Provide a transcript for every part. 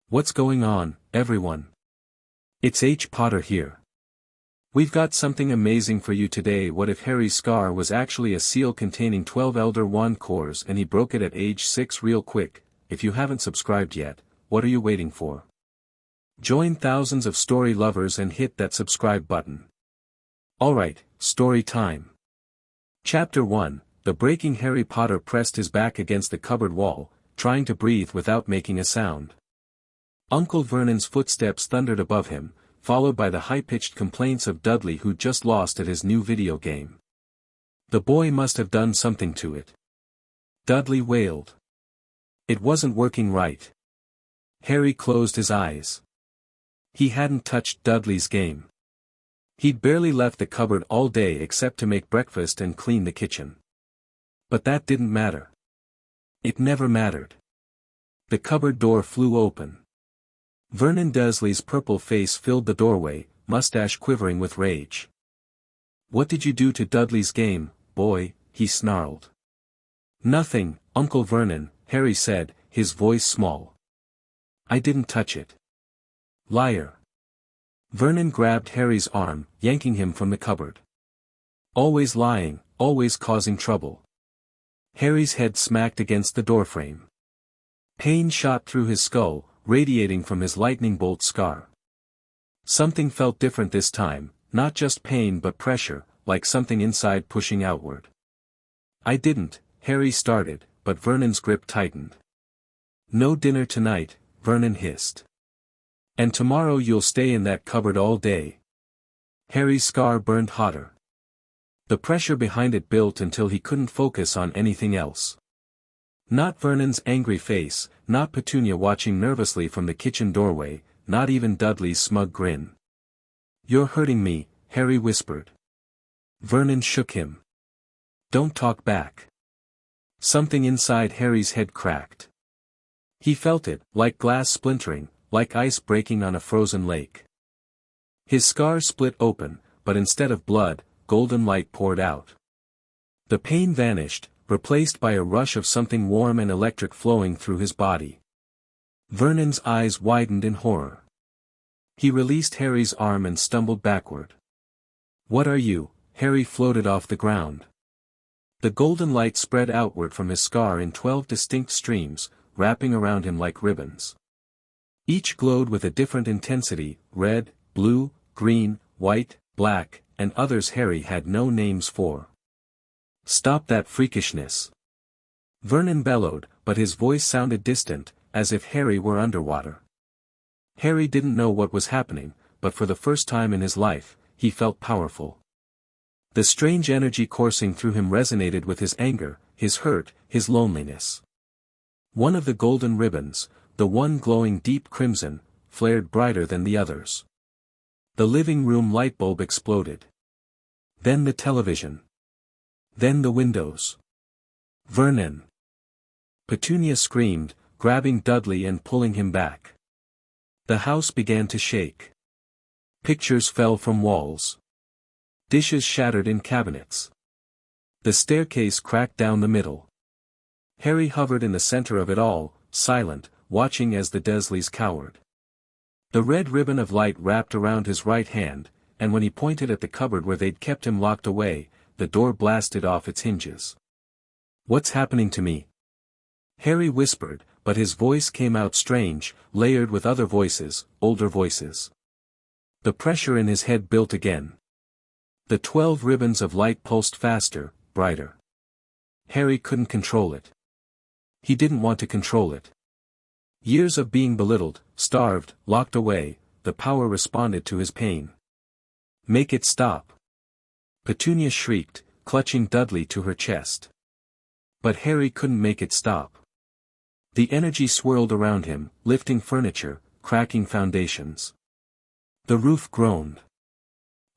What's going on, everyone? It's H. Potter here. We've got something amazing for you today. What if Harry's scar was actually a seal containing 12 Elder Wand cores and he broke it at age 6 real quick? If you haven't subscribed yet, what are you waiting for? Join thousands of story lovers and hit that subscribe button. Alright, story time. Chapter 1, The Breaking. Harry Potter pressed his back against the cupboard wall, trying to breathe without making a sound. Uncle Vernon's footsteps thundered above him, followed by the high-pitched complaints of Dudley, who just lost at his new video game. The boy must have done something to it. Dudley wailed. It wasn't working right. Harry closed his eyes. He hadn't touched Dudley's game. He'd barely left the cupboard all day except to make breakfast and clean the kitchen. But that didn't matter. It never mattered. The cupboard door flew open. Vernon Dursley's purple face filled the doorway, mustache quivering with rage. "What did you do to Dudley's game, boy?" he snarled. "Nothing, Uncle Vernon," Harry said, his voice small. "I didn't touch it." "Liar." Vernon grabbed Harry's arm, yanking him from the cupboard. "Always lying, always causing trouble." Harry's head smacked against the doorframe. Pain shot through his skull, radiating from his lightning bolt scar. Something felt different this time, not just pain but pressure, like something inside pushing outward. "I didn't," Harry started, but Vernon's grip tightened. "No dinner tonight," Vernon hissed. "And tomorrow you'll stay in that cupboard all day." Harry's scar burned hotter. The pressure behind it built until he couldn't focus on anything else. Not Vernon's angry face, not Petunia watching nervously from the kitchen doorway, not even Dudley's smug grin. "You're hurting me," Harry whispered. Vernon shook him. "Don't talk back." Something inside Harry's head cracked. He felt it, like glass splintering, like ice breaking on a frozen lake. His scar split open, but instead of blood, golden light poured out. The pain vanished, replaced by a rush of something warm and electric flowing through his body. Vernon's eyes widened in horror. He released Harry's arm and stumbled backward. "What are you?" Harry floated off the ground. The golden light spread outward from his scar in 12 distinct streams, wrapping around him like ribbons. Each glowed with a different intensity: red, blue, green, white, black, and others Harry had no names for. "Stop that freakishness!" Vernon bellowed, but his voice sounded distant, as if Harry were underwater. Harry didn't know what was happening, but for the first time in his life, he felt powerful. The strange energy coursing through him resonated with his anger, his hurt, his loneliness. One of the golden ribbons, the one glowing deep crimson, flared brighter than the others. The living room light bulb exploded. Then the television. Then the windows. "Vernon!" Petunia screamed, grabbing Dudley and pulling him back. The house began to shake. Pictures fell from walls. Dishes shattered in cabinets. The staircase cracked down the middle. Harry hovered in the center of it all, silent, watching as the Dursleys cowered. The red ribbon of light wrapped around his right hand, and when he pointed at the cupboard where they'd kept him locked away, the door blasted off its hinges. "What's happening to me?" Harry whispered, but his voice came out strange, layered with other voices, older voices. The pressure in his head built again. The 12 ribbons of light pulsed faster, brighter. Harry couldn't control it. He didn't want to control it. Years of being belittled, starved, locked away, the power responded to his pain. "Make it stop!" Petunia shrieked, clutching Dudley to her chest. But Harry couldn't make it stop. The energy swirled around him, lifting furniture, cracking foundations. The roof groaned.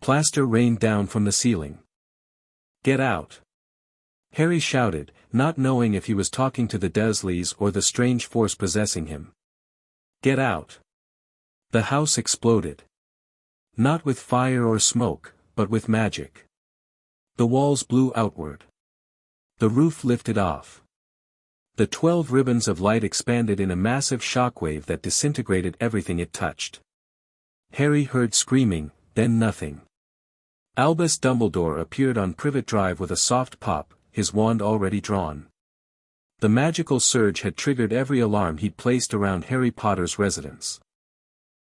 Plaster rained down from the ceiling. "Get out!" Harry shouted, not knowing if he was talking to the Dursleys or the strange force possessing him. "Get out!" The house exploded. Not with fire or smoke, but with magic. The walls blew outward. The roof lifted off. The 12 ribbons of light expanded in a massive shockwave that disintegrated everything it touched. Harry heard screaming, then nothing. Albus Dumbledore appeared on Privet Drive with a soft pop, his wand already drawn. The magical surge had triggered every alarm he'd placed around Harry Potter's residence.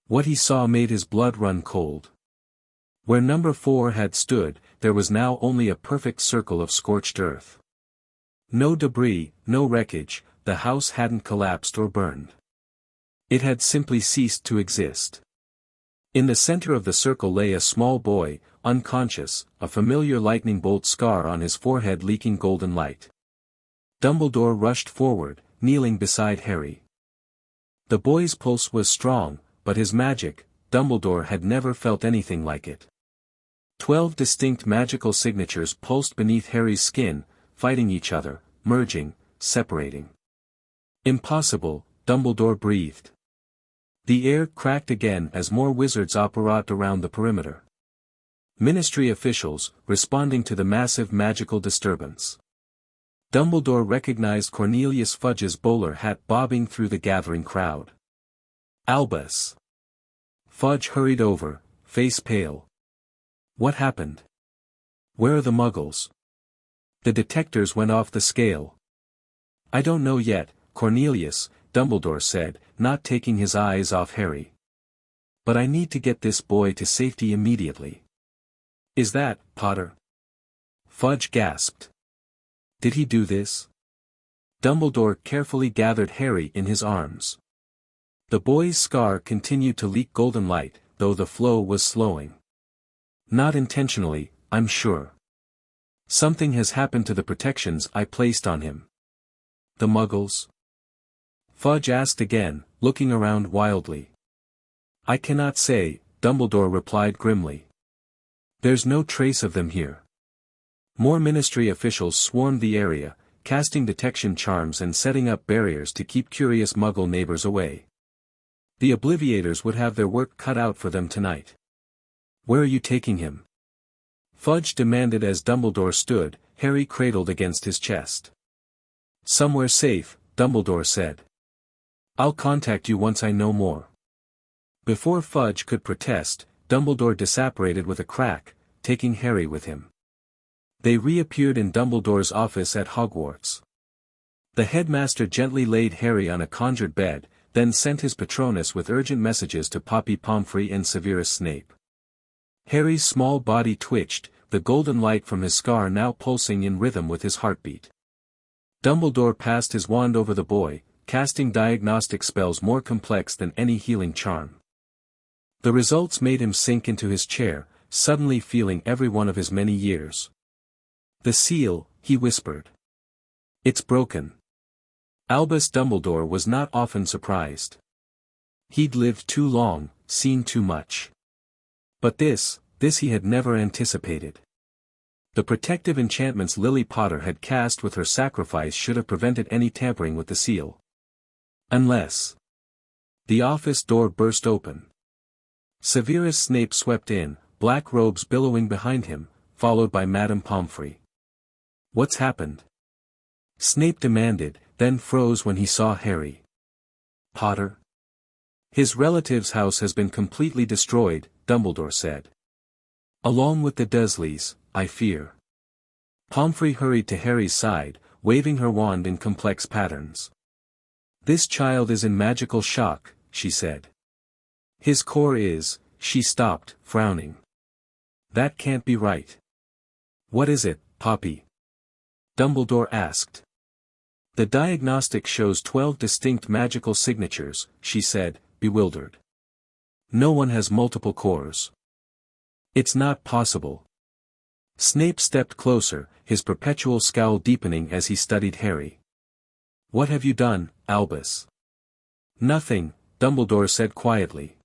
What he saw made his blood run cold. Where number 4 had stood, there was now only a perfect circle of scorched earth. No debris, no wreckage, the house hadn't collapsed or burned. It had simply ceased to exist. In the center of the circle lay a small boy, unconscious, a familiar lightning bolt scar on his forehead leaking golden light. Dumbledore rushed forward, kneeling beside Harry. The boy's pulse was strong, but his magic, Dumbledore had never felt anything like it. 12 distinct magical signatures pulsed beneath Harry's skin, fighting each other, merging, separating. Impossible, Dumbledore breathed. The air cracked again as more wizards operated around the perimeter. Ministry officials, responding to the massive magical disturbance. Dumbledore recognized Cornelius Fudge's bowler hat bobbing through the gathering crowd. Albus. Fudge hurried over, face pale. What happened? Where are the muggles? The detectors went off the scale. I don't know yet, Cornelius, Dumbledore said, not taking his eyes off Harry. But I need to get this boy to safety immediately. Is that, Potter? Fudge gasped. Did he do this? Dumbledore carefully gathered Harry in his arms. The boy's scar continued to leak golden light, though the flow was slowing. Not intentionally, I'm sure. Something has happened to the protections I placed on him. The muggles? Fudge asked again, looking around wildly. I cannot say, Dumbledore replied grimly. There's no trace of them here. More ministry officials swarmed the area, casting detection charms and setting up barriers to keep curious muggle neighbors away. The Obliviators would have their work cut out for them tonight. Where are you taking him? Fudge demanded as Dumbledore stood, Harry cradled against his chest. Somewhere safe, Dumbledore said. I'll contact you once I know more. Before Fudge could protest, Dumbledore disapparated with a crack, taking Harry with him. They reappeared in Dumbledore's office at Hogwarts. The headmaster gently laid Harry on a conjured bed, then sent his Patronus with urgent messages to Poppy Pomfrey and Severus Snape. Harry's small body twitched, the golden light from his scar now pulsing in rhythm with his heartbeat. Dumbledore passed his wand over the boy, casting diagnostic spells more complex than any healing charm. The results made him sink into his chair, suddenly feeling every one of his many years. The seal, he whispered. It's broken. Albus Dumbledore was not often surprised. He'd lived too long, seen too much. But this he had never anticipated. The protective enchantments Lily Potter had cast with her sacrifice should have prevented any tampering with the seal. Unless. The office door burst open. Severus Snape swept in, black robes billowing behind him, followed by Madame Pomfrey. What's happened? Snape demanded, then froze when he saw Harry. Potter? His relative's house has been completely destroyed, Dumbledore said. Along with the Dursleys, I fear. Pomfrey hurried to Harry's side, waving her wand in complex patterns. This child is in magical shock, she said. His core is, she stopped, frowning. That can't be right. What is it, Poppy? Dumbledore asked. The diagnostic shows 12 distinct magical signatures, she said, bewildered. No one has multiple cores. It's not possible. Snape stepped closer, his perpetual scowl deepening as he studied Harry. What have you done, Albus? Nothing, Dumbledore said quietly.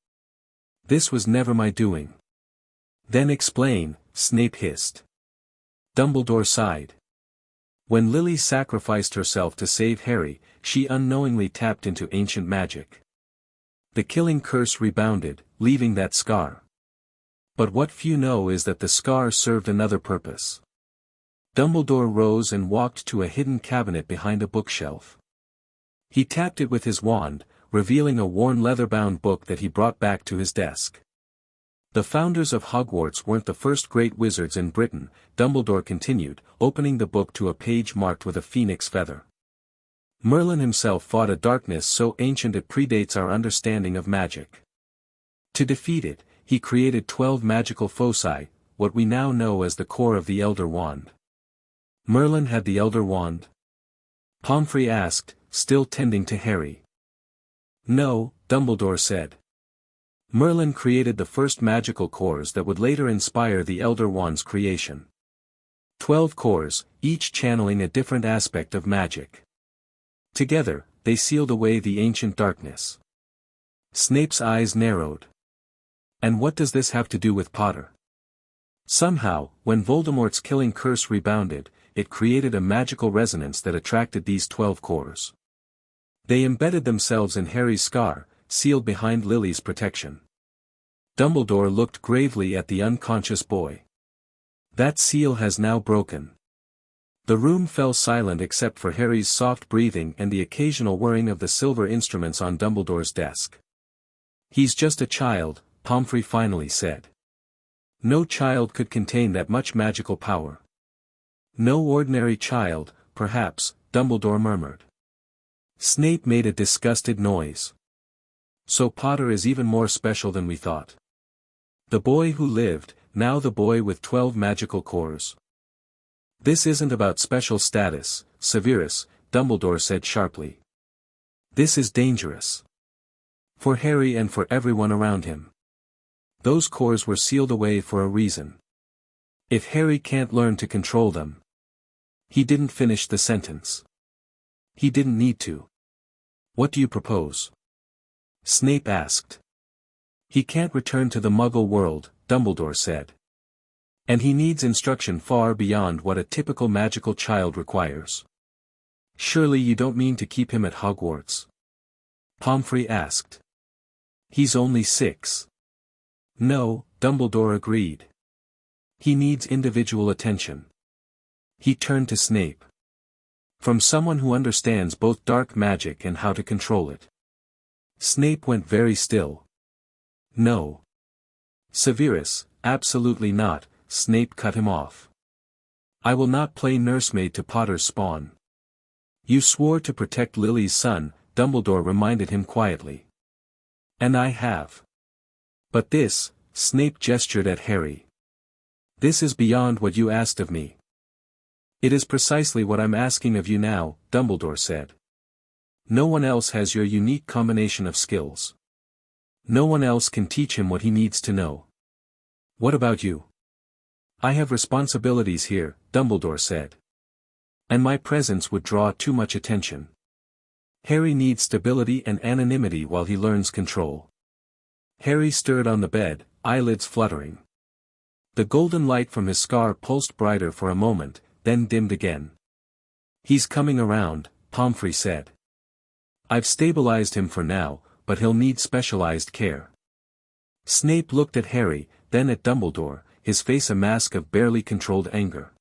This was never my doing. Then explain, Snape hissed. Dumbledore sighed. When Lily sacrificed herself to save Harry, she unknowingly tapped into ancient magic. The killing curse rebounded, leaving that scar. But what few know is that the scar served another purpose. Dumbledore rose and walked to a hidden cabinet behind a bookshelf. He tapped it with his wand, revealing a worn leather-bound book that he brought back to his desk. The founders of Hogwarts weren't the first great wizards in Britain, Dumbledore continued, opening the book to a page marked with a phoenix feather. Merlin himself fought a darkness so ancient it predates our understanding of magic. To defeat it, he created 12 magical foci, what we now know as the core of the Elder Wand. Merlin had the Elder Wand? Pomfrey asked, still tending to Harry. No, Dumbledore said. Merlin created the first magical cores that would later inspire the Elder Wand's creation. 12 cores, each channeling a different aspect of magic. Together, they sealed away the ancient darkness. Snape's eyes narrowed. And what does this have to do with Potter? Somehow, when Voldemort's killing curse rebounded, it created a magical resonance that attracted these 12 cores. They embedded themselves in Harry's scar, sealed behind Lily's protection. Dumbledore looked gravely at the unconscious boy. That seal has now broken. The room fell silent except for Harry's soft breathing and the occasional whirring of the silver instruments on Dumbledore's desk. He's just a child, Pomfrey finally said. No child could contain that much magical power. No ordinary child, perhaps, Dumbledore murmured. Snape made a disgusted noise. So Potter is even more special than we thought. The boy who lived, now the boy with 12 magical cores. This isn't about special status, Severus, Dumbledore said sharply. This is dangerous. For Harry and for everyone around him. Those cores were sealed away for a reason. If Harry can't learn to control them. He didn't finish the sentence. He didn't need to. What do you propose? Snape asked. He can't return to the Muggle world, Dumbledore said. And he needs instruction far beyond what a typical magical child requires. Surely you don't mean to keep him at Hogwarts? Pomfrey asked. He's only 6. No, Dumbledore agreed. He needs individual attention. He turned to Snape. From someone who understands both dark magic and how to control it. Snape went very still. No. Severus, absolutely not, Snape cut him off. I will not play nursemaid to Potter's spawn. You swore to protect Lily's son, Dumbledore reminded him quietly. And I have. But this, Snape gestured at Harry. This is beyond what you asked of me. It is precisely what I'm asking of you now, Dumbledore said. No one else has your unique combination of skills. No one else can teach him what he needs to know. What about you? I have responsibilities here, Dumbledore said. And my presence would draw too much attention. Harry needs stability and anonymity while he learns control. Harry stirred on the bed, eyelids fluttering. The golden light from his scar pulsed brighter for a moment, then dimmed again. He's coming around, Pomfrey said. I've stabilized him for now, but he'll need specialized care. Snape looked at Harry, then at Dumbledore, his face a mask of barely controlled anger.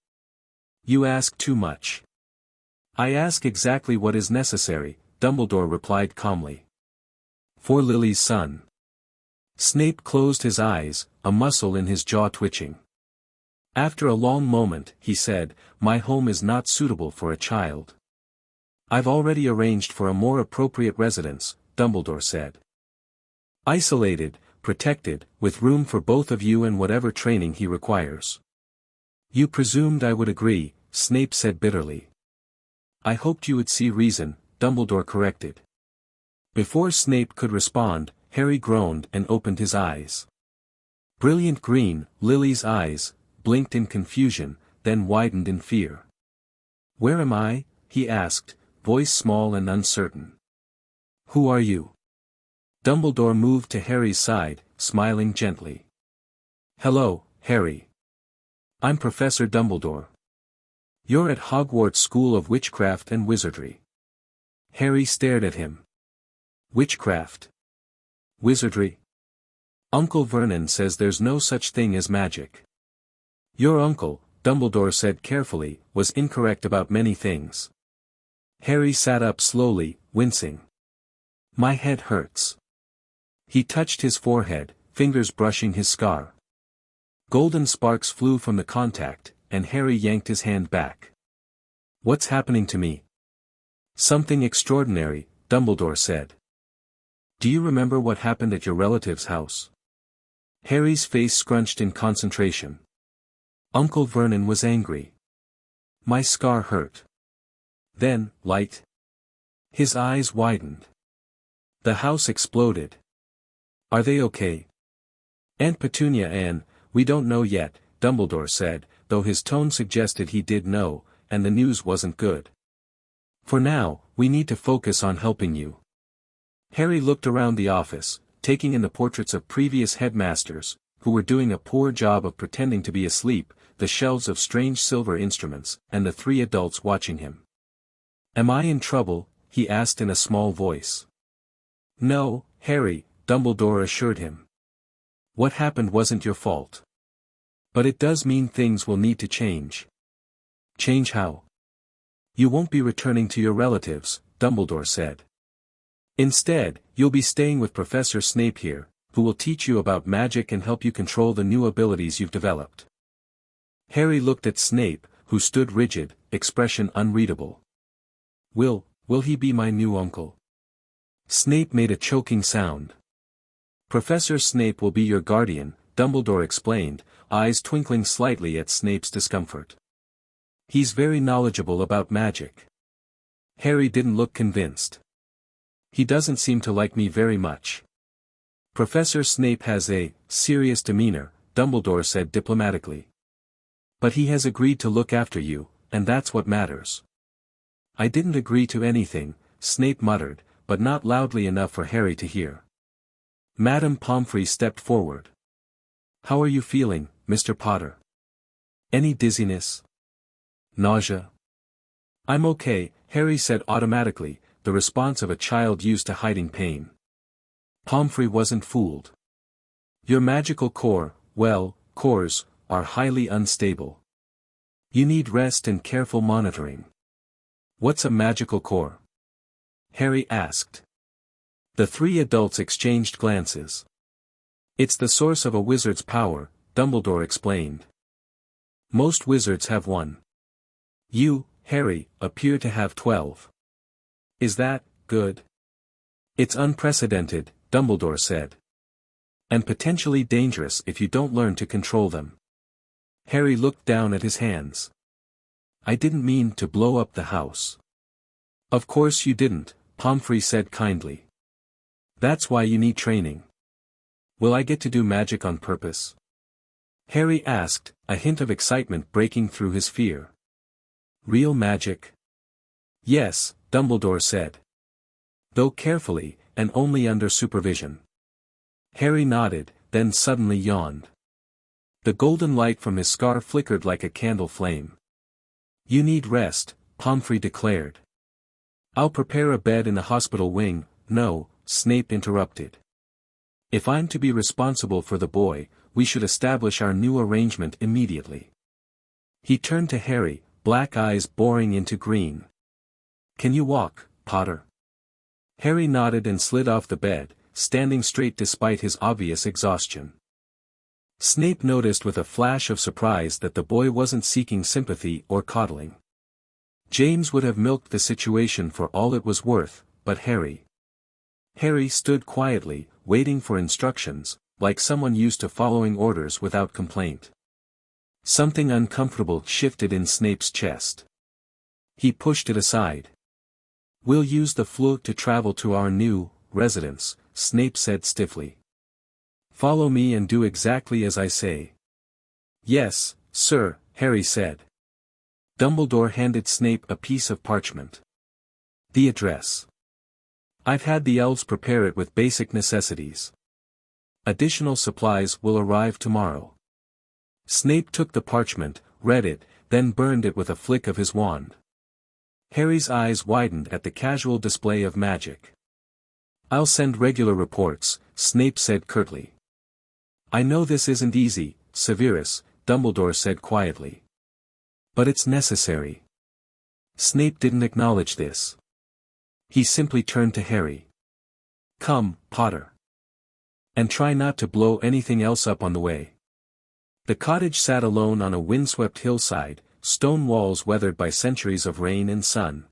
You ask too much. I ask exactly what is necessary, Dumbledore replied calmly. For Lily's son. Snape closed his eyes, a muscle in his jaw twitching. After a long moment, he said, my home is not suitable for a child. I've already arranged for a more appropriate residence, Dumbledore said. Isolated, protected, with room for both of you and whatever training he requires. You presumed I would agree, Snape said bitterly. I hoped you would see reason, Dumbledore corrected. Before Snape could respond, Harry groaned and opened his eyes. Brilliant green, Lily's eyes, blinked in confusion, then widened in fear. Where am I? He asked, voice small and uncertain. Who are you? Dumbledore moved to Harry's side, smiling gently. Hello, Harry. I'm Professor Dumbledore. You're at Hogwarts School of Witchcraft and Wizardry. Harry stared at him. Witchcraft? Wizardry? Uncle Vernon says there's no such thing as magic. Your uncle, Dumbledore said carefully, was incorrect about many things. Harry sat up slowly, wincing. My head hurts. He touched his forehead, fingers brushing his scar. Golden sparks flew from the contact, and Harry yanked his hand back. What's happening to me? Something extraordinary, Dumbledore said. Do you remember what happened at your relative's house? Harry's face scrunched in concentration. Uncle Vernon was angry. My scar hurt. Then, light. His eyes widened. The house exploded. Are they okay? Aunt Petunia and, we don't know yet, Dumbledore said, though his tone suggested he did know, and the news wasn't good. For now, we need to focus on helping you. Harry looked around the office, taking in the portraits of previous headmasters, who were doing a poor job of pretending to be asleep, the shelves of strange silver instruments, and the three adults watching him. Am I in trouble? He asked in a small voice. No, Harry, Dumbledore assured him. What happened wasn't your fault. But it does mean things will need to change. Change how? You won't be returning to your relatives, Dumbledore said. Instead, you'll be staying with Professor Snape here, who will teach you about magic and help you control the new abilities you've developed. Harry looked at Snape, who stood rigid, expression unreadable. Will he be my new uncle? Snape made a choking sound. Professor Snape will be your guardian, Dumbledore explained, eyes twinkling slightly at Snape's discomfort. He's very knowledgeable about magic. Harry didn't look convinced. He doesn't seem to like me very much. Professor Snape has a serious demeanor, Dumbledore said diplomatically. But he has agreed to look after you, and that's what matters. I didn't agree to anything, Snape muttered, but not loudly enough for Harry to hear. Madame Pomfrey stepped forward. How are you feeling, Mr. Potter? Any dizziness? Nausea? I'm okay, Harry said automatically, the response of a child used to hiding pain. Pomfrey wasn't fooled. Your magical core, cores, are highly unstable. You need rest and careful monitoring. What's a magical core? Harry asked. The three adults exchanged glances. It's the source of a wizard's power, Dumbledore explained. Most wizards have one. You, Harry, appear to have 12. Is that good? It's unprecedented, Dumbledore said. And potentially dangerous if you don't learn to control them. Harry looked down at his hands. I didn't mean to blow up the house. Of course you didn't, Pomfrey said kindly. That's why you need training. Will I get to do magic on purpose? Harry asked, a hint of excitement breaking through his fear. Real magic? Yes, Dumbledore said. Though carefully, and only under supervision. Harry nodded, then suddenly yawned. The golden light from his scar flickered like a candle flame. You need rest, Pomfrey declared. I'll prepare a bed in the hospital wing. No, Snape interrupted. If I'm to be responsible for the boy, we should establish our new arrangement immediately. He turned to Harry, black eyes boring into green. Can you walk, Potter? Harry nodded and slid off the bed, standing straight despite his obvious exhaustion. Snape noticed with a flash of surprise that the boy wasn't seeking sympathy or coddling. James would have milked the situation for all it was worth, but Harry stood quietly, waiting for instructions, like someone used to following orders without complaint. Something uncomfortable shifted in Snape's chest. He pushed it aside. We'll use the flute to travel to our new residence, Snape said stiffly. Follow me and do exactly as I say. Yes, sir, Harry said. Dumbledore handed Snape a piece of parchment. The address. I've had the elves prepare it with basic necessities. Additional supplies will arrive tomorrow. Snape took the parchment, read it, then burned it with a flick of his wand. Harry's eyes widened at the casual display of magic. I'll send regular reports, Snape said curtly. I know this isn't easy, Severus, Dumbledore said quietly. But it's necessary. Snape didn't acknowledge this. He simply turned to Harry. "Come, Potter. And try not to blow anything else up on the way." The cottage sat alone on a windswept hillside, stone walls weathered by centuries of rain and sun.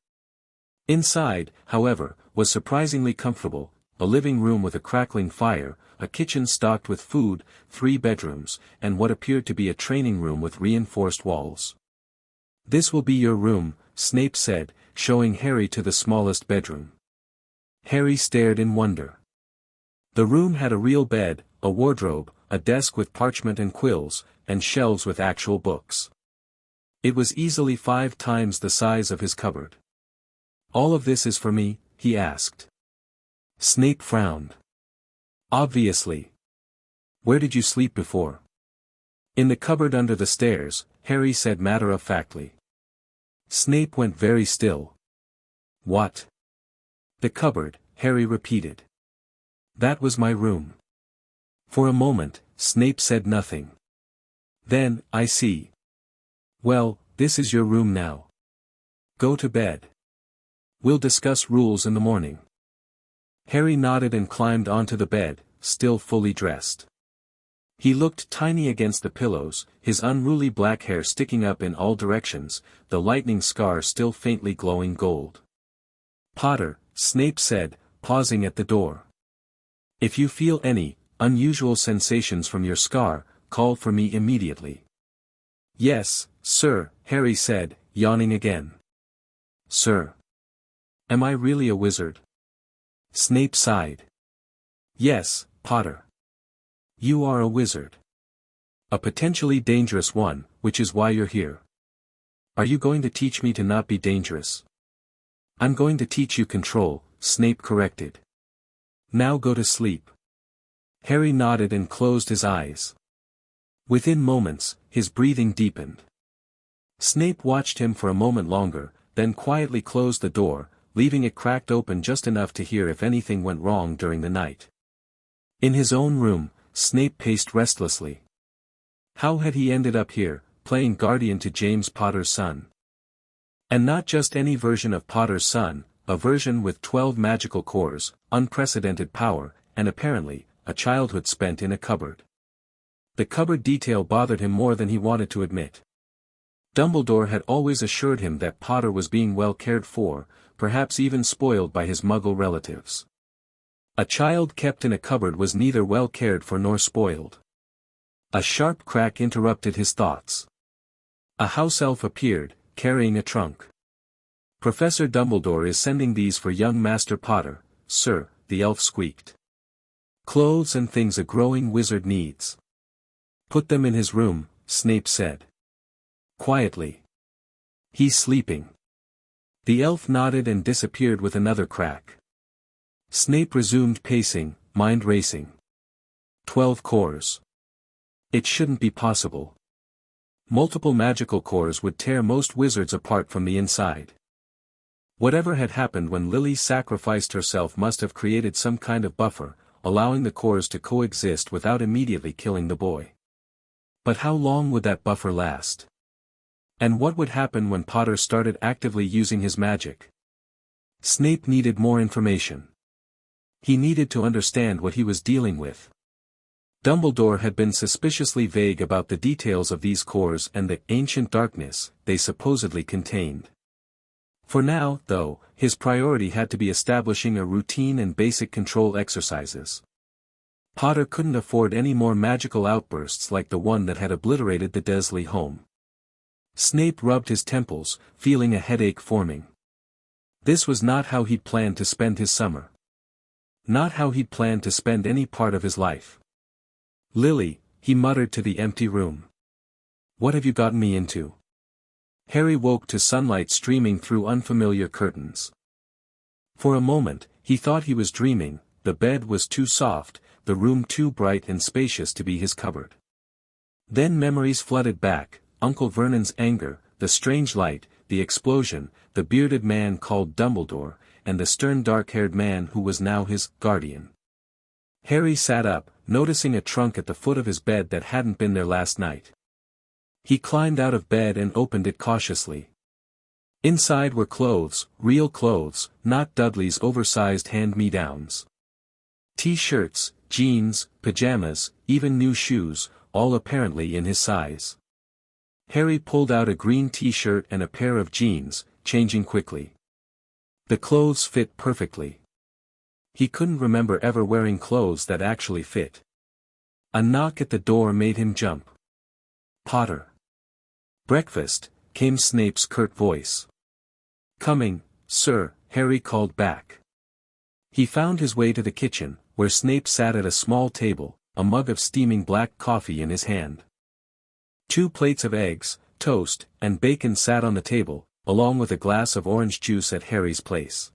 Inside, however, was surprisingly comfortable, a living room with a crackling fire, a kitchen stocked with food, 3 bedrooms, and what appeared to be a training room with reinforced walls. "This will be your room," Snape said, showing Harry to the smallest bedroom. Harry stared in wonder. The room had a real bed, a wardrobe, a desk with parchment and quills, and shelves with actual books. It was easily 5 times the size of his cupboard. "All of this is for me?" he asked. Snape frowned. "Obviously. Where did you sleep before?" "In the cupboard under the stairs," Harry said matter-of-factly. Snape went very still. "What?" "The cupboard," Harry repeated. "That was my room." For a moment, Snape said nothing. Then, "I see. Well, this is your room now. Go to bed. We'll discuss rules in the morning." Harry nodded and climbed onto the bed, still fully dressed. He looked tiny against the pillows, his unruly black hair sticking up in all directions, the lightning scar still faintly glowing gold. "Potter," Snape said, pausing at the door. "If you feel any unusual sensations from your scar, call for me immediately." "Yes, sir," Harry said, yawning again. "Sir. Am I really a wizard?" Snape sighed. "Yes, Potter. You are a wizard. A potentially dangerous one, which is why you're here." "Are you going to teach me to not be dangerous?" "I'm going to teach you control," Snape corrected. "Now go to sleep." Harry nodded and closed his eyes. Within moments, his breathing deepened. Snape watched him for a moment longer, then quietly closed the door, leaving it cracked open just enough to hear if anything went wrong during the night. In his own room, Snape paced restlessly. How had he ended up here, playing guardian to James Potter's son? And not just any version of Potter's son, a version with 12 magical cores, unprecedented power, and apparently, a childhood spent in a cupboard. The cupboard detail bothered him more than he wanted to admit. Dumbledore had always assured him that Potter was being well cared for, perhaps even spoiled by his Muggle relatives. A child kept in a cupboard was neither well cared for nor spoiled. A sharp crack interrupted his thoughts. A house elf appeared, carrying a trunk. "Professor Dumbledore is sending these for young Master Potter, sir," the elf squeaked. "Clothes and things a growing wizard needs." "Put them in his room," Snape said. Quietly. "He's sleeping." The elf nodded and disappeared with another crack. Snape resumed pacing, mind racing. 12 cores. It shouldn't be possible. Multiple magical cores would tear most wizards apart from the inside. Whatever had happened when Lily sacrificed herself must have created some kind of buffer, allowing the cores to coexist without immediately killing the boy. But how long would that buffer last? And what would happen when Potter started actively using his magic? Snape needed more information. He needed to understand what he was dealing with. Dumbledore had been suspiciously vague about the details of these cores and the ancient darkness they supposedly contained. For now, though, his priority had to be establishing a routine and basic control exercises. Potter couldn't afford any more magical outbursts like the one that had obliterated the Dursley home. Snape rubbed his temples, feeling a headache forming. This was not how he'd planned to spend his summer. Not how he'd planned to spend any part of his life. "Lily," he muttered to the empty room. "What have you gotten me into?" Harry woke to sunlight streaming through unfamiliar curtains. For a moment, he thought he was dreaming. The bed was too soft, the room too bright and spacious to be his cupboard. Then memories flooded back, Uncle Vernon's anger, the strange light, the explosion, the bearded man called Dumbledore, and the stern dark-haired man who was now his guardian. Harry sat up, noticing a trunk at the foot of his bed that hadn't been there last night. He climbed out of bed and opened it cautiously. Inside were clothes, real clothes, not Dudley's oversized hand-me-downs. T-shirts, jeans, pajamas, even new shoes, all apparently in his size. Harry pulled out a green t-shirt and a pair of jeans, changing quickly. The clothes fit perfectly. He couldn't remember ever wearing clothes that actually fit. A knock at the door made him jump. "Potter." "Breakfast," came Snape's curt voice. "Coming, sir," Harry called back. He found his way to the kitchen, where Snape sat at a small table, a mug of steaming black coffee in his hand. 2 plates of eggs, toast, and bacon sat on the table, along with a glass of orange juice at Harry's place.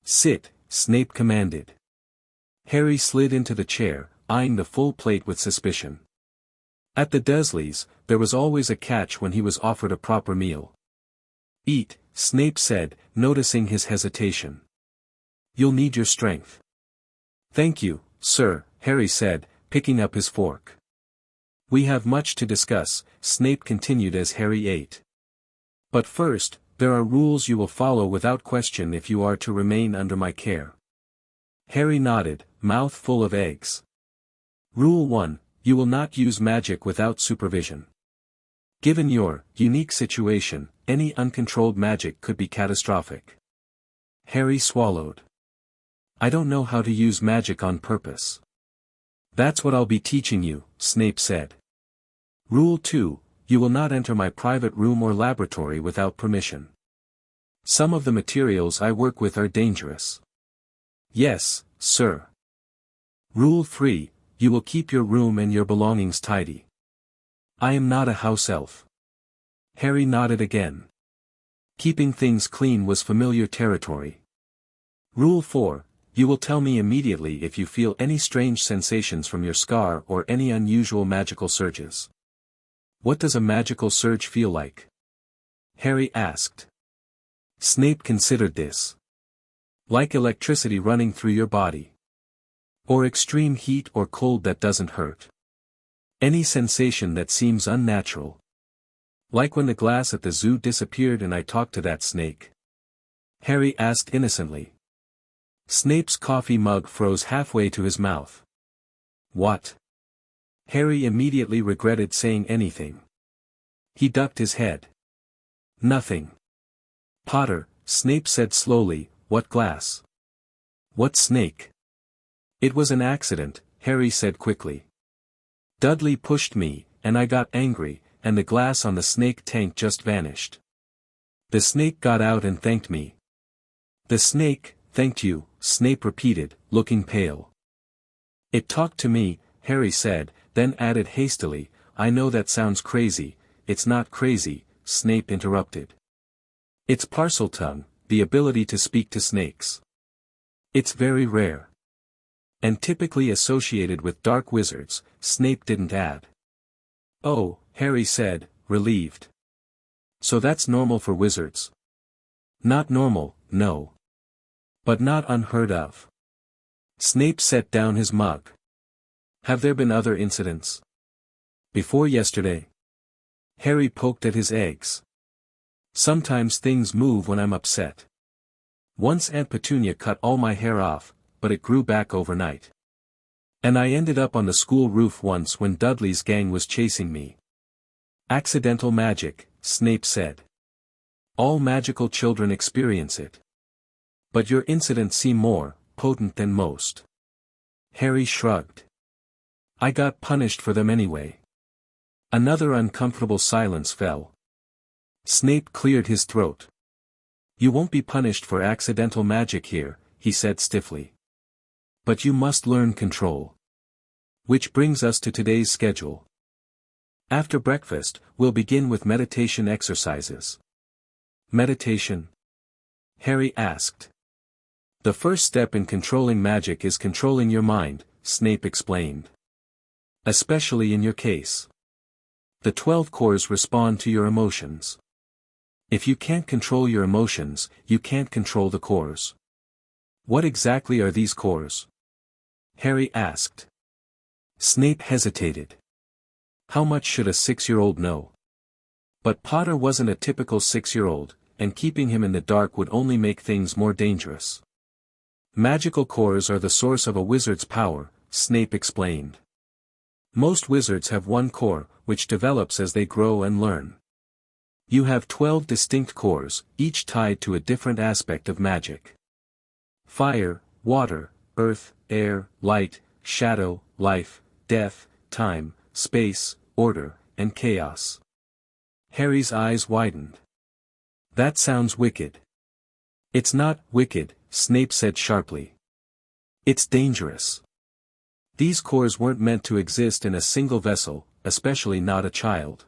"Sit," Snape commanded. Harry slid into the chair, eyeing the full plate with suspicion. At the Dursleys, there was always a catch when he was offered a proper meal. "Eat," Snape said, noticing his hesitation. "You'll need your strength." "Thank you, sir," Harry said, picking up his fork. "We have much to discuss," Snape continued as Harry ate. "But first, there are rules you will follow without question if you are to remain under my care." Harry nodded, mouth full of eggs. "Rule 1, you will not use magic without supervision. Given your unique situation, any uncontrolled magic could be catastrophic." Harry swallowed. "I don't know how to use magic on purpose." "That's what I'll be teaching you," Snape said. "Rule 2, you will not enter my private room or laboratory without permission. Some of the materials I work with are dangerous." "Yes, sir." "Rule 3, you will keep your room and your belongings tidy." "I am not a house elf." Harry nodded again. Keeping things clean was familiar territory. "Rule 4, you will tell me immediately if you feel any strange sensations from your scar or any unusual magical surges." "What does a magical surge feel like?" Harry asked. Snape considered this. "Like electricity running through your body. Or extreme heat or cold that doesn't hurt. Any sensation that seems unnatural. Like when the glass at the zoo disappeared and I talked to that snake." Harry asked innocently. Snape's coffee mug froze halfway to his mouth. "What?" Harry immediately regretted saying anything. He ducked his head. "Nothing." "Potter," Snape said slowly, "what glass?" "What snake?" "It was an accident," Harry said quickly. "Dudley pushed me, and I got angry, and the glass on the snake tank just vanished. The snake got out and thanked me." "The snake thanked you," Snape repeated, looking pale. "It talked to me," Harry said, then added hastily, "I know that sounds crazy." "It's not crazy," Snape interrupted. "It's Parseltongue, the ability to speak to snakes. It's very rare. And typically associated with dark wizards," Snape didn't add. "Oh," Harry said, relieved. "So that's normal for wizards?" "Not normal, no. But not unheard of." Snape set down his mug. "Have there been other incidents?" "Before yesterday?" Harry poked at his eggs. "Sometimes things move when I'm upset. Once Aunt Petunia cut all my hair off, but it grew back overnight. And I ended up on the school roof once when Dudley's gang was chasing me." "Accidental magic," Snape said. "All magical children experience it. But your incidents seem more potent than most." Harry shrugged. "I got punished for them anyway." Another uncomfortable silence fell. Snape cleared his throat. "You won't be punished for accidental magic here," he said stiffly. "But you must learn control. Which brings us to today's schedule. After breakfast, we'll begin with meditation exercises." "Meditation?" Harry asked. "The first step in controlling magic is controlling your mind," Snape explained. "Especially in your case. The 12 cores respond to your emotions. If you can't control your emotions, you can't control the cores." "What exactly are these cores?" Harry asked. Snape hesitated. How much should a 6-year-old know? But Potter wasn't a typical 6-year-old, and keeping him in the dark would only make things more dangerous. Magical cores are the source of a wizard's power, Snape explained. Most wizards have one core, which develops as they grow and learn. You have 12 distinct cores, each tied to a different aspect of magic. Fire, water, earth, air, light, shadow, life, death, time, space, order, and chaos. Harry's eyes widened. That sounds wicked. It's not wicked, Snape said sharply. It's dangerous. These cores weren't meant to exist in a single vessel, especially not a child.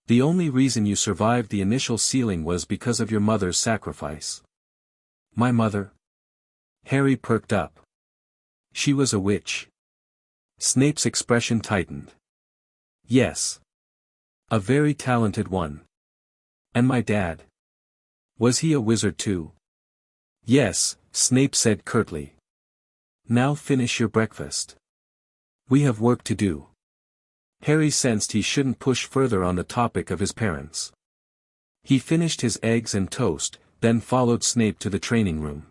The only reason you survived the initial sealing was because of your mother's sacrifice. My mother? Harry perked up. She was a witch. Snape's expression tightened. Yes. A very talented one. And my dad? Was he a wizard too? Yes, Snape said curtly. Now finish your breakfast. We have work to do. Harry sensed he shouldn't push further on the topic of his parents. He finished his eggs and toast, then followed Snape to the training room.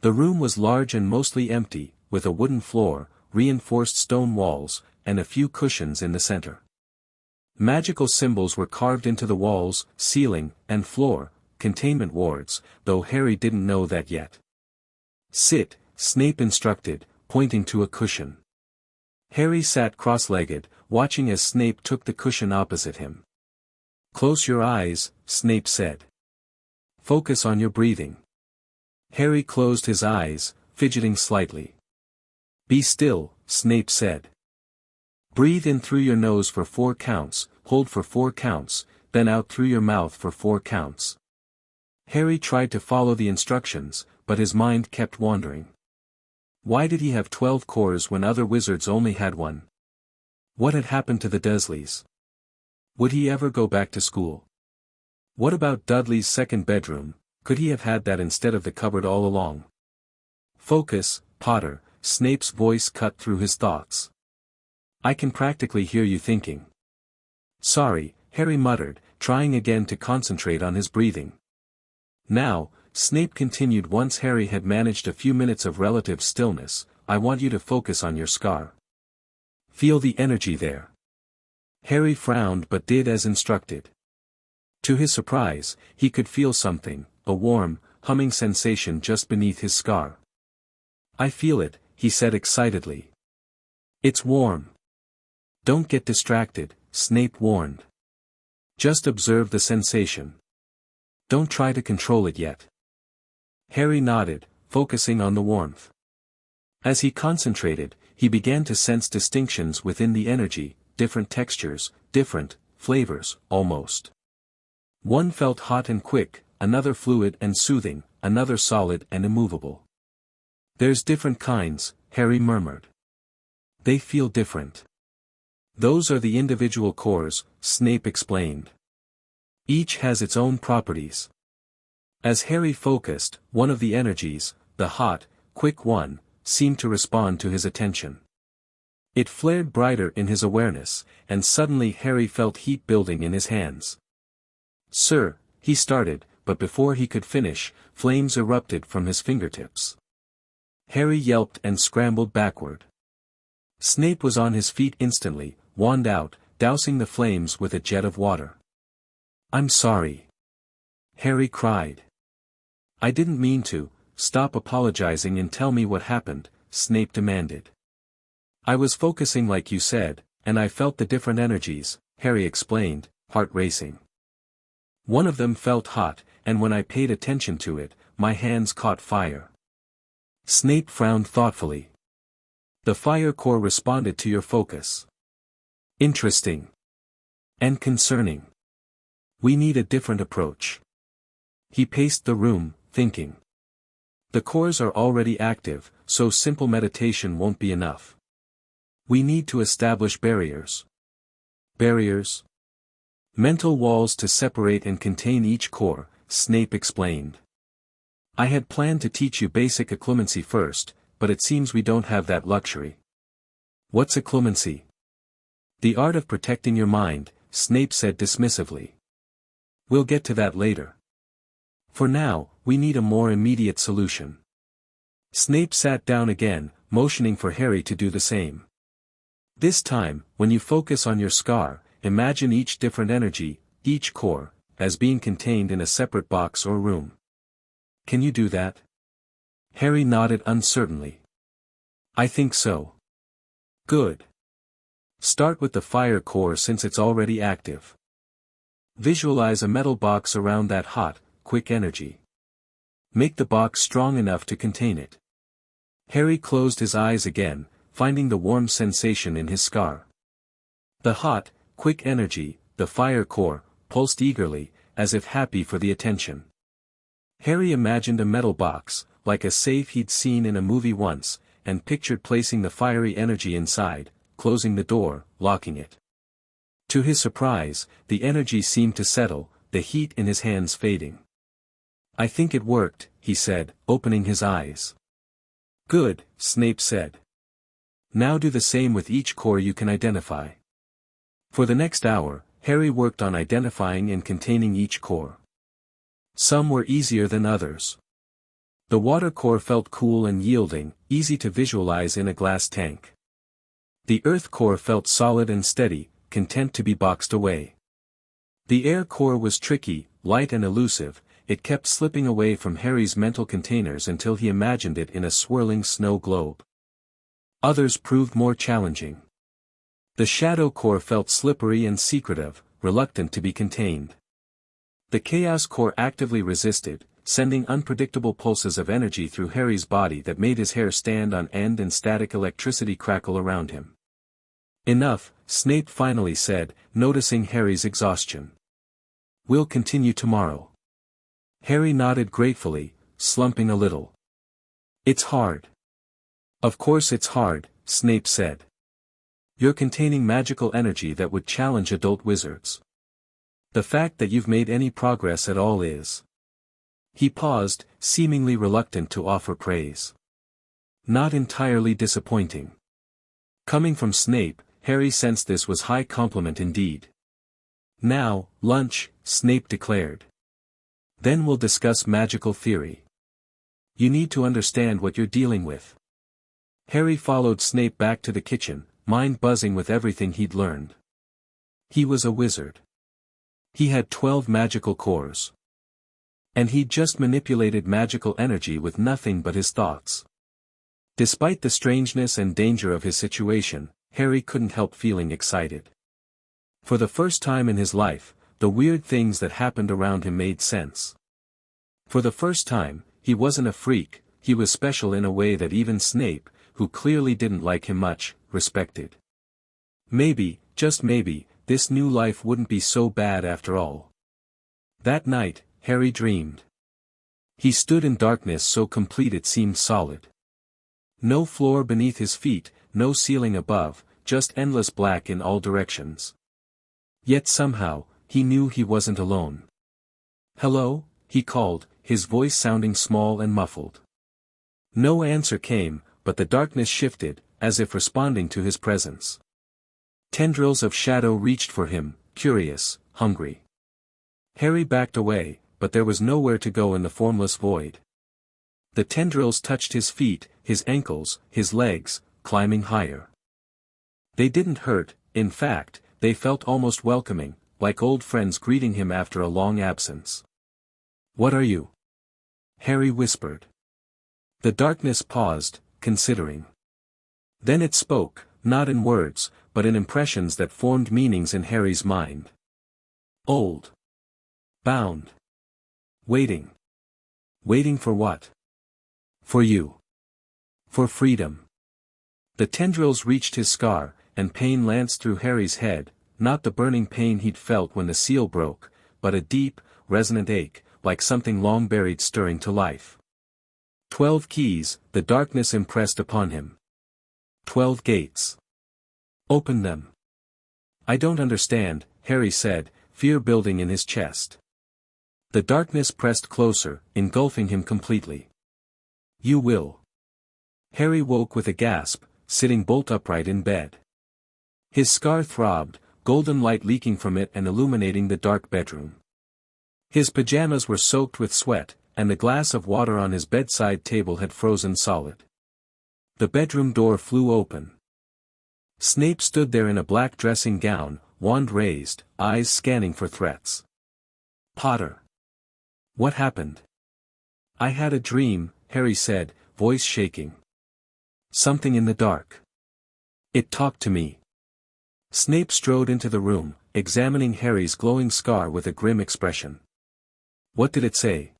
The room was large and mostly empty, with a wooden floor, reinforced stone walls, and a few cushions in the center. Magical symbols were carved into the walls, ceiling, and floor, containment wards, though Harry didn't know that yet. Sit, Snape instructed, pointing to a cushion. Harry sat cross-legged, watching as Snape took the cushion opposite him. Close your eyes, Snape said. Focus on your breathing. Harry closed his eyes, fidgeting slightly. Be still, Snape said. Breathe in through your nose for 4 counts, hold for 4 counts, then out through your mouth for 4 counts. Harry tried to follow the instructions, but his mind kept wandering. Why did he have 12 cores when other wizards only had 1? What had happened to the Dursleys? Would he ever go back to school? What about Dudley's second bedroom? Could he have had that instead of the cupboard all along? Focus, Potter, Snape's voice cut through his thoughts. I can practically hear you thinking. Sorry, Harry muttered, trying again to concentrate on his breathing. Now, Snape continued once Harry had managed a few minutes of relative stillness, I want you to focus on your scar. Feel the energy there. Harry frowned but did as instructed. To his surprise, he could feel something, a warm, humming sensation just beneath his scar. I feel it, he said excitedly. It's warm. Don't get distracted, Snape warned. Just observe the sensation. Don't try to control it yet. Harry nodded, focusing on the warmth. As he concentrated, he began to sense distinctions within the energy, different textures, different flavors, almost. One felt hot and quick, another fluid and soothing, another solid and immovable. There's different kinds, Harry murmured. They feel different. Those are the individual cores, Snape explained. Each has its own properties. As Harry focused, one of the energies, the hot, quick one, seemed to respond to his attention. It flared brighter in his awareness, and suddenly Harry felt heat building in his hands. Sir, he started, but before he could finish, flames erupted from his fingertips. Harry yelped and scrambled backward. Snape was on his feet instantly, wand out, dousing the flames with a jet of water. I'm sorry. Harry cried. I didn't mean to. Stop apologizing and tell me what happened, Snape demanded. I was focusing like you said, and I felt the different energies, Harry explained, heart racing. One of them felt hot, and when I paid attention to it, my hands caught fire. Snape frowned thoughtfully. The fire core responded to your focus. Interesting. And concerning. We need a different approach. He paced the room, thinking. The cores are already active, so simple meditation won't be enough. We need to establish barriers. Barriers? Mental walls to separate and contain each core, Snape explained. I had planned to teach you basic occlumency first, but it seems we don't have that luxury. What's occlumency? The art of protecting your mind, Snape said dismissively. We'll get to that later. For now, we need a more immediate solution. Snape sat down again, motioning for Harry to do the same. This time, when you focus on your scar, imagine each different energy, each core, as being contained in a separate box or room. Can you do that? Harry nodded uncertainly. I think so. Good. Start with the fire core since it's already active. Visualize a metal box around that hot, quick energy. Make the box strong enough to contain it. Harry closed his eyes again, finding the warm sensation in his scar. The hot, quick energy, the fire core, pulsed eagerly, as if happy for the attention. Harry imagined a metal box, like a safe he'd seen in a movie once, and pictured placing the fiery energy inside, closing the door, locking it. To his surprise, the energy seemed to settle, the heat in his hands fading. I think it worked, he said, opening his eyes. Good, Snape said. Now do the same with each core you can identify. For the next hour, Harry worked on identifying and containing each core. Some were easier than others. The water core felt cool and yielding, easy to visualize in a glass tank. The earth core felt solid and steady, content to be boxed away. The air core was tricky, light and elusive, it kept slipping away from Harry's mental containers until he imagined it in a swirling snow globe. Others proved more challenging. The shadow core felt slippery and secretive, reluctant to be contained. The chaos core actively resisted, sending unpredictable pulses of energy through Harry's body that made his hair stand on end and static electricity crackle around him. Enough, Snape finally said, noticing Harry's exhaustion. We'll continue tomorrow. Harry nodded gratefully, slumping a little. It's hard. Of course it's hard, Snape said. You're containing magical energy that would challenge adult wizards. The fact that you've made any progress at all is. He paused, seemingly reluctant to offer praise. Not entirely disappointing. Coming from Snape, Harry sensed this was high compliment indeed. Now, lunch, Snape declared. Then we'll discuss magical theory. You need to understand what you're dealing with. Harry followed Snape back to the kitchen, mind buzzing with everything he'd learned. He was a wizard. He had 12 magical cores. And he'd just manipulated magical energy with nothing but his thoughts. Despite the strangeness and danger of his situation, Harry couldn't help feeling excited. For the first time in his life, the weird things that happened around him made sense. For the first time, he wasn't a freak, he was special in a way that even Snape, who clearly didn't like him much, respected. Maybe, just maybe, this new life wouldn't be so bad after all. That night, Harry dreamed. He stood in darkness so complete it seemed solid. No floor beneath his feet, no ceiling above, just endless black in all directions. Yet somehow, he knew he wasn't alone. Hello, he called, his voice sounding small and muffled. No answer came, but the darkness shifted, as if responding to his presence. Tendrils of shadow reached for him, curious, hungry. Harry backed away, but there was nowhere to go in the formless void. The tendrils touched his feet, his ankles, his legs, climbing higher. They didn't hurt, in fact, they felt almost welcoming, like old friends greeting him after a long absence. What are you? Harry whispered. The darkness paused, considering. Then it spoke, not in words, but in impressions that formed meanings in Harry's mind. Old. Bound. Waiting. Waiting for what? For you. For freedom. The tendrils reached his scar, and pain lanced through Harry's head, not the burning pain he'd felt when the seal broke, but a deep, resonant ache, like something long buried stirring to life. 12 keys, the darkness impressed upon him. 12 gates. Open them. I don't understand, Harry said, fear building in his chest. The darkness pressed closer, engulfing him completely. You will. Harry woke with a gasp, sitting bolt upright in bed. His scar throbbed, golden light leaking from it and illuminating the dark bedroom. His pajamas were soaked with sweat, and the glass of water on his bedside table had frozen solid. The bedroom door flew open. Snape stood there in a black dressing gown, wand raised, eyes scanning for threats. "Potter. What happened?" "I had a dream," Harry said, voice shaking. "Something in the dark. It talked to me." Snape strode into the room, examining Harry's glowing scar with a grim expression. "What did it say?"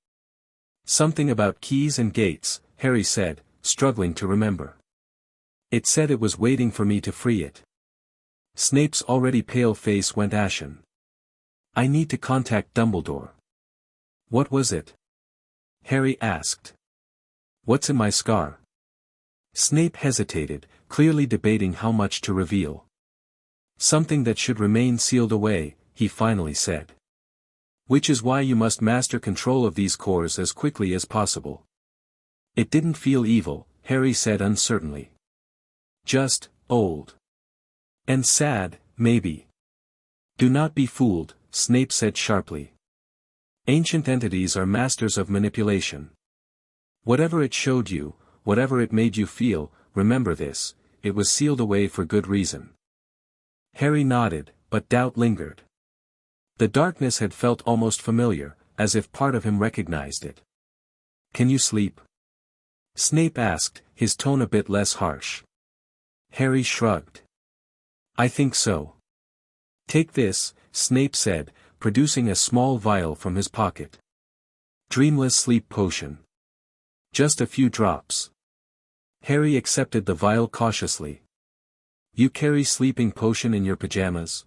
"Something about keys and gates," Harry said, struggling to remember. "It said it was waiting for me to free it." Snape's already pale face went ashen. "I need to contact Dumbledore." "What was it?" Harry asked. "What's in my scar?" Snape hesitated, clearly debating how much to reveal. "Something that should remain sealed away," he finally said. "Which is why you must master control of these cores as quickly as possible." "It didn't feel evil," Harry said uncertainly. "Just, old. And sad, maybe." "Do not be fooled," Snape said sharply. "Ancient entities are masters of manipulation. Whatever it showed you, whatever it made you feel, remember this, it was sealed away for good reason." Harry nodded, but doubt lingered. The darkness had felt almost familiar, as if part of him recognized it. "Can you sleep?" Snape asked, his tone a bit less harsh. Harry shrugged. "I think so." "Take this," Snape said, producing a small vial from his pocket. "Dreamless sleep potion. Just a few drops." Harry accepted the vial cautiously. "You carry sleeping potion in your pajamas?"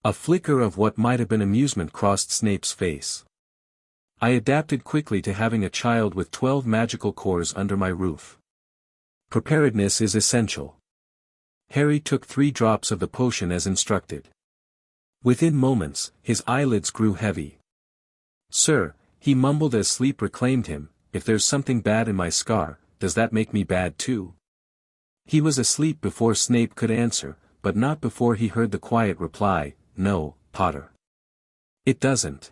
A flicker of what might have been amusement crossed Snape's face. "I adapted quickly to having a child with 12 magical cores under my roof. Preparedness is essential." Harry took 3 drops of the potion as instructed. Within moments, his eyelids grew heavy. "Sir," he mumbled as sleep reclaimed him, "if there's something bad in my scar, does that make me bad too?" He was asleep before Snape could answer, but not before he heard the quiet reply, "No, Potter. It doesn't."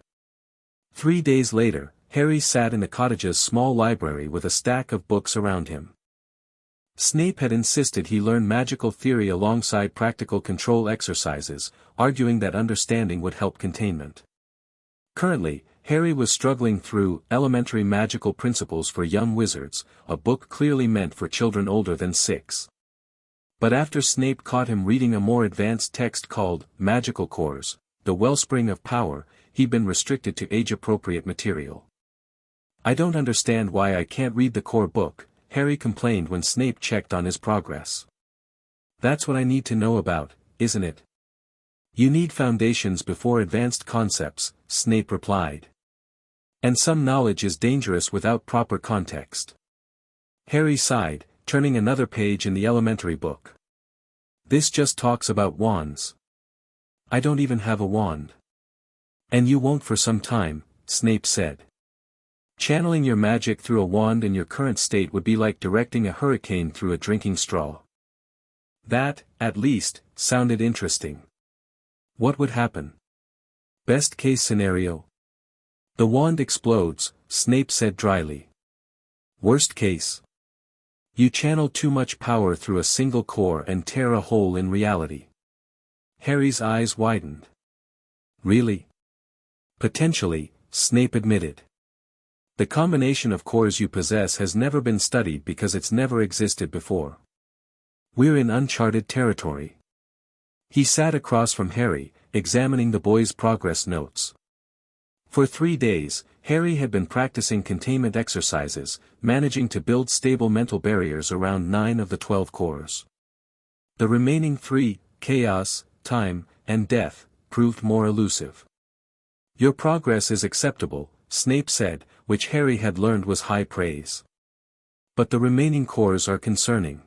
3 days later, Harry sat in the cottage's small library with a stack of books around him. Snape had insisted he learn magical theory alongside practical control exercises, arguing that understanding would help containment. Currently, Harry was struggling through Elementary Magical Principles for Young Wizards, a book clearly meant for children older than 6. But after Snape caught him reading a more advanced text called Magical Cores, the Wellspring of Power, he'd been restricted to age-appropriate material. "I don't understand why I can't read the core book," Harry complained when Snape checked on his progress. "That's what I need to know about, isn't it?" "You need foundations before advanced concepts," Snape replied. "And some knowledge is dangerous without proper context." Harry sighed, turning another page in the elementary book. "This just talks about wands." "I don't even have a wand." "And you won't for some time," Snape said. "Channeling your magic through a wand in your current state would be like directing a hurricane through a drinking straw." That, at least, sounded interesting. What would happen? Best case scenario? "The wand explodes," Snape said dryly. "Worst case? You channel too much power through a single core and tear a hole in reality." Harry's eyes widened. "Really?" "Potentially," Snape admitted. "The combination of cores you possess has never been studied because it's never existed before. We're in uncharted territory." He sat across from Harry, examining the boy's progress notes. For 3 days, Harry had been practicing containment exercises, managing to build stable mental barriers around 9 of the 12 cores. The remaining 3, chaos, time, and death, proved more elusive. "Your progress is acceptable," Snape said, which Harry had learned was high praise. "But the remaining cores are concerning.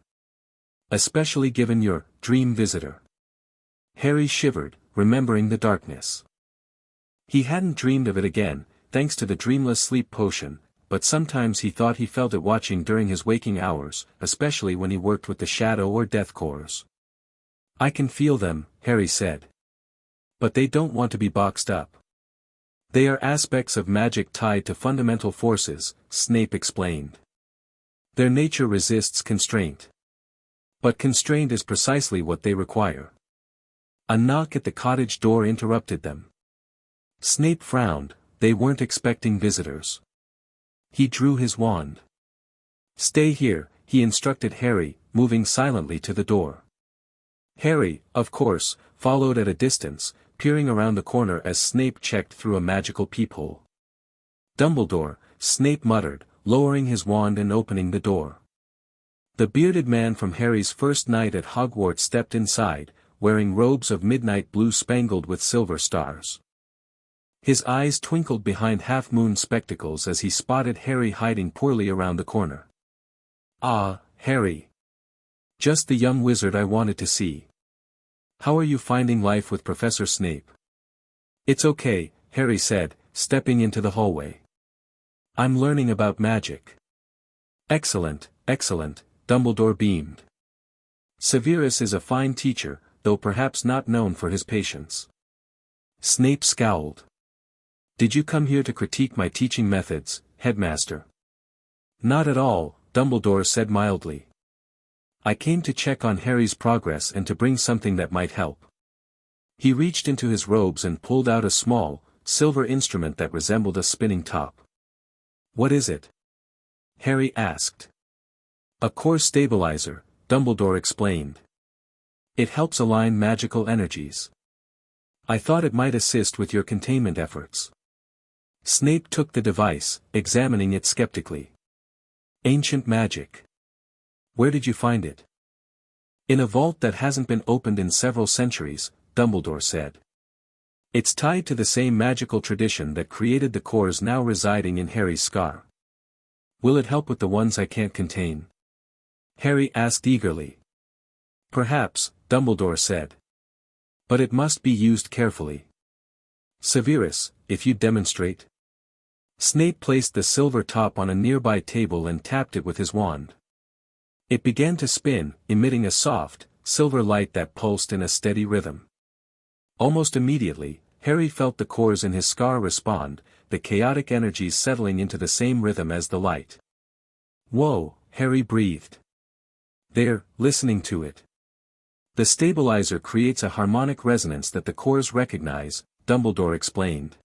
Especially given your dream visitor." Harry shivered, remembering the darkness. He hadn't dreamed of it again, thanks to the dreamless sleep potion, but sometimes he thought he felt it watching during his waking hours, especially when he worked with the shadow or death cores. "I can feel them," Harry said. "But they don't want to be boxed up." They are aspects of magic tied to fundamental forces, Snape explained. Their nature resists constraint. But constraint is precisely what they require. A knock at the cottage door interrupted them. Snape frowned, they weren't expecting visitors. He drew his wand. "Stay here," he instructed Harry, moving silently to the door. Harry, of course, followed at a distance, peering around the corner as Snape checked through a magical peephole. "Dumbledore," Snape muttered, lowering his wand and opening the door. The bearded man from Harry's first night at Hogwarts stepped inside, wearing robes of midnight blue spangled with silver stars. His eyes twinkled behind half-moon spectacles as he spotted Harry hiding poorly around the corner. "Ah, Harry. Just the young wizard I wanted to see. How are you finding life with Professor Snape?" "It's okay," Harry said, stepping into the hallway. "I'm learning about magic." "Excellent, excellent," Dumbledore beamed. "Severus is a fine teacher, though perhaps not known for his patience." Snape scowled. "Did you come here to critique my teaching methods, Headmaster?" "Not at all," Dumbledore said mildly. "I came to check on Harry's progress and to bring something that might help." He reached into his robes and pulled out a small, silver instrument that resembled a spinning top. "What is it?" Harry asked. "A core stabilizer," Dumbledore explained. "It helps align magical energies. I thought it might assist with your containment efforts." Snape took the device, examining it skeptically. "Ancient magic. Where did you find it?" "In a vault that hasn't been opened in several centuries," Dumbledore said. "It's tied to the same magical tradition that created the cores now residing in Harry's scar." "Will it help with the ones I can't contain?" Harry asked eagerly. "Perhaps," Dumbledore said. "But it must be used carefully. Severus, if you demonstrate." Snape placed the silver top on a nearby table and tapped it with his wand. It began to spin, emitting a soft, silver light that pulsed in a steady rhythm. Almost immediately, Harry felt the cores in his scar respond, the chaotic energies settling into the same rhythm as the light. "Whoa," Harry breathed. "They're listening to it." "The stabilizer creates a harmonic resonance that the cores recognize," Dumbledore explained.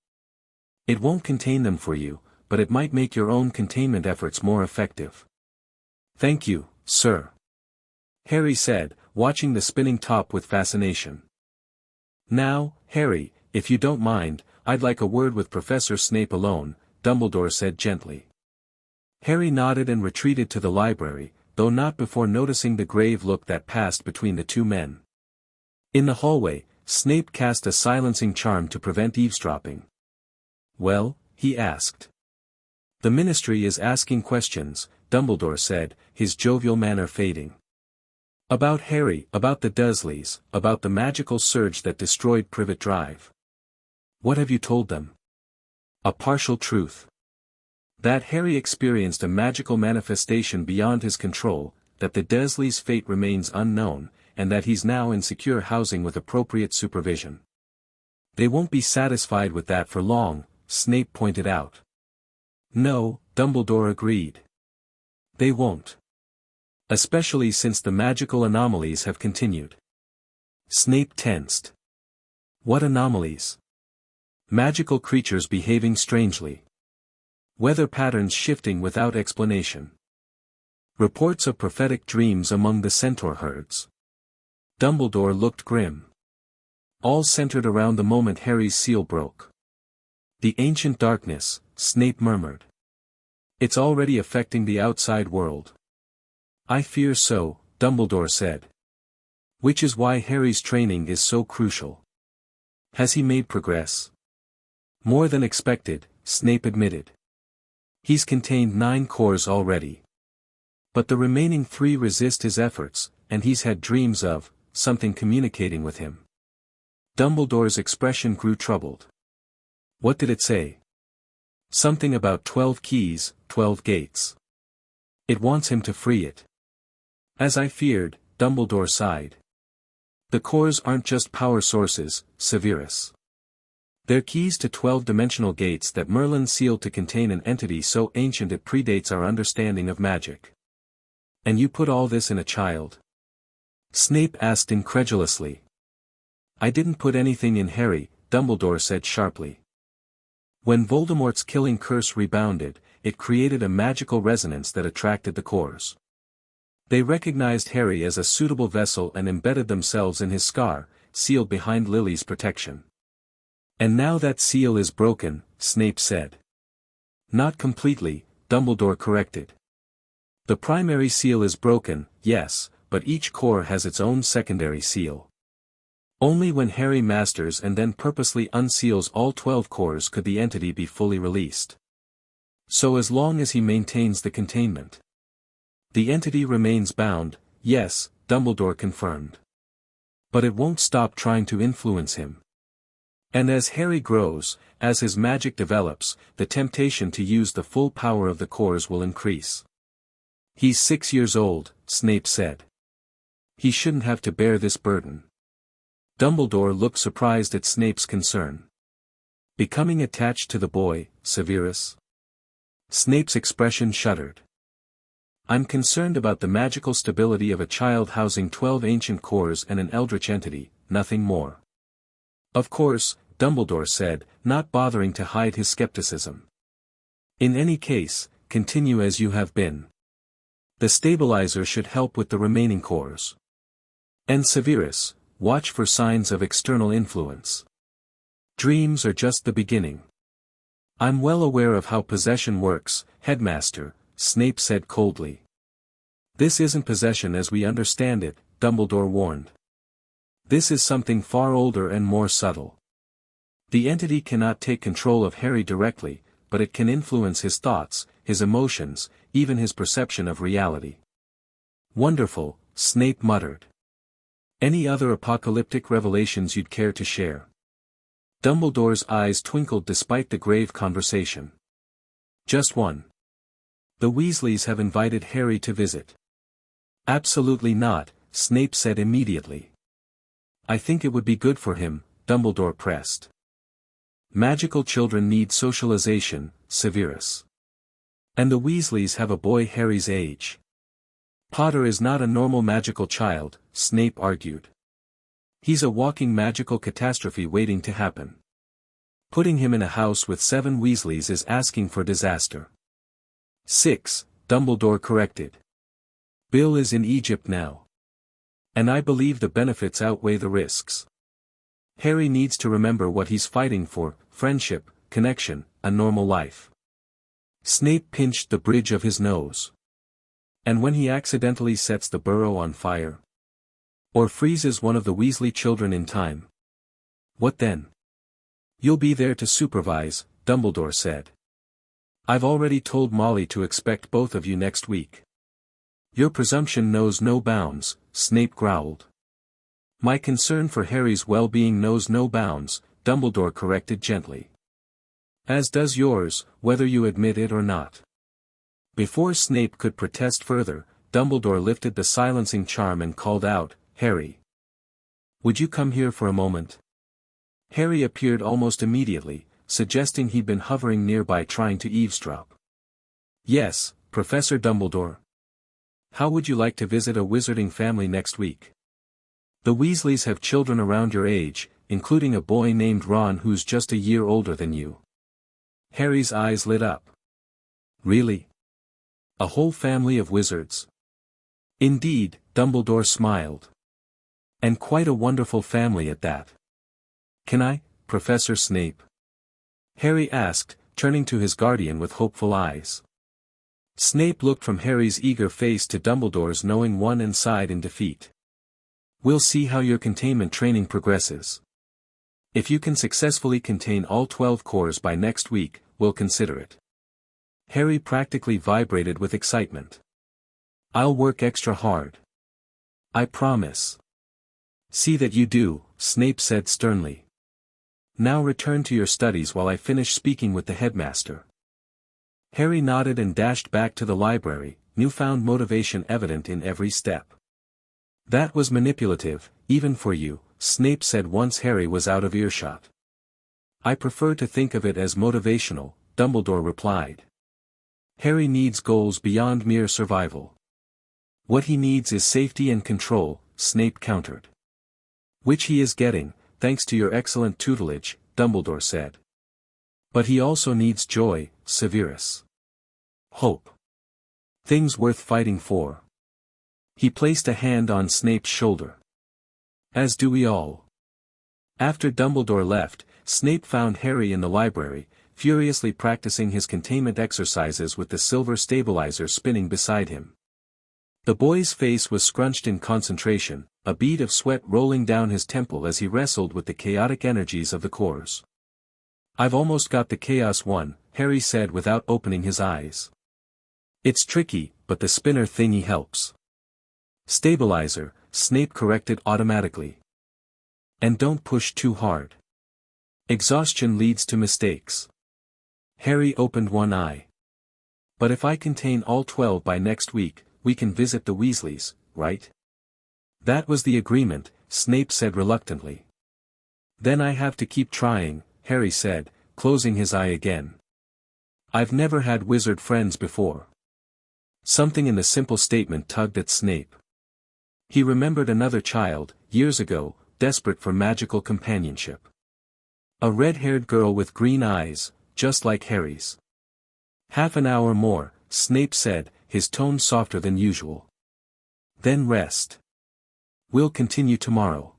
"It won't contain them for you, but it might make your own containment efforts more effective." "Thank you, sir," Harry said, watching the spinning top with fascination. "Now, Harry, if you don't mind, I'd like a word with Professor Snape alone," Dumbledore said gently. Harry nodded and retreated to the library, though not before noticing the grave look that passed between the two men. In the hallway, Snape cast a silencing charm to prevent eavesdropping. "Well?" he asked. "The Ministry is asking questions," Dumbledore said, his jovial manner fading. "About Harry, about the Dursleys, about the magical surge that destroyed Privet Drive." "What have you told them?" "A partial truth. That Harry experienced a magical manifestation beyond his control, that the Dursleys' fate remains unknown, and that he's now in secure housing with appropriate supervision." "They won't be satisfied with that for long," Snape pointed out. "No," Dumbledore agreed. "They won't. Especially since the magical anomalies have continued." Snape tensed. "What anomalies?" "Magical creatures behaving strangely. Weather patterns shifting without explanation. Reports of prophetic dreams among the centaur herds." Dumbledore looked grim. "All centered around the moment Harry's seal broke." "The ancient darkness," Snape murmured. "It's already affecting the outside world." "I fear so," Dumbledore said. "Which is why Harry's training is so crucial." "Has he made progress?" "More than expected," Snape admitted. "He's contained 9 cores already. But the remaining 3 resist his efforts, and he's had dreams of something communicating with him." Dumbledore's expression grew troubled. "What did it say?" "Something about 12 keys, 12 gates. It wants him to free it." "As I feared," Dumbledore sighed. "The cores aren't just power sources, Severus. They're keys to 12-dimensional gates that Merlin sealed to contain an entity so ancient it predates our understanding of magic. And you put all this in a child? Snape asked incredulously. I didn't put anything in Harry, Dumbledore said sharply. When Voldemort's killing curse rebounded, it created a magical resonance that attracted the cores. They recognized Harry as a suitable vessel and embedded themselves in his scar, sealed behind Lily's protection. And now that seal is broken, Snape said. Not completely, Dumbledore corrected. The primary seal is broken, yes, but each core has its own secondary seal. Only when Harry masters and then purposely unseals all 12 cores could the entity be fully released. So as long as he maintains the containment. The entity remains bound, yes, Dumbledore confirmed. But it won't stop trying to influence him. And as Harry grows, as his magic develops, the temptation to use the full power of the cores will increase. He's 6 years old, Snape said. He shouldn't have to bear this burden. Dumbledore looked surprised at Snape's concern. Becoming attached to the boy, Severus? Snape's expression shuddered. I'm concerned about the magical stability of a child housing 12 ancient cores and an eldritch entity, nothing more. Of course, Dumbledore said, not bothering to hide his skepticism. In any case, continue as you have been. The stabilizer should help with the remaining cores. And Severus, watch for signs of external influence. Dreams are just the beginning. I'm well aware of how possession works, Headmaster, Snape said coldly. This isn't possession as we understand it, Dumbledore warned. This is something far older and more subtle. The entity cannot take control of Harry directly, but it can influence his thoughts, his emotions, even his perception of reality. Wonderful, Snape muttered. Any other apocalyptic revelations you'd care to share? Dumbledore's eyes twinkled despite the grave conversation. Just one. The Weasleys have invited Harry to visit. Absolutely not, Snape said immediately. I think it would be good for him, Dumbledore pressed. Magical children need socialization, Severus. And the Weasleys have a boy Harry's age. Potter is not a normal magical child, Snape argued. He's a walking magical catastrophe waiting to happen. Putting him in a house with 7 Weasleys is asking for disaster. 6, Dumbledore corrected. Bill is in Egypt now. And I believe the benefits outweigh the risks. Harry needs to remember what he's fighting for, friendship, connection, a normal life. Snape pinched the bridge of his nose. And when he accidentally sets the burrow on fire? Or freezes one of the Weasley children in time? What then? You'll be there to supervise, Dumbledore said. I've already told Molly to expect both of you next week. Your presumption knows no bounds, Snape growled. My concern for Harry's well-being knows no bounds, Dumbledore corrected gently. As does yours, whether you admit it or not. Before Snape could protest further, Dumbledore lifted the silencing charm and called out, Harry. Would you come here for a moment? Harry appeared almost immediately, suggesting he'd been hovering nearby trying to eavesdrop. Yes, Professor Dumbledore. How would you like to visit a wizarding family next week? The Weasleys have children around your age, including a boy named Ron who's just a year older than you. Harry's eyes lit up. Really? A whole family of wizards? Indeed, Dumbledore smiled. And quite a wonderful family at that. Can I, Professor Snape? Harry asked, turning to his guardian with hopeful eyes. Snape looked from Harry's eager face to Dumbledore's knowing one and sighed in defeat. We'll see how your containment training progresses. If you can successfully contain all 12 cores by next week, we'll consider it. Harry practically vibrated with excitement. I'll work extra hard. I promise. See that you do, Snape said sternly. Now return to your studies while I finish speaking with the headmaster. Harry nodded and dashed back to the library, newfound motivation evident in every step. That was manipulative, even for you, Snape said once Harry was out of earshot. I prefer to think of it as motivational, Dumbledore replied. Harry needs goals beyond mere survival. What he needs is safety and control, Snape countered. Which he is getting, thanks to your excellent tutelage, Dumbledore said. But he also needs joy, Severus. Hope. Things worth fighting for. He placed a hand on Snape's shoulder. As do we all. After Dumbledore left, Snape found Harry in the library, furiously practicing his containment exercises with the silver stabilizer spinning beside him. The boy's face was scrunched in concentration, a bead of sweat rolling down his temple as he wrestled with the chaotic energies of the cores. I've almost got the Chaos one, Harry said without opening his eyes. It's tricky, but the spinner thingy helps. Stabilizer, Snape corrected automatically. And don't push too hard. Exhaustion leads to mistakes. Harry opened one eye. But if I contain all 12 by next week, we can visit the Weasleys, right? That was the agreement, Snape said reluctantly. Then I have to keep trying, Harry said, closing his eye again. I've never had wizard friends before. Something in the simple statement tugged at Snape. He remembered another child, years ago, desperate for magical companionship. A red-haired girl with green eyes, just like Harry's. Half an hour more, Snape said, his tone softer than usual. Then rest. We'll continue tomorrow.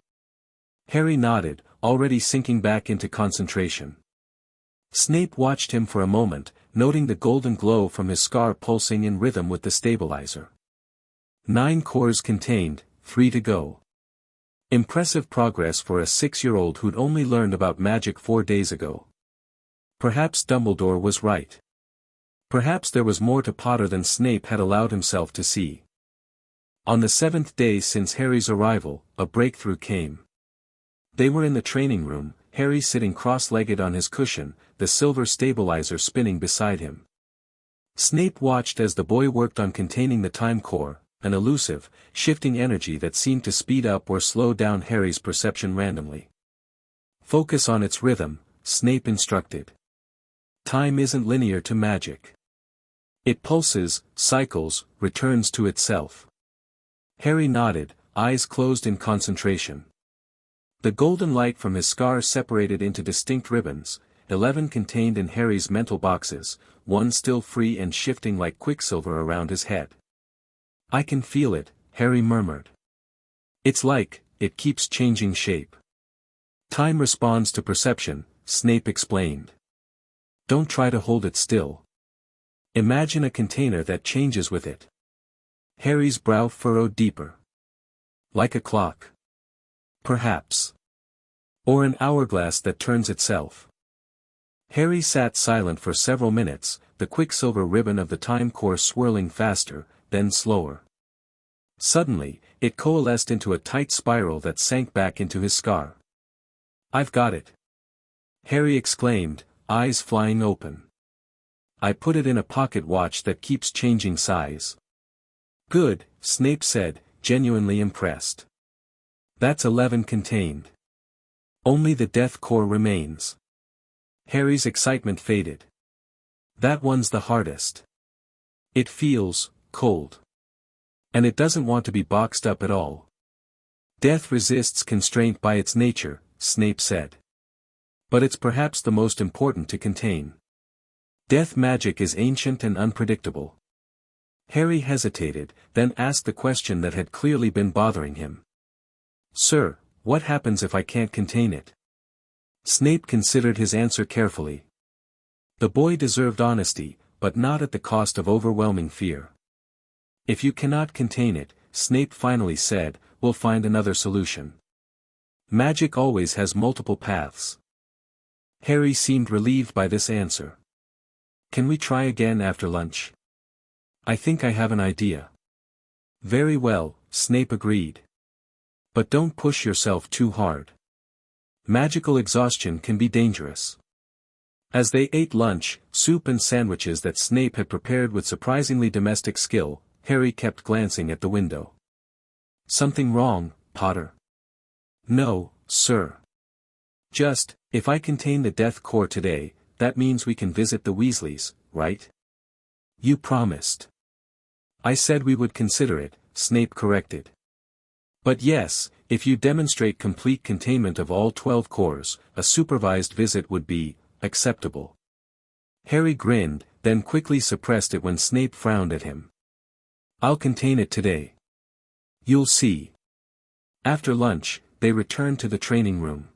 Harry nodded, already sinking back into concentration. Snape watched him for a moment, noting the golden glow from his scar pulsing in rhythm with the stabilizer. 9 cores contained, 3 to go. Impressive progress for a 6-year-old who'd only learned about magic 4 days ago. Perhaps Dumbledore was right. Perhaps there was more to Potter than Snape had allowed himself to see. On the 7th day since Harry's arrival, a breakthrough came. They were in the training room, Harry sitting cross-legged on his cushion, the silver stabilizer spinning beside him. Snape watched as the boy worked on containing the time core, an elusive, shifting energy that seemed to speed up or slow down Harry's perception randomly. Focus on its rhythm, Snape instructed. Time isn't linear to magic. It pulses, cycles, returns to itself. Harry nodded, eyes closed in concentration. The golden light from his scar separated into distinct ribbons, 11 contained in Harry's mental boxes, 1 still free and shifting like quicksilver around his head. I can feel it, Harry murmured. It's like, it keeps changing shape. Time responds to perception, Snape explained. Don't try to hold it still. Imagine a container that changes with it. Harry's brow furrowed deeper. Like a clock. Perhaps. Or an hourglass that turns itself. Harry sat silent for several minutes, the quicksilver ribbon of the time core swirling faster, then slower. Suddenly, it coalesced into a tight spiral that sank back into his scar. I've got it. Harry exclaimed, eyes flying open. I put it in a pocket watch that keeps changing size. Good, Snape said, genuinely impressed. That's 11 contained. Only the death core remains. Harry's excitement faded. That one's the hardest. It feels cold. And it doesn't want to be boxed up at all. Death resists constraint by its nature, Snape said. But it's perhaps the most important to contain. Death magic is ancient and unpredictable. Harry hesitated, then asked the question that had clearly been bothering him. Sir, what happens if I can't contain it? Snape considered his answer carefully. The boy deserved honesty, but not at the cost of overwhelming fear. If you cannot contain it, Snape finally said, we'll find another solution. Magic always has multiple paths. Harry seemed relieved by this answer. Can we try again after lunch? I think I have an idea. Very well, Snape agreed. But don't push yourself too hard. Magical exhaustion can be dangerous. As they ate lunch, soup and sandwiches that Snape had prepared with surprisingly domestic skill, Harry kept glancing at the window. Something wrong, Potter? No, sir. Just, If I contain the death core today, that means we can visit the Weasleys, right? You promised. I said we would consider it, Snape corrected. But yes, if you demonstrate complete containment of all 12 cores, a supervised visit would be acceptable. Harry grinned, then quickly suppressed it when Snape frowned at him. I'll contain it today. You'll see. After lunch, they returned to the training room.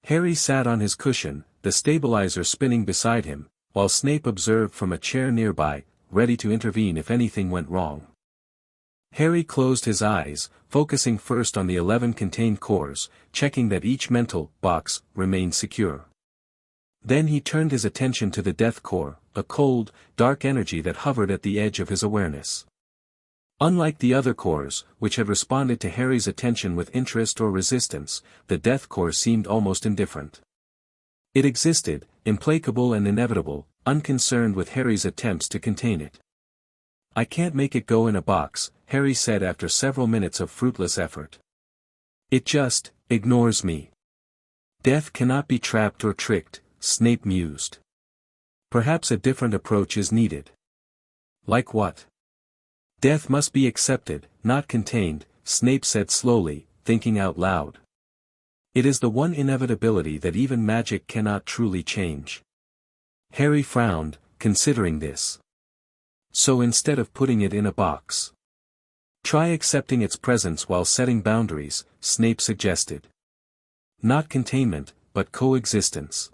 Harry sat on his cushion, the stabilizer spinning beside him, while Snape observed from a chair nearby, ready to intervene if anything went wrong. Harry closed his eyes, focusing first on the 11 contained cores, checking that each mental box remained secure. Then he turned his attention to the death core, a cold, dark energy that hovered at the edge of his awareness. Unlike the other cores, which had responded to Harry's attention with interest or resistance, the death core seemed almost indifferent. It existed, implacable and inevitable, unconcerned with Harry's attempts to contain it. I can't make it go in a box, Harry said after several minutes of fruitless effort. It just ignores me. Death cannot be trapped or tricked, Snape mused. Perhaps a different approach is needed. Like what? Death must be accepted, not contained, Snape said slowly, thinking out loud. It is the one inevitability that even magic cannot truly change. Harry frowned, considering this. So instead of putting it in a box, try accepting its presence while setting boundaries, Snape suggested. Not containment, but coexistence.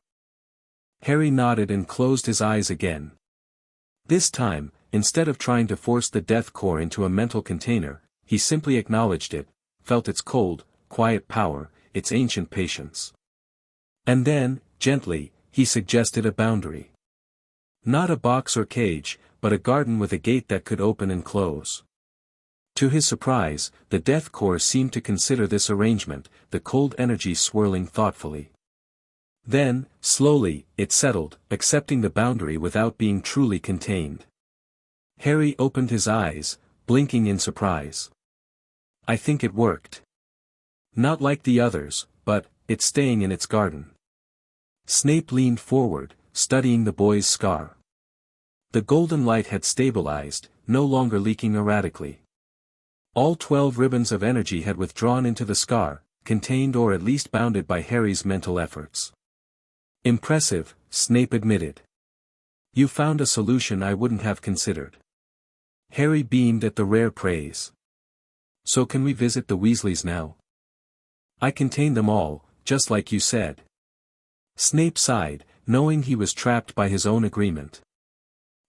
Harry nodded and closed his eyes again. This time, instead of trying to force the death core into a mental container, he simply acknowledged it, felt its cold, quiet power, its ancient patience. And then, gently, he suggested a boundary. Not a box or cage, but a garden with a gate that could open and close. To his surprise, the death core seemed to consider this arrangement, the cold energy swirling thoughtfully. Then, slowly, it settled, accepting the boundary without being truly contained. Harry opened his eyes, blinking in surprise. I think it worked. Not like the others, but it's staying in its garden. Snape leaned forward, studying the boy's scar. The golden light had stabilized, no longer leaking erratically. All 12 ribbons of energy had withdrawn into the scar, contained or at least bounded by Harry's mental efforts. Impressive, Snape admitted. You found a solution I wouldn't have considered. Harry beamed at the rare praise. So can we visit the Weasleys now? I contained them all, just like you said. Snape sighed, knowing he was trapped by his own agreement.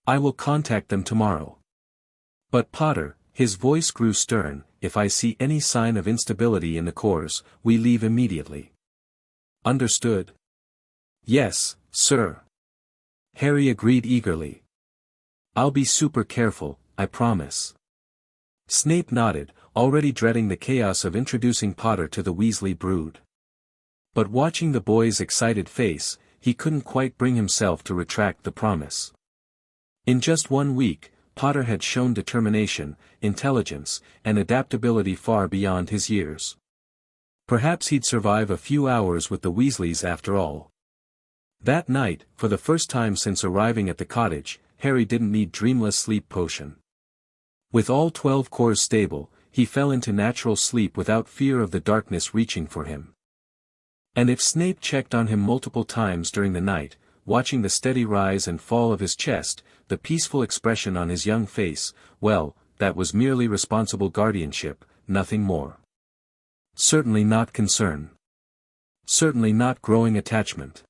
I will contact them tomorrow. But Potter, his voice grew stern, if I see any sign of instability in the cores, we leave immediately. Understood? Yes, sir. Harry agreed eagerly. I'll be super careful, I promise. Snape nodded, already dreading the chaos of introducing Potter to the Weasley brood. But watching the boy's excited face, he couldn't quite bring himself to retract the promise. In just 1 week, Potter had shown determination, intelligence, and adaptability far beyond his years. Perhaps he'd survive a few hours with the Weasleys after all. That night, for the first time since arriving at the cottage, Harry didn't need dreamless sleep potion. With all 12 cores stable, he fell into natural sleep without fear of the darkness reaching for him. And if Snape checked on him multiple times during the night, watching the steady rise and fall of his chest, the peaceful expression on his young face, well, that was merely responsible guardianship, nothing more. Certainly not concern. Certainly not growing attachment.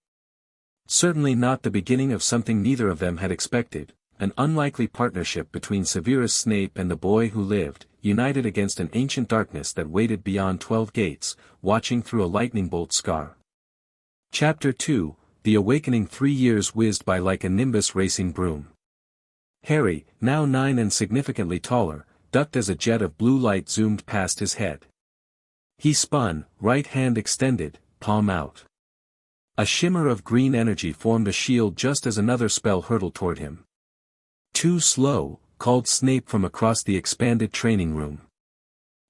Certainly not the beginning of something neither of them had expected, an unlikely partnership between Severus Snape and the boy who lived, united against an ancient darkness that waited beyond 12 gates, watching through a lightning bolt scar. Chapter 2, The Awakening. 3 years whizzed by like a nimbus racing broom. Harry, now 9 and significantly taller, ducked as a jet of blue light zoomed past his head. He spun, right hand extended, palm out. A shimmer of green energy formed a shield just as another spell hurtled toward him. Too slow, called Snape from across the expanded training room.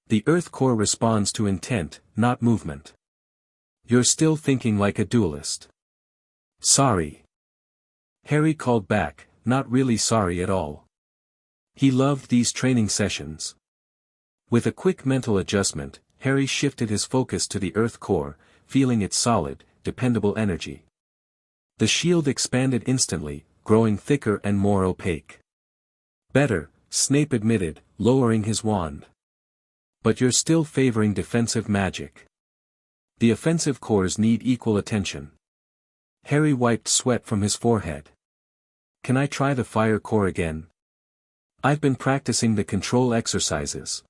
The Earth core responds to intent, not movement. You're still thinking like a duelist. Sorry. Harry called back, not really sorry at all. He loved these training sessions. With a quick mental adjustment, Harry shifted his focus to the Earth core, feeling its solid, dependable energy. The shield expanded instantly, growing thicker and more opaque. Better, Snape admitted, lowering his wand. But you're still favoring defensive magic. The offensive cores need equal attention. Harry wiped sweat from his forehead. Can I try the fire core again? I've been practicing the control exercises.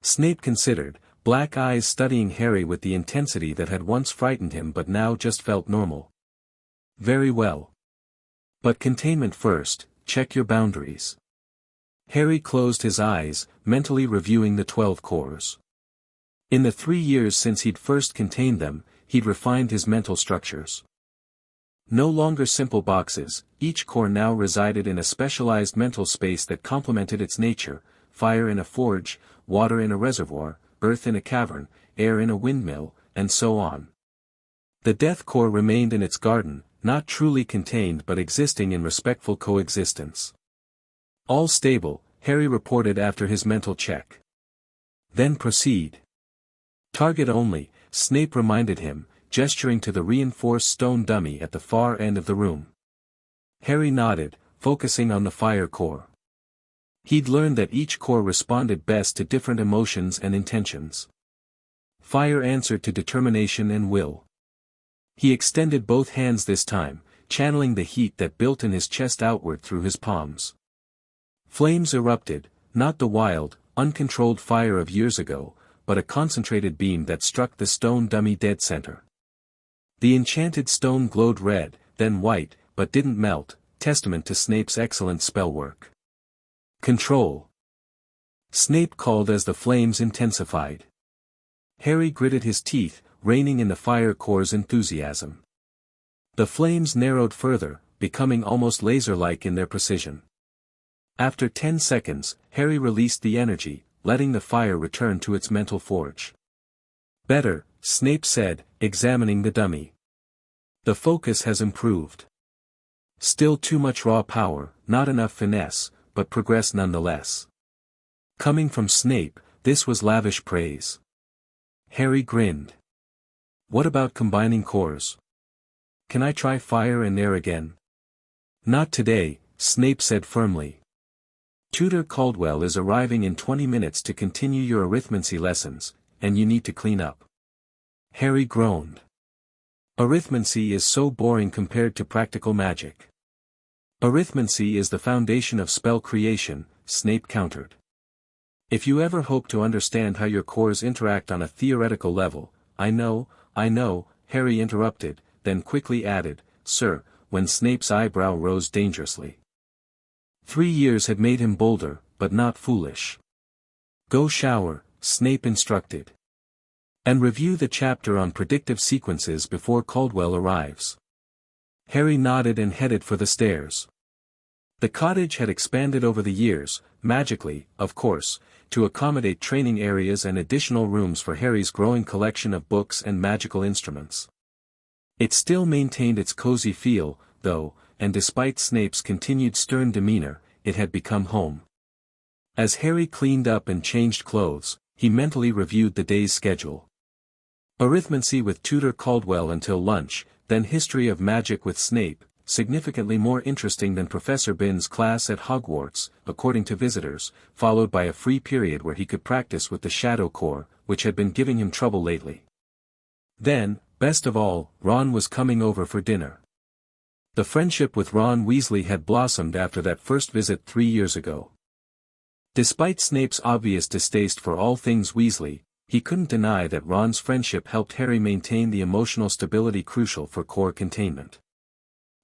Snape considered, black eyes studying Harry with the intensity that had once frightened him but now just felt normal. Very well. But containment first, check your boundaries. Harry closed his eyes, mentally reviewing the 12 cores. In the 3 years since he'd first contained them, he'd refined his mental structures. No longer simple boxes, each core now resided in a specialized mental space that complemented its nature: fire in a forge, water in a reservoir, earth in a cavern, air in a windmill, and so on. The death core remained in its garden, not truly contained but existing in respectful coexistence. All stable, Harry reported after his mental check. Then proceed. Target only, Snape reminded him, gesturing to the reinforced stone dummy at the far end of the room. Harry nodded, focusing on the fire core. He'd learned that each core responded best to different emotions and intentions. Fire answered to determination and will. He extended both hands this time, channeling the heat that built in his chest outward through his palms. Flames erupted, not the wild, uncontrolled fire of years ago, but a concentrated beam that struck the stone dummy dead center. The enchanted stone glowed red, then white, but didn't melt, testament to Snape's excellent spellwork. Control. Snape called as the flames intensified. Harry gritted his teeth, reining in the fire core's enthusiasm. The flames narrowed further, becoming almost laser-like in their precision. After 10 seconds, Harry released the energy, letting the fire return to its mental forge. Better, Snape said, examining the dummy. The focus has improved. Still too much raw power, not enough finesse, but progress nonetheless. Coming from Snape, this was lavish praise. Harry grinned. What about combining cores? Can I try fire and air again? Not today, Snape said firmly. Tutor Caldwell is arriving in 20 minutes to continue your arithmancy lessons, and you need to clean up. Harry groaned. Arithmancy is so boring compared to practical magic. Arithmancy is the foundation of spell creation, Snape countered. If you ever hope to understand how your cores interact on a theoretical level, I know, Harry interrupted, then quickly added, Sir, when Snape's eyebrow rose dangerously. 3 years had made him bolder, but not foolish. Go shower, Snape instructed. And review the chapter on predictive sequences before Caldwell arrives. Harry nodded and headed for the stairs. The cottage had expanded over the years, magically, of course, to accommodate training areas and additional rooms for Harry's growing collection of books and magical instruments. It still maintained its cozy feel, though, and despite Snape's continued stern demeanor, it had become home. As Harry cleaned up and changed clothes, he mentally reviewed the day's schedule. Arithmancy with Tutor Caldwell until lunch, then history of magic with Snape, significantly more interesting than Professor Binns' class at Hogwarts, according to visitors, followed by a free period where he could practice with the Shadow Core, which had been giving him trouble lately. Then, best of all, Ron was coming over for dinner. The friendship with Ron Weasley had blossomed after that first visit 3 years ago. Despite Snape's obvious distaste for all things Weasley, he couldn't deny that Ron's friendship helped Harry maintain the emotional stability crucial for core containment.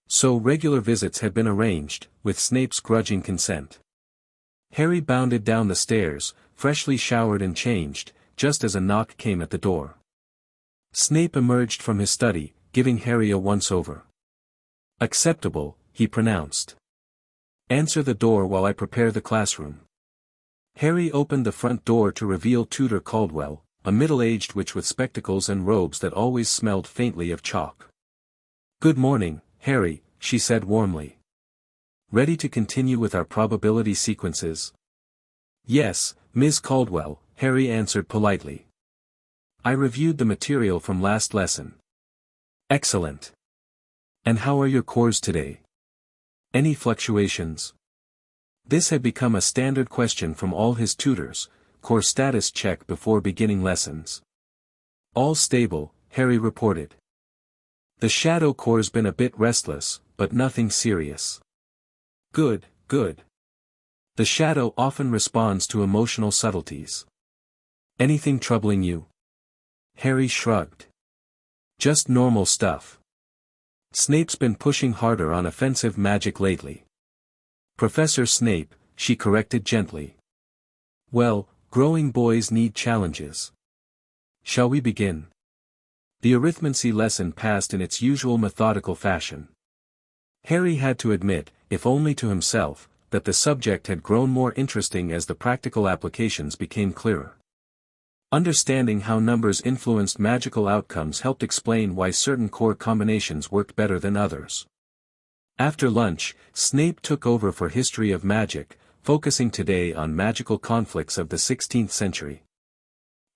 So regular visits had been arranged, with Snape's grudging consent. Harry bounded down the stairs, freshly showered and changed, just as a knock came at the door. Snape emerged from his study, giving Harry a once-over. Acceptable, he pronounced. Answer the door while I prepare the classroom. Harry opened the front door to reveal Tutor Caldwell, a middle-aged witch with spectacles and robes that always smelled faintly of chalk. "Good morning, Harry," she said warmly. "Ready to continue with our probability sequences?" "Yes, Ms. Caldwell," Harry answered politely. "I reviewed the material from last lesson." "Excellent. And how are your cores today? Any fluctuations?" This had become a standard question from all his tutors, core status check before beginning lessons. "All stable," Harry reported. "The shadow core's been a bit restless, but nothing serious." "Good, good. The shadow often responds to emotional subtleties. Anything troubling you?" Harry shrugged. "Just normal stuff. Snape's been pushing harder on offensive magic lately." "Professor Snape," she corrected gently. "Well, growing boys need challenges. Shall we begin?" The arithmancy lesson passed in its usual methodical fashion. Harry had to admit, if only to himself, that the subject had grown more interesting as the practical applications became clearer. Understanding how numbers influenced magical outcomes helped explain why certain core combinations worked better than others. After lunch, Snape took over for History of Magic, focusing today on magical conflicts of the 16th century.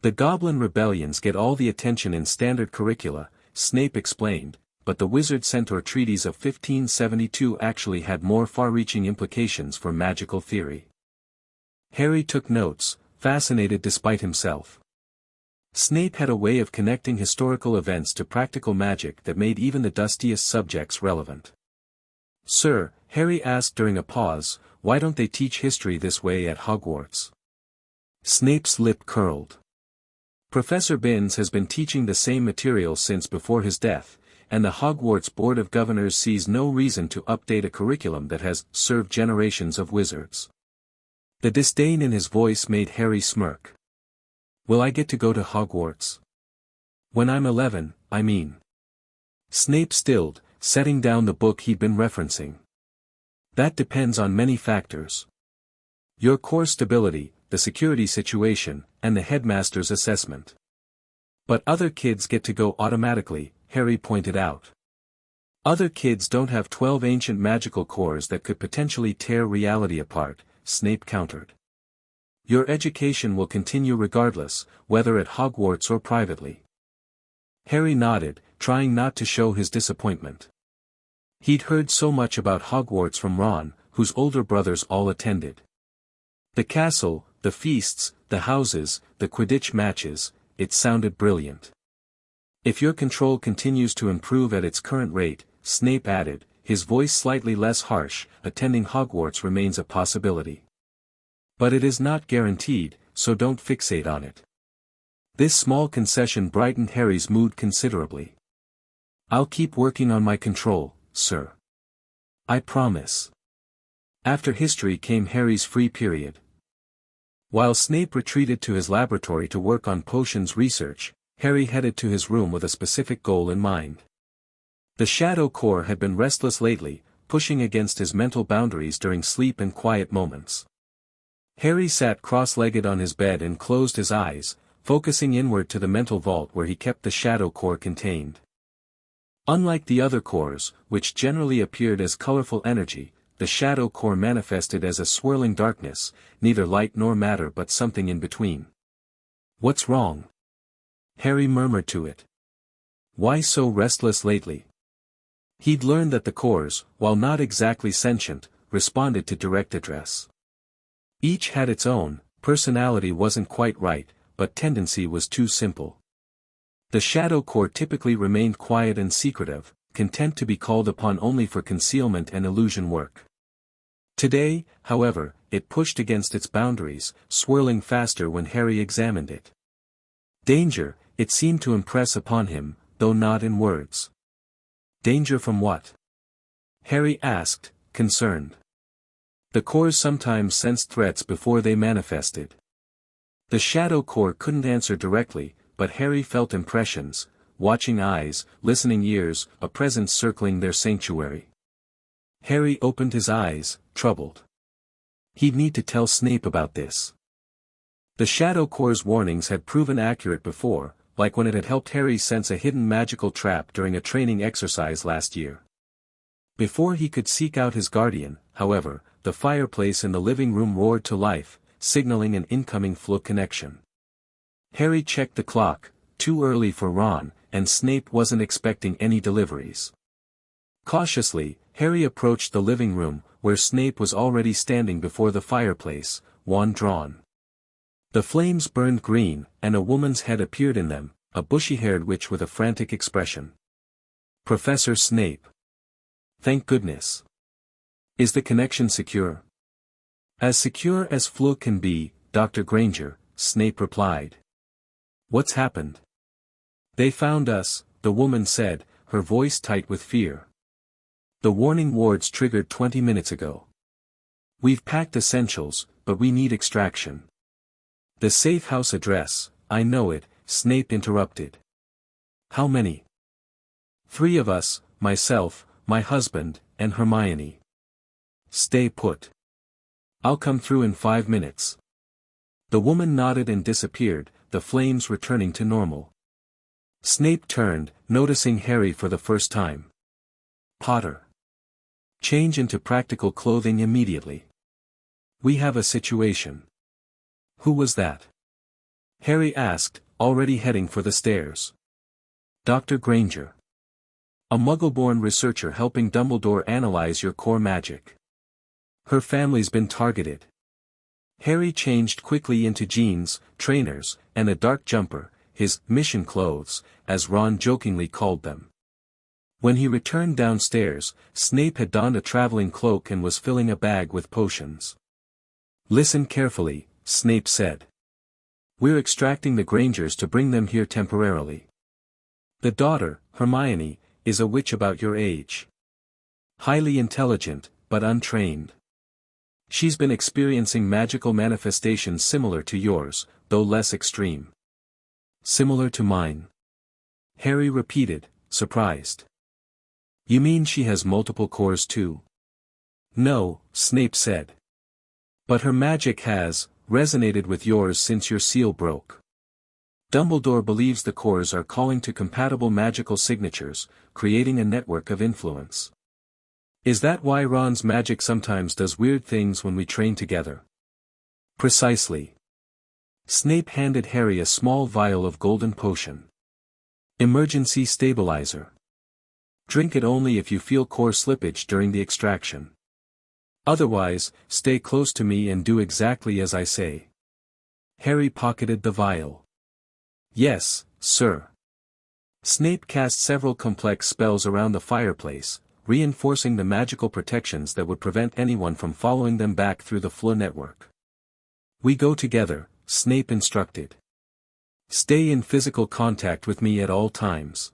"The Goblin rebellions get all the attention in standard curricula," Snape explained, "but the Wizard Centaur treaties of 1572 actually had more far-reaching implications for magical theory." Harry took notes, fascinated despite himself. Snape had a way of connecting historical events to practical magic that made even the dustiest subjects relevant. "Sir," Harry asked during a pause, "why don't they teach history this way at Hogwarts?" Snape's lip curled. "Professor Binns has been teaching the same material since before his death, and the Hogwarts Board of Governors sees no reason to update a curriculum that has served generations of wizards." The disdain in his voice made Harry smirk. "Will I get to go to Hogwarts?" "When I'm 11, I mean." Snape stilled, setting down the book he'd been referencing. "That depends on many factors. Your core stability, the security situation, and the headmaster's assessment." "But other kids get to go automatically," Harry pointed out. "Other kids don't have 12 ancient magical cores that could potentially tear reality apart," Snape countered. "Your education will continue regardless, whether at Hogwarts or privately." Harry nodded, trying not to show his disappointment. He'd heard so much about Hogwarts from Ron, whose older brothers all attended. The castle, the feasts, the houses, the Quidditch matches, it sounded brilliant. "If your control continues to improve at its current rate," Snape added, his voice slightly less harsh, "attending Hogwarts remains a possibility. But it is not guaranteed, so don't fixate on it." This small concession brightened Harry's mood considerably. "I'll keep working on my control, sir. I promise." After history came Harry's free period. While Snape retreated to his laboratory to work on potions research, Harry headed to his room with a specific goal in mind. The Shadow Core had been restless lately, pushing against his mental boundaries during sleep and quiet moments. Harry sat cross-legged on his bed and closed his eyes, focusing inward to the mental vault where he kept the Shadow Core contained. Unlike the other cores, which generally appeared as colorful energy, the Shadow Core manifested as a swirling darkness, neither light nor matter but something in between. "What's wrong?" Harry murmured to it. "Why so restless lately?" He'd learned that the cores, while not exactly sentient, responded to direct address. Each had its own, personality wasn't quite right, but tendency was too simple. The Shadow Core typically remained quiet and secretive, content to be called upon only for concealment and illusion work. Today, however, it pushed against its boundaries, swirling faster when Harry examined it. Danger, it seemed to impress upon him, though not in words. "Danger from what?" Harry asked, concerned. The cores sometimes sensed threats before they manifested. The Shadow Core couldn't answer directly, but Harry felt impressions, watching eyes, listening ears, a presence circling their sanctuary. Harry opened his eyes, troubled. He'd need to tell Snape about this. The Shadow Core's warnings had proven accurate before, like when it had helped Harry sense a hidden magical trap during a training exercise last year. Before he could seek out his guardian, however, the fireplace in the living room roared to life, signaling an incoming Floo connection. Harry checked the clock, too early for Ron, and Snape wasn't expecting any deliveries. Cautiously, Harry approached the living room, where Snape was already standing before the fireplace, wand drawn. The flames burned green, and a woman's head appeared in them, a bushy-haired witch with a frantic expression. Professor Snape. Thank goodness. Is the connection secure? As secure as Floo can be, Dr. Granger, Snape replied. What's happened? They found us, the woman said, her voice tight with fear. The warning wards triggered 20 minutes ago. We've packed essentials, but we need extraction. The safe house address, I know it, Snape interrupted. How many? 3 of us, myself, my husband, and Hermione. Stay put. I'll come through in 5 minutes. The woman nodded and disappeared, the flames returning to normal. Snape turned, noticing Harry for the first time. Potter. Change into practical clothing immediately. We have a situation. Who was that? Harry asked, already heading for the stairs. Dr. Granger. A Muggle-born researcher helping Dumbledore analyze your core magic. Her family's been targeted. Harry changed quickly into jeans, trainers, and a dark jumper, his mission clothes, as Ron jokingly called them. When he returned downstairs, Snape had donned a traveling cloak and was filling a bag with potions. Listen carefully, Snape said. We're extracting the Grangers to bring them here temporarily. The daughter, Hermione, is a witch about your age. Highly intelligent, but untrained. She's been experiencing magical manifestations similar to yours, though less extreme. Similar to mine. Harry repeated, surprised. You mean she has multiple cores too? No, Snape said. But her magic has resonated with yours since your seal broke. Dumbledore believes the cores are calling to compatible magical signatures, creating a network of influence. Is that why Ron's magic sometimes does weird things when we train together? Precisely. Snape handed Harry a small vial of golden potion. Emergency stabilizer. Drink it only if you feel core slippage during the extraction. Otherwise, stay close to me and do exactly as I say. Harry pocketed the vial. Yes, sir. Snape cast several complex spells around the fireplace, reinforcing the magical protections that would prevent anyone from following them back through the Floo network. We go together, Snape instructed. Stay in physical contact with me at all times.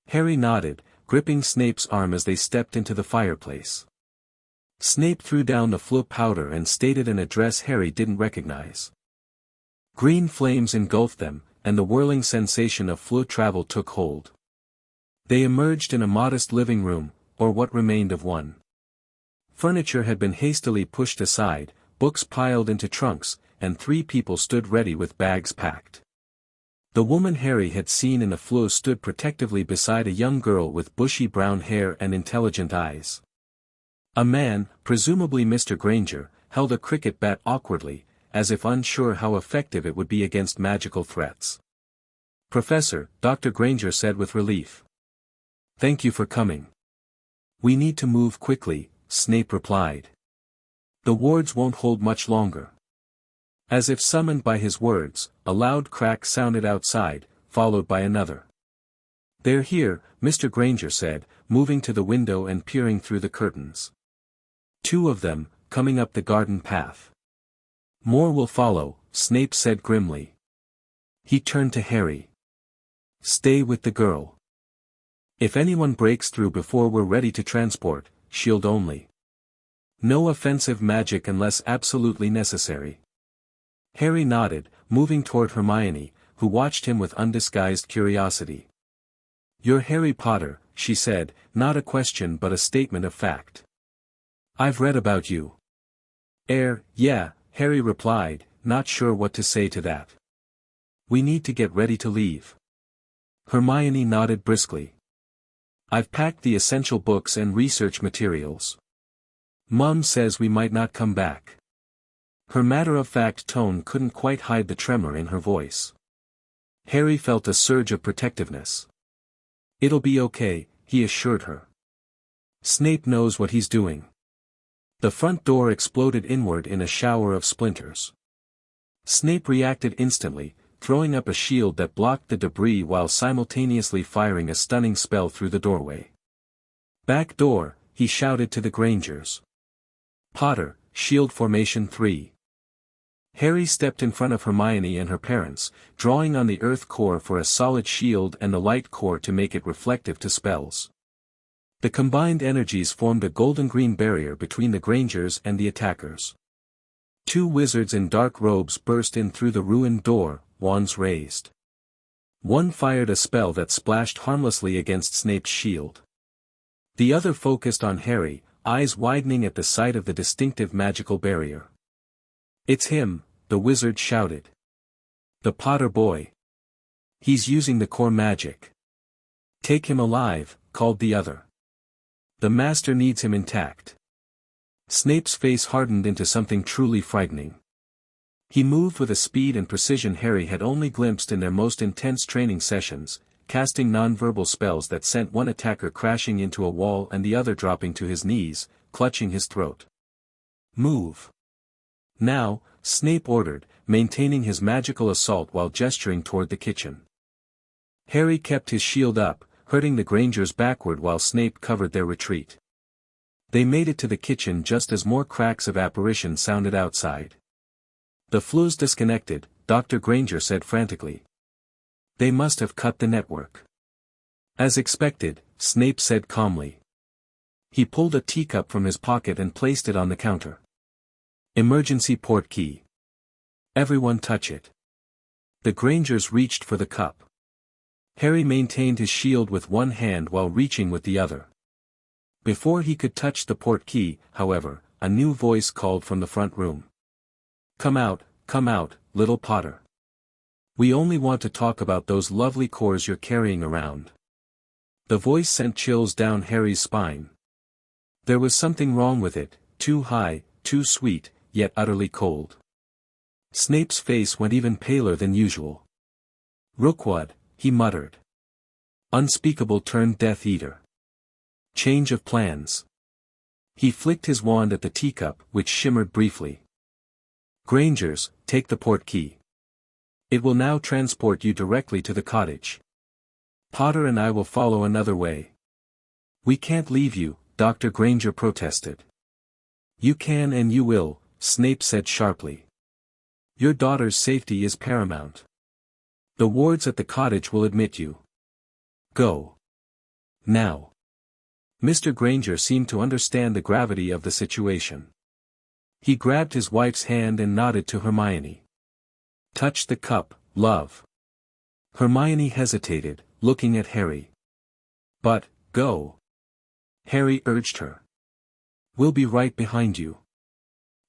Harry nodded, gripping Snape's arm as they stepped into the fireplace. Snape threw down the Floo powder and stated an address Harry didn't recognize. Green flames engulfed them, and the whirling sensation of Floo travel took hold. They emerged in a modest living room, or what remained of one. Furniture had been hastily pushed aside, books piled into trunks, and 3 people stood ready with bags packed. The woman Harry had seen in the Floo stood protectively beside a young girl with bushy brown hair and intelligent eyes. A man, presumably Mr. Granger, held a cricket bat awkwardly, as if unsure how effective it would be against magical threats. Professor, Dr. Granger said with relief. Thank you for coming. We need to move quickly, Snape replied. The wards won't hold much longer. As if summoned by his words, a loud crack sounded outside, followed by another. They're here, Mr. Granger said, moving to the window and peering through the curtains. 2 of them, coming up the garden path. More will follow, Snape said grimly. He turned to Harry. Stay with the girl. If anyone breaks through before we're ready to transport, shield only. No offensive magic unless absolutely necessary. Harry nodded, moving toward Hermione, who watched him with undisguised curiosity. You're Harry Potter, she said, not a question but a statement of fact. I've read about you. Yeah, Harry replied, not sure what to say to that. We need to get ready to leave. Hermione nodded briskly. I've packed the essential books and research materials. Mum says we might not come back. Her matter-of-fact tone couldn't quite hide the tremor in her voice. Harry felt a surge of protectiveness. It'll be okay, he assured her. Snape knows what he's doing. The front door exploded inward in a shower of splinters. Snape reacted instantly, throwing up a shield that blocked the debris while simultaneously firing a stunning spell through the doorway. Back door, he shouted to the Grangers. Potter, shield formation 3. Harry stepped in front of Hermione and her parents, drawing on the earth core for a solid shield and the light core to make it reflective to spells. The combined energies formed a golden-green barrier between the Grangers and the attackers. Two wizards in dark robes burst in through the ruined door, wands raised. One fired a spell that splashed harmlessly against Snape's shield. The other focused on Harry, eyes widening at the sight of the distinctive magical barrier. It's him, the wizard shouted. The Potter boy. He's using the core magic. Take him alive, called the other. The master needs him intact. Snape's face hardened into something truly frightening. He moved with a speed and precision Harry had only glimpsed in their most intense training sessions, casting non-verbal spells that sent one attacker crashing into a wall and the other dropping to his knees, clutching his throat. Move. Now, Snape ordered, maintaining his magical assault while gesturing toward the kitchen. Harry kept his shield up, hurting the Grangers backward while Snape covered their retreat. They made it to the kitchen just as more cracks of apparition sounded outside. The flue's disconnected, Dr. Granger said frantically. They must have cut the network. As expected, Snape said calmly. He pulled a teacup from his pocket and placed it on the counter. Emergency port key. Everyone touch it. The Grangers reached for the cup. Harry maintained his shield with one hand while reaching with the other. Before he could touch the port key, however, a new voice called from the front room. Come out, little Potter. We only want to talk about those lovely cores you're carrying around. The voice sent chills down Harry's spine. There was something wrong with it, too high, too sweet, yet utterly cold. Snape's face went even paler than usual. Rookwood, he muttered. Unspeakable turned Death Eater. Change of plans. He flicked his wand at the teacup, which shimmered briefly. Grangers, take the port key. It will now transport you directly to the cottage. Potter and I will follow another way. We can't leave you, Dr. Granger protested. You can and you will, Snape said sharply. Your daughter's safety is paramount. The wards at the cottage will admit you. Go. Now. Mr. Granger seemed to understand the gravity of the situation. He grabbed his wife's hand and nodded to Hermione. Touch the cup, love. Hermione hesitated, looking at Harry. But, go. Harry urged her. We'll be right behind you.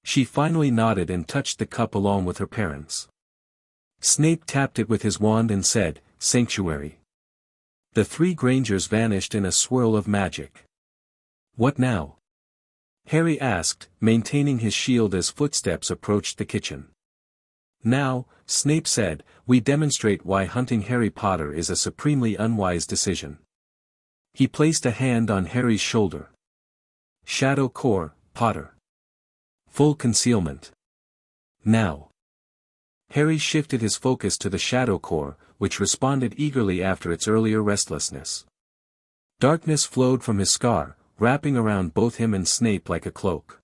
She finally nodded and touched the cup along with her parents. Snape tapped it with his wand and said, Sanctuary. The three Grangers vanished in a swirl of magic. What now? Harry asked, maintaining his shield as footsteps approached the kitchen. Now, Snape said, we demonstrate why hunting Harry Potter is a supremely unwise decision. He placed a hand on Harry's shoulder. Shadow core, Potter. Full concealment. Now. Harry shifted his focus to the shadow core, which responded eagerly after its earlier restlessness. Darkness flowed from his scar, wrapping around both him and Snape like a cloak.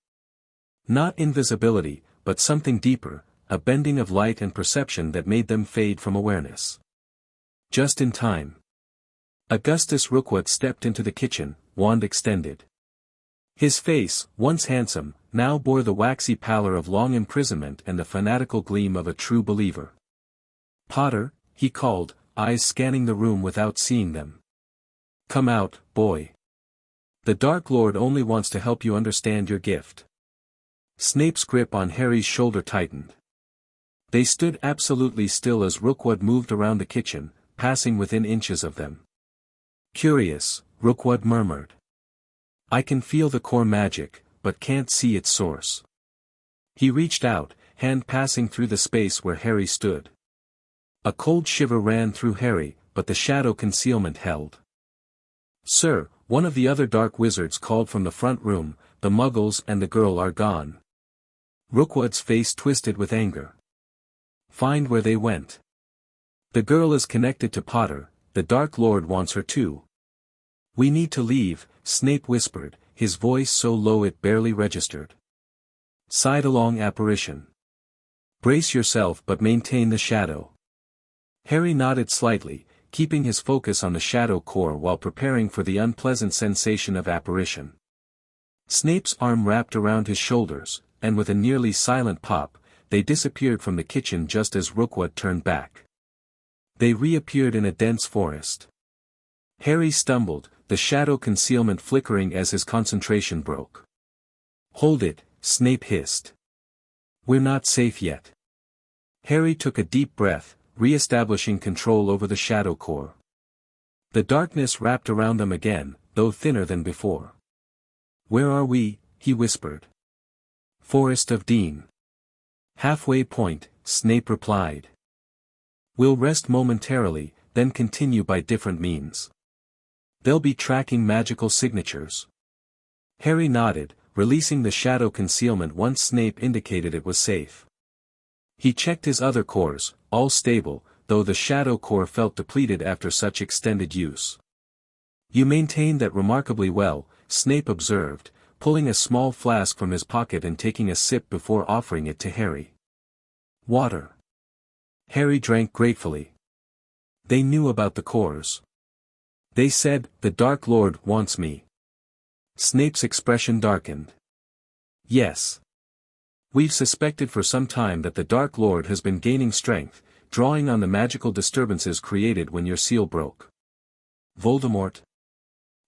Not invisibility, but something deeper, a bending of light and perception that made them fade from awareness. Just in time. Augustus Rookwood stepped into the kitchen, wand extended. His face, once handsome, now bore the waxy pallor of long imprisonment and the fanatical gleam of a true believer. Potter, he called, eyes scanning the room without seeing them. Come out, boy. The Dark Lord only wants to help you understand your gift. Snape's grip on Harry's shoulder tightened. They stood absolutely still as Rookwood moved around the kitchen, passing within inches of them. Curious, Rookwood murmured. I can feel the core magic, but can't see its source. He reached out, hand passing through the space where Harry stood. A cold shiver ran through Harry, but the shadow concealment held. Sir, one of the other dark wizards called from the front room, the Muggles and the girl are gone. Rookwood's face twisted with anger. Find where they went. The girl is connected to Potter, the Dark Lord wants her too. We need to leave, Snape whispered, his voice so low it barely registered. Sidelong apparition. Brace yourself but maintain the shadow. Harry nodded slightly, keeping his focus on the shadow core while preparing for the unpleasant sensation of apparition. Snape's arm wrapped around his shoulders, and with a nearly silent pop, they disappeared from the kitchen just as Rookwood turned back. They reappeared in a dense forest. Harry stumbled, the shadow concealment flickering as his concentration broke. Hold it, Snape hissed. We're not safe yet. Harry took a deep breath, re-establishing control over the shadow core. The darkness wrapped around them again, though thinner than before. Where are we? He whispered. Forest of Dean. Halfway point, Snape replied. We'll rest momentarily, then continue by different means. They'll be tracking magical signatures. Harry nodded, releasing the shadow concealment once Snape indicated it was safe. He checked his other cores, all stable, though the shadow core felt depleted after such extended use. You maintained that remarkably well, Snape observed, pulling a small flask from his pocket and taking a sip before offering it to Harry. Water. Harry drank gratefully. They knew about the cores. They said, the Dark Lord wants me. Snape's expression darkened. Yes. We've suspected for some time that the Dark Lord has been gaining strength, drawing on the magical disturbances created when your seal broke. Voldemort?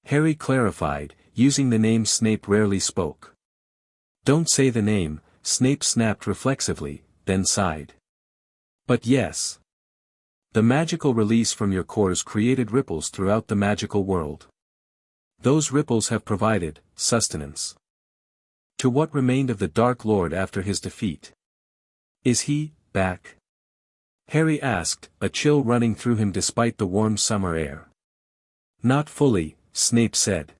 Harry clarified, using the name Snape rarely spoke. Don't say the name, Snape snapped reflexively, then sighed. But yes. The magical release from your cores created ripples throughout the magical world. Those ripples have provided sustenance to what remained of the Dark Lord after his defeat. Is he back? Harry asked, a chill running through him despite the warm summer air. Not fully, Snape said.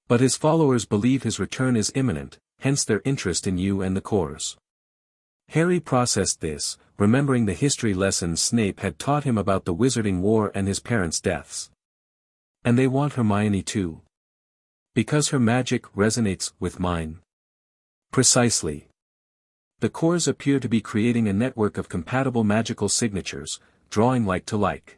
But his followers believe his return is imminent, hence their interest in you and the cores. Harry processed this, remembering the history lessons Snape had taught him about the Wizarding War and his parents' deaths. And they want Hermione too. Because her magic resonates with mine. Precisely. The cores appear to be creating a network of compatible magical signatures, drawing like to like.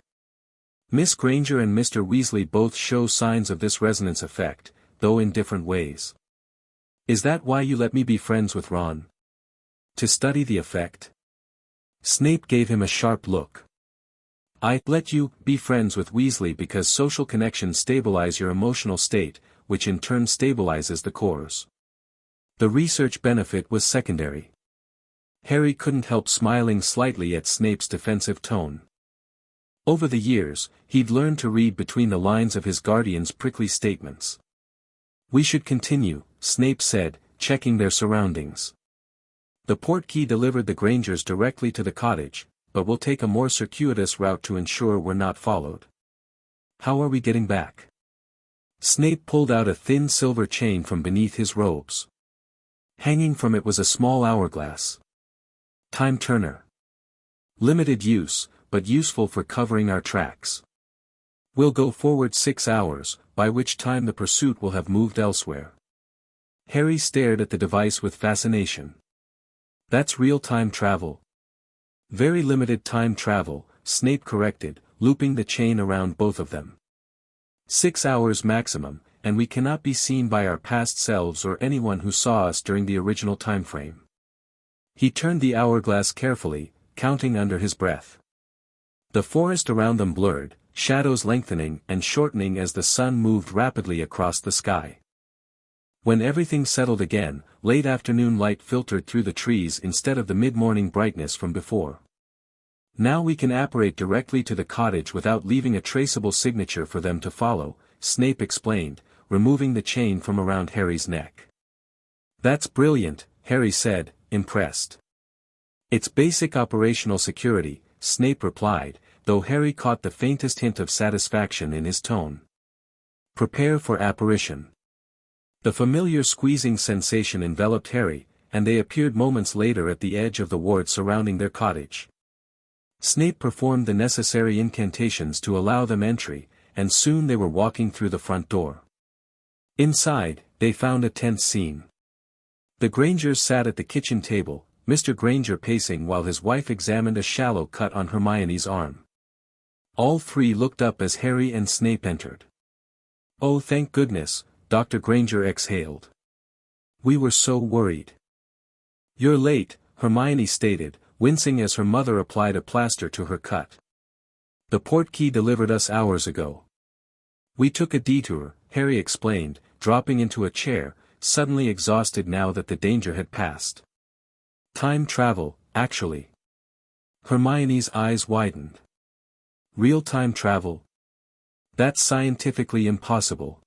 Miss Granger and Mr. Weasley both show signs of this resonance effect, though in different ways. Is that why you let me be friends with Ron? To study the effect? Snape gave him a sharp look. I let you be friends with Weasley because social connections stabilize your emotional state, which in turn stabilizes the cores. The research benefit was secondary. Harry couldn't help smiling slightly at Snape's defensive tone. Over the years, he'd learned to read between the lines of his guardian's prickly statements. We should continue, Snape said, checking their surroundings. The portkey delivered the Grangers directly to the cottage, but we'll take a more circuitous route to ensure we're not followed. How are we getting back? Snape pulled out a thin silver chain from beneath his robes. Hanging from it was a small hourglass. Time turner. Limited use, but useful for covering our tracks. We'll go forward 6 hours, by which time the pursuit will have moved elsewhere. Harry stared at the device with fascination. That's real-time travel. Very limited time travel, Snape corrected, looping the chain around both of them. 6 hours maximum, and we cannot be seen by our past selves or anyone who saw us during the original timeframe. He turned the hourglass carefully, counting under his breath. The forest around them blurred, shadows lengthening and shortening as the sun moved rapidly across the sky. When everything settled again, late afternoon light filtered through the trees instead of the mid-morning brightness from before. Now we can apparate directly to the cottage without leaving a traceable signature for them to follow, Snape explained, removing the chain from around Harry's neck. That's brilliant, Harry said, impressed. It's basic operational security, Snape replied, though Harry caught the faintest hint of satisfaction in his tone. Prepare for apparition. The familiar squeezing sensation enveloped Harry, and they appeared moments later at the edge of the ward surrounding their cottage. Snape performed the necessary incantations to allow them entry, and soon they were walking through the front door. Inside, they found a tense scene. The Grangers sat at the kitchen table, Mr. Granger pacing while his wife examined a shallow cut on Hermione's arm. All three looked up as Harry and Snape entered. "Oh, thank goodness," Dr. Granger exhaled. "We were so worried." "You're late," Hermione stated, wincing as her mother applied a plaster to her cut. "The portkey delivered us hours ago." "We took a detour," Harry explained, dropping into a chair, suddenly exhausted now that the danger had passed. "Time travel, actually." Hermione's eyes widened. "Real-time travel? That's scientifically impossible."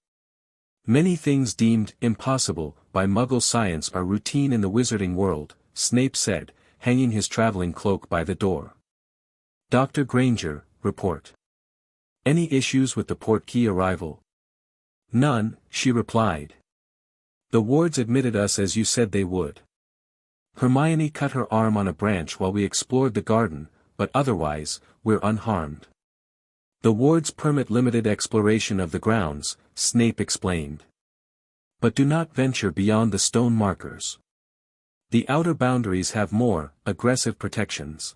"Many things deemed impossible by Muggle science are routine in the wizarding world," Snape said, hanging his traveling cloak by the door. "Dr. Granger, report. Any issues with the portkey arrival?" "None," she replied. "The wards admitted us as you said they would. Hermione cut her arm on a branch while we explored the garden, but otherwise, we're unharmed." "The wards permit limited exploration of the grounds," Snape explained. "But do not venture beyond the stone markers. The outer boundaries have more aggressive protections."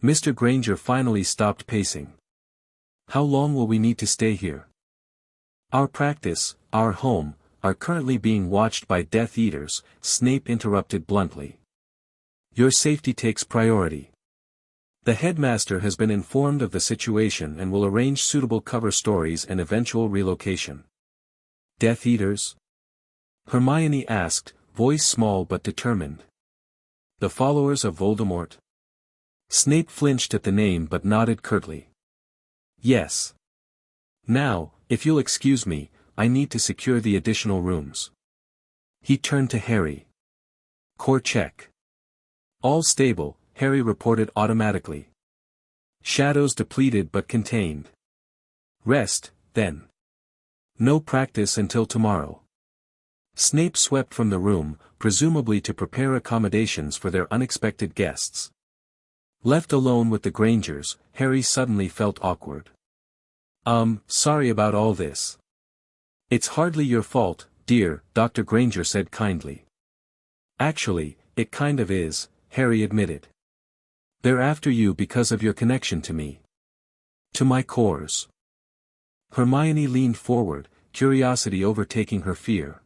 Mr. Granger finally stopped pacing. "How long will we need to stay here?" "Our practice, our home, are currently being watched by Death Eaters," Snape interrupted bluntly. "Your safety takes priority. The headmaster has been informed of the situation and will arrange suitable cover stories and eventual relocation." "Death Eaters?" Hermione asked, voice small but determined. "The followers of Voldemort?" Snape flinched at the name but nodded curtly. "Yes. Now, if you'll excuse me, I need to secure the additional rooms." He turned to Harry. "Core check. All stable," Harry reported automatically. "Shadows depleted but contained. Rest, then. No practice until tomorrow." Snape swept from the room, presumably to prepare accommodations for their unexpected guests. Left alone with the Grangers, Harry suddenly felt awkward. Sorry about all this." "It's hardly your fault, dear," Dr. Granger said kindly. "Actually, it kind of is," Harry admitted. "They're after you because of your connection to me. To my cores." Hermione leaned forward, curiosity overtaking her fear.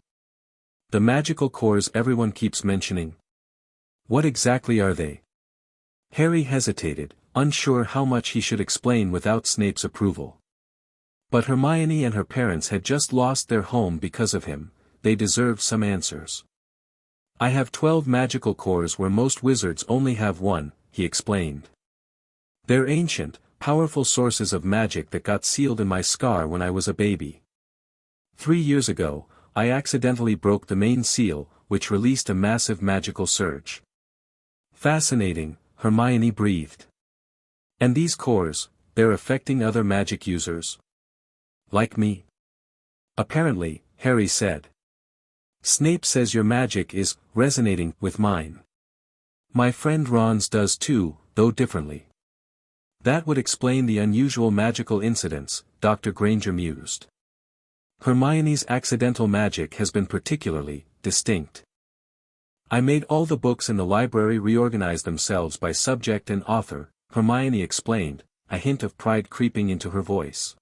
"The magical cores everyone keeps mentioning? What exactly are they?" Harry hesitated, unsure how much he should explain without Snape's approval. But Hermione and her parents had just lost their home because of him, they deserved some answers. "I have 12 magical cores where most wizards only have one," he explained. "They're ancient, powerful sources of magic that got sealed in my scar when I was a baby. 3 years ago, I accidentally broke the main seal, which released a massive magical surge." "Fascinating," Hermione breathed. "And these cores, they're affecting other magic users? Like me?" "Apparently," Harry said. "Snape says your magic is resonating with mine. My friend Ron's does too, though differently." "That would explain the unusual magical incidents," Dr. Granger mused. "Hermione's accidental magic has been particularly distinct. I made all the books in the library reorganize themselves by subject and author," Hermione explained, a hint of pride creeping into her voice.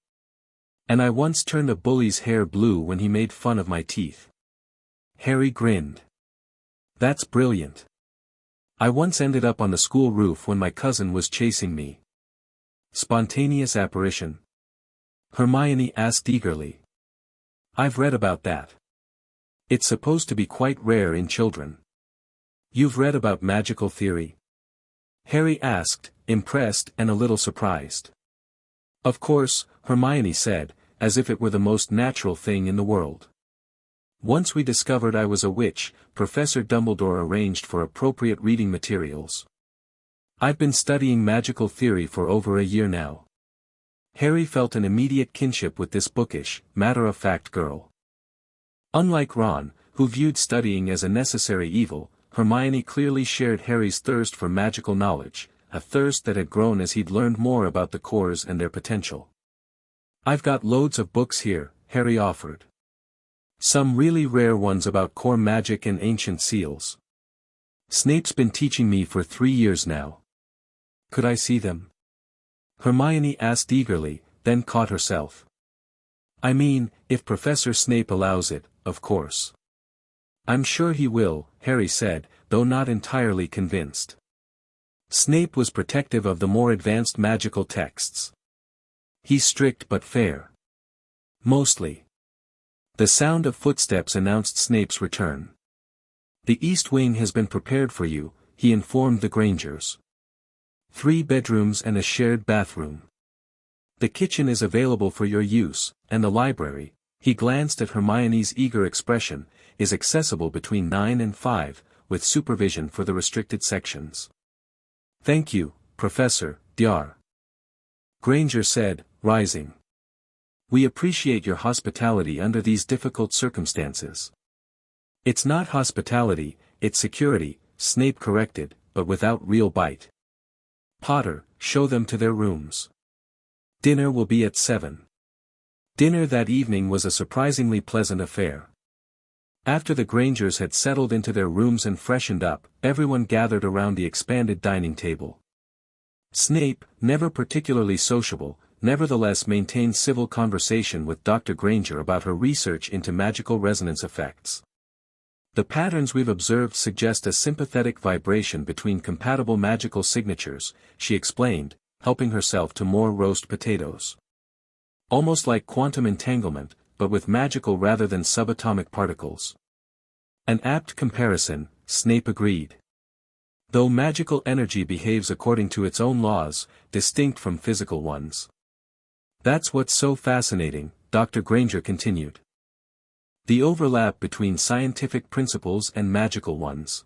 "And I once turned a bully's hair blue when he made fun of my teeth." Harry grinned. "That's brilliant. I once ended up on the school roof when my cousin was chasing me." "Spontaneous apparition?" Hermione asked eagerly. "I've read about that. It's supposed to be quite rare in children. You've read about magical theory? Harry asked, impressed and a little surprised. Of course, Hermione said, as if it were the most natural thing in the world. Once we discovered I was a witch, Professor Dumbledore arranged for appropriate reading materials. I've been studying magical theory for over a year now. Harry felt an immediate kinship with this bookish, matter-of-fact girl. Unlike Ron, who viewed studying as a necessary evil, Hermione clearly shared Harry's thirst for magical knowledge, a thirst that had grown as he'd learned more about the cores and their potential. I've got loads of books here, Harry offered. Some really rare ones about core magic and ancient seals. Snape's been teaching me for 3 years now. Could I see them? Hermione asked eagerly, then caught herself. I mean, if Professor Snape allows it, of course. I'm sure he will, Harry said, though not entirely convinced. Snape was protective of the more advanced magical texts. He's strict but fair. Mostly. The sound of footsteps announced Snape's return. The East Wing has been prepared for you, he informed the Grangers. 3 bedrooms and a shared bathroom. The kitchen is available for your use, and the library, he glanced at Hermione's eager expression, is accessible between 9 and 5, with supervision for the restricted sections. Thank you, Professor Dr. Granger said, rising. We appreciate your hospitality under these difficult circumstances. It's not hospitality, it's security, Snape corrected, but without real bite. Potter, show them to their rooms. Dinner will be at 7. Dinner that evening was a surprisingly pleasant affair. After the Grangers had settled into their rooms and freshened up, everyone gathered around the expanded dining table. Snape, never particularly sociable, nevertheless maintained civil conversation with Dr. Granger about her research into magical resonance effects. The patterns we've observed suggest a sympathetic vibration between compatible magical signatures, she explained, helping herself to more roast potatoes. Almost like quantum entanglement, but with magical rather than subatomic particles. An apt comparison, Snape agreed. Though magical energy behaves according to its own laws, distinct from physical ones. That's what's so fascinating, Dr. Granger continued. The overlap between scientific principles and magical ones.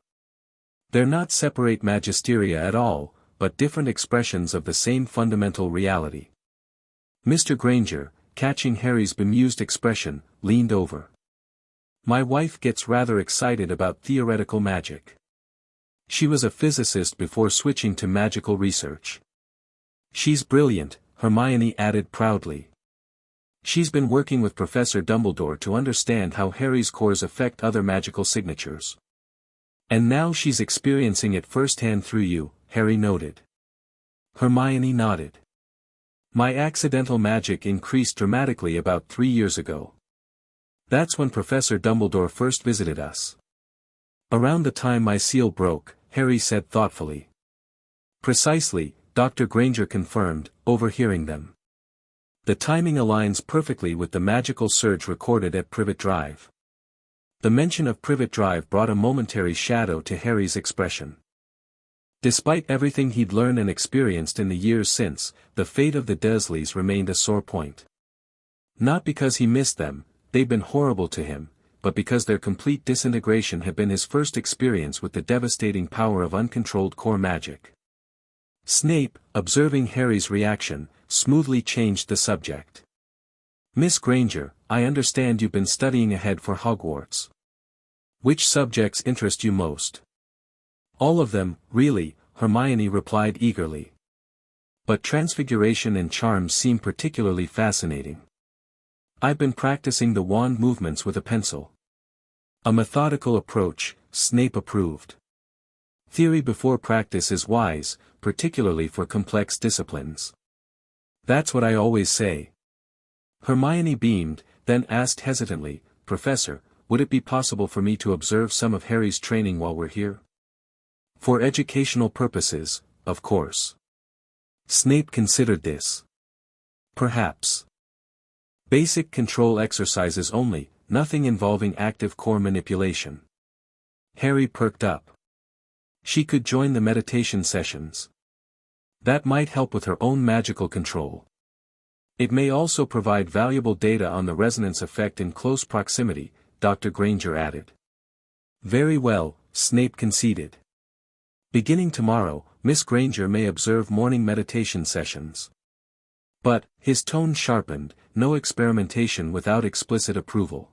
They're not separate magisteria at all, but different expressions of the same fundamental reality. Mr. Granger, catching Harry's bemused expression, leaned over. My wife gets rather excited about theoretical magic. She was a physicist before switching to magical research. She's brilliant, Hermione added proudly. She's been working with Professor Dumbledore to understand how Harry's cores affect other magical signatures. And now she's experiencing it firsthand through you, Harry noted. Hermione nodded. My accidental magic increased dramatically about 3 years ago. That's when Professor Dumbledore first visited us. Around the time my seal broke, Harry said thoughtfully. Precisely, Dr. Granger confirmed, overhearing them. The timing aligns perfectly with the magical surge recorded at Privet Drive. The mention of Privet Drive brought a momentary shadow to Harry's expression. Despite everything he'd learned and experienced in the years since, the fate of the Dursleys remained a sore point. Not because he missed them, they'd been horrible to him, but because their complete disintegration had been his first experience with the devastating power of uncontrolled core magic. Snape, observing Harry's reaction, smoothly changed the subject. Miss Granger, I understand you've been studying ahead for Hogwarts. Which subjects interest you most? All of them, really, Hermione replied eagerly. But transfiguration and charms seem particularly fascinating. I've been practicing the wand movements with a pencil. A methodical approach, Snape approved. Theory before practice is wise, particularly for complex disciplines. That's what I always say. Hermione beamed, then asked hesitantly, Professor, would it be possible for me to observe some of Harry's training while we're here? For educational purposes, of course. Snape considered this. Perhaps. Basic control exercises only, nothing involving active core manipulation. Harry perked up. She could join the meditation sessions. That might help with her own magical control. It may also provide valuable data on the resonance effect in close proximity, Dr. Granger added. Very well, Snape conceded. Beginning tomorrow, Miss Granger may observe morning meditation sessions. But, his tone sharpened, no experimentation without explicit approval.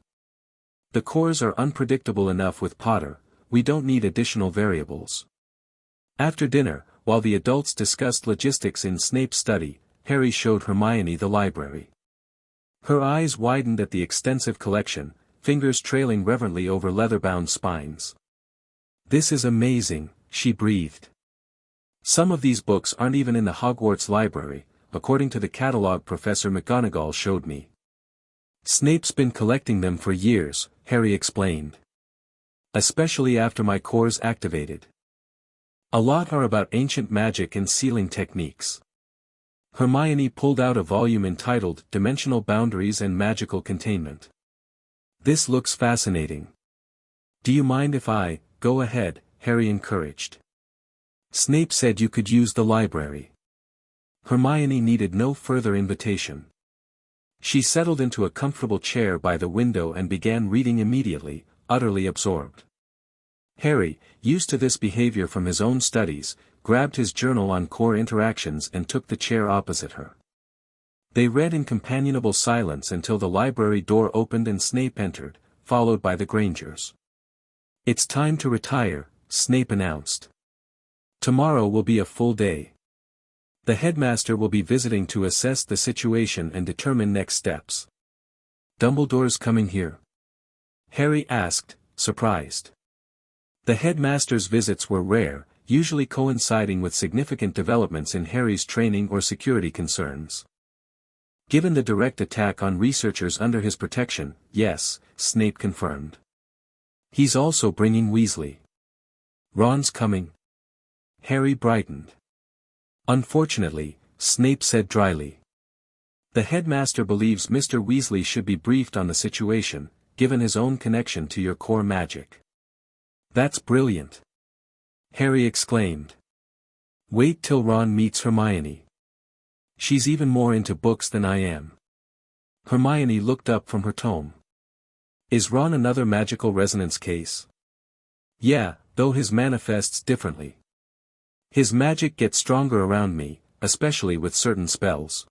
The cores are unpredictable enough with Potter, we don't need additional variables. After dinner, while the adults discussed logistics in Snape's study, Harry showed Hermione the library. Her eyes widened at the extensive collection, fingers trailing reverently over leather-bound spines. This is amazing, she breathed. Some of these books aren't even in the Hogwarts library, according to the catalog Professor McGonagall showed me. Snape's been collecting them for years, Harry explained. Especially after my cores activated. A lot are about ancient magic and sealing techniques. Hermione pulled out a volume entitled Dimensional Boundaries and Magical Containment. This looks fascinating. Do you mind if I go ahead? Harry encouraged. Snape said you could use the library. Hermione needed no further invitation. She settled into a comfortable chair by the window and began reading immediately, utterly absorbed. Harry, used to this behavior from his own studies, grabbed his journal on core interactions and took the chair opposite her. They read in companionable silence until the library door opened and Snape entered, followed by the Grangers. It's time to retire, Snape announced. Tomorrow will be a full day. The headmaster will be visiting to assess the situation and determine next steps. Dumbledore's coming here? Harry asked, surprised. The headmaster's visits were rare, usually coinciding with significant developments in Harry's training or security concerns. Given the direct attack on researchers under his protection, yes, Snape confirmed. He's also bringing Weasley. Ron's coming? Harry brightened. Unfortunately, Snape said dryly. The headmaster believes Mr. Weasley should be briefed on the situation, given his own connection to your core magic. That's brilliant. Harry exclaimed. Wait till Ron meets Hermione. She's even more into books than I am. Hermione looked up from her tome. Is Ron another magical resonance case? Yeah, though his manifests differently. His magic gets stronger around me, especially with certain spells.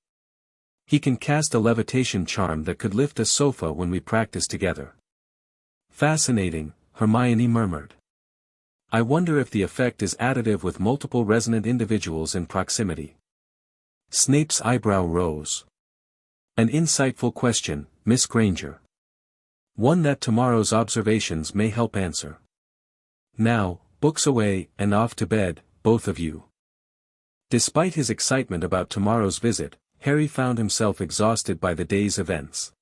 He can cast a levitation charm that could lift a sofa when we practice together. Fascinating, Hermione murmured. I wonder if the effect is additive with multiple resonant individuals in proximity. Snape's eyebrow rose. An insightful question, Miss Granger. One that tomorrow's observations may help answer. Now, books away, and off to bed, both of you. Despite his excitement about tomorrow's visit, Harry found himself exhausted by the day's events.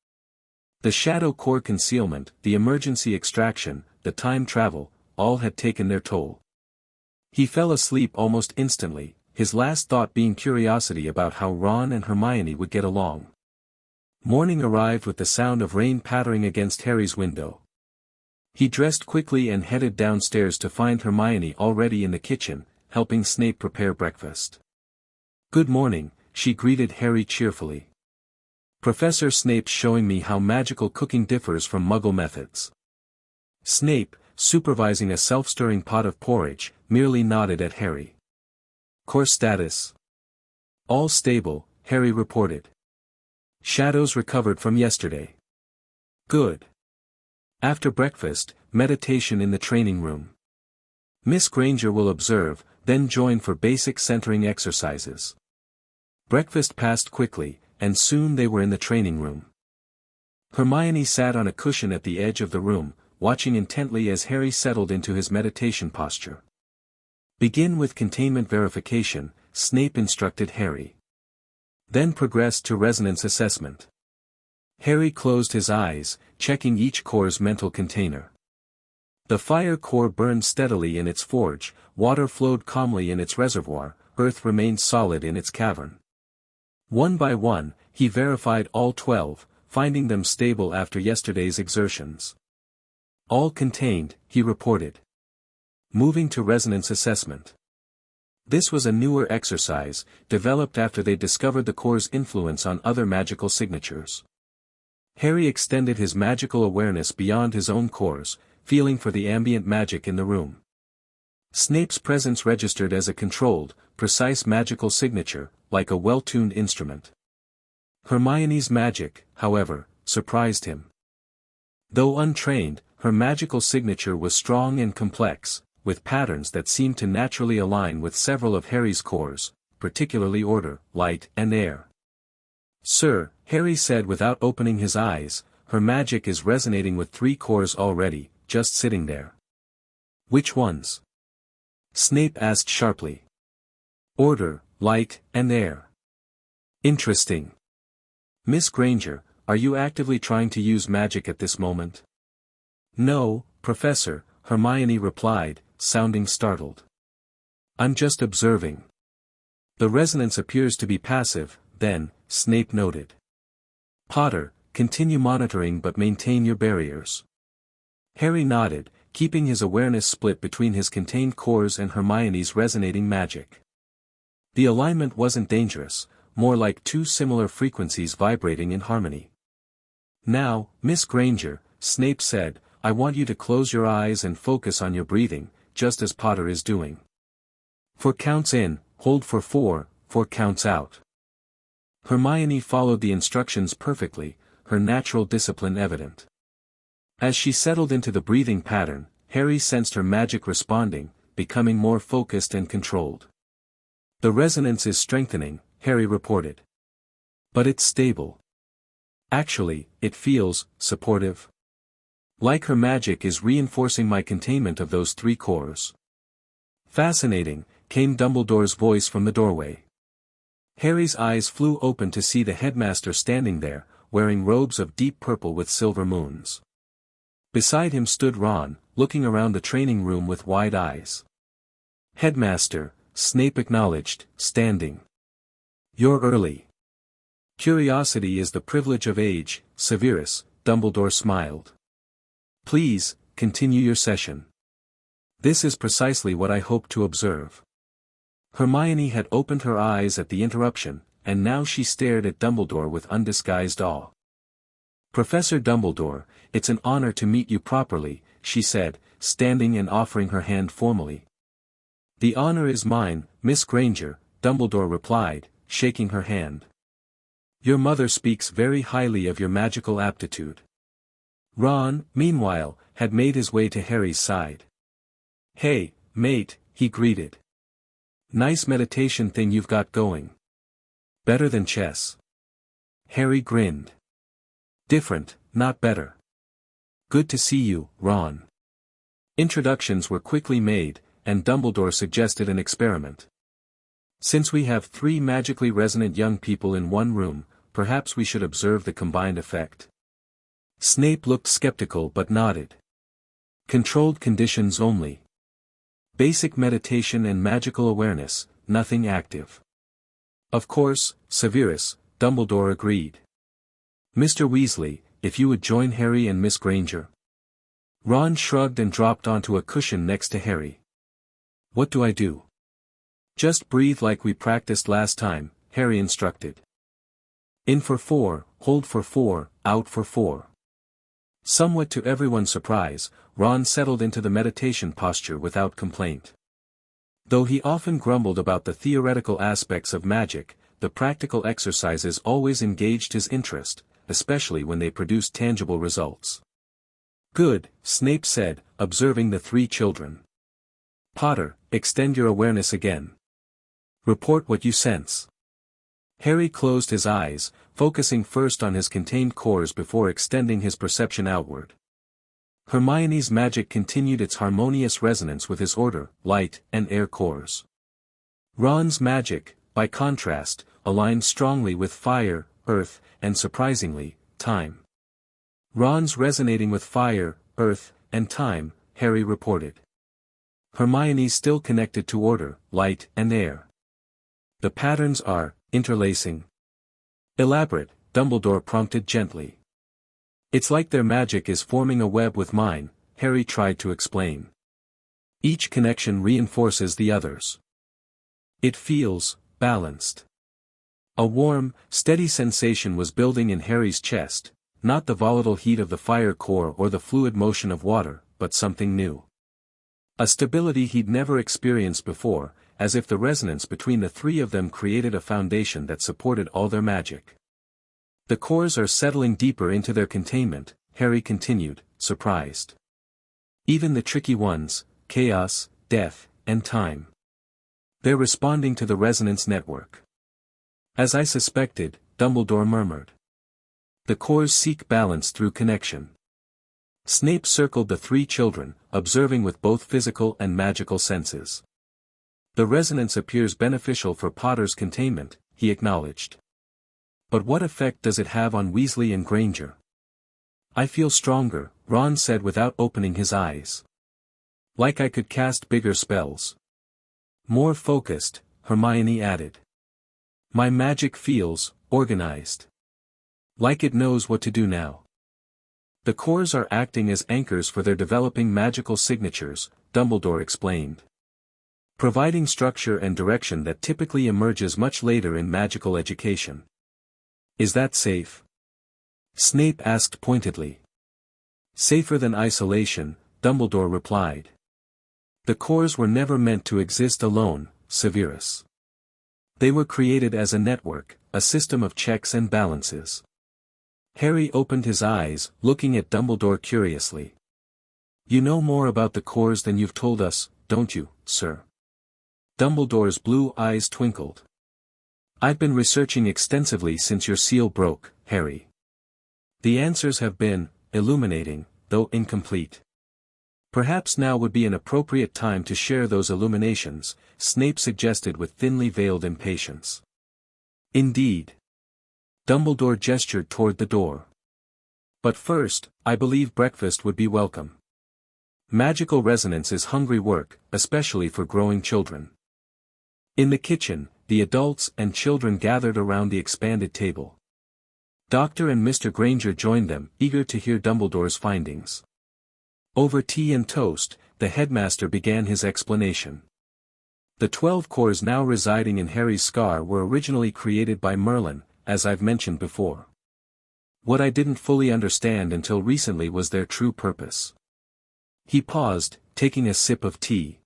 The shadow core concealment, the emergency extraction, the time travel, all had taken their toll. He fell asleep almost instantly, his last thought being curiosity about how Ron and Hermione would get along. Morning arrived with the sound of rain pattering against Harry's window. He dressed quickly and headed downstairs to find Hermione already in the kitchen, helping Snape prepare breakfast. Good morning, she greeted Harry cheerfully. Professor Snape's showing me how magical cooking differs from Muggle methods. Snape, supervising a self-stirring pot of porridge, merely nodded at Harry. Core status? All stable, Harry reported. Shadows recovered from yesterday. Good. After breakfast, meditation in the training room. Miss Granger will observe, then join for basic centering exercises. Breakfast passed quickly, and soon they were in the training room. Hermione sat on a cushion at the edge of the room, watching intently as Harry settled into his meditation posture. Begin with containment verification, Snape instructed Harry. Then progressed to resonance assessment. Harry closed his eyes, checking each core's mental container. The fire core burned steadily in its forge, water flowed calmly in its reservoir, earth remained solid in its cavern. One by one, he verified all 12, finding them stable after yesterday's exertions. All contained, he reported. Moving to resonance assessment. This was a newer exercise, developed after they discovered the core's influence on other magical signatures. Harry extended his magical awareness beyond his own cores, feeling for the ambient magic in the room. Snape's presence registered as a controlled, precise magical signature, like a well-tuned instrument. Hermione's magic, however, surprised him. Though untrained, her magical signature was strong and complex, with patterns that seemed to naturally align with several of Harry's cores, particularly order, light, and air. "Sir," Harry said without opening his eyes, "her magic is resonating with 3 cores already, just sitting there." "Which ones?" Snape asked sharply. "Order, light, and air." "Interesting. Miss Granger, are you actively trying to use magic at this moment?" "No, Professor," Hermione replied, sounding startled. "I'm just observing." "The resonance appears to be passive, then," Snape noted. "Potter, continue monitoring but maintain your barriers." Harry nodded, keeping his awareness split between his contained cores and Hermione's resonating magic. The alignment wasn't dangerous, more like 2 similar frequencies vibrating in harmony. "Now, Miss Granger," Snape said, "I want you to close your eyes and focus on your breathing, just as Potter is doing. 4 counts in, hold for 4, 4 counts out." Hermione followed the instructions perfectly, her natural discipline evident. As she settled into the breathing pattern, Harry sensed her magic responding, becoming more focused and controlled. "The resonance is strengthening," Harry reported. "But it's stable. Actually, it feels supportive. Like her magic is reinforcing my containment of those 3 cores." "Fascinating," came Dumbledore's voice from the doorway. Harry's eyes flew open to see the headmaster standing there, wearing robes of deep purple with silver moons. Beside him stood Ron, looking around the training room with wide eyes. "Headmaster," Snape acknowledged, standing. "You're early." "Curiosity is the privilege of age, Severus," Dumbledore smiled. "Please, continue your session. This is precisely what I hoped to observe." Hermione had opened her eyes at the interruption, and now she stared at Dumbledore with undisguised awe. "Professor Dumbledore, it's an honor to meet you properly," she said, standing and offering her hand formally. "The honor is mine, Miss Granger," Dumbledore replied, shaking her hand. "Your mother speaks very highly of your magical aptitude." Ron, meanwhile, had made his way to Harry's side. "Hey, mate," he greeted. "Nice meditation thing you've got going. Better than chess." Harry grinned. "Different, not better." "Good to see you, Ron." Introductions were quickly made, and Dumbledore suggested an experiment. "Since we have 3 magically resonant young people in one room, perhaps we should observe the combined effect." Snape looked skeptical but nodded. "Controlled conditions only. Basic meditation and magical awareness, nothing active." "Of course, Severus," Dumbledore agreed. "Mr. Weasley, if you would join Harry and Miss Granger." Ron shrugged and dropped onto a cushion next to Harry. "What do I do?" "Just breathe like we practiced last time," Harry instructed. "In for 4, hold for 4, out for 4. Somewhat to everyone's surprise, Ron settled into the meditation posture without complaint. Though he often grumbled about the theoretical aspects of magic, the practical exercises always engaged his interest, especially when they produced tangible results. "Good," Snape said, observing the 3 children. "Potter, extend your awareness again. Report what you sense." Harry closed his eyes, focusing first on his contained cores before extending his perception outward. Hermione's magic continued its harmonious resonance with his order, light, and air cores. Ron's magic, by contrast, aligned strongly with fire, earth, and surprisingly, time. "Ron's resonating with fire, earth, and time," Harry reported. "Hermione's still connected to order, light, and air. The patterns are interlacing." "Elaborate," Dumbledore prompted gently. It's like their magic is forming a web with mine, Harry tried to explain. Each connection reinforces the others. It feels balanced. A warm, steady sensation was building in Harry's chest, not the volatile heat of the fire core or the fluid motion of water, but something new. A stability he'd never experienced before, as if the resonance between the three of them created a foundation that supported all their magic. The cores are settling deeper into their containment, Harry continued, surprised. Even the tricky ones, chaos, death, and time. They're responding to the resonance network. As I suspected, Dumbledore murmured. The cores seek balance through connection. Snape circled the three children, observing with both physical and magical senses. The resonance appears beneficial for Potter's containment, he acknowledged. But what effect does it have on Weasley and Granger? I feel stronger, Ron said without opening his eyes. Like I could cast bigger spells. More focused, Hermione added. My magic feels organized. Like it knows what to do now. The cores are acting as anchors for their developing magical signatures, Dumbledore explained. Providing structure and direction that typically emerges much later in magical education. Is that safe? Snape asked pointedly. Safer than isolation, Dumbledore replied. The cores were never meant to exist alone, Severus. They were created as a network, a system of checks and balances. Harry opened his eyes, looking at Dumbledore curiously. You know more about the cores than you've told us, don't you, sir? Dumbledore's blue eyes twinkled. I've been researching extensively since your seal broke, Harry. The answers have been illuminating, though incomplete. Perhaps now would be an appropriate time to share those illuminations, Snape suggested with thinly veiled impatience. Indeed. Dumbledore gestured toward the door. But first, I believe breakfast would be welcome. Magical resonance is hungry work, especially for growing children. In the kitchen, the adults and children gathered around the expanded table. Dr. and Mr. Granger joined them, eager to hear Dumbledore's findings. Over tea and toast, the headmaster began his explanation. The 12 cores now residing in Harry's scar were originally created by Merlin, as I've mentioned before. What I didn't fully understand until recently was their true purpose. He paused, taking a sip of tea.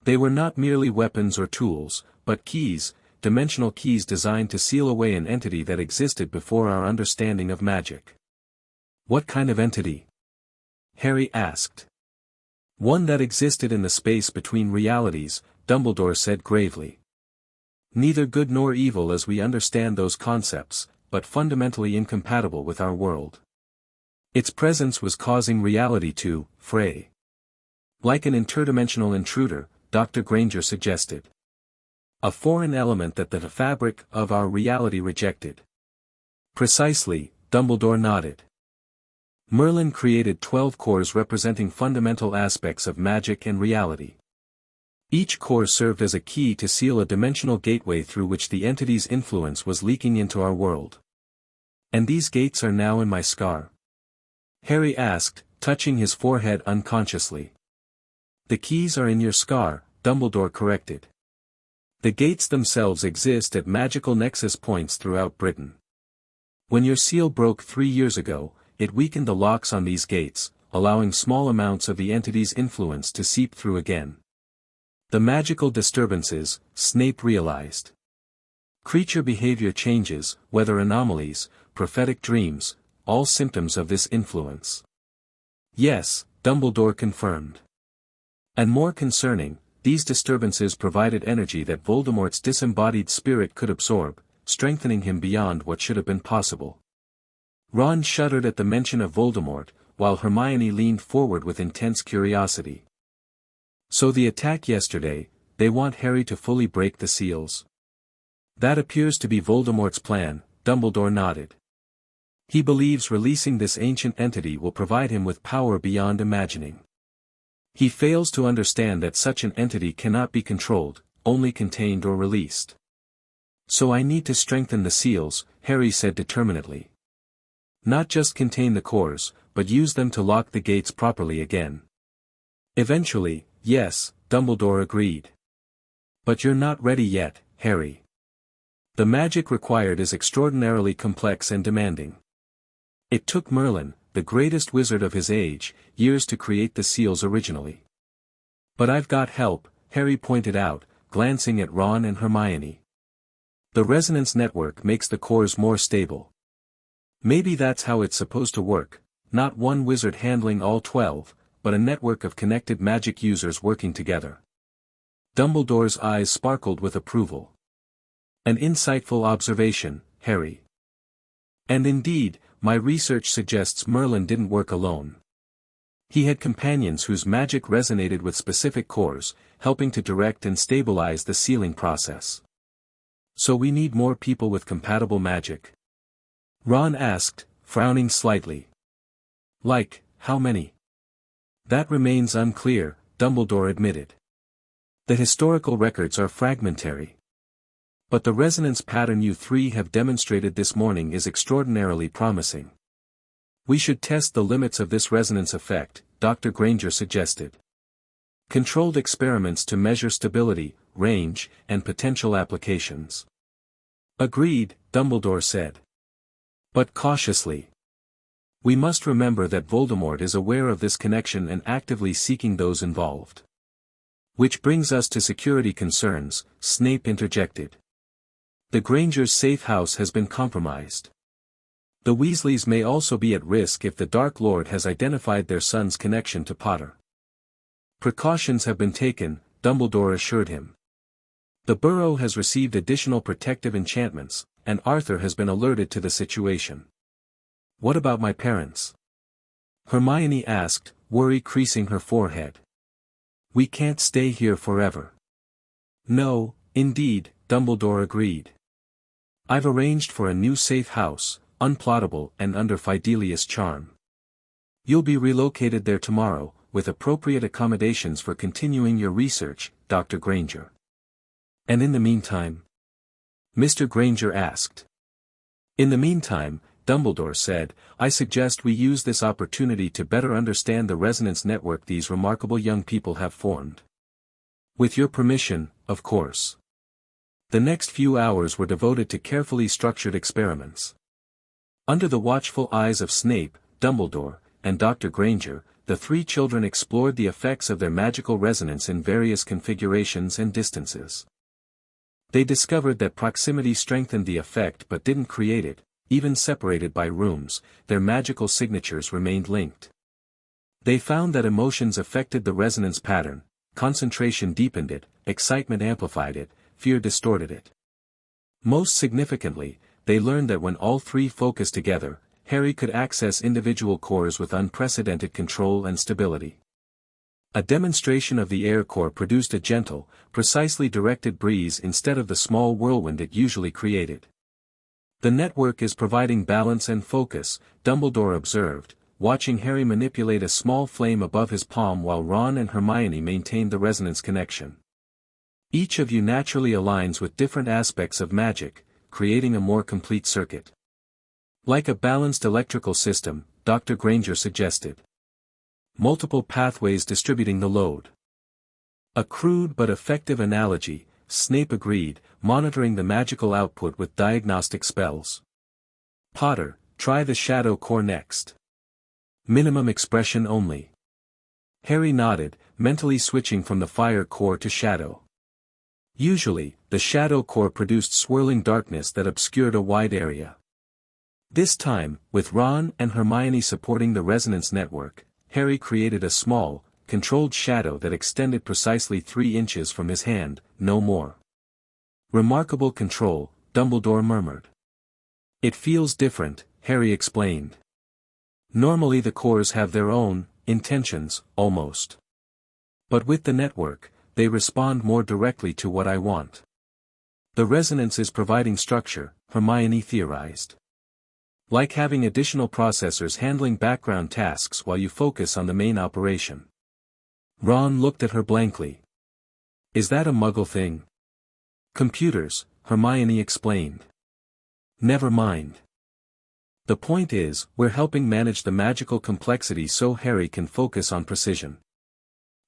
They were not merely weapons or tools, but keys, dimensional keys designed to seal away an entity that existed before our understanding of magic. What kind of entity? Harry asked. One that existed in the space between realities, Dumbledore said gravely. Neither good nor evil as we understand those concepts, but fundamentally incompatible with our world. Its presence was causing reality to fray. Like an interdimensional intruder, Dr. Granger suggested. A foreign element that the fabric of our reality rejected. Precisely, Dumbledore nodded. Merlin created 12 cores representing fundamental aspects of magic and reality. Each core served as a key to seal a dimensional gateway through which the entity's influence was leaking into our world. And these gates are now in my scar? Harry asked, touching his forehead unconsciously. The keys are in your scar, Dumbledore corrected. The gates themselves exist at magical nexus points throughout Britain. When your seal broke 3 years ago, it weakened the locks on these gates, allowing small amounts of the entity's influence to seep through again. The magical disturbances, Snape realized. Creature behavior changes, weather anomalies, prophetic dreams, all symptoms of this influence. Yes, Dumbledore confirmed. And more concerning, these disturbances provided energy that Voldemort's disembodied spirit could absorb, strengthening him beyond what should have been possible. Ron shuddered at the mention of Voldemort, while Hermione leaned forward with intense curiosity. So the attack yesterday, they want Harry to fully break the seals. That appears to be Voldemort's plan, Dumbledore nodded. He believes releasing this ancient entity will provide him with power beyond imagining. He fails to understand that such an entity cannot be controlled, only contained or released. So I need to strengthen the seals, Harry said determinedly. Not just contain the cores, but use them to lock the gates properly again. Eventually, yes, Dumbledore agreed. But you're not ready yet, Harry. The magic required is extraordinarily complex and demanding. It took Merlin, the greatest wizard of his age, years to create the seals originally. But I've got help, Harry pointed out, glancing at Ron and Hermione. The resonance network makes the cores more stable. Maybe that's how it's supposed to work, not one wizard handling all 12, but a network of connected magic users working together. Dumbledore's eyes sparkled with approval. An insightful observation, Harry. And indeed, my research suggests Merlin didn't work alone. He had companions whose magic resonated with specific cores, helping to direct and stabilize the sealing process. So we need more people with compatible magic? Ron asked, frowning slightly. Like, how many? That remains unclear, Dumbledore admitted. The historical records are fragmentary. But the resonance pattern you three have demonstrated this morning is extraordinarily promising. We should test the limits of this resonance effect, Dr. Granger suggested. Controlled experiments to measure stability, range, and potential applications. Agreed, Dumbledore said. But cautiously. We must remember that Voldemort is aware of this connection and actively seeking those involved. Which brings us to security concerns, Snape interjected. The Grangers' safe house has been compromised. The Weasleys may also be at risk if the Dark Lord has identified their son's connection to Potter. Precautions have been taken, Dumbledore assured him. The Burrow has received additional protective enchantments, and Arthur has been alerted to the situation. What about my parents? Hermione asked, worry creasing her forehead. We can't stay here forever. No, indeed, Dumbledore agreed. I've arranged for a new safe house, unplottable and under Fidelius' charm. You'll be relocated there tomorrow, with appropriate accommodations for continuing your research, Dr. Granger. And in the meantime? Mr. Granger asked. In the meantime, Dumbledore said, I suggest we use this opportunity to better understand the resonance network these remarkable young people have formed. With your permission, of course. The next few hours were devoted to carefully structured experiments. Under the watchful eyes of Snape, Dumbledore, and Dr. Granger, the three children explored the effects of their magical resonance in various configurations and distances. They discovered that proximity strengthened the effect but didn't create it, even separated by rooms, their magical signatures remained linked. They found that emotions affected the resonance pattern, concentration deepened it, excitement amplified it, fear distorted it. Most significantly, they learned that when all three focused together, Harry could access individual cores with unprecedented control and stability. A demonstration of the air core produced a gentle, precisely directed breeze instead of the small whirlwind it usually created. The network is providing balance and focus, Dumbledore observed, watching Harry manipulate a small flame above his palm while Ron and Hermione maintained the resonance connection. Each of you naturally aligns with different aspects of magic, creating a more complete circuit. Like a balanced electrical system, Dr. Granger suggested. Multiple pathways distributing the load. A crude but effective analogy, Snape agreed, monitoring the magical output with diagnostic spells. Potter, try the shadow core next. Minimum expression only. Harry nodded, mentally switching from the fire core to shadow. Usually, the shadow core produced swirling darkness that obscured a wide area. This time, with Ron and Hermione supporting the resonance network, Harry created a small, controlled shadow that extended precisely 3 inches from his hand, no more. Remarkable control, Dumbledore murmured. It feels different, Harry explained. Normally the cores have their own intentions, almost. But with the network, they respond more directly to what I want. The resonance is providing structure, Hermione theorized. Like having additional processors handling background tasks while you focus on the main operation. Ron looked at her blankly. Is that a Muggle thing? Computers, Hermione explained. Never mind. The point is, we're helping manage the magical complexity so Harry can focus on precision.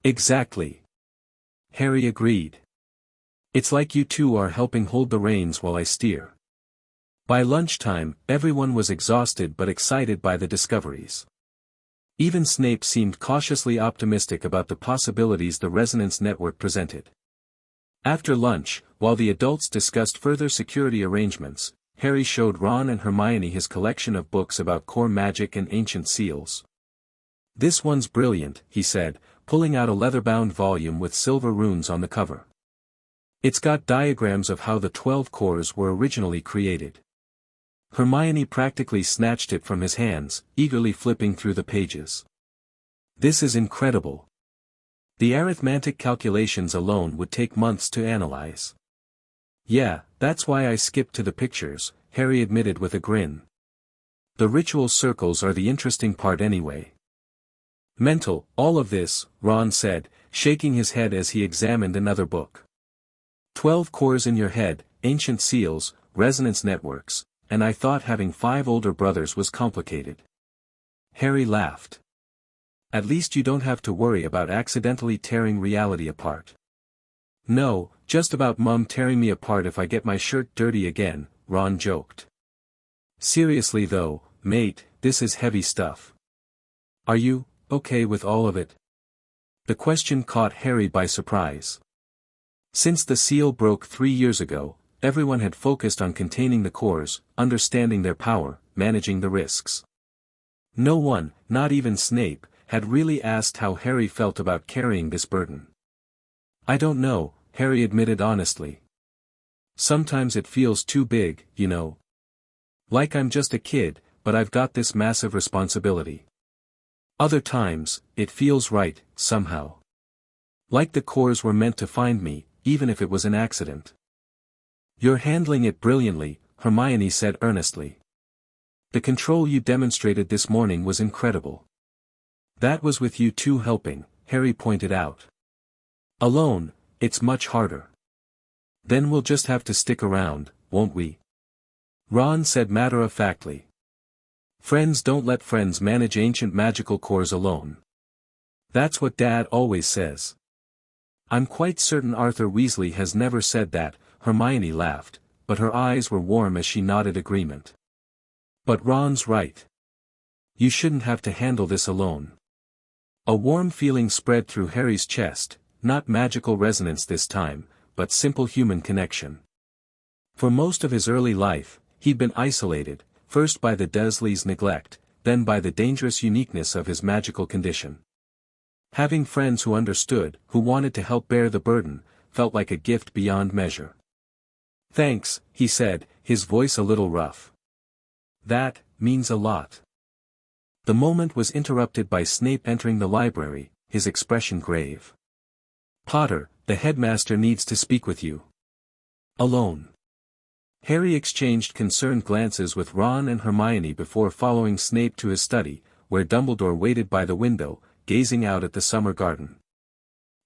Exactly. Harry agreed. It's like you two are helping hold the reins while I steer. By lunchtime, everyone was exhausted but excited by the discoveries. Even Snape seemed cautiously optimistic about the possibilities the resonance network presented. After lunch, while the adults discussed further security arrangements, Harry showed Ron and Hermione his collection of books about core magic and ancient seals. "This one's brilliant," he said, pulling out a leather-bound volume with silver runes on the cover. "It's got diagrams of how the 12 cores were originally created." Hermione practically snatched it from his hands, eagerly flipping through the pages. "This is incredible. The arithmetic calculations alone would take months to analyze." "Yeah, that's why I skipped to the pictures," Harry admitted with a grin. "The ritual circles are the interesting part anyway." "Mental, all of this," Ron said, shaking his head as he examined another book. 12 cores in your head, ancient seals, resonance networks, and I thought having 5 older brothers was complicated." Harry laughed. "At least you don't have to worry about accidentally tearing reality apart." "No, just about Mum tearing me apart if I get my shirt dirty again," Ron joked. "Seriously though, mate, this is heavy stuff. Are you okay with all of it?" The question caught Harry by surprise. Since the seal broke 3 years ago, everyone had focused on containing the cores, understanding their power, managing the risks. No one, not even Snape, had really asked how Harry felt about carrying this burden. "I don't know," Harry admitted honestly. "Sometimes it feels too big, you know. Like I'm just a kid, but I've got this massive responsibility. Other times, it feels right, somehow. Like the cores were meant to find me, even if it was an accident." "You're handling it brilliantly," Hermione said earnestly. "The control you demonstrated this morning was incredible." "That was with you two helping," Harry pointed out. "Alone, it's much harder." "Then we'll just have to stick around, won't we?" Ron said matter-of-factly. "Friends don't let friends manage ancient magical cores alone. That's what Dad always says." "I'm quite certain Arthur Weasley has never said that," Hermione laughed, but her eyes were warm as she nodded agreement. "But Ron's right. You shouldn't have to handle this alone." A warm feeling spread through Harry's chest, not magical resonance this time, but simple human connection. For most of his early life, he'd been isolated, first by the Dursleys' neglect, then by the dangerous uniqueness of his magical condition. Having friends who understood, who wanted to help bear the burden, felt like a gift beyond measure. "Thanks," he said, his voice a little rough. "That means a lot." The moment was interrupted by Snape entering the library, his expression grave. "Potter, the headmaster needs to speak with you. Alone." Harry exchanged concerned glances with Ron and Hermione before following Snape to his study, where Dumbledore waited by the window, gazing out at the summer garden.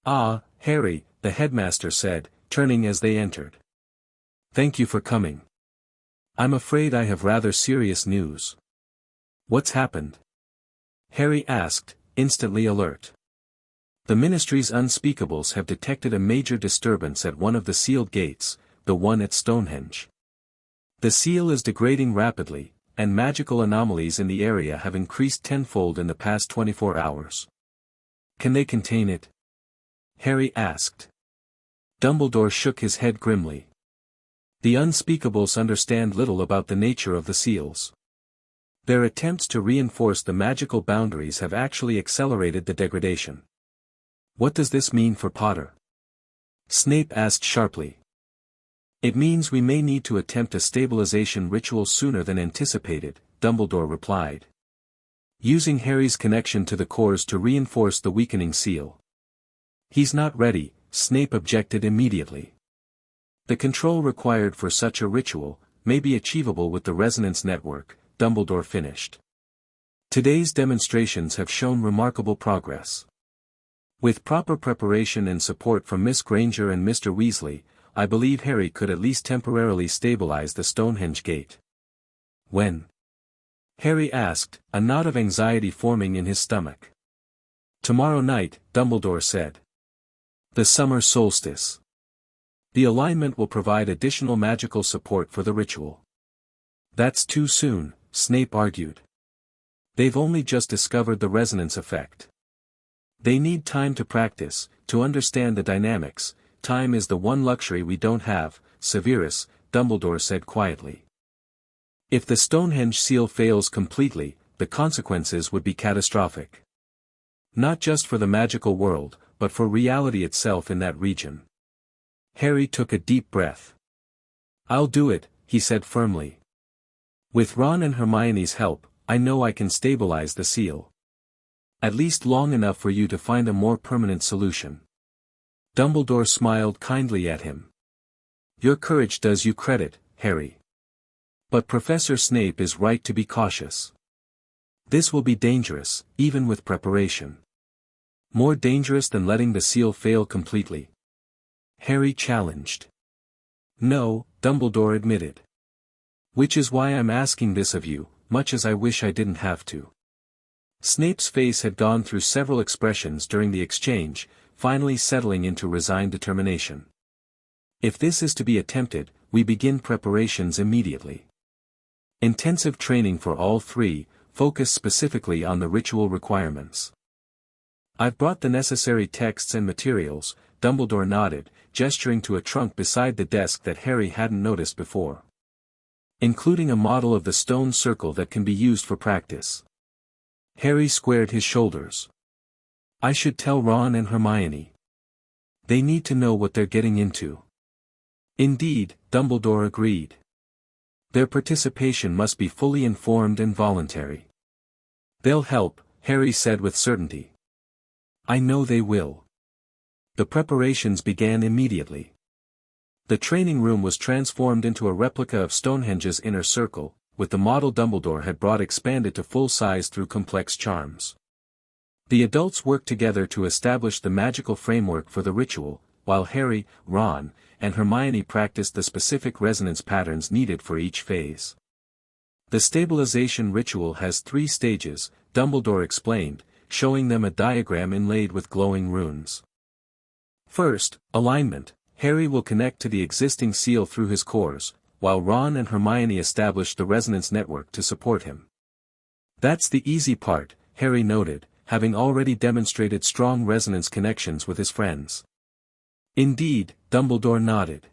"Ah, Harry," the headmaster said, turning as they entered. "Thank you for coming. I'm afraid I have rather serious news." "What's happened?" Harry asked, instantly alert. "The Ministry's unspeakables have detected a major disturbance at one of the sealed gates, the one at Stonehenge. The seal is degrading rapidly, and magical anomalies in the area have increased tenfold in the past 24 hours. Can they contain it?" Harry asked. Dumbledore shook his head grimly. "The unspeakables understand little about the nature of the seals. Their attempts to reinforce the magical boundaries have actually accelerated the degradation." "What does this mean for Potter?" Snape asked sharply. "It means we may need to attempt a stabilization ritual sooner than anticipated," Dumbledore replied. "Using Harry's connection to the cores to reinforce the weakening seal." "He's not ready," Snape objected immediately. "The control required for such a ritual may be achievable with the resonance network," Dumbledore finished. "Today's demonstrations have shown remarkable progress. With proper preparation and support from Miss Granger and Mr. Weasley, I believe Harry could at least temporarily stabilize the Stonehenge gate." "When?" Harry asked, a knot of anxiety forming in his stomach. Tomorrow night, Dumbledore said. The summer solstice. The alignment will provide additional magical support for the ritual. That's too soon, Snape argued. They've only just discovered the resonance effect. They need time to practice, to understand the dynamics. Time is the one luxury we don't have, Severus, Dumbledore said quietly. If the Stonehenge seal fails completely, the consequences would be catastrophic. Not just for the magical world, but for reality itself in that region. Harry took a deep breath. I'll do it, he said firmly. With Ron and Hermione's help, I know I can stabilize the seal. At least long enough for you to find a more permanent solution. Dumbledore smiled kindly at him. Your courage does you credit, Harry. But Professor Snape is right to be cautious. This will be dangerous, even with preparation. More dangerous than letting the seal fail completely. Harry challenged. No, Dumbledore admitted. Which is why I'm asking this of you, much as I wish I didn't have to. Snape's face had gone through several expressions during the exchange, finally settling into resigned determination. If this is to be attempted, we begin preparations immediately. Intensive training for all three, focused specifically on the ritual requirements. I've brought the necessary texts and materials, Dumbledore nodded, gesturing to a trunk beside the desk that Harry hadn't noticed before. Including a model of the stone circle that can be used for practice. Harry squared his shoulders. I should tell Ron and Hermione. They need to know what they're getting into. Indeed, Dumbledore agreed. Their participation must be fully informed and voluntary. They'll help, Harry said with certainty. I know they will. The preparations began immediately. The training room was transformed into a replica of Stonehenge's inner circle, with the model Dumbledore had brought expanded to full size through complex charms. The adults worked together to establish the magical framework for the ritual, while Harry, Ron, and Hermione practiced the specific resonance patterns needed for each phase. The stabilization ritual has 3 stages, Dumbledore explained, showing them a diagram inlaid with glowing runes. First, alignment. Harry will connect to the existing seal through his cores, while Ron and Hermione establish the resonance network to support him. That's the easy part, Harry noted, having already demonstrated strong resonance connections with his friends. Indeed, Dumbledore nodded.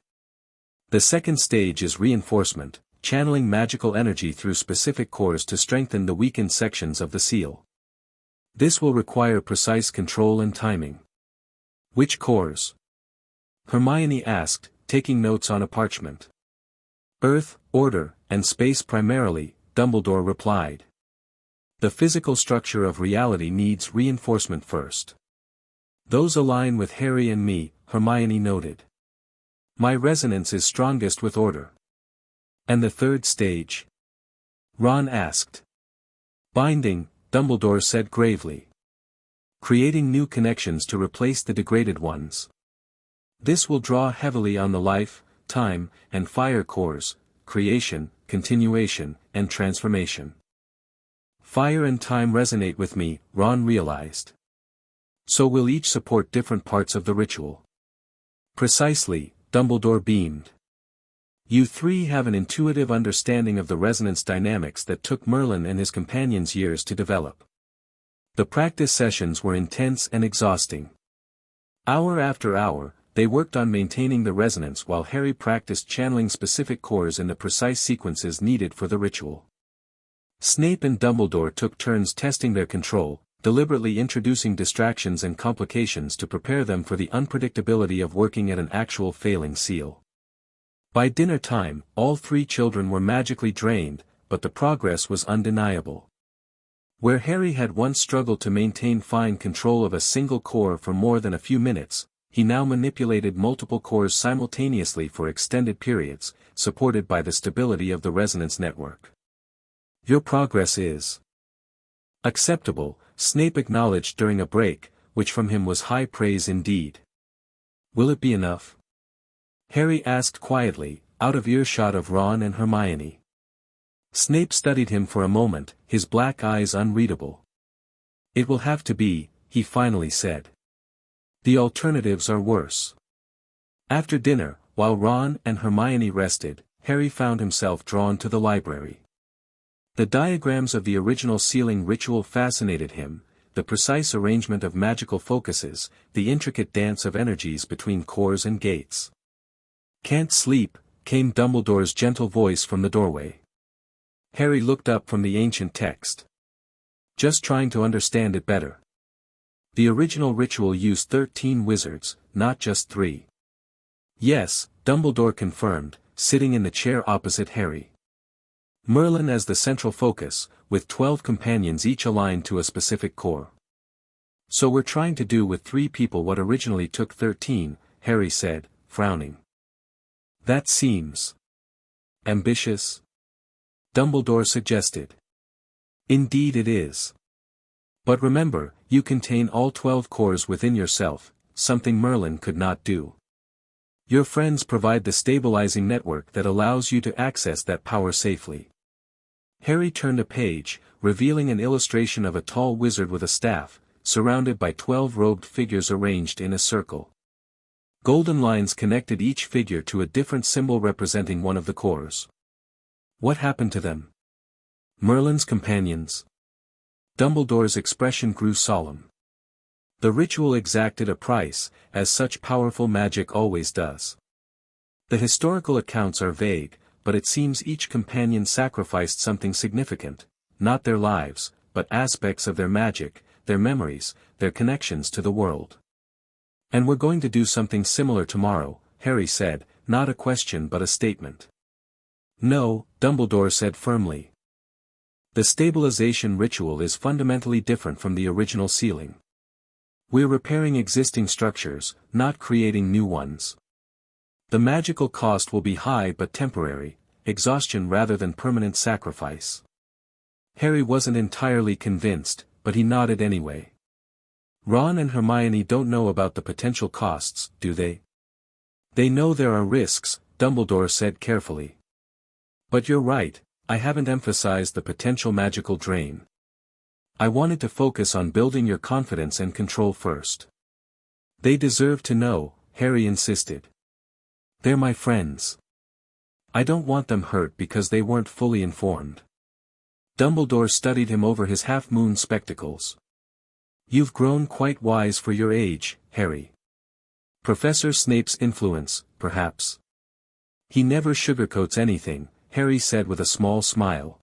The second stage is reinforcement, channeling magical energy through specific cores to strengthen the weakened sections of the seal. This will require precise control and timing. Which cores? Hermione asked, taking notes on a parchment. Earth, order, and space primarily, Dumbledore replied. The physical structure of reality needs reinforcement first. Those align with Harry and me, Hermione noted. My resonance is strongest with order. And the third stage? Ron asked. Binding, Dumbledore said gravely. Creating new connections to replace the degraded ones. This will draw heavily on the life, time, and fire cores, creation, continuation, and transformation. Fire and time resonate with me, Ron realized. So will each support different parts of the ritual. Precisely, Dumbledore beamed. You three have an intuitive understanding of the resonance dynamics that took Merlin and his companions years to develop. The practice sessions were intense and exhausting. Hour after hour, they worked on maintaining the resonance while Harry practiced channeling specific cores in the precise sequences needed for the ritual. Snape and Dumbledore took turns testing their control, deliberately introducing distractions and complications to prepare them for the unpredictability of working at an actual failing seal. By dinner time, all 3 children were magically drained, but the progress was undeniable. Where Harry had once struggled to maintain fine control of a single core for more than a few minutes, he now manipulated multiple cores simultaneously for extended periods, supported by the stability of the resonance network. Your progress is acceptable, Snape acknowledged during a break, which from him was high praise indeed. Will it be enough? Harry asked quietly, out of earshot of Ron and Hermione. Snape studied him for a moment, his black eyes unreadable. It will have to be, he finally said. The alternatives are worse. After dinner, while Ron and Hermione rested, Harry found himself drawn to the library. The diagrams of the original sealing ritual fascinated him, the precise arrangement of magical focuses, the intricate dance of energies between cores and gates. "Can't sleep," came Dumbledore's gentle voice from the doorway. Harry looked up from the ancient text. "Just trying to understand it better." The original ritual used 13 wizards, not just 3. "Yes," Dumbledore confirmed, sitting in the chair opposite Harry. "Merlin as the central focus, with 12 companions each aligned to a specific core. So we're trying to do with 3 people what originally took 13, Harry said, frowning. "That seems ambitious," Dumbledore suggested. "Indeed it is. But remember, you contain all 12 cores within yourself, something Merlin could not do. Your friends provide the stabilizing network that allows you to access that power safely." Harry turned a page, revealing an illustration of a tall wizard with a staff, surrounded by 12 robed figures arranged in a circle. Golden lines connected each figure to a different symbol representing one of the cores. "What happened to them? Merlin's companions?" Dumbledore's expression grew solemn. "The ritual exacted a price, as such powerful magic always does. The historical accounts are vague, but it seems each companion sacrificed something significant, not their lives, but aspects of their magic, their memories, their connections to the world. And we're going to do something similar tomorrow," Harry said, not a question but a statement. "No," Dumbledore said firmly. "The stabilization ritual is fundamentally different from the original sealing. We're repairing existing structures, not creating new ones. The magical cost will be high but temporary, exhaustion rather than permanent sacrifice." Harry wasn't entirely convinced, but he nodded anyway. "Ron and Hermione don't know about the potential costs, do they?" "They know there are risks," Dumbledore said carefully. "But you're right, I haven't emphasized the potential magical drain. I wanted to focus on building your confidence and control first." "They deserve to know," Harry insisted. "They're my friends. I don't want them hurt because they weren't fully informed." Dumbledore studied him over his half-moon spectacles. "You've grown quite wise for your age, Harry. Professor Snape's influence, perhaps." "He never sugarcoats anything," Harry said with a small smile.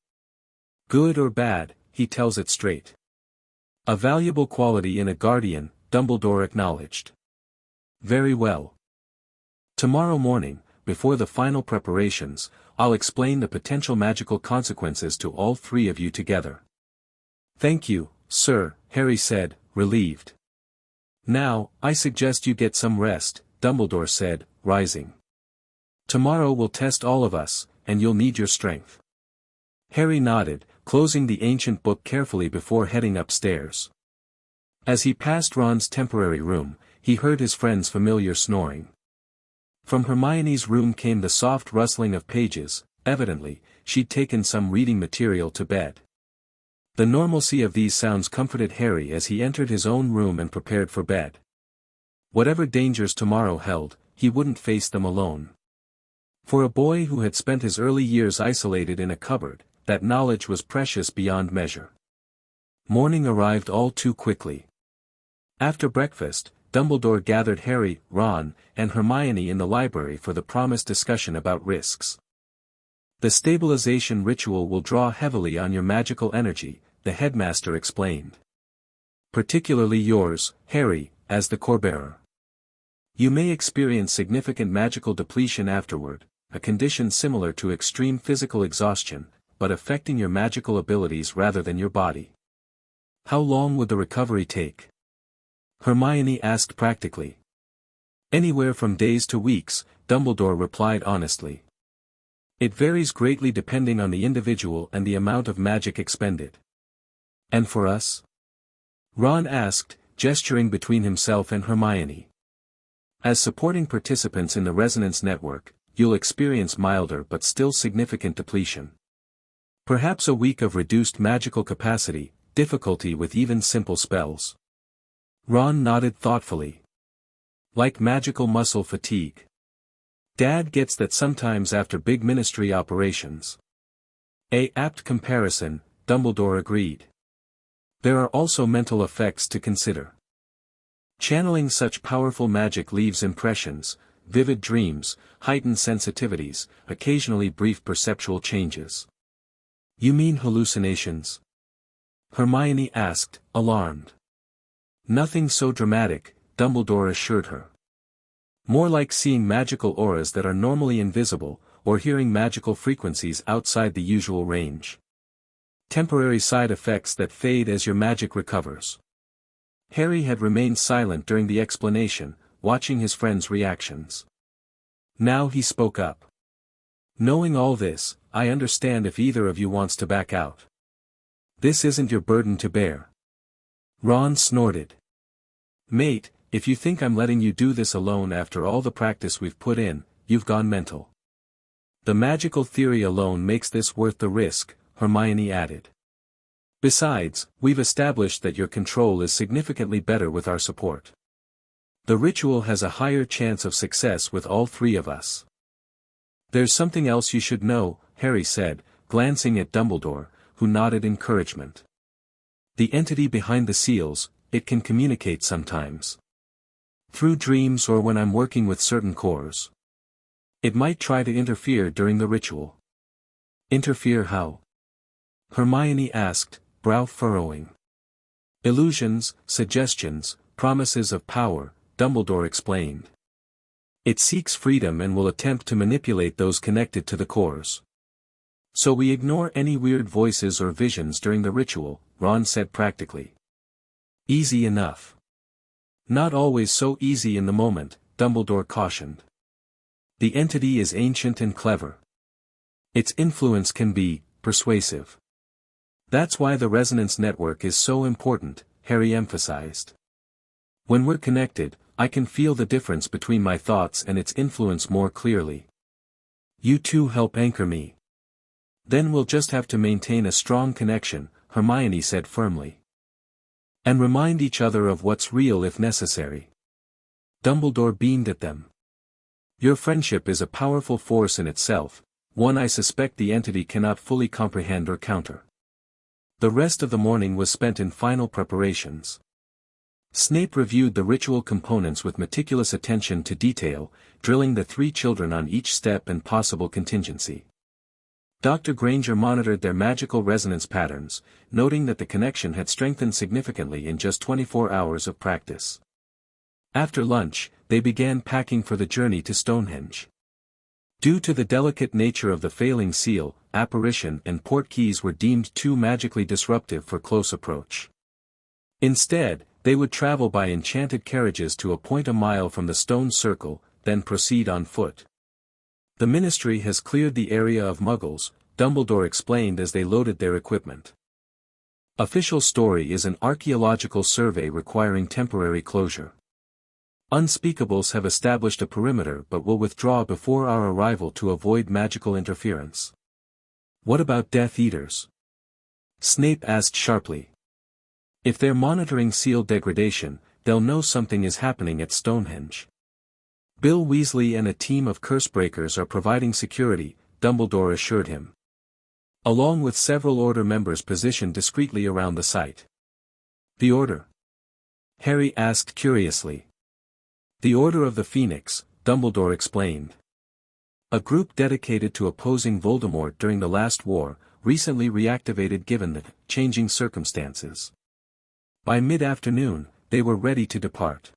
"Good or bad, he tells it straight. A valuable quality in a guardian," Dumbledore acknowledged. "Very well. Tomorrow morning, before the final preparations, I'll explain the potential magical consequences to all 3 of you together." "Thank you, sir," Harry said, relieved. "Now, I suggest you get some rest," Dumbledore said, rising. "Tomorrow will test all of us, and you'll need your strength." Harry nodded, closing the ancient book carefully before heading upstairs. As he passed Ron's temporary room, he heard his friend's familiar snoring. From Hermione's room came the soft rustling of pages. Evidently, she'd taken some reading material to bed. The normalcy of these sounds comforted Harry as he entered his own room and prepared for bed. Whatever dangers tomorrow held, he wouldn't face them alone. For a boy who had spent his early years isolated in a cupboard, that knowledge was precious beyond measure. Morning arrived all too quickly. After breakfast, Dumbledore gathered Harry, Ron, and Hermione in the library for the promised discussion about risks. "The stabilization ritual will draw heavily on your magical energy," the headmaster explained. "Particularly yours, Harry, as the core-bearer. You may experience significant magical depletion afterward, a condition similar to extreme physical exhaustion, but affecting your magical abilities rather than your body." "How long would the recovery take?" Hermione asked practically. "Anywhere from days to weeks," Dumbledore replied honestly. "It varies greatly depending on the individual and the amount of magic expended." "And for us?" Ron asked, gesturing between himself and Hermione. "As supporting participants in the resonance network, you'll experience milder but still significant depletion. Perhaps a week of reduced magical capacity, difficulty with even simple spells. Ron nodded thoughtfully. Like magical muscle fatigue. Dad gets that sometimes after big ministry operations. A apt comparison, Dumbledore agreed. There are also mental effects to consider. Channeling such powerful magic leaves impressions, vivid dreams, heightened sensitivities, occasionally brief perceptual changes. You mean hallucinations? Hermione asked, alarmed. Nothing so dramatic, Dumbledore assured her. More like seeing magical auras that are normally invisible, or hearing magical frequencies outside the usual range. Temporary side effects that fade as your magic recovers. Harry had remained silent during the explanation, watching his friend's reactions. Now he spoke up. Knowing all this, I understand if either of you wants to back out. This isn't your burden to bear. Ron snorted. Mate, if you think I'm letting you do this alone after all the practice we've put in, you've gone mental. The magical theory alone makes this worth the risk, Hermione added. Besides, we've established that your control is significantly better with our support. The ritual has a higher chance of success with all three of us. There's something else you should know, Harry said, glancing at Dumbledore, who nodded encouragement. The entity behind the seals, it can communicate sometimes. Through dreams or when I'm working with certain cores. It might try to interfere during the ritual. Interfere how? Hermione asked, brow furrowing. Illusions, suggestions, promises of power, Dumbledore explained. It seeks freedom and will attempt to manipulate those connected to the cores. So we ignore any weird voices or visions during the ritual, Ron said practically. Easy enough. Not always so easy in the moment, Dumbledore cautioned. The entity is ancient and clever. Its influence can be persuasive. That's why the resonance network is so important, Harry emphasized. When we're connected, I can feel the difference between my thoughts and its influence more clearly. You two help anchor me. Then we'll just have to maintain a strong connection, Hermione said firmly. And remind each other of what's real if necessary. Dumbledore beamed at them. Your friendship is a powerful force in itself, one I suspect the entity cannot fully comprehend or counter. The rest of the morning was spent in final preparations. Snape reviewed the ritual components with meticulous attention to detail, drilling the three children on each step and possible contingency. Dr. Granger monitored their magical resonance patterns, noting that the connection had strengthened significantly in just 24 hours of practice. After lunch, they began packing for the journey to Stonehenge. Due to the delicate nature of the failing seal, apparition and portkeys were deemed too magically disruptive for close approach. Instead, they would travel by enchanted carriages to a point a mile from the stone circle, then proceed on foot. The Ministry has cleared the area of Muggles, Dumbledore explained as they loaded their equipment. Official story is an archaeological survey requiring temporary closure. Unspeakables have established a perimeter but will withdraw before our arrival to avoid magical interference. What about Death Eaters? Snape asked sharply. If they're monitoring seal degradation, they'll know something is happening at Stonehenge. Bill Weasley and a team of Cursebreakers are providing security, Dumbledore assured him. Along with several Order members positioned discreetly around the site. The Order? Harry asked curiously. The Order of the Phoenix, Dumbledore explained. A group dedicated to opposing Voldemort during the last war, recently reactivated given the changing circumstances. By mid-afternoon, they were ready to depart.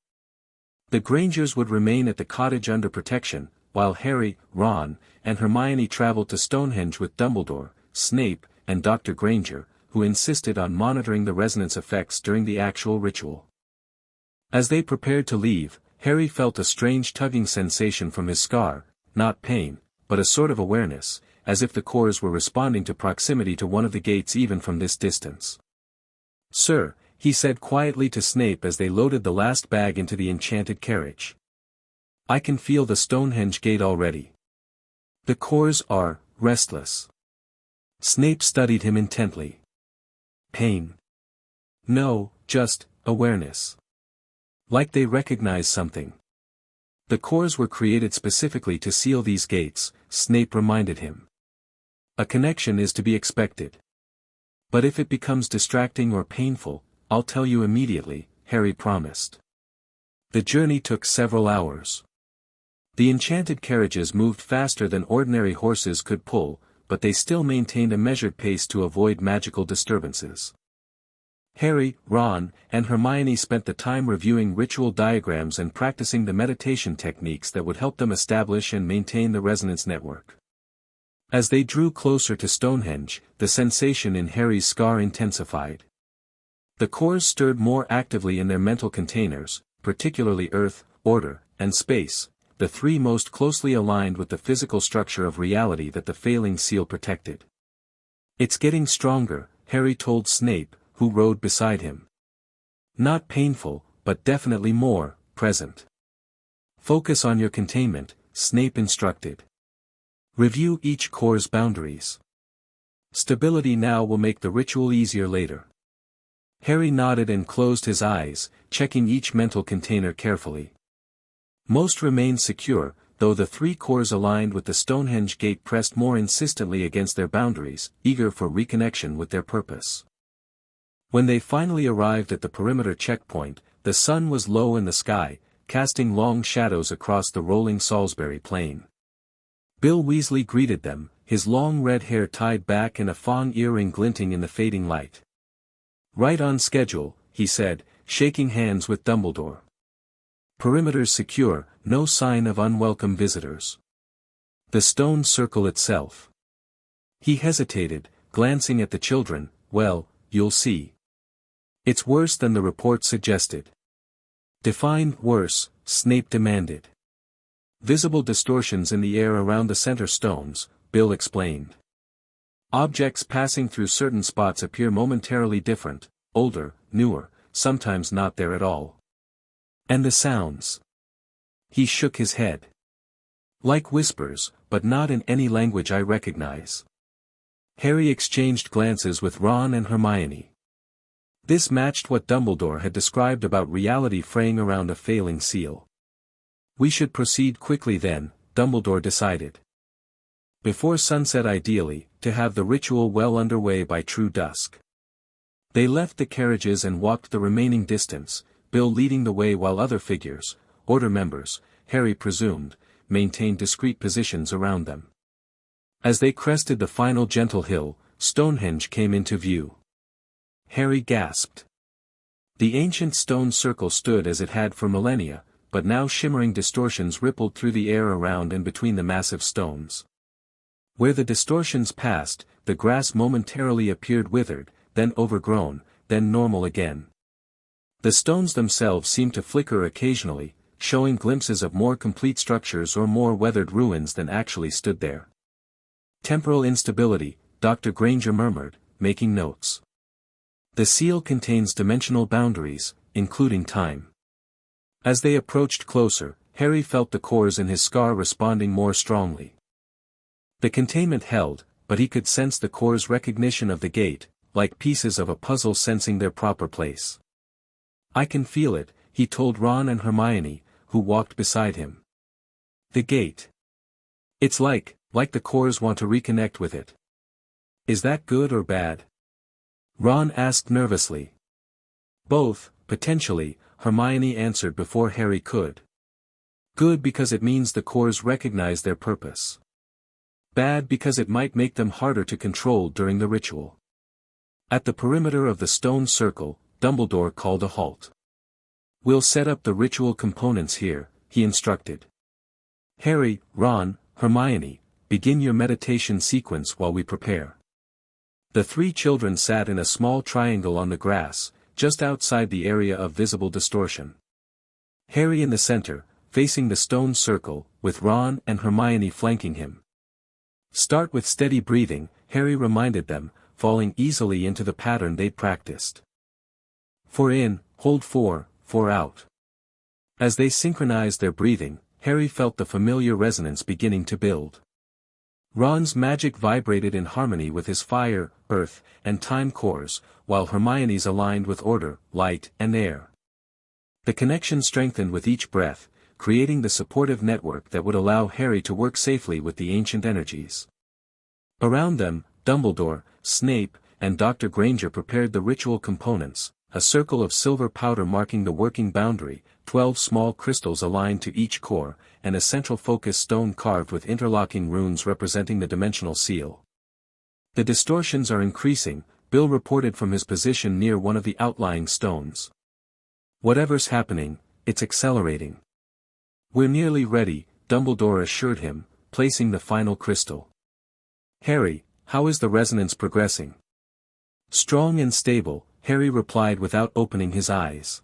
The Grangers would remain at the cottage under protection, while Harry, Ron, and Hermione traveled to Stonehenge with Dumbledore, Snape, and Dr. Granger, who insisted on monitoring the resonance effects during the actual ritual. As they prepared to leave, Harry felt a strange tugging sensation from his scar, not pain, but a sort of awareness, as if the cores were responding to proximity to one of the gates even from this distance. Sir, he said quietly to Snape as they loaded the last bag into the enchanted carriage. I can feel the Stonehenge gate already. The cores are restless. Snape studied him intently. Pain. No, just awareness. Like they recognize something. The cores were created specifically to seal these gates, Snape reminded him. A connection is to be expected. But if it becomes distracting or painful, I'll tell you immediately, Harry promised. The journey took several hours. The enchanted carriages moved faster than ordinary horses could pull, but they still maintained a measured pace to avoid magical disturbances. Harry, Ron, and Hermione spent the time reviewing ritual diagrams and practicing the meditation techniques that would help them establish and maintain the resonance network. As they drew closer to Stonehenge, the sensation in Harry's scar intensified. The cores stirred more actively in their mental containers, particularly Earth, Order, and Space, the three most closely aligned with the physical structure of reality that the failing seal protected. It's getting stronger, Harry told Snape, who rode beside him. Not painful, but definitely more present. Focus on your containment, Snape instructed. Review each core's boundaries. Stability now will make the ritual easier later. Harry nodded and closed his eyes, checking each mental container carefully. Most remained secure, though the three cores aligned with the Stonehenge gate pressed more insistently against their boundaries, eager for reconnection with their purpose. When they finally arrived at the perimeter checkpoint, the sun was low in the sky, casting long shadows across the rolling Salisbury plain. Bill Weasley greeted them, his long red hair tied back and a fawn earring glinting in the fading light. Right on schedule, he said, shaking hands with Dumbledore. Perimeters secure, no sign of unwelcome visitors. The stone circle itself. He hesitated, glancing at the children. Well, you'll see. It's worse than the report suggested. Define worse, Snape demanded. Visible distortions in the air around the center stones, Bill explained. Objects passing through certain spots appear momentarily different, older, newer, sometimes not there at all. And the sounds. He shook his head. Like whispers, but not in any language I recognize. Harry exchanged glances with Ron and Hermione. This matched what Dumbledore had described about reality fraying around a failing seal. We should proceed quickly then, Dumbledore decided. Before sunset ideally, to have the ritual well underway by true dusk. They left the carriages and walked the remaining distance, Bill leading the way while other figures, Order members, Harry presumed, maintained discreet positions around them. As they crested the final gentle hill, Stonehenge came into view. Harry gasped. The ancient stone circle stood as it had for millennia, but now shimmering distortions rippled through the air around and between the massive stones. Where the distortions passed, the grass momentarily appeared withered, then overgrown, then normal again. The stones themselves seemed to flicker occasionally, showing glimpses of more complete structures or more weathered ruins than actually stood there. Temporal instability, Dr. Granger murmured, making notes. The seal contains dimensional boundaries, including time. As they approached closer, Harry felt the cores in his scar responding more strongly. The containment held, but he could sense the core's recognition of the gate, like pieces of a puzzle sensing their proper place. I can feel it, he told Ron and Hermione, who walked beside him. The gate. It's like the cores want to reconnect with it. Is that good or bad? Ron asked nervously. Both, potentially, Hermione answered before Harry could. Good because it means the cores recognize their purpose. Bad because it might make them harder to control during the ritual. At the perimeter of the stone circle, Dumbledore called a halt. We'll set up the ritual components here, he instructed. Harry, Ron, Hermione, begin your meditation sequence while we prepare. The three children sat in a small triangle on the grass, just outside the area of visible distortion. Harry in the center, facing the stone circle, with Ron and Hermione flanking him. Start with steady breathing, Harry reminded them, falling easily into the pattern they'd practiced. 4 in, hold 4, 4 out. As they synchronized their breathing, Harry felt the familiar resonance beginning to build. Ron's magic vibrated in harmony with his fire, earth, and time cores, while Hermione's aligned with order, light, and air. The connection strengthened with each breath, creating the supportive network that would allow Harry to work safely with the ancient energies. Around them, Dumbledore, Snape, and Dr. Granger prepared the ritual components, a circle of silver powder marking the working boundary, 12 small crystals aligned to each core, and a central focus stone carved with interlocking runes representing the dimensional seal. The distortions are increasing, Bill reported from his position near one of the outlying stones. Whatever's happening, it's accelerating. We're nearly ready, Dumbledore assured him, placing the final crystal. Harry, how is the resonance progressing? Strong and stable, Harry replied without opening his eyes.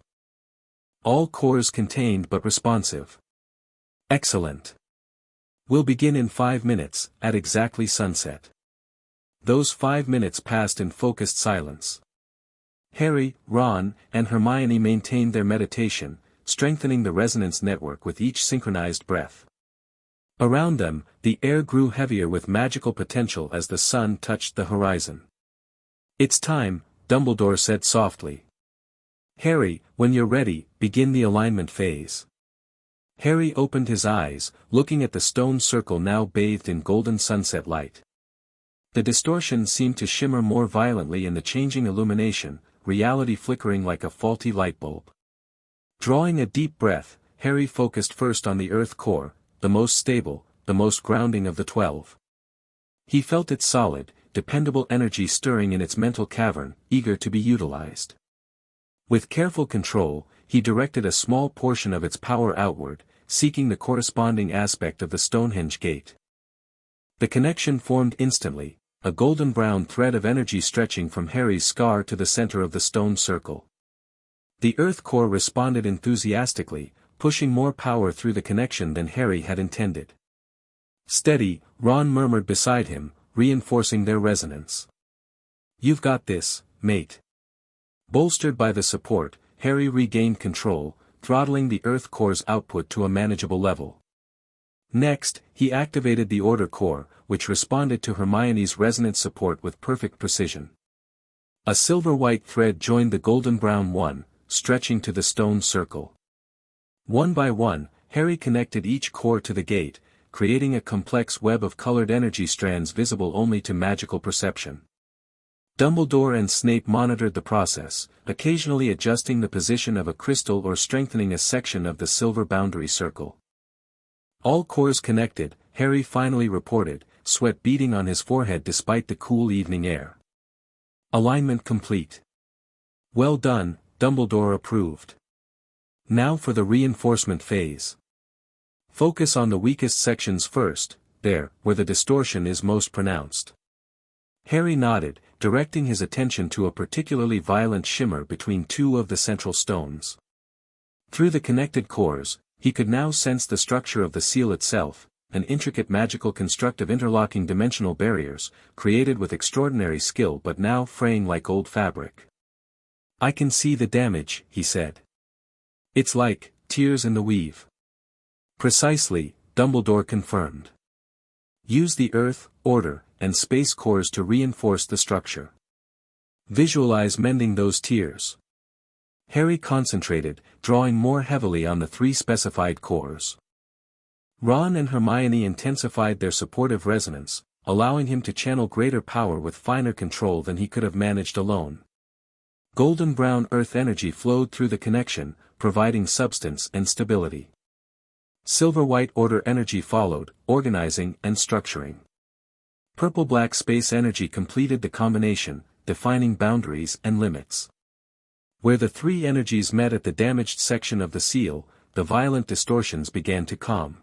All cores contained but responsive. Excellent. We'll begin in 5 minutes, at exactly sunset. Those 5 minutes passed in focused silence. Harry, Ron, and Hermione maintained their meditation, strengthening the resonance network with each synchronized breath. Around them, the air grew heavier with magical potential as the sun touched the horizon. It's time, Dumbledore said softly. Harry, when you're ready, begin the alignment phase. Harry opened his eyes, looking at the stone circle now bathed in golden sunset light. The distortion seemed to shimmer more violently in the changing illumination, reality flickering like a faulty light bulb. Drawing a deep breath, Harry focused first on the earth core, the most stable, the most grounding of the 12. He felt its solid, dependable energy stirring in its mental cavern, eager to be utilized. With careful control, he directed a small portion of its power outward, seeking the corresponding aspect of the Stonehenge gate. The connection formed instantly, a golden-brown thread of energy stretching from Harry's scar to the center of the stone circle. The earth core responded enthusiastically, pushing more power through the connection than Harry had intended. Steady, Ron murmured beside him, reinforcing their resonance. You've got this, mate. Bolstered by the support, Harry regained control, throttling the earth core's output to a manageable level. Next, he activated the order core, which responded to Hermione's resonant support with perfect precision. A silver-white thread joined the golden-brown one, stretching to the stone circle. One by one, Harry connected each core to the gate, creating a complex web of colored energy strands visible only to magical perception. Dumbledore and Snape monitored the process, occasionally adjusting the position of a crystal or strengthening a section of the silver boundary circle. All cores connected, Harry finally reported, sweat beading on his forehead despite the cool evening air. Alignment complete. Well done, Dumbledore approved. Now for the reinforcement phase. Focus on the weakest sections first, there, where the distortion is most pronounced. Harry nodded, directing his attention to a particularly violent shimmer between two of the central stones. Through the connected cores, he could now sense the structure of the seal itself, an intricate magical construct of interlocking dimensional barriers, created with extraordinary skill but now fraying like old fabric. I can see the damage, he said. It's like tears in the weave. Precisely, Dumbledore confirmed. Use the earth, order, and space cores to reinforce the structure. Visualize mending those tears. Harry concentrated, drawing more heavily on the 3 specified cores. Ron and Hermione intensified their supportive resonance, allowing him to channel greater power with finer control than he could have managed alone. Golden-brown earth energy flowed through the connection, providing substance and stability. Silver-white order energy followed, organizing and structuring. Purple-black space energy completed the combination, defining boundaries and limits. Where the 3 energies met at the damaged section of the seal, the violent distortions began to calm.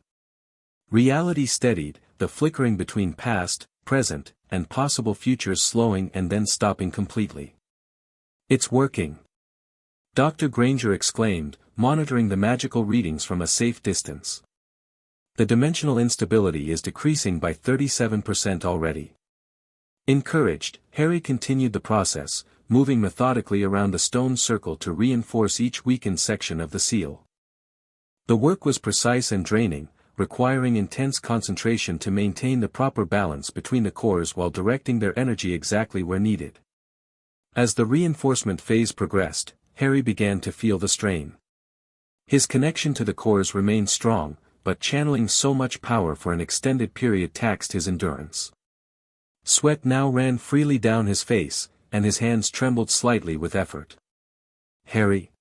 Reality steadied, the flickering between past, present, and possible futures slowing and then stopping completely. It's working! Dr. Granger exclaimed, monitoring the magical readings from a safe distance. The dimensional instability is decreasing by 37% already. Encouraged, Harry continued the process, moving methodically around the stone circle to reinforce each weakened section of the seal. The work was precise and draining, requiring intense concentration to maintain the proper balance between the cores while directing their energy exactly where needed. As the reinforcement phase progressed, Harry began to feel the strain. His connection to the cores remained strong, but channeling so much power for an extended period taxed his endurance. Sweat now ran freely down his face, and his hands trembled slightly with effort. "Harry?"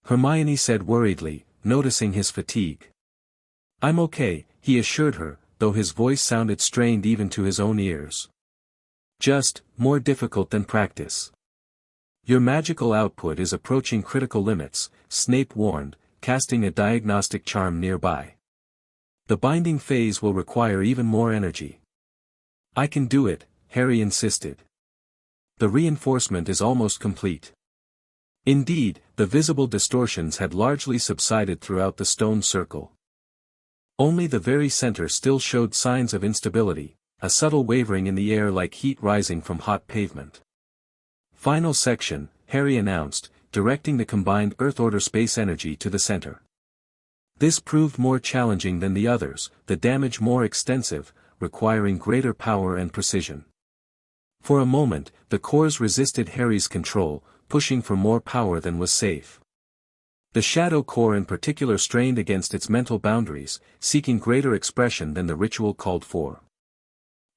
Hermione said worriedly, noticing his fatigue. "I'm okay," he assured her, though his voice sounded strained even to his own ears. "Just, more difficult than practice. Your magical output is approaching critical limits," Snape warned, casting a diagnostic charm nearby. "The binding phase will require even more energy." "I can do it," Harry insisted. "The reinforcement is almost complete." Indeed, the visible distortions had largely subsided throughout the stone circle. Only the very center still showed signs of instability, a subtle wavering in the air like heat rising from hot pavement. "Final section," Harry announced, directing the combined Earth-Order space energy to the center. This proved more challenging than the others, the damage more extensive, requiring greater power and precision. For a moment, the cores resisted Harry's control, pushing for more power than was safe. The Shadow Core in particular strained against its mental boundaries, seeking greater expression than the ritual called for.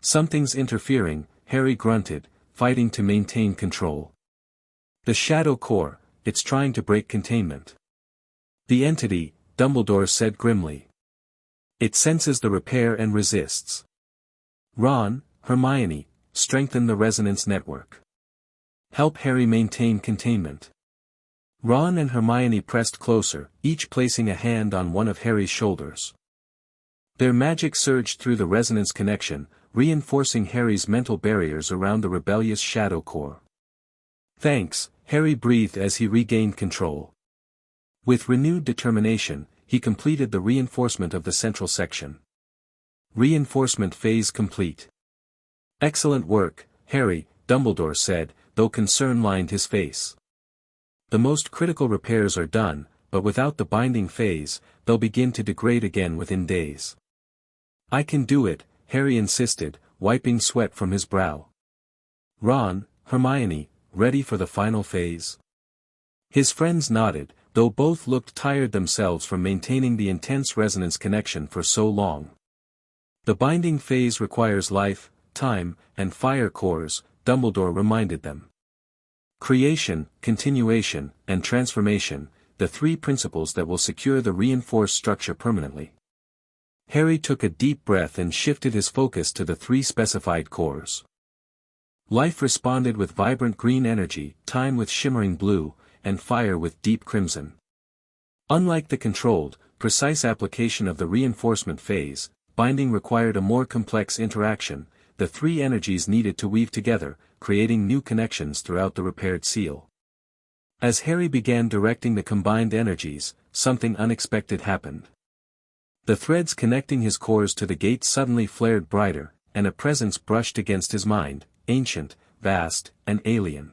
"Something's interfering," Harry grunted, fighting to maintain control. "The Shadow Core, it's trying to break containment." "The entity," Dumbledore said grimly. "It senses the repair and resists." "Ron, Hermione, strengthen the resonance network. Help Harry maintain containment." Ron and Hermione pressed closer, each placing a hand on one of Harry's shoulders. Their magic surged through the resonance connection, reinforcing Harry's mental barriers around the rebellious Shadow Core. "Thanks," Harry breathed as he regained control. With renewed determination, he completed the reinforcement of the central section. Reinforcement phase complete. "Excellent work, Harry," Dumbledore said, though concern lined his face. "The most critical repairs are done, but without the binding phase, they'll begin to degrade again within days." "I can do it," Harry insisted, wiping sweat from his brow. "Ron, Hermione, ready for the final phase?" His friends nodded, though both looked tired themselves from maintaining the intense resonance connection for so long. "The binding phase requires life, time, and fire cores," Dumbledore reminded them. "Creation, continuation, and transformation, the three principles that will secure the reinforced structure permanently." Harry took a deep breath and shifted his focus to the three specified cores. Life responded with vibrant green energy, time with shimmering blue, and fire with deep crimson. Unlike the controlled, precise application of the reinforcement phase, binding required a more complex interaction. The three energies needed to weave together, creating new connections throughout the repaired seal. As Harry began directing the combined energies, something unexpected happened. The threads connecting his cores to the gate suddenly flared brighter, and a presence brushed against his mind, ancient, vast, and alien.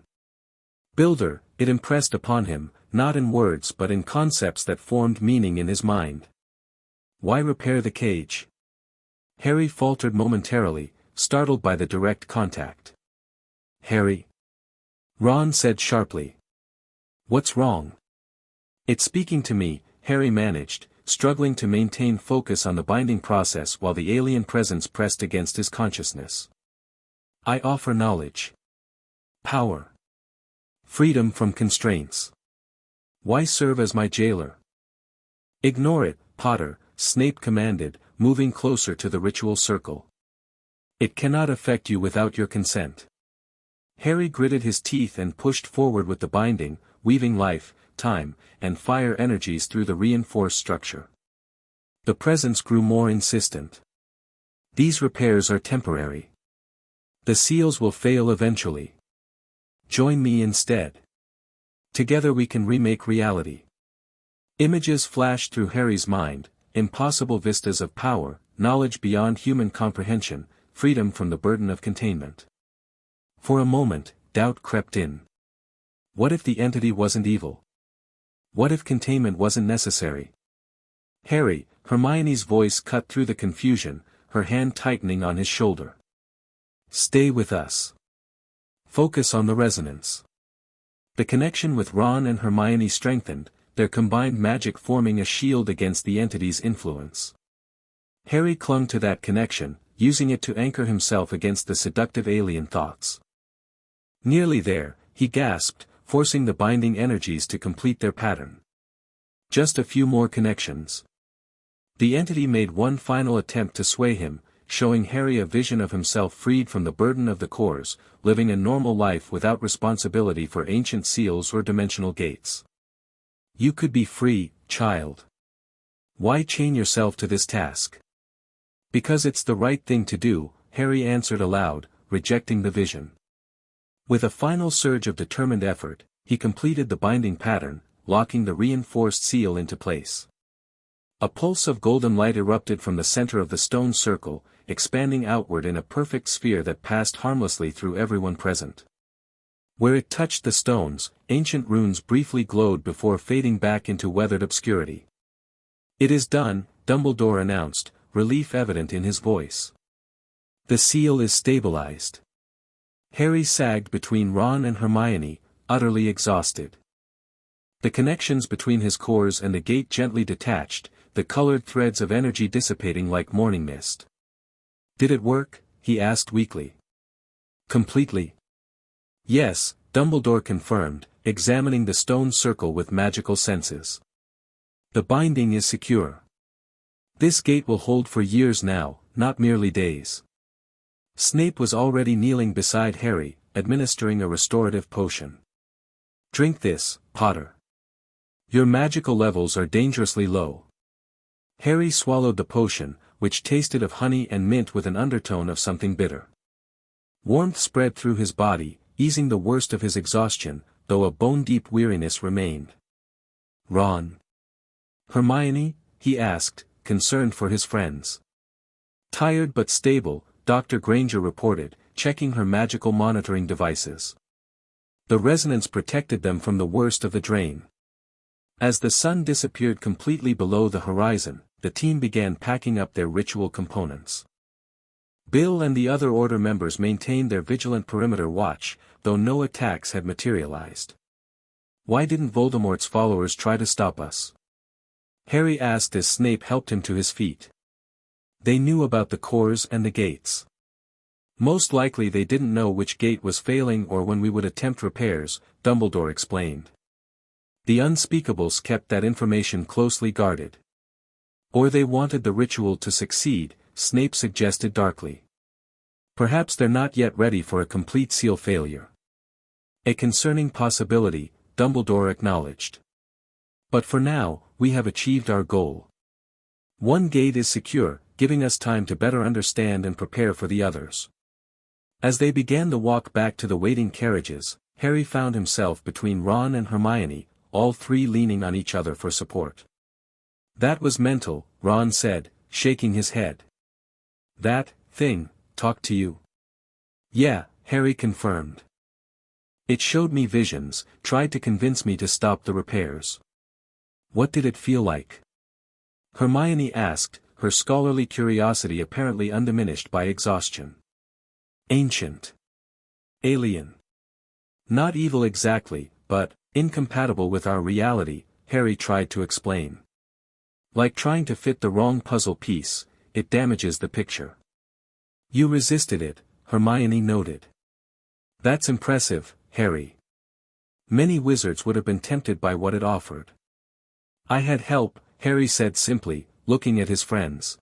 Builder, it impressed upon him, not in words but in concepts that formed meaning in his mind. "Why repair the cage?" Harry faltered momentarily, startled by the direct contact. "Harry?" Ron said sharply. "What's wrong?" "It's speaking to me," Harry managed, struggling to maintain focus on the binding process while the alien presence pressed against his consciousness. "I offer knowledge. Power. Freedom from constraints. Why serve as my jailer?" "Ignore it, Potter," Snape commanded, moving closer to the ritual circle. "It cannot affect you without your consent." Harry gritted his teeth and pushed forward with the binding, weaving life, time, and fire energies through the reinforced structure. The presence grew more insistent. "These repairs are temporary. The seals will fail eventually. Join me instead. Together we can remake reality." Images flashed through Harry's mind, impossible vistas of power, knowledge beyond human comprehension, freedom from the burden of containment. For a moment, doubt crept in. What if the entity wasn't evil? What if containment wasn't necessary? Harry, Hermione's voice cut through the confusion, her hand tightening on his shoulder. Stay with us. Focus on the resonance. The connection with Ron and Hermione strengthened, their combined magic forming a shield against the entity's influence. Harry clung to that connection, using it to anchor himself against the seductive alien thoughts. Nearly there, he gasped, forcing the binding energies to complete their pattern. Just a few more connections. The entity made one final attempt to sway him, showing Harry a vision of himself freed from the burden of the cores, living a normal life without responsibility for ancient seals or dimensional gates. You could be free, child. Why chain yourself to this task? Because it's the right thing to do, Harry answered aloud, rejecting the vision. With a final surge of determined effort, he completed the binding pattern, locking the reinforced seal into place. A pulse of golden light erupted from the center of the stone circle, expanding outward in a perfect sphere that passed harmlessly through everyone present. Where it touched the stones, ancient runes briefly glowed before fading back into weathered obscurity. It is done, Dumbledore announced, relief evident in his voice. The seal is stabilized. Harry sagged between Ron and Hermione, utterly exhausted. The connections between his cores and the gate gently detached, the colored threads of energy dissipating like morning mist. Did it work? He asked weakly. Completely. Yes, Dumbledore confirmed, examining the stone circle with magical senses. The binding is secure. This gate will hold for years now, not merely days. Snape was already kneeling beside Harry, administering a restorative potion. Drink this, Potter. Your magical levels are dangerously low. Harry swallowed the potion, which tasted of honey and mint with an undertone of something bitter. Warmth spread through his body, easing the worst of his exhaustion, though a bone-deep weariness remained. Ron. Hermione? He asked, concerned for his friends. Tired but stable, Dr. Granger reported, checking her magical monitoring devices. The resonance protected them from the worst of the drain. As the sun disappeared completely below the horizon, the team began packing up their ritual components. Bill and the other Order members maintained their vigilant perimeter watch, though no attacks had materialized. Why didn't Voldemort's followers try to stop us? Harry asked as Snape helped him to his feet. They knew about the cores and the gates. Most likely they didn't know which gate was failing or when we would attempt repairs, Dumbledore explained. The unspeakables kept that information closely guarded. Or they wanted the ritual to succeed, Snape suggested darkly. Perhaps they're not yet ready for a complete seal failure. A concerning possibility, Dumbledore acknowledged. But for now, we have achieved our goal. One gate is secure, giving us time to better understand and prepare for the others. As they began the walk back to the waiting carriages, Harry found himself between Ron and Hermione, all three leaning on each other for support. That was mental, Ron said, shaking his head. That thing talked to you? Yeah, Harry confirmed. It showed me visions, tried to convince me to stop the repairs. What did it feel like? Hermione asked, her scholarly curiosity apparently undiminished by exhaustion. Ancient. Alien. Not evil exactly, but incompatible with our reality, Harry tried to explain. Like trying to fit the wrong puzzle piece, it damages the picture. You resisted it, Hermione noted. That's impressive, Harry. Many wizards would have been tempted by what it offered. I had help, Harry said simply, looking at his friends.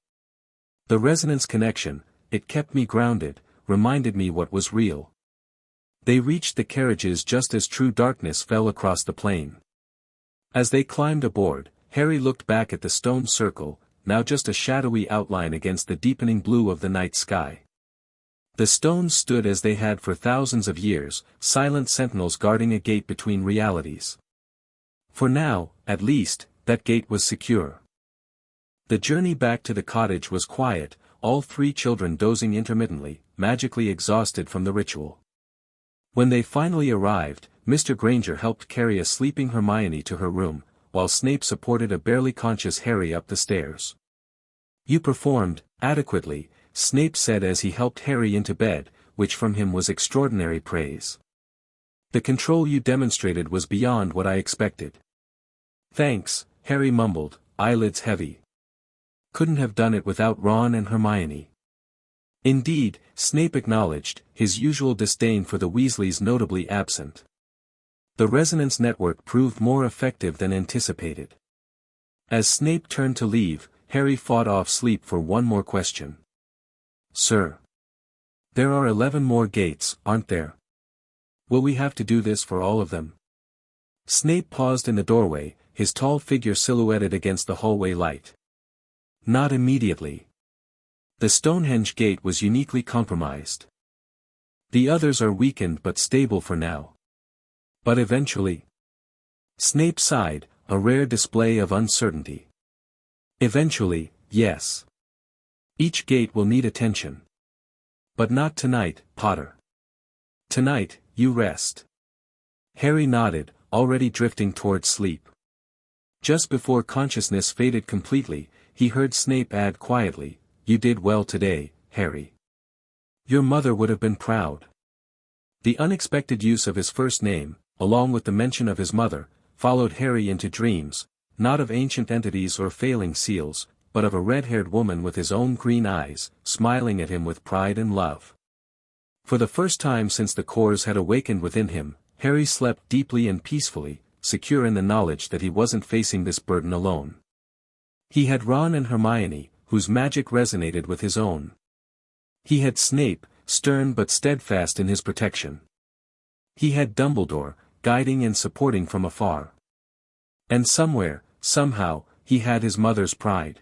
The resonance connection, it kept me grounded, reminded me what was real. They reached the carriages just as true darkness fell across the plain. As they climbed aboard, Harry looked back at the stone circle, now just a shadowy outline against the deepening blue of the night sky. The stones stood as they had for thousands of years, silent sentinels guarding a gate between realities. For now, at least, that gate was secure. The journey back to the cottage was quiet, all three children dozing intermittently, magically exhausted from the ritual. When they finally arrived, Mr. Granger helped carry a sleeping Hermione to her room, while Snape supported a barely conscious Harry up the stairs. You performed, adequately, Snape said as he helped Harry into bed, which from him was extraordinary praise. The control you demonstrated was beyond what I expected. Thanks, Harry mumbled, eyelids heavy. Couldn't have done it without Ron and Hermione. Indeed, Snape acknowledged, his usual disdain for the Weasleys notably absent. The resonance network proved more effective than anticipated. As Snape turned to leave, Harry fought off sleep for one more question. Sir. There are 11 more gates, aren't there? Will we have to do this for all of them? Snape paused in the doorway, his tall figure silhouetted against the hallway light. Not immediately. The Stonehenge gate was uniquely compromised. The others are weakened but stable for now. But eventually. Snape sighed, a rare display of uncertainty. Eventually, yes. Each gate will need attention. But not tonight, Potter. Tonight, you rest. Harry nodded, already drifting towards sleep. Just before consciousness faded completely, he heard Snape add quietly, "You did well today, Harry. Your mother would have been proud." The unexpected use of his first name, along with the mention of his mother, followed Harry into dreams, not of ancient entities or failing seals, but of a red-haired woman with his own green eyes, smiling at him with pride and love. For the first time since the cores had awakened within him, Harry slept deeply and peacefully, secure in the knowledge that he wasn't facing this burden alone. He had Ron and Hermione, whose magic resonated with his own. He had Snape, stern but steadfast in his protection. He had Dumbledore, guiding and supporting from afar. And somewhere, somehow, he had his mother's pride.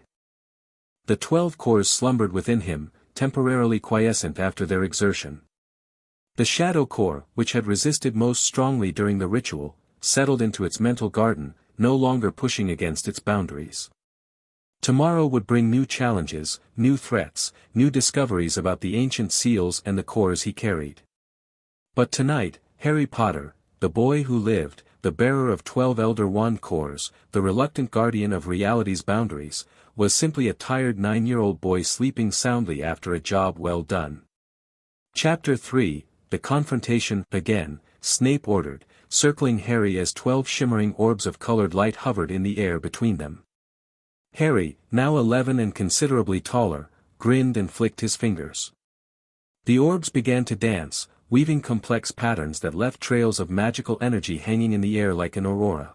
The 12 cores slumbered within him, temporarily quiescent after their exertion. The Shadow Core, which had resisted most strongly during the ritual, settled into its mental garden, no longer pushing against its boundaries. Tomorrow would bring new challenges, new threats, new discoveries about the ancient seals and the cores he carried. But tonight, Harry Potter, the boy who lived, the bearer of 12 Elder Wand cores, the reluctant guardian of reality's boundaries, was simply a tired 9-year-old boy sleeping soundly after a job well done. Chapter 3, The Confrontation. Again, Snape ordered, circling Harry as 12 shimmering orbs of colored light hovered in the air between them. Harry, now 11 and considerably taller, grinned and flicked his fingers. The orbs began to dance, weaving complex patterns that left trails of magical energy hanging in the air like an aurora.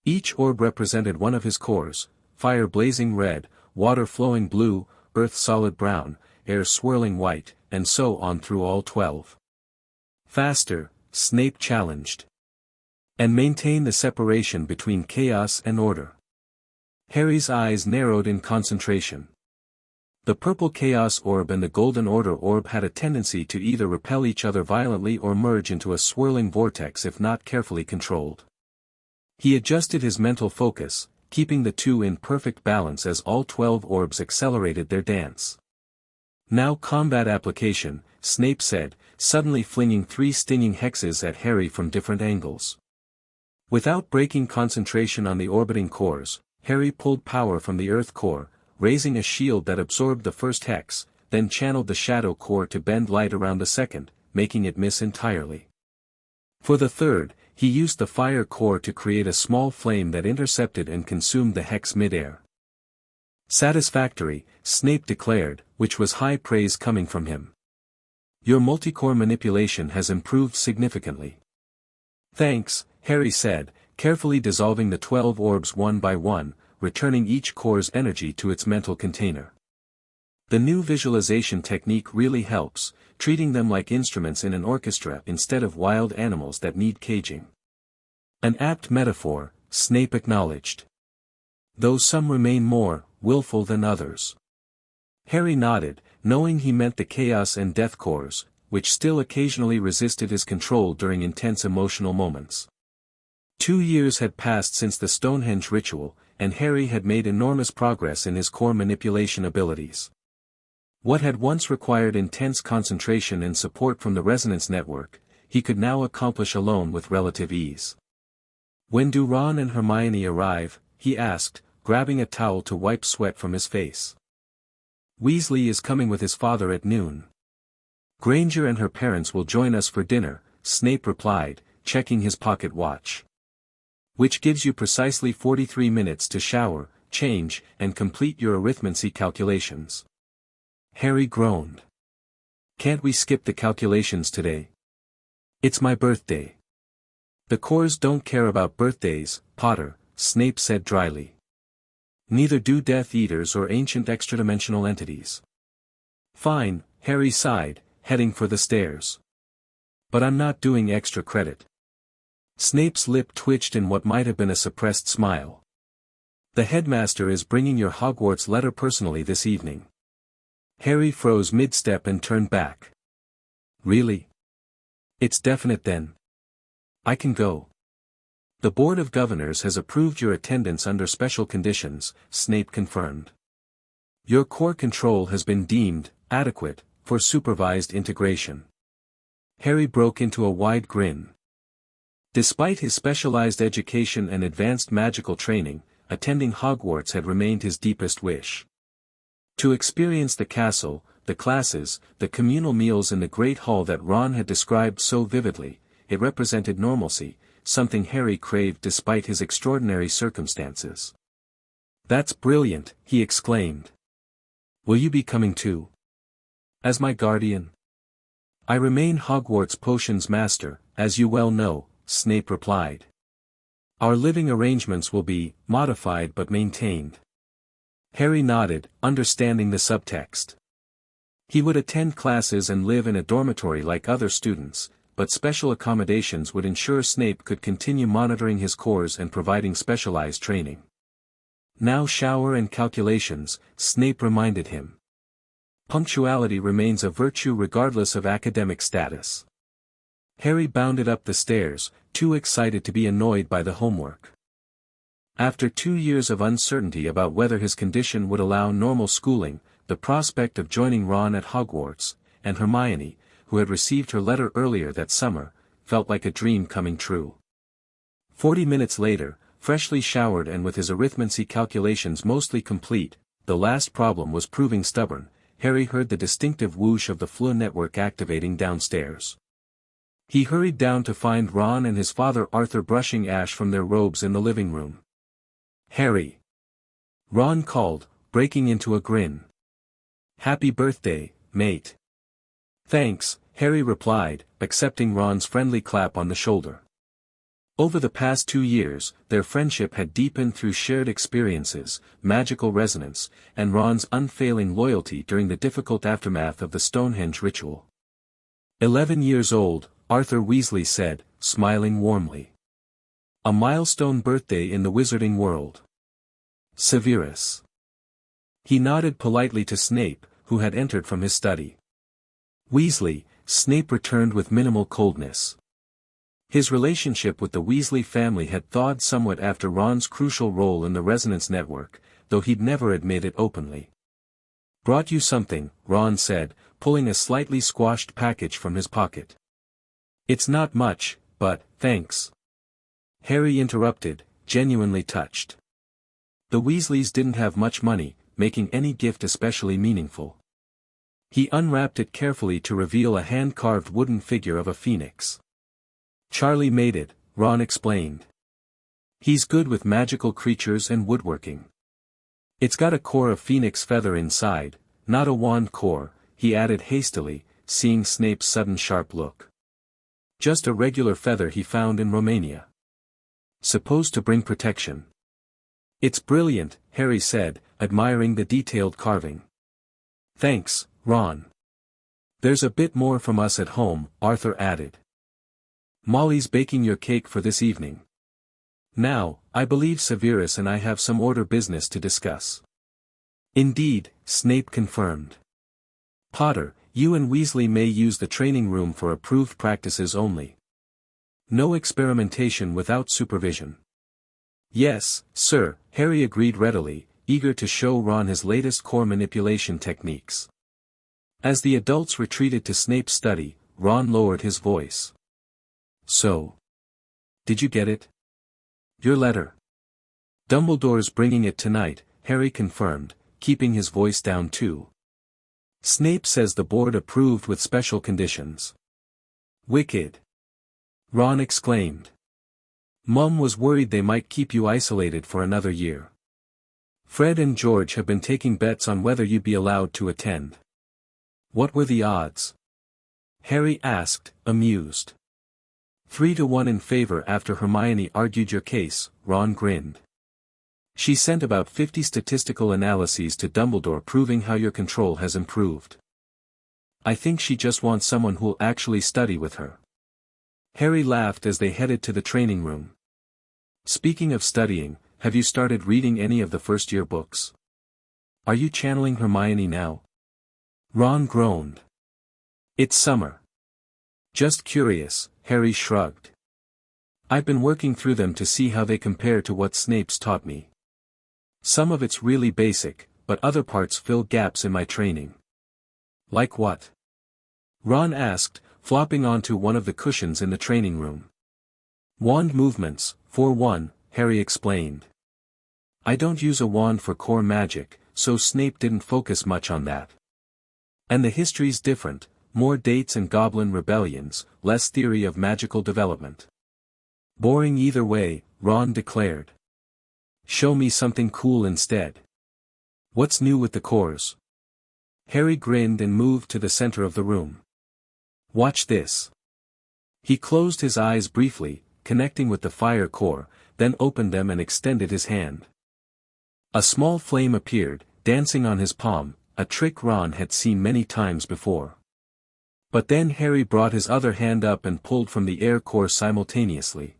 Each orb represented one of his cores, fire blazing red, water flowing blue, earth solid brown, air swirling white, and so on through all 12. Faster, Snape challenged. And maintain the separation between chaos and order. Harry's eyes narrowed in concentration. The purple chaos orb and the golden order orb had a tendency to either repel each other violently or merge into a swirling vortex if not carefully controlled. He adjusted his mental focus, keeping the two in perfect balance as all 12 orbs accelerated their dance. Now combat application, Snape said, suddenly flinging 3 stinging hexes at Harry from different angles. Without breaking concentration on the orbiting cores, Harry pulled power from the Earth Core, raising a shield that absorbed the first hex, then channeled the Shadow Core to bend light around the second, making it miss entirely. For the third, he used the Fire Core to create a small flame that intercepted and consumed the hex mid-air. Satisfactory, Snape declared, which was high praise coming from him. Your multicore manipulation has improved significantly. Thanks, Harry said, carefully dissolving the 12 orbs one by one, returning each core's energy to its mental container. The new visualization technique really helps, treating them like instruments in an orchestra instead of wild animals that need caging. An apt metaphor, Snape acknowledged. Though some remain more willful than others. Harry nodded, knowing he meant the chaos and death cores, which still occasionally resisted his control during intense emotional moments. 2 years had passed since the Stonehenge ritual, and Harry had made enormous progress in his core manipulation abilities. What had once required intense concentration and support from the resonance network, he could now accomplish alone with relative ease. When do Ron and Hermione arrive? He asked, grabbing a towel to wipe sweat from his face. Weasley is coming with his father at noon. Granger and her parents will join us for dinner, Snape replied, checking his pocket watch. Which gives you precisely 43 minutes to shower, change, and complete your arithmancy calculations. Harry groaned. Can't we skip the calculations today? It's my birthday. The Cours don't care about birthdays, Potter, Snape said dryly. Neither do Death Eaters or ancient extra-dimensional entities. Fine, Harry sighed, heading for the stairs. But I'm not doing extra credit. Snape's lip twitched in what might have been a suppressed smile. The headmaster is bringing your Hogwarts letter personally this evening. Harry froze mid-step and turned back. Really? It's definite then. I can go. The Board of Governors has approved your attendance under special conditions, Snape confirmed. Your core control has been deemed adequate for supervised integration. Harry broke into a wide grin. Despite his specialized education and advanced magical training, attending Hogwarts had remained his deepest wish. To experience the castle, the classes, the communal meals in the great hall that Ron had described so vividly, it represented normalcy, something Harry craved despite his extraordinary circumstances. That's brilliant, he exclaimed. Will you be coming too? As my guardian? I remain Hogwarts potions master, as you well know, Snape replied. Our living arrangements will be modified but maintained. Harry nodded, understanding the subtext. He would attend classes and live in a dormitory like other students, but special accommodations would ensure Snape could continue monitoring his course and providing specialized training. Now shower and calculations, Snape reminded him. Punctuality remains a virtue regardless of academic status. Harry bounded up the stairs, too excited to be annoyed by the homework. After 2 years of uncertainty about whether his condition would allow normal schooling, the prospect of joining Ron at Hogwarts, and Hermione, who had received her letter earlier that summer, felt like a dream coming true. 40 minutes later, freshly showered and with his arithmancy calculations mostly complete, the last problem was proving stubborn, Harry heard the distinctive whoosh of the Floo network activating downstairs. He hurried down to find Ron and his father Arthur brushing ash from their robes in the living room. Harry! Ron called, breaking into a grin. Happy birthday, mate. Thanks, Harry replied, accepting Ron's friendly clap on the shoulder. Over the past 2 years, their friendship had deepened through shared experiences, magical resonance, and Ron's unfailing loyalty during the difficult aftermath of the Stonehenge ritual. 11 years old, Arthur Weasley said, smiling warmly. A milestone birthday in the wizarding world. Severus. He nodded politely to Snape, who had entered from his study. Weasley, Snape returned with minimal coldness. His relationship with the Weasley family had thawed somewhat after Ron's crucial role in the resonance network, though he'd never admit it openly. Brought you something, Ron said, pulling a slightly squashed package from his pocket. It's not much, but, thanks. Harry interrupted, genuinely touched. The Weasleys didn't have much money, making any gift especially meaningful. He unwrapped it carefully to reveal a hand-carved wooden figure of a phoenix. Charlie made it, Ron explained. He's good with magical creatures and woodworking. It's got a core of phoenix feather inside, not a wand core, he added hastily, seeing Snape's sudden sharp look. Just a regular feather he found in Romania. Supposed to bring protection. It's brilliant, Harry said, admiring the detailed carving. Thanks, Ron. There's a bit more from us at home, Arthur added. Molly's baking your cake for this evening. Now, I believe Severus and I have some order business to discuss. Indeed, Snape confirmed. Potter, you and Weasley may use the training room for approved practices only. No experimentation without supervision. Yes, sir, Harry agreed readily, eager to show Ron his latest core manipulation techniques. As the adults retreated to Snape's study, Ron lowered his voice. So. Did you get it? Your letter. Dumbledore's bringing it tonight, Harry confirmed, keeping his voice down too. Snape says the board approved with special conditions. Wicked. Ron exclaimed. Mum was worried they might keep you isolated for another year. Fred and George have been taking bets on whether you'd be allowed to attend. What were the odds? Harry asked, amused. 3-1 in favor after Hermione argued your case, Ron grinned. She sent about 50 statistical analyses to Dumbledore proving how your control has improved. I think she just wants someone who'll actually study with her. Harry laughed as they headed to the training room. Speaking of studying, have you started reading any of the first-year books? Are you channeling Hermione now? Ron groaned. It's summer. Just curious, Harry shrugged. I've been working through them to see how they compare to what Snape's taught me. Some of it's really basic, but other parts fill gaps in my training. Like what? Ron asked, flopping onto one of the cushions in the training room. Wand movements, for one, Harry explained. I don't use a wand for core magic, so Snape didn't focus much on that. And the history's different, more dates and goblin rebellions, less theory of magical development. Boring either way, Ron declared. Show me something cool instead. What's new with the cores? Harry grinned and moved to the center of the room. Watch this. He closed his eyes briefly, connecting with the fire core, then opened them and extended his hand. A small flame appeared, dancing on his palm, a trick Ron had seen many times before. But then Harry brought his other hand up and pulled from the air core simultaneously.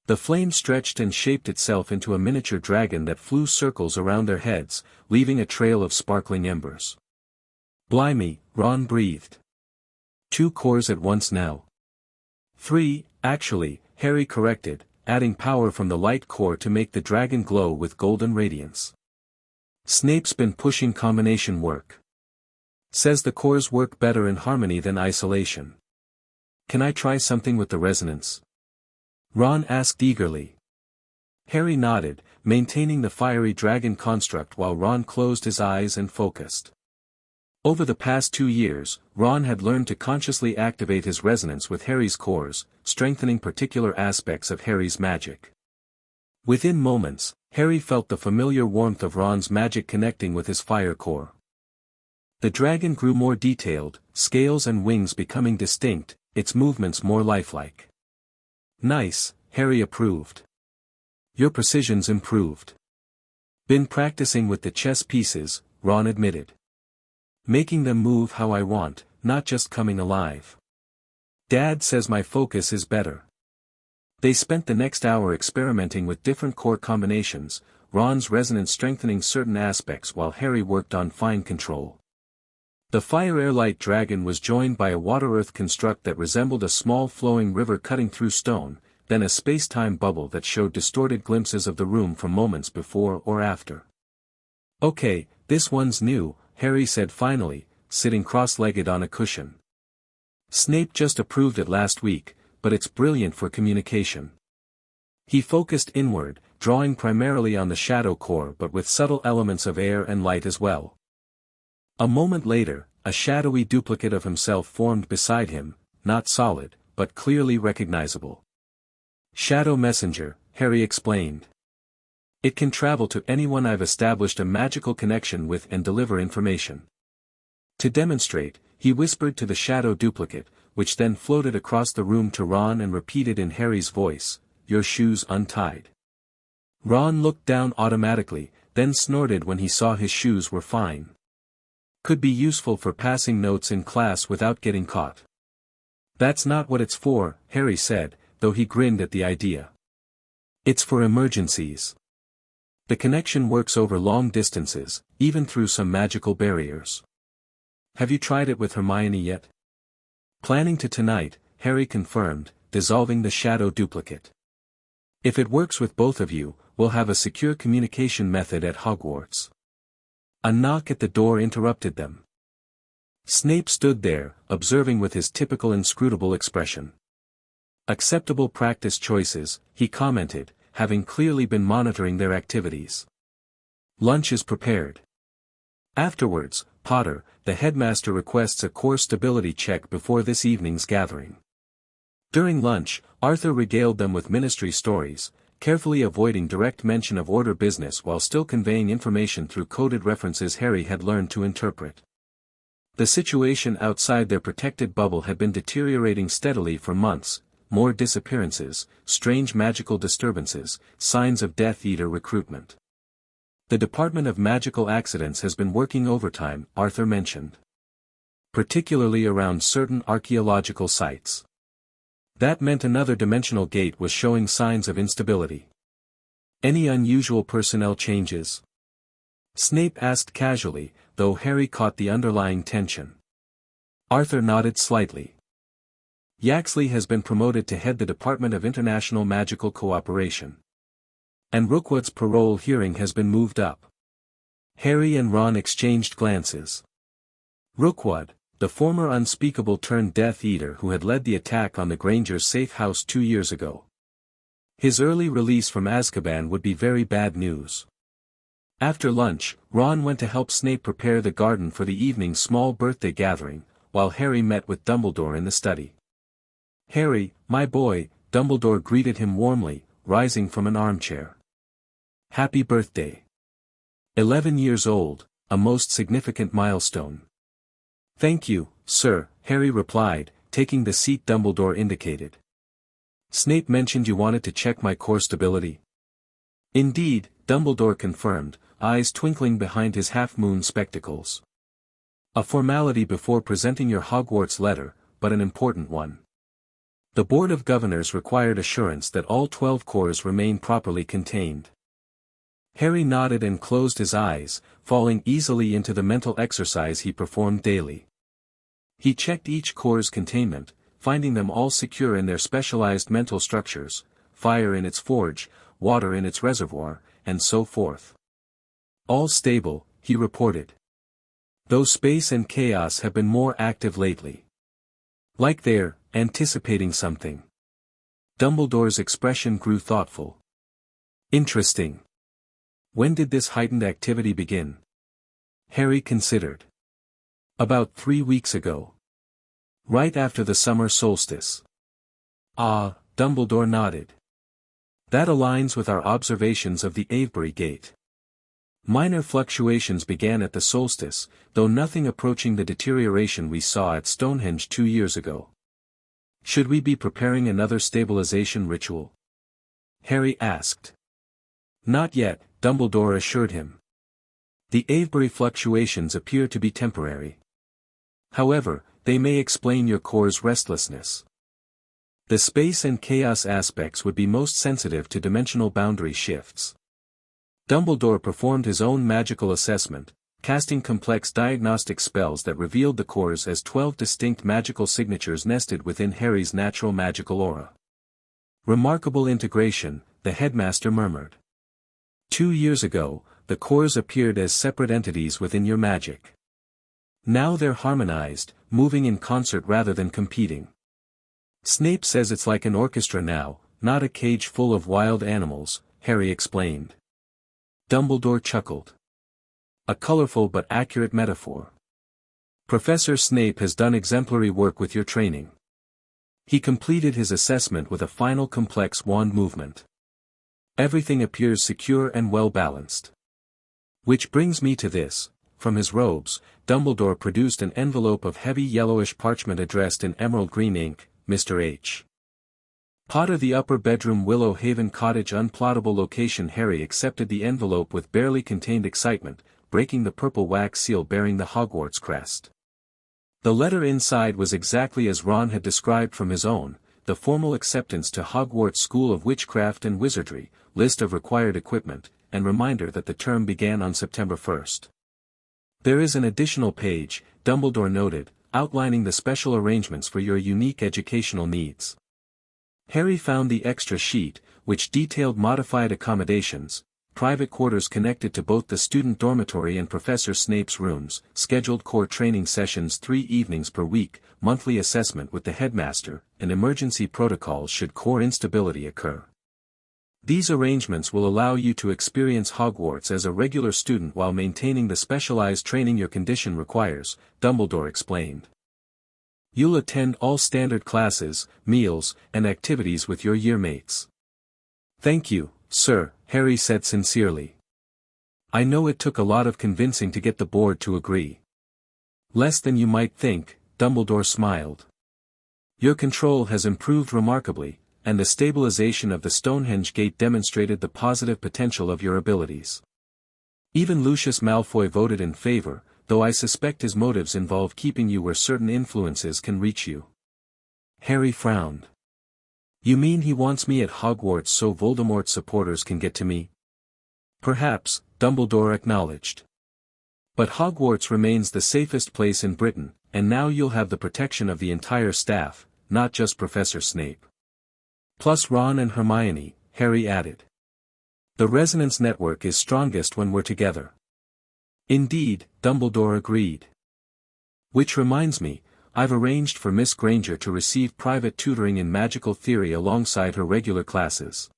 The flame stretched and shaped itself into a miniature dragon that flew circles around their heads, leaving a trail of sparkling embers. Blimey, Ron breathed. 2 cores at once now. 3, actually, Harry corrected, adding power from the light core to make the dragon glow with golden radiance. Snape's been pushing combination work. Says the cores work better in harmony than isolation. Can I try something with the resonance? Ron asked eagerly. Harry nodded, maintaining the fiery dragon construct while Ron closed his eyes and focused. Over the past 2 years, Ron had learned to consciously activate his resonance with Harry's cores, strengthening particular aspects of Harry's magic. Within moments, Harry felt the familiar warmth of Ron's magic connecting with his fire core. The dragon grew more detailed, scales and wings becoming distinct, its movements more lifelike. Nice, Harry approved. Your precision's improved. Been practicing with the chess pieces, Ron admitted. Making them move how I want, not just coming alive. Dad says my focus is better. They spent the next hour experimenting with different core combinations, Ron's resonance strengthening certain aspects while Harry worked on fine control. The fire-air-light dragon was joined by a water-earth construct that resembled a small flowing river cutting through stone, then a space-time bubble that showed distorted glimpses of the room from moments before or after. Okay, this one's new, Harry said finally, sitting cross-legged on a cushion. Snape just approved it last week, but it's brilliant for communication. He focused inward, drawing primarily on the shadow core but with subtle elements of air and light as well. A moment later, a shadowy duplicate of himself formed beside him, not solid, but clearly recognizable. Shadow Messenger, Harry explained. It can travel to anyone I've established a magical connection with and deliver information. To demonstrate, he whispered to the shadow duplicate, which then floated across the room to Ron and repeated in Harry's voice, "Your shoes untied." Ron looked down automatically, then snorted when he saw his shoes were fine. Could be useful for passing notes in class without getting caught. That's not what it's for, Harry said, though he grinned at the idea. It's for emergencies. The connection works over long distances, even through some magical barriers. Have you tried it with Hermione yet? Planning to tonight, Harry confirmed, dissolving the shadow duplicate. If it works with both of you, we'll have a secure communication method at Hogwarts. A knock at the door interrupted them. Snape stood there, observing with his typical inscrutable expression. Acceptable practice choices, he commented, having clearly been monitoring their activities. Lunch is prepared. Afterwards, Potter, the headmaster requests a core stability check before this evening's gathering. During lunch, Arthur regaled them with ministry stories, carefully avoiding direct mention of order business while still conveying information through coded references Harry had learned to interpret. The situation outside their protected bubble had been deteriorating steadily for months: more disappearances, strange magical disturbances, signs of Death Eater recruitment. The Department of Magical Accidents has been working overtime, Arthur mentioned. Particularly around certain archaeological sites. That meant another dimensional gate was showing signs of instability. Any unusual personnel changes? Snape asked casually, though Harry caught the underlying tension. Arthur nodded slightly. Yaxley has been promoted to head the Department of International Magical Cooperation. And Rookwood's parole hearing has been moved up. Harry and Ron exchanged glances. Rookwood, the former unspeakable-turned-Death Eater who had led the attack on the Granger's safe house 2 years ago. His early release from Azkaban would be very bad news. After lunch, Ron went to help Snape prepare the garden for the evening's small birthday gathering, while Harry met with Dumbledore in the study. "Harry, my boy," Dumbledore greeted him warmly, rising from an armchair. "Happy birthday. 11 years old, a most significant milestone." "Thank you, sir," Harry replied, taking the seat Dumbledore indicated. "Snape mentioned you wanted to check my core stability." "Indeed," Dumbledore confirmed, eyes twinkling behind his half-moon spectacles. "A formality before presenting your Hogwarts letter, but an important one. The Board of Governors required assurance that all 12 cores remain properly contained." Harry nodded and closed his eyes, falling easily into the mental exercise he performed daily. He checked each core's containment, finding them all secure in their specialized mental structures: fire in its forge, water in its reservoir, and so forth. "All stable," he reported. "Though space and chaos have been more active lately. Like they're anticipating something." Dumbledore's expression grew thoughtful. "Interesting. When did this heightened activity begin?" Harry considered. "About 3 weeks ago. Right after the summer solstice." "Ah," Dumbledore nodded. "That aligns with our observations of the Avebury Gate. Minor fluctuations began at the solstice, though nothing approaching the deterioration we saw at Stonehenge 2 years ago." "Should we be preparing another stabilization ritual?" Harry asked. "Not yet," Dumbledore assured him. "The Avebury fluctuations appear to be temporary. However, they may explain your core's restlessness. The space and chaos aspects would be most sensitive to dimensional boundary shifts." Dumbledore performed his own magical assessment, casting complex diagnostic spells that revealed the cores as 12 distinct magical signatures nested within Harry's natural magical aura. "Remarkable integration," the headmaster murmured. 2 years ago, the cores appeared as separate entities within your magic. Now they're harmonized, moving in concert rather than competing. "Snape says it's like an orchestra now, not a cage full of wild animals," Harry explained. Dumbledore chuckled. "A colorful but accurate metaphor. Professor Snape has done exemplary work with your training." He completed his assessment with a final complex wand movement. "Everything appears secure and well-balanced. Which brings me to this." From his robes, Dumbledore produced an envelope of heavy yellowish parchment addressed in emerald green ink, "Mr. H. Potter, the upper bedroom, Willow Haven Cottage, unplottable location." Harry accepted the envelope with barely contained excitement, breaking the purple wax seal bearing the Hogwarts crest. The letter inside was exactly as Ron had described from his own: the formal acceptance to Hogwarts School of Witchcraft and Wizardry, list of required equipment, and reminder that the term began on September 1st. "There is an additional page," Dumbledore noted, "outlining the special arrangements for your unique educational needs." Harry found the extra sheet, which detailed modified accommodations, private quarters connected to both the student dormitory and Professor Snape's rooms, scheduled core training sessions 3 evenings per week, monthly assessment with the headmaster, and emergency protocols should core instability occur. These arrangements will allow you to experience Hogwarts as a regular student while maintaining the specialized training your condition requires, Dumbledore explained. You'll attend all standard classes, meals, and activities with your yearmates. Thank you, sir, Harry said sincerely. I know it took a lot of convincing to get the board to agree. Less than you might think, Dumbledore smiled. Your control has improved remarkably, and the stabilization of the Stonehenge gate demonstrated the positive potential of your abilities. Even Lucius Malfoy voted in favor, though I suspect his motives involve keeping you where certain influences can reach you. Harry frowned. You mean he wants me at Hogwarts so Voldemort's supporters can get to me? Perhaps, Dumbledore acknowledged. But Hogwarts remains the safest place in Britain, and now you'll have the protection of the entire staff, not just Professor Snape. Plus Ron and Hermione, Harry added. The resonance network is strongest when we're together. Indeed, Dumbledore agreed. Which reminds me, I've arranged for Miss Granger to receive private tutoring in magical theory alongside her regular classes.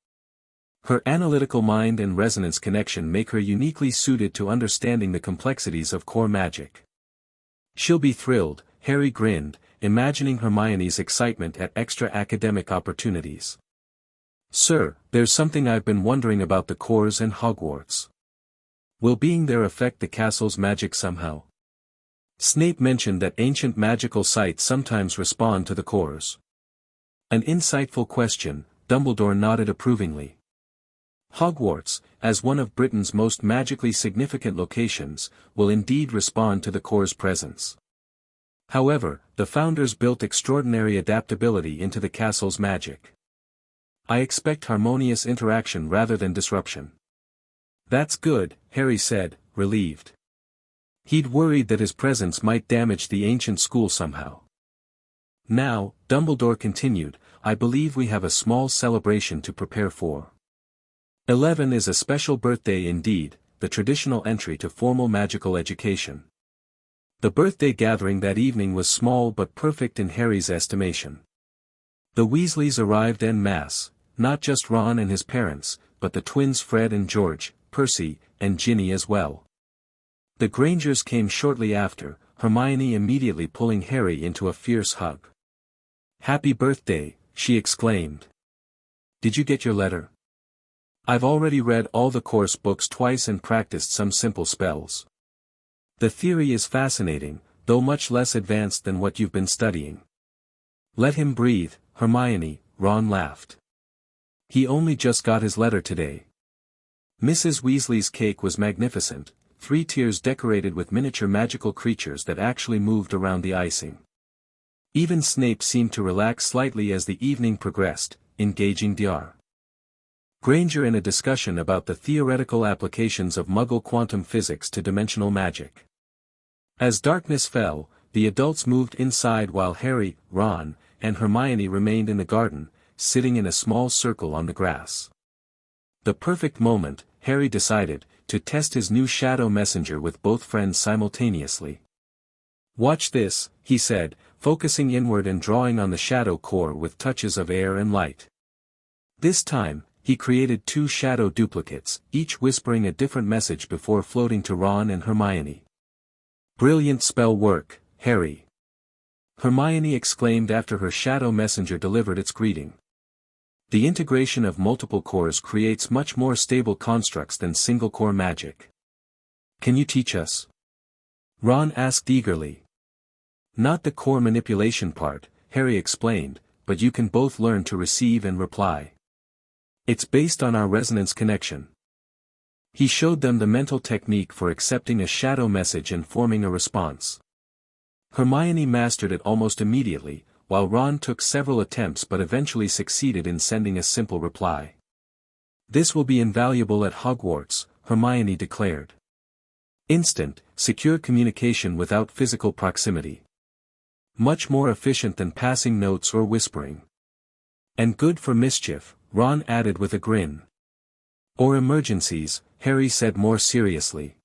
Her analytical mind and resonance connection make her uniquely suited to understanding the complexities of core magic. She'll be thrilled, Harry grinned, imagining Hermione's excitement at extra academic opportunities. Sir, there's something I've been wondering about the cores and Hogwarts. Will being there affect the castle's magic somehow? Snape mentioned that ancient magical sites sometimes respond to the cores. An insightful question, Dumbledore nodded approvingly. Hogwarts, as one of Britain's most magically significant locations, will indeed respond to the core's presence. However, the founders built extraordinary adaptability into the castle's magic. I expect harmonious interaction rather than disruption. That's good, Harry said, relieved. He'd worried that his presence might damage the ancient school somehow. Now, Dumbledore continued, I believe we have a small celebration to prepare for. 11 is a special birthday indeed, the traditional entry to formal magical education. The birthday gathering that evening was small but perfect in Harry's estimation. The Weasleys arrived en masse, not just Ron and his parents, but the twins Fred and George, Percy, and Ginny as well. The Grangers came shortly after, Hermione immediately pulling Harry into a fierce hug. Happy birthday, she exclaimed. Did you get your letter? I've already read all the course books twice and practiced some simple spells. The theory is fascinating, though much less advanced than what you've been studying. Let him breathe, Hermione, Ron laughed. He only just got his letter today. Mrs. Weasley's cake was magnificent, 3 tiers decorated with miniature magical creatures that actually moved around the icing. Even Snape seemed to relax slightly as the evening progressed, engaging Dr. Granger in a discussion about the theoretical applications of Muggle quantum physics to dimensional magic. As darkness fell, the adults moved inside while Harry, Ron, and Hermione remained in the garden, sitting in a small circle on the grass. The perfect moment, Harry decided, to test his new shadow messenger with both friends simultaneously. Watch this, he said, focusing inward and drawing on the shadow core with touches of air and light. This time, he created 2 shadow duplicates, each whispering a different message before floating to Ron and Hermione. Brilliant spell work, Harry! Hermione exclaimed after her shadow messenger delivered its greeting. The integration of multiple cores creates much more stable constructs than single-core magic. Can you teach us? Ron asked eagerly. Not the core manipulation part, Harry explained, but you can both learn to receive and reply. It's based on our resonance connection. He showed them the mental technique for accepting a shadow message and forming a response. Hermione mastered it almost immediately, while Ron took several attempts but eventually succeeded in sending a simple reply. This will be invaluable at Hogwarts, Hermione declared. Instant, secure communication without physical proximity. Much more efficient than passing notes or whispering. And good for mischief, Ron added with a grin. Or emergencies, Harry said more seriously.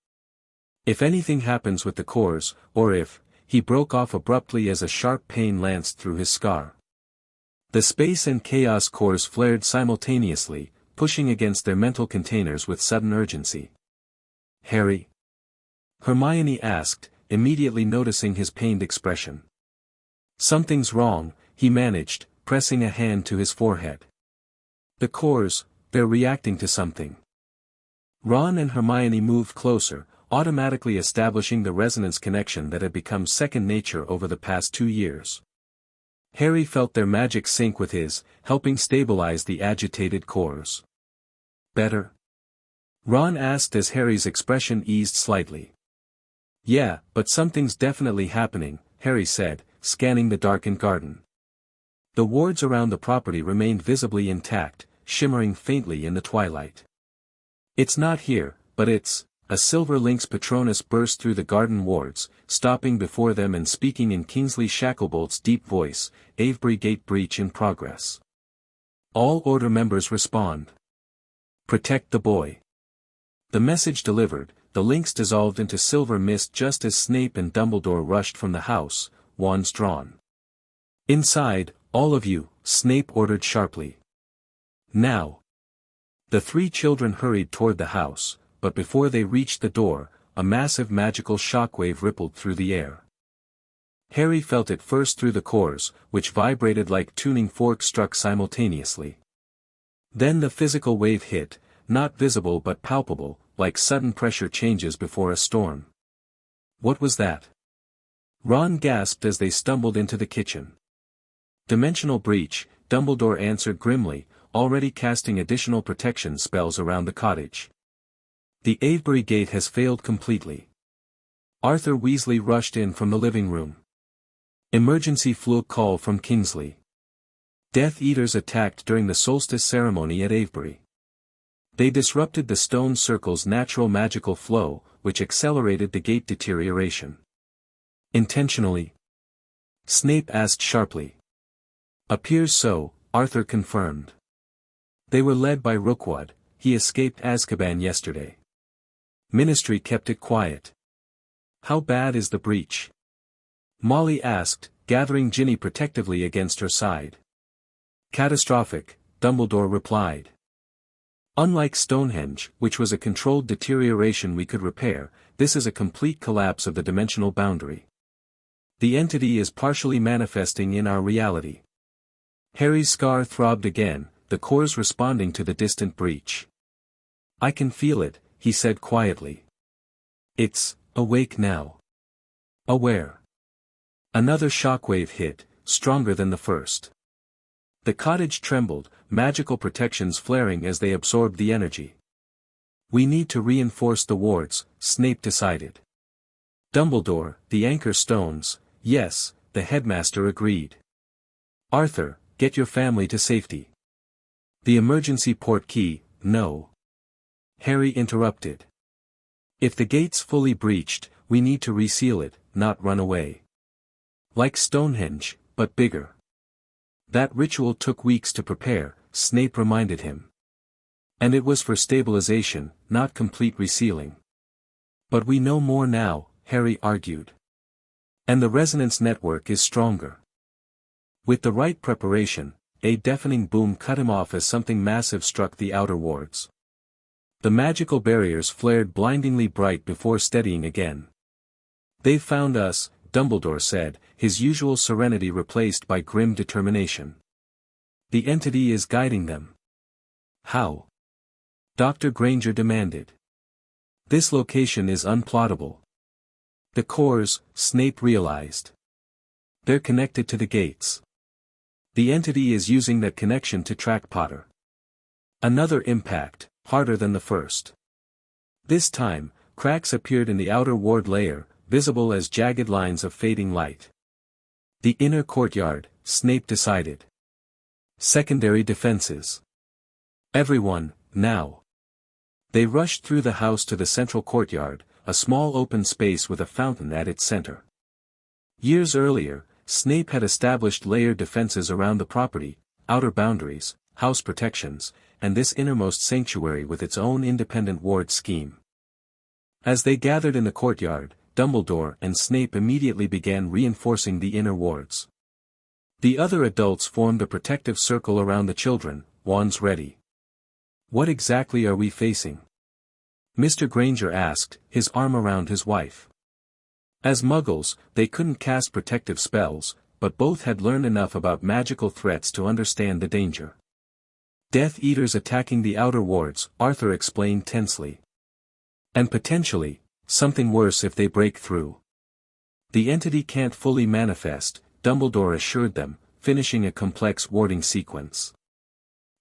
If anything happens with the cores, or if, he broke off abruptly as a sharp pain lanced through his scar. The space and chaos cores flared simultaneously, pushing against their mental containers with sudden urgency. "Harry?" Hermione asked, immediately noticing his pained expression. "Something's wrong," he managed, pressing a hand to his forehead. "The cores, they're reacting to something." Ron and Hermione moved closer, automatically establishing the resonance connection that had become second nature over the past 2 years. Harry felt their magic sync with his, helping stabilize the agitated cores. "Better?" Ron asked as Harry's expression eased slightly. "Yeah, but something's definitely happening," Harry said, scanning the darkened garden. The wards around the property remained visibly intact, shimmering faintly in the twilight. "It's not here, but it's..." A silver lynx Patronus burst through the garden wards, stopping before them and speaking in Kingsley Shacklebolt's deep voice, "Avebury Gate breach in progress. All Order members respond. Protect the boy." The message delivered, the lynx dissolved into silver mist just as Snape and Dumbledore rushed from the house, wands drawn. "Inside, all of you," Snape ordered sharply. "Now." The 3 children hurried toward the house, but before they reached the door, a massive magical shockwave rippled through the air. Harry felt it first through the cores, which vibrated like tuning forks struck simultaneously. Then the physical wave hit, not visible but palpable, like sudden pressure changes before a storm. "What was that?" Ron gasped as they stumbled into the kitchen. "Dimensional breach," Dumbledore answered grimly, already casting additional protection spells around the cottage. "The Avebury Gate has failed completely." Arthur Weasley rushed in from the living room. "Emergency flu call from Kingsley. Death Eaters attacked during the solstice ceremony at Avebury. They disrupted the stone circle's natural magical flow, which accelerated the gate deterioration." "Intentionally?" Snape asked sharply. "Appears so," Arthur confirmed. "They were led by Rookwood. He escaped Azkaban yesterday. Ministry kept it quiet." "How bad is the breach?" Molly asked, gathering Ginny protectively against her side. "Catastrophic," Dumbledore replied. "Unlike Stonehenge, which was a controlled deterioration we could repair, this is a complete collapse of the dimensional boundary. The entity is partially manifesting in our reality." Harry's scar throbbed again, the cores responding to the distant breach. "I can feel it," he said quietly. "It's awake now. Aware." Another shockwave hit, stronger than the first. The cottage trembled, magical protections flaring as they absorbed the energy. "We need to reinforce the wards," Snape decided. Dumbledore, the anchor stones, yes, the headmaster agreed. "Arthur, get your family to safety." "The emergency port key, no." Harry interrupted. "If the gate's fully breached, we need to reseal it, not run away. Like Stonehenge, but bigger." "That ritual took weeks to prepare," Snape reminded him. "And it was for stabilization, not complete resealing." "But we know more now," Harry argued. "And the resonance network is stronger." With the right preparation, a deafening boom cut him off as something massive struck the outer wards. The magical barriers flared blindingly bright before steadying again. "They've found us," Dumbledore said, his usual serenity replaced by grim determination. "The entity is guiding them." "How?" Dr. Granger demanded. "This location is unplottable." "The cores," Snape realized. "They're connected to the gates. The entity is using that connection to track Potter." Another impact, harder than the first. This time, cracks appeared in the outer ward layer, visible as jagged lines of fading light. "The inner courtyard," Snape decided. "Secondary defenses. Everyone, now." They rushed through the house to the central courtyard, a small open space with a fountain at its center. Years earlier, Snape had established layered defenses around the property, outer boundaries, house protections, and this innermost sanctuary with its own independent ward scheme. As they gathered in the courtyard, Dumbledore and Snape immediately began reinforcing the inner wards. The other adults formed a protective circle around the children, wands ready. What exactly are we facing? Mr. Granger asked, his arm around his wife. As Muggles, they couldn't cast protective spells, but both had learned enough about magical threats to understand the danger. Death Eaters attacking the outer wards, Arthur explained tensely. And potentially, something worse if they break through. The entity can't fully manifest, Dumbledore assured them, finishing a complex warding sequence.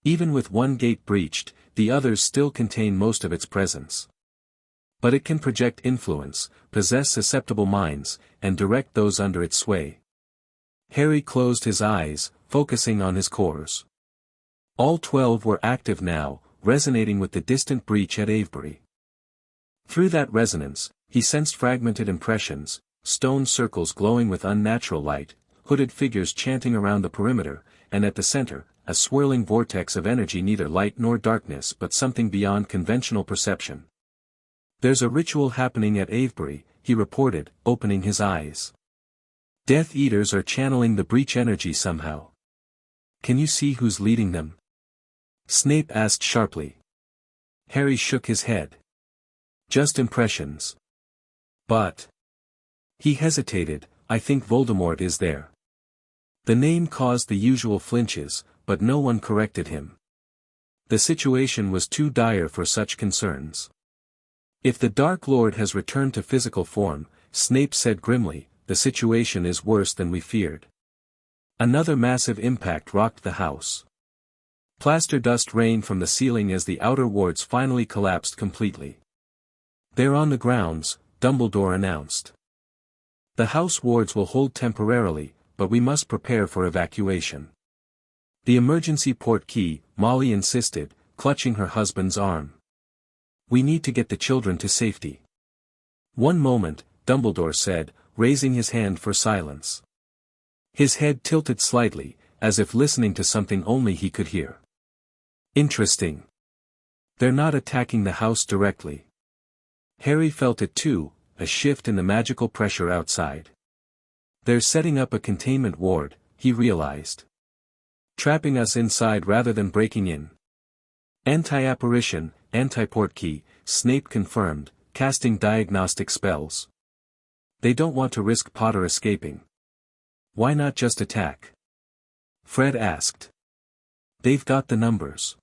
Even with one gate breached, the others still contain most of its presence. But it can project influence, possess susceptible minds, and direct those under its sway. Harry closed his eyes, focusing on his cores. All 12 were active now, resonating with the distant breach at Avebury. Through that resonance, he sensed fragmented impressions, stone circles glowing with unnatural light, hooded figures chanting around the perimeter, and at the center, a swirling vortex of energy, neither light nor darkness but something beyond conventional perception. There's a ritual happening at Avebury, he reported, opening his eyes. Death Eaters are channeling the breach energy somehow. Can you see who's leading them? Snape asked sharply. Harry shook his head. Just impressions. But. He hesitated. I think Voldemort is there. The name caused the usual flinches, but no one corrected him. The situation was too dire for such concerns. If the Dark Lord has returned to physical form, Snape said grimly, the situation is worse than we feared. Another massive impact rocked the house. Plaster dust rained from the ceiling as the outer wards finally collapsed completely. They're on the grounds, Dumbledore announced. The house wards will hold temporarily, but we must prepare for evacuation. The emergency port key, Molly insisted, clutching her husband's arm. We need to get the children to safety. One moment, Dumbledore said, raising his hand for silence. His head tilted slightly, as if listening to something only he could hear. Interesting. They're not attacking the house directly. Harry felt it too, a shift in the magical pressure outside. They're setting up a containment ward, he realized. Trapping us inside rather than breaking in. Anti-apparition, anti-portkey, Snape confirmed, casting diagnostic spells. They don't want to risk Potter escaping. Why not just attack? Fred asked. They've got the numbers.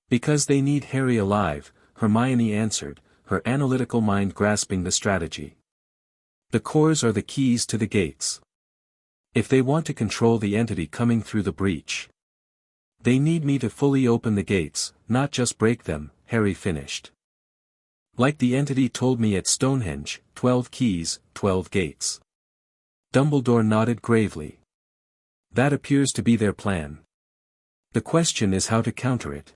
Because they need Harry alive, Hermione answered, her analytical mind grasping the strategy. The cores are the keys to the gates. If they want to control the entity coming through the breach, they need me to fully open the gates, not just break them, Harry finished. Like the entity told me at Stonehenge, 12 keys, 12 gates. Dumbledore nodded gravely. That appears to be their plan. The question is how to counter it.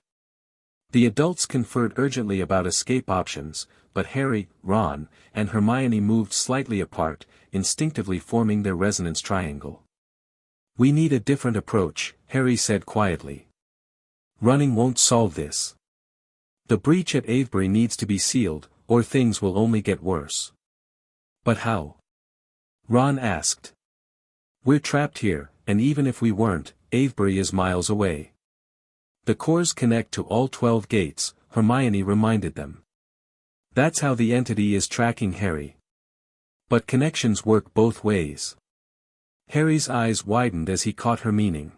The adults conferred urgently about escape options, but Harry, Ron, and Hermione moved slightly apart, instinctively forming their resonance triangle. We need a different approach, Harry said quietly. Running won't solve this. The breach at Avebury needs to be sealed, or things will only get worse. But how? Ron asked. We're trapped here, and even if we weren't, Avebury is miles away. The cores connect to all 12 gates, Hermione reminded them. That's how the entity is tracking Harry. But connections work both ways. Harry's eyes widened as he caught her meaning.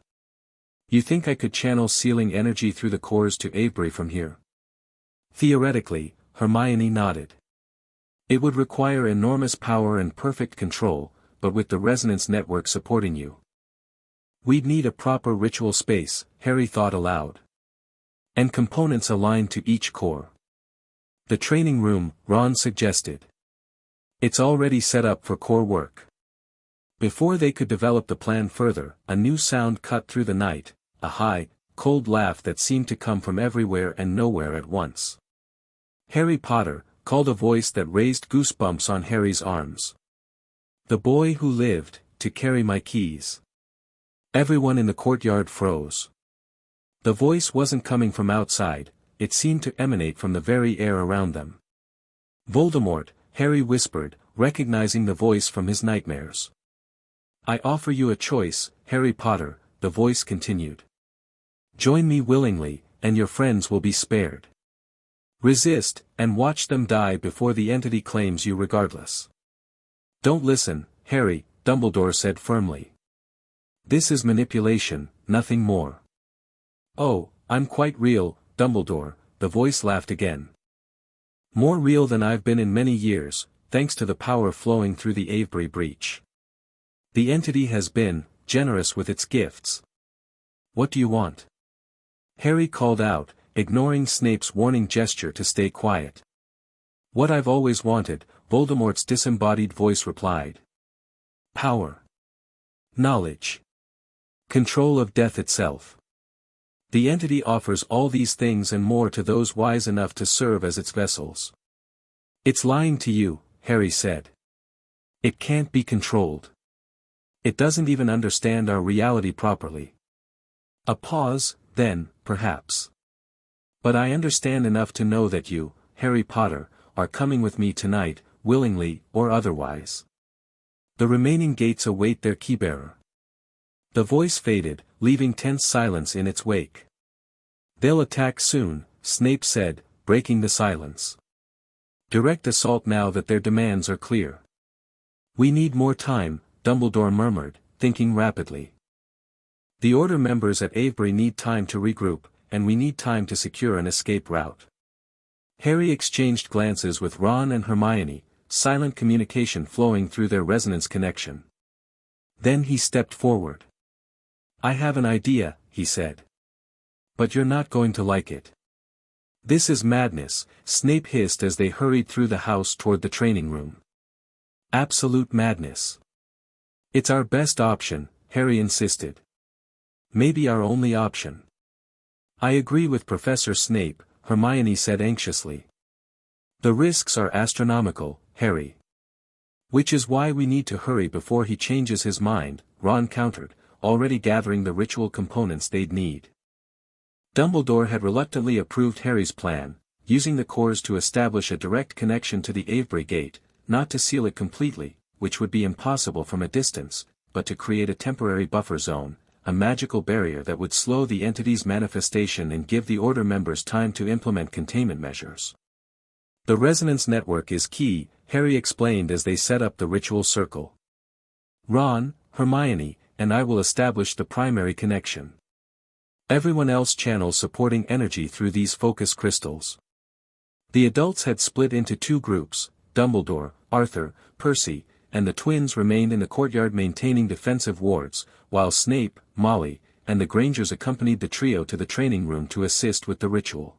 You think I could channel sealing energy through the cores to Avebury from here? Theoretically, Hermione nodded. It would require enormous power and perfect control, but with the resonance network supporting you. We'd need a proper ritual space, Harry thought aloud. And components aligned to each core. The training room, Ron suggested. It's already set up for core work. Before they could develop the plan further, a new sound cut through the night, a high, cold laugh that seemed to come from everywhere and nowhere at once. Harry Potter, called a voice that raised goosebumps on Harry's arms. The boy who lived, to carry my keys. Everyone in the courtyard froze. The voice wasn't coming from outside, it seemed to emanate from the very air around them. Voldemort, Harry whispered, recognizing the voice from his nightmares. I offer you a choice, Harry Potter, the voice continued. Join me willingly, and your friends will be spared. Resist, and watch them die before the entity claims you regardless. Don't listen, Harry, Dumbledore said firmly. This is manipulation, nothing more. Oh, I'm quite real, Dumbledore, the voice laughed again. More real than I've been in many years, thanks to the power flowing through the Avebury breach. The entity has been generous with its gifts. What do you want? Harry called out, ignoring Snape's warning gesture to stay quiet. What I've always wanted, Voldemort's disembodied voice replied. Power. Knowledge. Control of death itself. The entity offers all these things and more to those wise enough to serve as its vessels. It's lying to you, Harry said. It can't be controlled. It doesn't even understand our reality properly. A pause, then, perhaps. But I understand enough to know that you, Harry Potter, are coming with me tonight, willingly or otherwise. The remaining gates await their keybearer. The voice faded, leaving tense silence in its wake. They'll attack soon, Snape said, breaking the silence. Direct assault now that their demands are clear. We need more time, Dumbledore murmured, thinking rapidly. The Order members at Avebury need time to regroup, and we need time to secure an escape route. Harry exchanged glances with Ron and Hermione, silent communication flowing through their resonance connection. Then he stepped forward. I have an idea, he said. But you're not going to like it. This is madness, Snape hissed as they hurried through the house toward the training room. Absolute madness. It's our best option, Harry insisted. Maybe our only option. I agree with Professor Snape, Hermione said anxiously. The risks are astronomical, Harry. Which is why we need to hurry before he changes his mind, Ron countered, already gathering the ritual components they'd need. Dumbledore had reluctantly approved Harry's plan, using the cores to establish a direct connection to the Avebury gate, not to seal it completely, which would be impossible from a distance, but to create a temporary buffer zone, a magical barrier that would slow the entity's manifestation and give the Order members time to implement containment measures. The resonance network is key, Harry explained as they set up the ritual circle. Ron, Hermione, and I will establish the primary connection. Everyone else channels supporting energy through these focus crystals. The adults had split into two groups, Dumbledore, Arthur, Percy, and the twins remained in the courtyard maintaining defensive wards, while Snape, Molly, and the Grangers accompanied the trio to the training room to assist with the ritual.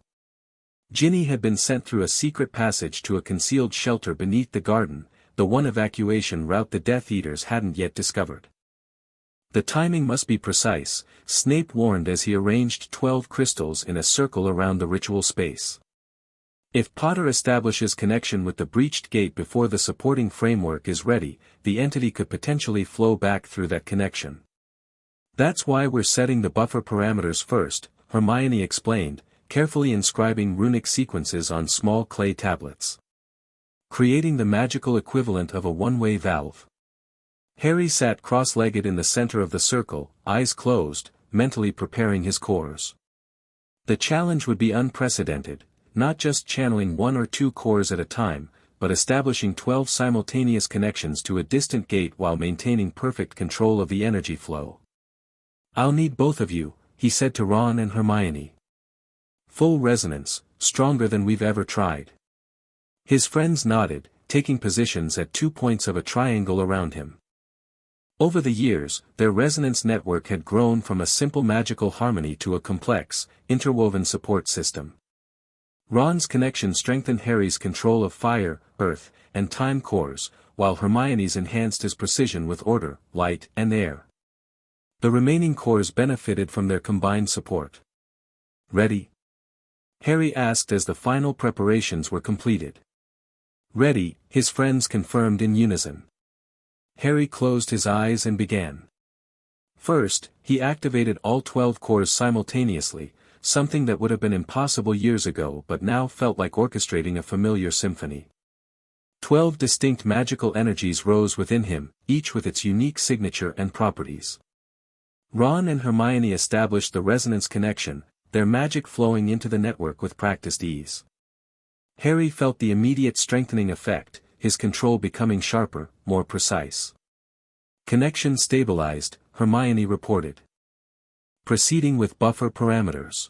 Ginny had been sent through a secret passage to a concealed shelter beneath the garden, the one evacuation route the Death Eaters hadn't yet discovered. The timing must be precise, Snape warned as he arranged 12 crystals in a circle around the ritual space. If Potter establishes connection with the breached gate before the supporting framework is ready, the entity could potentially flow back through that connection. That's why we're setting the buffer parameters first, Hermione explained, carefully inscribing runic sequences on small clay tablets. Creating the magical equivalent of a one-way valve. Harry sat cross-legged in the center of the circle, eyes closed, mentally preparing his cores. The challenge would be unprecedented, not just channeling one or two cores at a time, but establishing 12 simultaneous connections to a distant gate while maintaining perfect control of the energy flow. I'll need both of you, he said to Ron and Hermione. Full resonance, stronger than we've ever tried. His friends nodded, taking positions at 2 points of a triangle around him. Over the years, their resonance network had grown from a simple magical harmony to a complex, interwoven support system. Ron's connection strengthened Harry's control of fire, earth, and time cores, while Hermione's enhanced his precision with order, light, and air. The remaining cores benefited from their combined support. Ready? Harry asked as the final preparations were completed. Ready, his friends confirmed in unison. Harry closed his eyes and began. First, he activated all 12 cores simultaneously, something that would have been impossible years ago but now felt like orchestrating a familiar symphony. 12 distinct magical energies rose within him, each with its unique signature and properties. Ron and Hermione established the resonance connection, their magic flowing into the network with practiced ease. Harry felt the immediate strengthening effect, his control becoming sharper, more precise. Connection stabilized, Hermione reported. Proceeding with buffer parameters.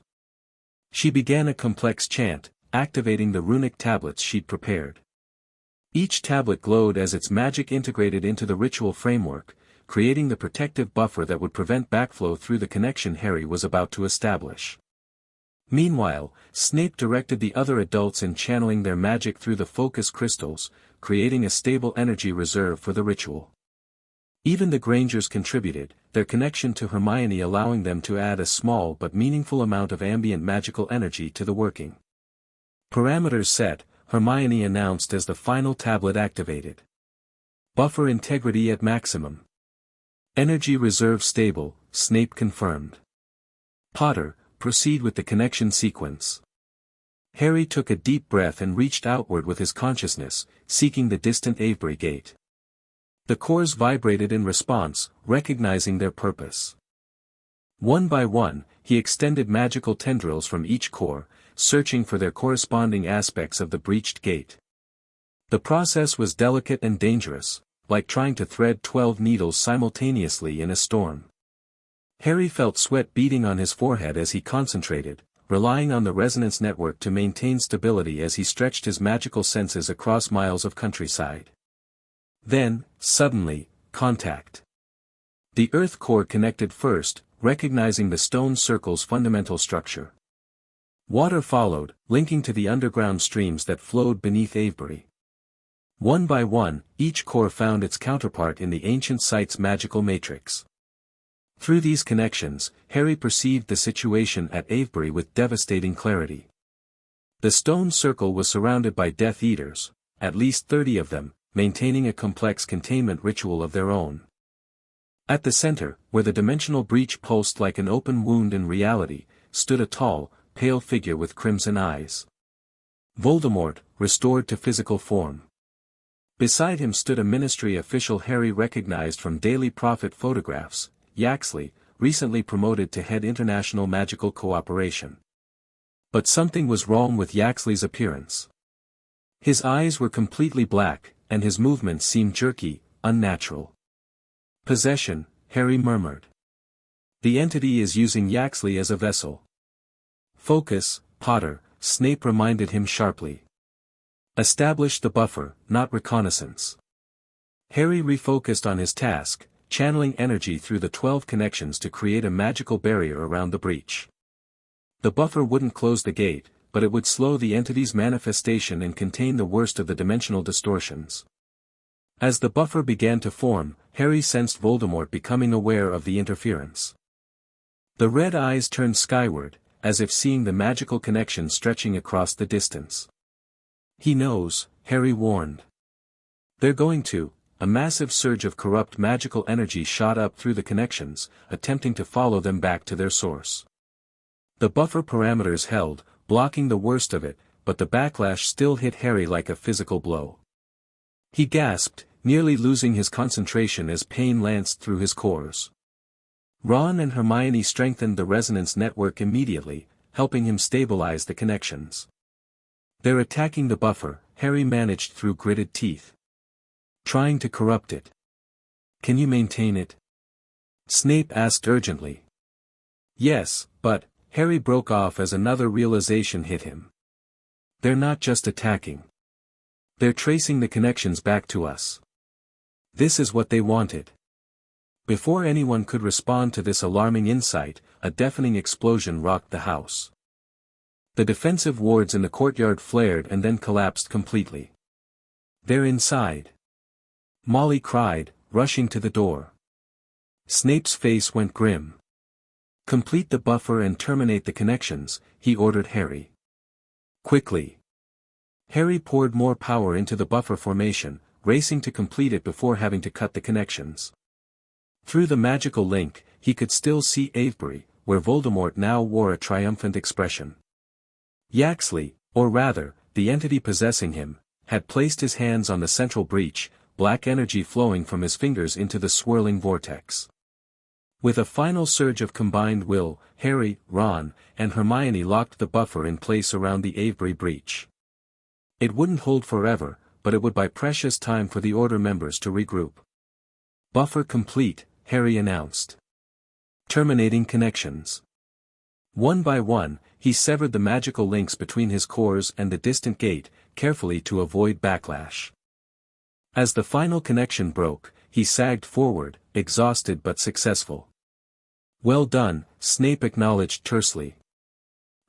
She began a complex chant, activating the runic tablets she'd prepared. Each tablet glowed as its magic integrated into the ritual framework, creating the protective buffer that would prevent backflow through the connection Harry was about to establish. Meanwhile, Snape directed the other adults in channeling their magic through the focus crystals, creating a stable energy reserve for the ritual. Even the Grangers contributed, their connection to Hermione allowing them to add a small but meaningful amount of ambient magical energy to the working. Parameters set, Hermione announced as the final tablet activated. Buffer integrity at maximum. Energy reserve stable, Snape confirmed. Potter, proceed with the connection sequence. Harry took a deep breath and reached outward with his consciousness, seeking the distant Avebury gate. The cores vibrated in response, recognizing their purpose. One by one, he extended magical tendrils from each core, searching for their corresponding aspects of the breached gate. The process was delicate and dangerous, like trying to thread 12 needles simultaneously in a storm. Harry felt sweat beading on his forehead as he concentrated, relying on the resonance network to maintain stability as he stretched his magical senses across miles of countryside. Then, suddenly, contact. The earth core connected first, recognizing the stone circle's fundamental structure. Water followed, linking to the underground streams that flowed beneath Avebury. One by one, each core found its counterpart in the ancient site's magical matrix. Through these connections, Harry perceived the situation at Avebury with devastating clarity. The stone circle was surrounded by Death Eaters, at least 30 of them, maintaining a complex containment ritual of their own. At the center, where the dimensional breach pulsed like an open wound in reality, stood a tall, pale figure with crimson eyes. Voldemort, restored to physical form. Beside him stood a ministry official Harry recognized from Daily Prophet photographs, Yaxley, recently promoted to head International Magical Cooperation. But something was wrong with Yaxley's appearance. His eyes were completely black, and his movements seemed jerky, unnatural. Possession, Harry murmured. The entity is using Yaxley as a vessel. Focus, Potter, Snape reminded him sharply. Establish the buffer, not reconnaissance. Harry refocused on his task, channeling energy through the 12 connections to create a magical barrier around the breach. The buffer wouldn't close the gate, but it would slow the entity's manifestation and contain the worst of the dimensional distortions. As the buffer began to form, Harry sensed Voldemort becoming aware of the interference. The red eyes turned skyward, as if seeing the magical connection stretching across the distance. He knows, Harry warned. They're going to. A massive surge of corrupt magical energy shot up through the connections, attempting to follow them back to their source. The buffer parameters held, blocking the worst of it, but the backlash still hit Harry like a physical blow. He gasped, nearly losing his concentration as pain lanced through his cores. Ron and Hermione strengthened the resonance network immediately, helping him stabilize the connections. They're attacking the buffer, Harry managed through gritted teeth. Trying to corrupt it. Can you maintain it? Snape asked urgently. Yes, but, Harry broke off as another realization hit him. They're not just attacking. They're tracing the connections back to us. This is what they wanted. Before anyone could respond to this alarming insight, a deafening explosion rocked the house. The defensive wards in the courtyard flared and then collapsed completely. They're inside. Molly cried, rushing to the door. Snape's face went grim. Complete the buffer and terminate the connections, he ordered Harry. Quickly. Harry poured more power into the buffer formation, racing to complete it before having to cut the connections. Through the magical link, he could still see Avebury, where Voldemort now wore a triumphant expression. Yaxley, or rather, the entity possessing him, had placed his hands on the central breach, black energy flowing from his fingers into the swirling vortex. With a final surge of combined will, Harry, Ron, and Hermione locked the buffer in place around the Avery breach. It wouldn't hold forever, but it would buy precious time for the Order members to regroup. Buffer complete, Harry announced. Terminating connections. One by one, he severed the magical links between his cores and the distant gate, carefully to avoid backlash. As the final connection broke, he sagged forward, exhausted but successful. "Well done," Snape acknowledged tersely.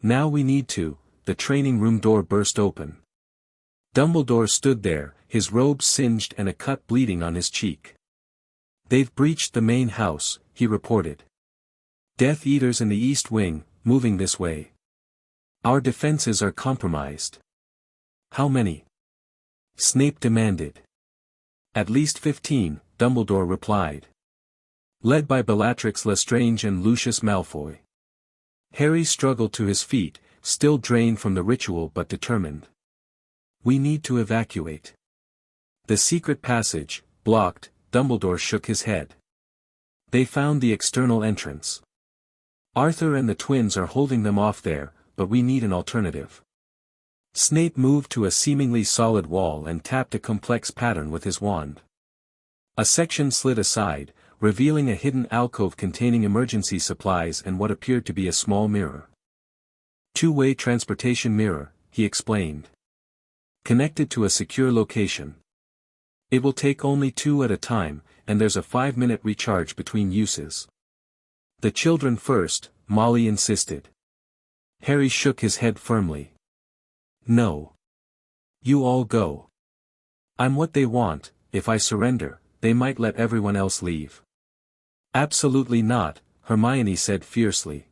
"Now we need to." The training room door burst open. Dumbledore stood there, his robes singed and a cut bleeding on his cheek. "They've breached the main house," he reported. "Death Eaters in the East Wing, moving this way. Our defenses are compromised." "How many?" Snape demanded. "At least 15, Dumbledore replied. "Led by Bellatrix Lestrange and Lucius Malfoy." Harry struggled to his feet, still drained from the ritual but determined. "We need to evacuate." The secret passage, blocked, Dumbledore shook his head. "They found the external entrance. Arthur and the twins are holding them off there, but we need an alternative." Snape moved to a seemingly solid wall and tapped a complex pattern with his wand. A section slid aside, revealing a hidden alcove containing emergency supplies and what appeared to be a small mirror. "Two-way transportation mirror," he explained. "Connected to a secure location. It will take only 2 at a time, and there's a 5-minute recharge between uses." "The children first," Molly insisted. Harry shook his head firmly. "No. You all go. I'm what they want. If I surrender, they might let everyone else leave." "Absolutely not," Hermione said fiercely.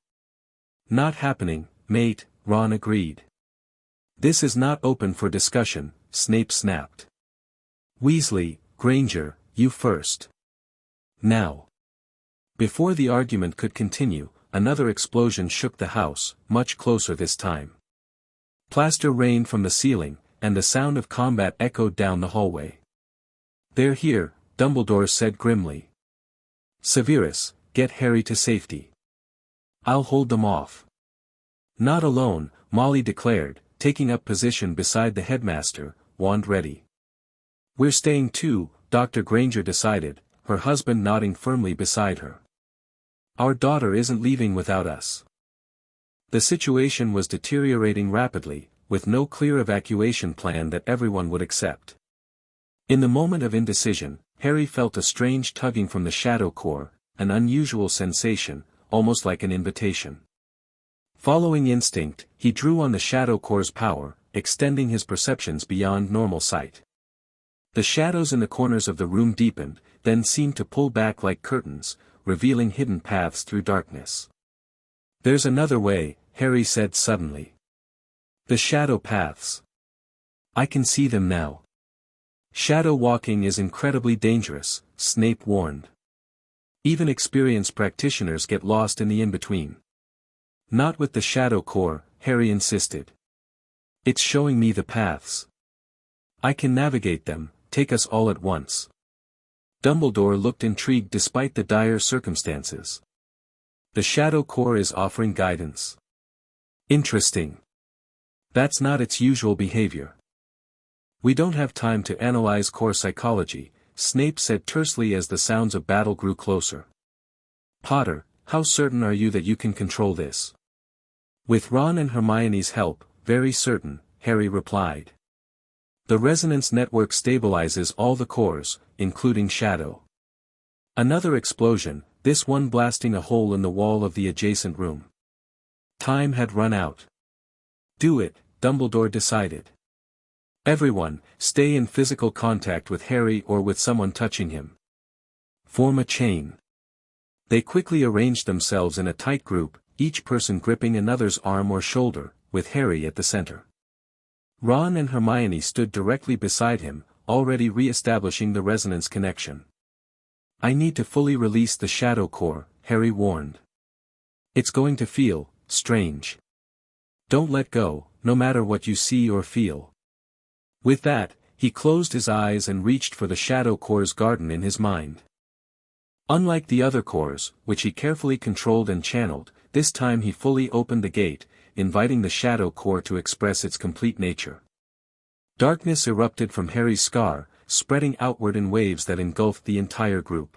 "Not happening, mate," Ron agreed. "This is not open for discussion," Snape snapped. "Weasley, Granger, you first. Now." Before the argument could continue, another explosion shook the house, much closer this time. Plaster rained from the ceiling, and the sound of combat echoed down the hallway. "They're here," Dumbledore said grimly. "Severus, get Harry to safety. I'll hold them off." "Not alone," Molly declared, taking up position beside the headmaster, wand ready. "We're staying too," Dr. Granger decided, her husband nodding firmly beside her. "Our daughter isn't leaving without us." The situation was deteriorating rapidly, with no clear evacuation plan that everyone would accept. In the moment of indecision, Harry felt a strange tugging from the shadow core, an unusual sensation, almost like an invitation. Following instinct, he drew on the shadow core's power, extending his perceptions beyond normal sight. The shadows in the corners of the room deepened, then seemed to pull back like curtains, revealing hidden paths through darkness. "There's another way," Harry said suddenly. "The shadow paths. I can see them now." "Shadow walking is incredibly dangerous," Snape warned. "Even experienced practitioners get lost in the in-between." "Not with the shadow core," Harry insisted. "It's showing me the paths. I can navigate them, take us all at once." Dumbledore looked intrigued despite the dire circumstances. "The shadow core is offering guidance." "Interesting. That's not its usual behavior." "We don't have time to analyze core psychology," Snape said tersely as the sounds of battle grew closer. "Potter, how certain are you that you can control this?" "With Ron and Hermione's help, very certain," Harry replied. "The resonance network stabilizes all the cores, including Shadow." Another explosion, this one blasting a hole in the wall of the adjacent room. Time had run out. "Do it," Dumbledore decided. "Everyone, stay in physical contact with Harry or with someone touching him. Form a chain." They quickly arranged themselves in a tight group, each person gripping another's arm or shoulder, with Harry at the center. Ron and Hermione stood directly beside him, already re-establishing the resonance connection. "I need to fully release the shadow core," Harry warned. "It's going to feel strange. Don't let go, no matter what you see or feel." With that, he closed his eyes and reached for the shadow core's garden in his mind. Unlike the other cores, which he carefully controlled and channeled, this time he fully opened the gate, inviting the shadow core to express its complete nature. Darkness erupted from Harry's scar, spreading outward in waves that engulfed the entire group.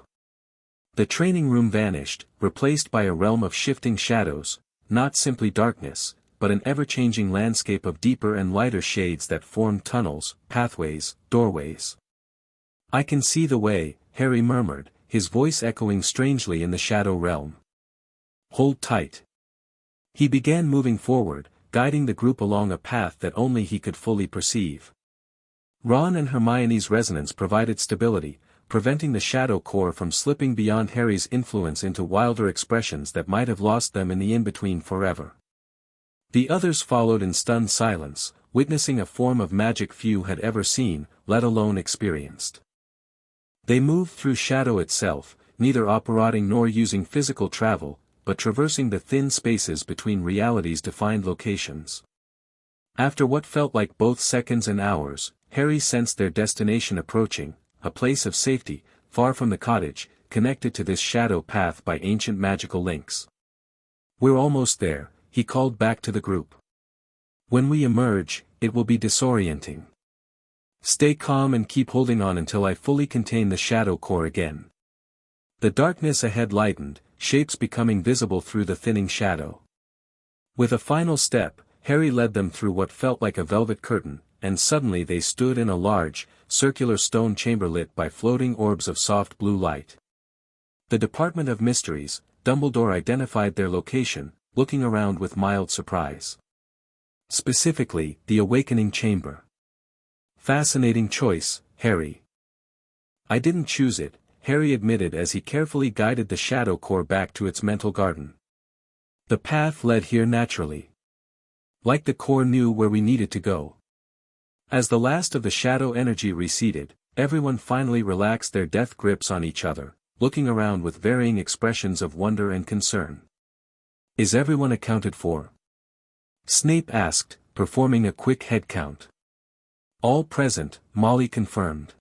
The training room vanished, replaced by a realm of shifting shadows, not simply darkness, but an ever-changing landscape of deeper and lighter shades that formed tunnels, pathways, doorways. "I can see the way," Harry murmured, his voice echoing strangely in the shadow realm. "Hold tight." He began moving forward, guiding the group along a path that only he could fully perceive. Ron and Hermione's resonance provided stability, preventing the shadow core from slipping beyond Harry's influence into wilder expressions that might have lost them in the in-between forever. The others followed in stunned silence, witnessing a form of magic few had ever seen, let alone experienced. They moved through shadow itself, neither operating nor using physical travel, but traversing the thin spaces between realities' defined locations. After what felt like both seconds and hours, Harry sensed their destination approaching, a place of safety, far from the cottage, connected to this shadow path by ancient magical links. "We're almost there," he called back to the group. "When we emerge, it will be disorienting. Stay calm and keep holding on until I fully contain the shadow core again." The darkness ahead lightened, shapes becoming visible through the thinning shadow. With a final step, Harry led them through what felt like a velvet curtain, and suddenly they stood in a large, circular stone chamber lit by floating orbs of soft blue light. The Department of Mysteries, Dumbledore identified their location, looking around with mild surprise. Specifically, the Awakening Chamber. "Fascinating choice, Harry." "I didn't choose it," Harry admitted as he carefully guided the shadow core back to its mental garden. "The path led here naturally. Like the core knew where we needed to go." As the last of the shadow energy receded, everyone finally relaxed their death grips on each other, looking around with varying expressions of wonder and concern. "Is everyone accounted for?" Snape asked, performing a quick head count. "All present," Molly confirmed.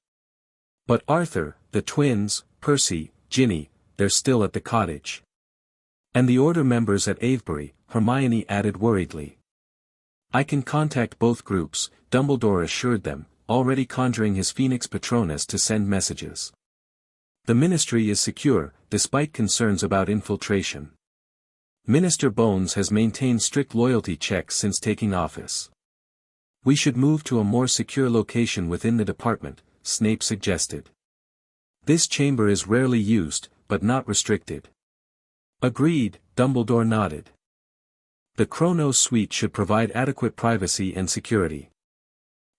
"But Arthur, the twins, Percy, Ginny, they're still at the cottage. And the Order members at Avebury," Hermione added worriedly. "I can contact both groups," Dumbledore assured them, already conjuring his Phoenix Patronus to send messages. "The Ministry is secure, despite concerns about infiltration. Minister Bones has maintained strict loyalty checks since taking office." "We should move to a more secure location within the department," Snape suggested. "This chamber is rarely used, but not restricted." "Agreed," Dumbledore nodded. "The Chronos Suite should provide adequate privacy and security."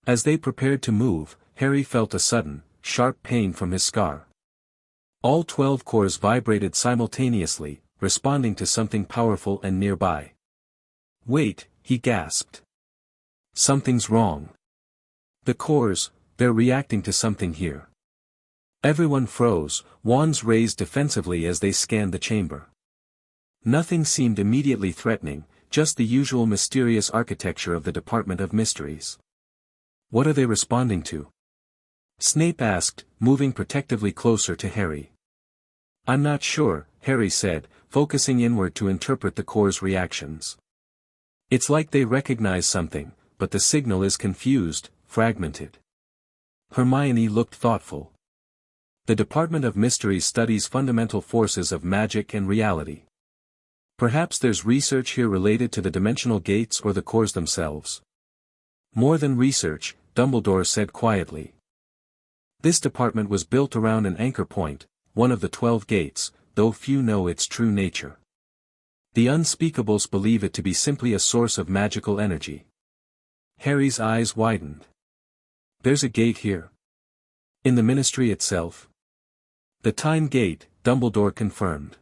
As they prepared to move, Harry felt a sudden, sharp pain from his scar. All 12 cores vibrated simultaneously, responding to something powerful and nearby. "Wait," he gasped. "Something's wrong. The cores, they're reacting to something here." Everyone froze, wands raised defensively as they scanned the chamber. Nothing seemed immediately threatening, just the usual mysterious architecture of the Department of Mysteries. "What are they responding to?" Snape asked, moving protectively closer to Harry. "I'm not sure," Harry said, focusing inward to interpret the core's reactions. "It's like they recognize something, but the signal is confused, fragmented." Hermione looked thoughtful. "The Department of Mysteries studies fundamental forces of magic and reality. Perhaps there's research here related to the dimensional gates or the cores themselves." "More than research," Dumbledore said quietly. "This department was built around an anchor point, one of the 12 gates, though few know its true nature. The unspeakables believe it to be simply a source of magical energy." Harry's eyes widened. "There's a gate here. In the Ministry itself?" "The Time Gate," Dumbledore confirmed.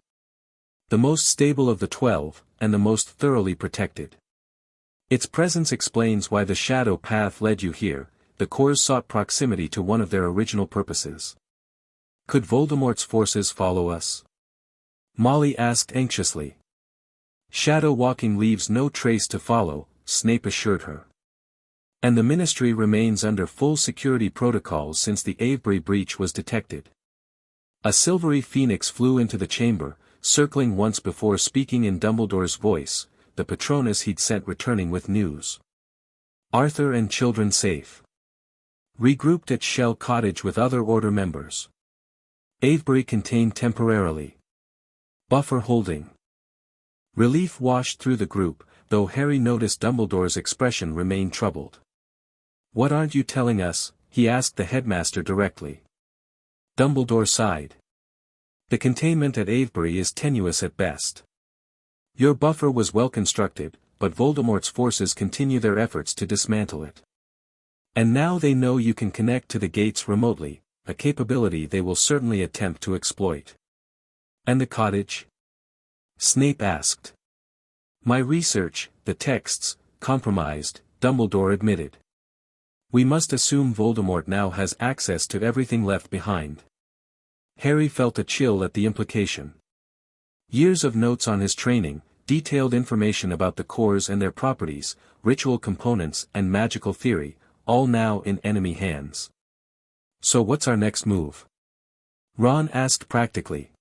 "The most stable of the 12, and the most thoroughly protected. Its presence explains why the shadow path led you here. The cores sought proximity to one of their original purposes." "Could Voldemort's forces follow us?" Molly asked anxiously. "Shadow walking leaves no trace to follow," Snape assured her. "And the Ministry remains under full security protocols since the Avebury breach was detected." A silvery phoenix flew into the chamber, circling once before speaking in Dumbledore's voice, the Patronus he'd sent returning with news. Arthur and children safe. Regrouped at Shell Cottage with other Order members. Avebury contained temporarily. Buffer holding. Relief washed through the group, though Harry noticed Dumbledore's expression remained troubled. "What aren't you telling us?" he asked the headmaster directly. Dumbledore sighed. "The containment at Avebury is tenuous at best. Your buffer was well constructed, but Voldemort's forces continue their efforts to dismantle it. And now they know you can connect to the gates remotely, a capability they will certainly attempt to exploit." "And the cottage?" Snape asked. "My research, the texts, compromised," Dumbledore admitted. "We must assume Voldemort now has access to everything left behind." Harry felt a chill at the implication. Years of notes on his training, detailed information about the cores and their properties, ritual components and magical theory, all now in enemy hands. "So what's our next move?" Ron asked practically.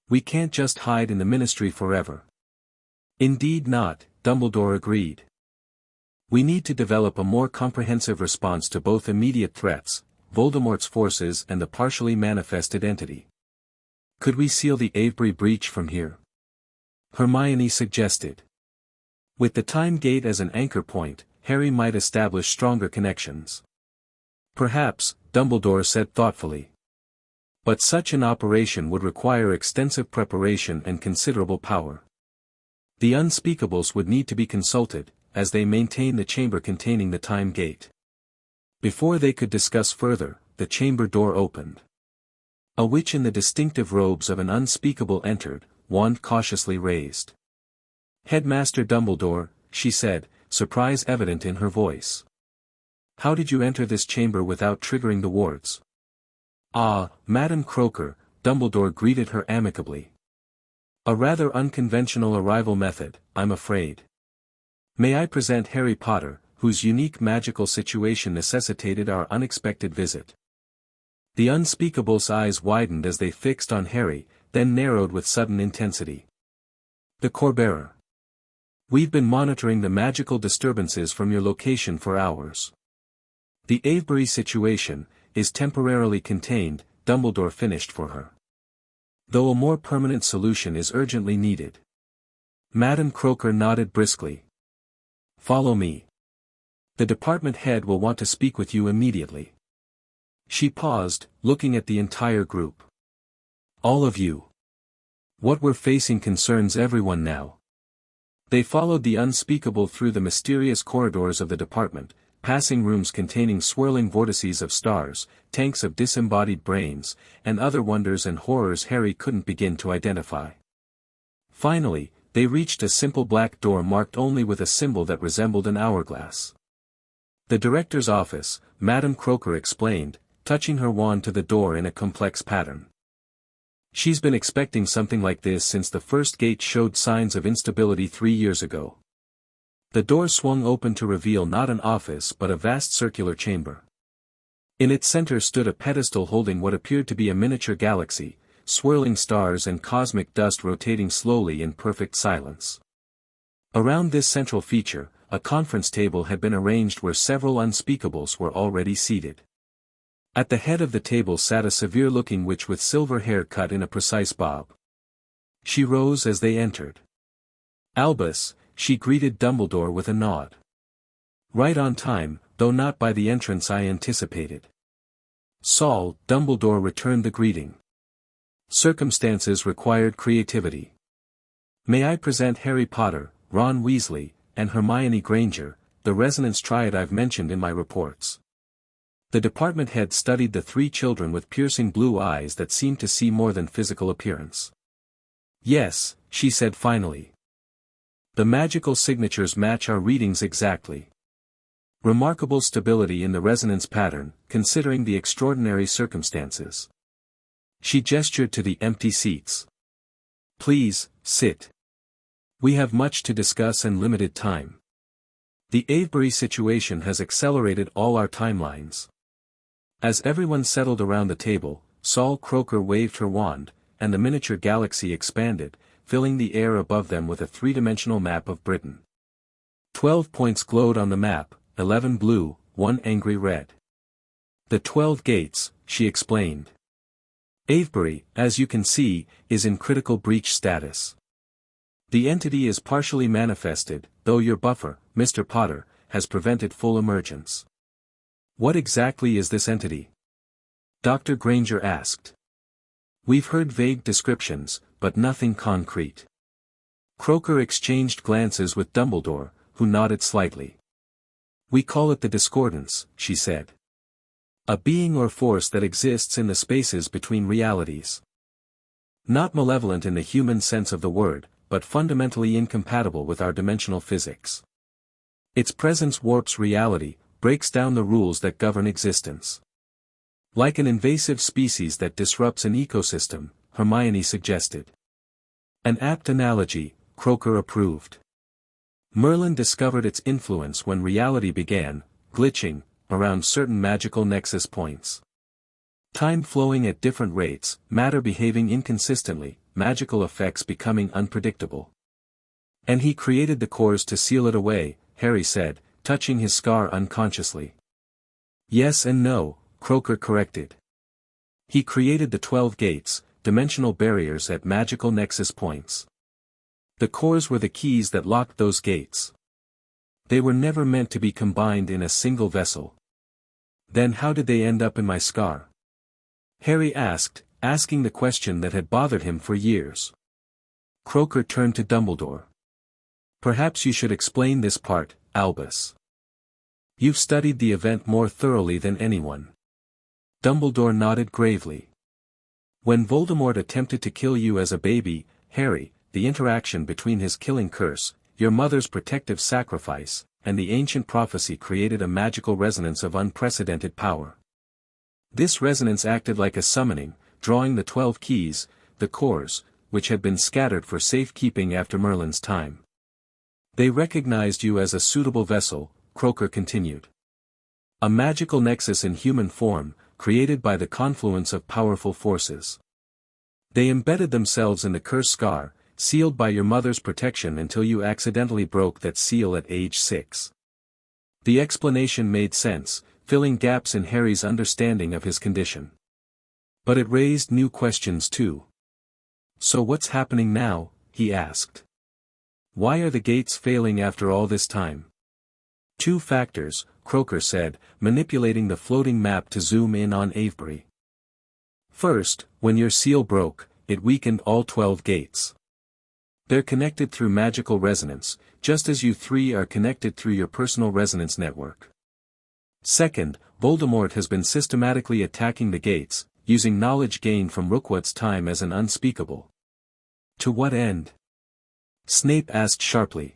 "We can't just hide in the Ministry forever." "Indeed not," Dumbledore agreed. "We need to develop a more comprehensive response to both immediate threats, Voldemort's forces and the partially manifested entity." "Could we seal the Avebury breach from here?" Hermione suggested. With the time gate as an anchor point, Harry might establish stronger connections. "Perhaps," Dumbledore said thoughtfully. "But such an operation would require extensive preparation and considerable power. The Unspeakables would need to be consulted, as they maintain the chamber containing the time gate." Before they could discuss further, the chamber door opened. A witch in the distinctive robes of an unspeakable entered, wand cautiously raised. "Headmaster Dumbledore," she said, surprise evident in her voice. "How did you enter this chamber without triggering the wards?" "Ah, Madam Croaker," Dumbledore greeted her amicably. "A rather unconventional arrival method, I'm afraid. May I present Harry Potter, whose unique magical situation necessitated our unexpected visit." The Unspeakable's eyes widened as they fixed on Harry, then narrowed with sudden intensity. "The Corbearer. We've been monitoring the magical disturbances from your location for hours. The Avebury situation is temporarily contained," Dumbledore finished for her. "Though a more permanent solution is urgently needed." Madam Croaker nodded briskly. "Follow me. The department head will want to speak with you immediately." She paused, looking at the entire group. "All of you. What we're facing concerns everyone now." They followed the Unspeakable through the mysterious corridors of the department, passing rooms containing swirling vortices of stars, tanks of disembodied brains, and other wonders and horrors Harry couldn't begin to identify. Finally, they reached a simple black door marked only with a symbol that resembled an hourglass. "The director's office," Madam Croaker explained, touching her wand to the door in a complex pattern. "She's been expecting something like this since the first gate showed signs of instability 3 years ago." The door swung open to reveal not an office but a vast circular chamber. In its center stood a pedestal holding what appeared to be a miniature galaxy, swirling stars and cosmic dust rotating slowly in perfect silence. Around this central feature, a conference table had been arranged where several Unspeakables were already seated. At the head of the table sat a severe-looking witch with silver hair cut in a precise bob. She rose as they entered. "Albus," she greeted Dumbledore with a nod. "Right on time, though not by the entrance I anticipated." "Saul," Dumbledore returned the greeting. "Circumstances required creativity. May I present Harry Potter, Ron Weasley, and Hermione Granger, the resonance triad I've mentioned in my reports." The department head studied the 3 children with piercing blue eyes that seemed to see more than physical appearance. "Yes," she said finally. "The magical signatures match our readings exactly. Remarkable stability in the resonance pattern, considering the extraordinary circumstances." She gestured to the empty seats. "Please, sit. We have much to discuss and limited time. The Avebury situation has accelerated all our timelines." As everyone settled around the table, Sol Croaker waved her wand, and the miniature galaxy expanded, filling the air above them with a three-dimensional map of Britain. 12 points glowed on the map, 11 blue, 1 angry red. The 12 gates, she explained. Avebury, as you can see, is in critical breach status. The entity is partially manifested, though your buffer, Mr. Potter, has prevented full emergence. What exactly is this entity? Dr. Granger asked. We've heard vague descriptions, but nothing concrete. Croaker exchanged glances with Dumbledore, who nodded slightly. We call it the discordance, she said. A being or force that exists in the spaces between realities. Not malevolent in the human sense of the word, but fundamentally incompatible with our dimensional physics. Its presence warps reality, breaks down the rules that govern existence. Like an invasive species that disrupts an ecosystem, Hermione suggested. An apt analogy, Croaker approved. Merlin discovered its influence when reality began, glitching, around certain magical nexus points. Time flowing at different rates, matter behaving inconsistently, magical effects becoming unpredictable. And he created the cores to seal it away, Harry said, touching his scar unconsciously. Yes and no, Croaker corrected. He created the 12 gates, dimensional barriers at magical nexus points. The cores were the keys that locked those gates. They were never meant to be combined in a single vessel. Then how did they end up in my scar? Harry asked, asking the question that had bothered him for years. Croaker turned to Dumbledore. Perhaps you should explain this part, Albus. You've studied the event more thoroughly than anyone. Dumbledore nodded gravely. When Voldemort attempted to kill you as a baby, Harry, the interaction between his killing curse, your mother's protective sacrifice, and the ancient prophecy created a magical resonance of unprecedented power. This resonance acted like a summoning, drawing the 12 keys, the cores, which had been scattered for safekeeping after Merlin's time. They recognized you as a suitable vessel, Croaker continued. A magical nexus in human form, created by the confluence of powerful forces. They embedded themselves in the curse scar, sealed by your mother's protection until you accidentally broke that seal at age 6. The explanation made sense, filling gaps in Harry's understanding of his condition. But it raised new questions too. So what's happening now? He asked. Why are the gates failing after all this time? 2 factors, Croaker said, manipulating the floating map to zoom in on Avebury. First, when your seal broke, it weakened all 12 gates. They're connected through magical resonance, just as you 3 are connected through your personal resonance network. Second, Voldemort has been systematically attacking the gates, using knowledge gained from Rookwood's time as an unspeakable. To what end? Snape asked sharply.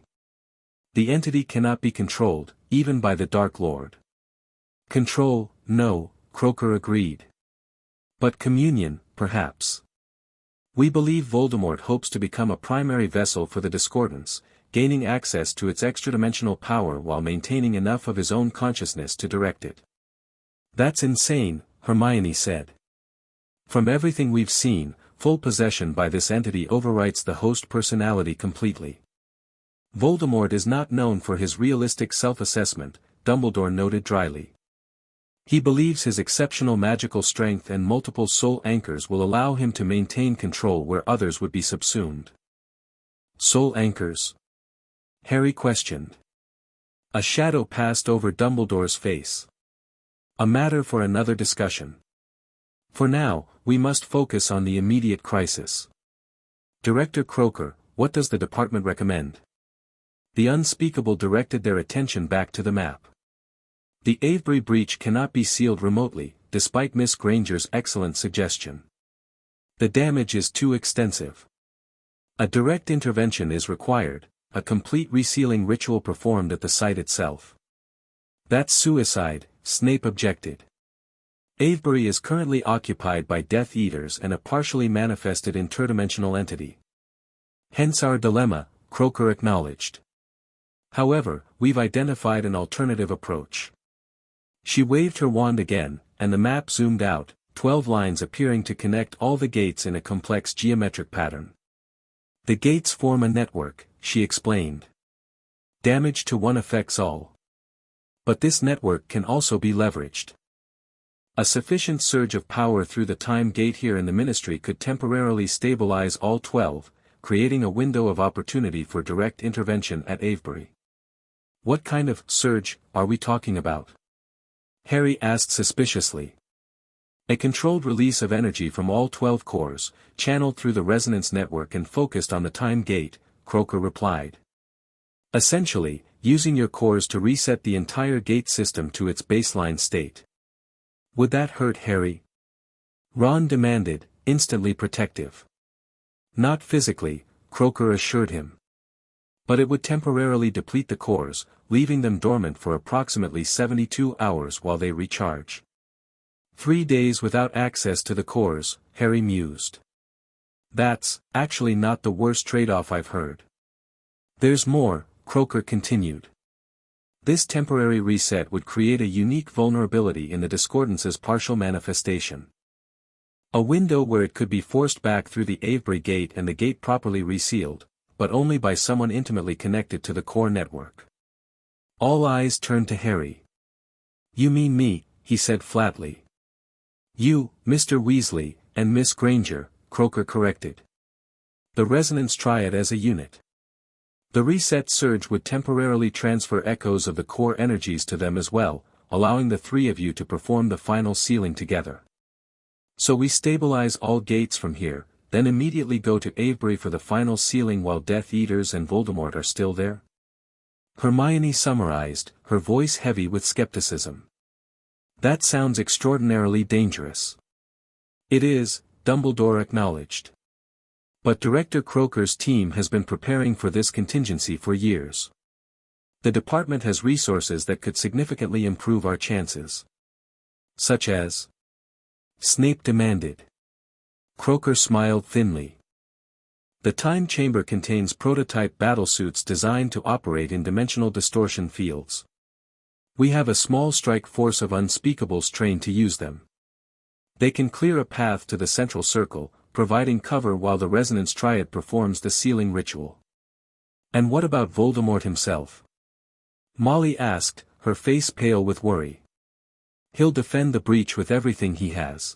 The entity cannot be controlled, even by the Dark Lord. Control, no, Croaker agreed. But communion, perhaps. We believe Voldemort hopes to become a primary vessel for the discordance, gaining access to its extra-dimensional power while maintaining enough of his own consciousness to direct it. That's insane, Hermione said. From everything we've seen, full possession by this entity overwrites the host personality completely. Voldemort is not known for his realistic self-assessment, Dumbledore noted dryly. He believes his exceptional magical strength and multiple soul anchors will allow him to maintain control where others would be subsumed. Soul anchors? Harry questioned. A shadow passed over Dumbledore's face. A matter for another discussion. For now, we must focus on the immediate crisis. Director Croaker, what does the department recommend? The unspeakable directed their attention back to the map. The Avebury breach cannot be sealed remotely, despite Miss Granger's excellent suggestion. The damage is too extensive. A direct intervention is required, a complete resealing ritual performed at the site itself. That's suicide, Snape objected. Avebury is currently occupied by Death Eaters and a partially manifested interdimensional entity. Hence our dilemma, Croaker acknowledged. However, we've identified an alternative approach. She waved her wand again, and the map zoomed out, 12 lines appearing to connect all the gates in a complex geometric pattern. The gates form a network, she explained. Damage to one affects all. But this network can also be leveraged. A sufficient surge of power through the time gate here in the Ministry could temporarily stabilize all 12, creating a window of opportunity for direct intervention at Avebury. What kind of surge are we talking about? Harry asked suspiciously. A controlled release of energy from all 12 cores, channeled through the resonance network and focused on the time gate, Croaker replied. Essentially, using your cores to reset the entire gate system to its baseline state. Would that hurt Harry? Ron demanded, instantly protective. Not physically, Croaker assured him. But it would temporarily deplete the cores, leaving them dormant for approximately 72 hours while they recharge. 3 days without access to the cores, Harry mused. That's, actually not the worst trade-off I've heard. There's more, Croaker continued. This temporary reset would create a unique vulnerability in the Discordance's partial manifestation. A window where it could be forced back through the Avebury gate and the gate properly resealed, but only by someone intimately connected to the core network. All eyes turned to Harry. You mean me, he said flatly. You, Mr. Weasley, and Miss Granger, Croaker corrected. The resonance triad as a unit. The reset surge would temporarily transfer echoes of the core energies to them as well, allowing the three of you to perform the final sealing together. So we stabilize all gates from here, then immediately go to Avebury for the final sealing while Death Eaters and Voldemort are still there? Hermione summarized, her voice heavy with skepticism. That sounds extraordinarily dangerous. It is, Dumbledore acknowledged. But Director Croaker's team has been preparing for this contingency for years. The department has resources that could significantly improve our chances. Such as? Snape demanded. Croaker smiled thinly. The time chamber contains prototype battlesuits designed to operate in dimensional distortion fields. We have a small strike force of unspeakables trained to use them. They can clear a path to the central circle, providing cover while the resonance triad performs the sealing ritual. And what about Voldemort himself? Molly asked, her face pale with worry. He'll defend the breach with everything he has.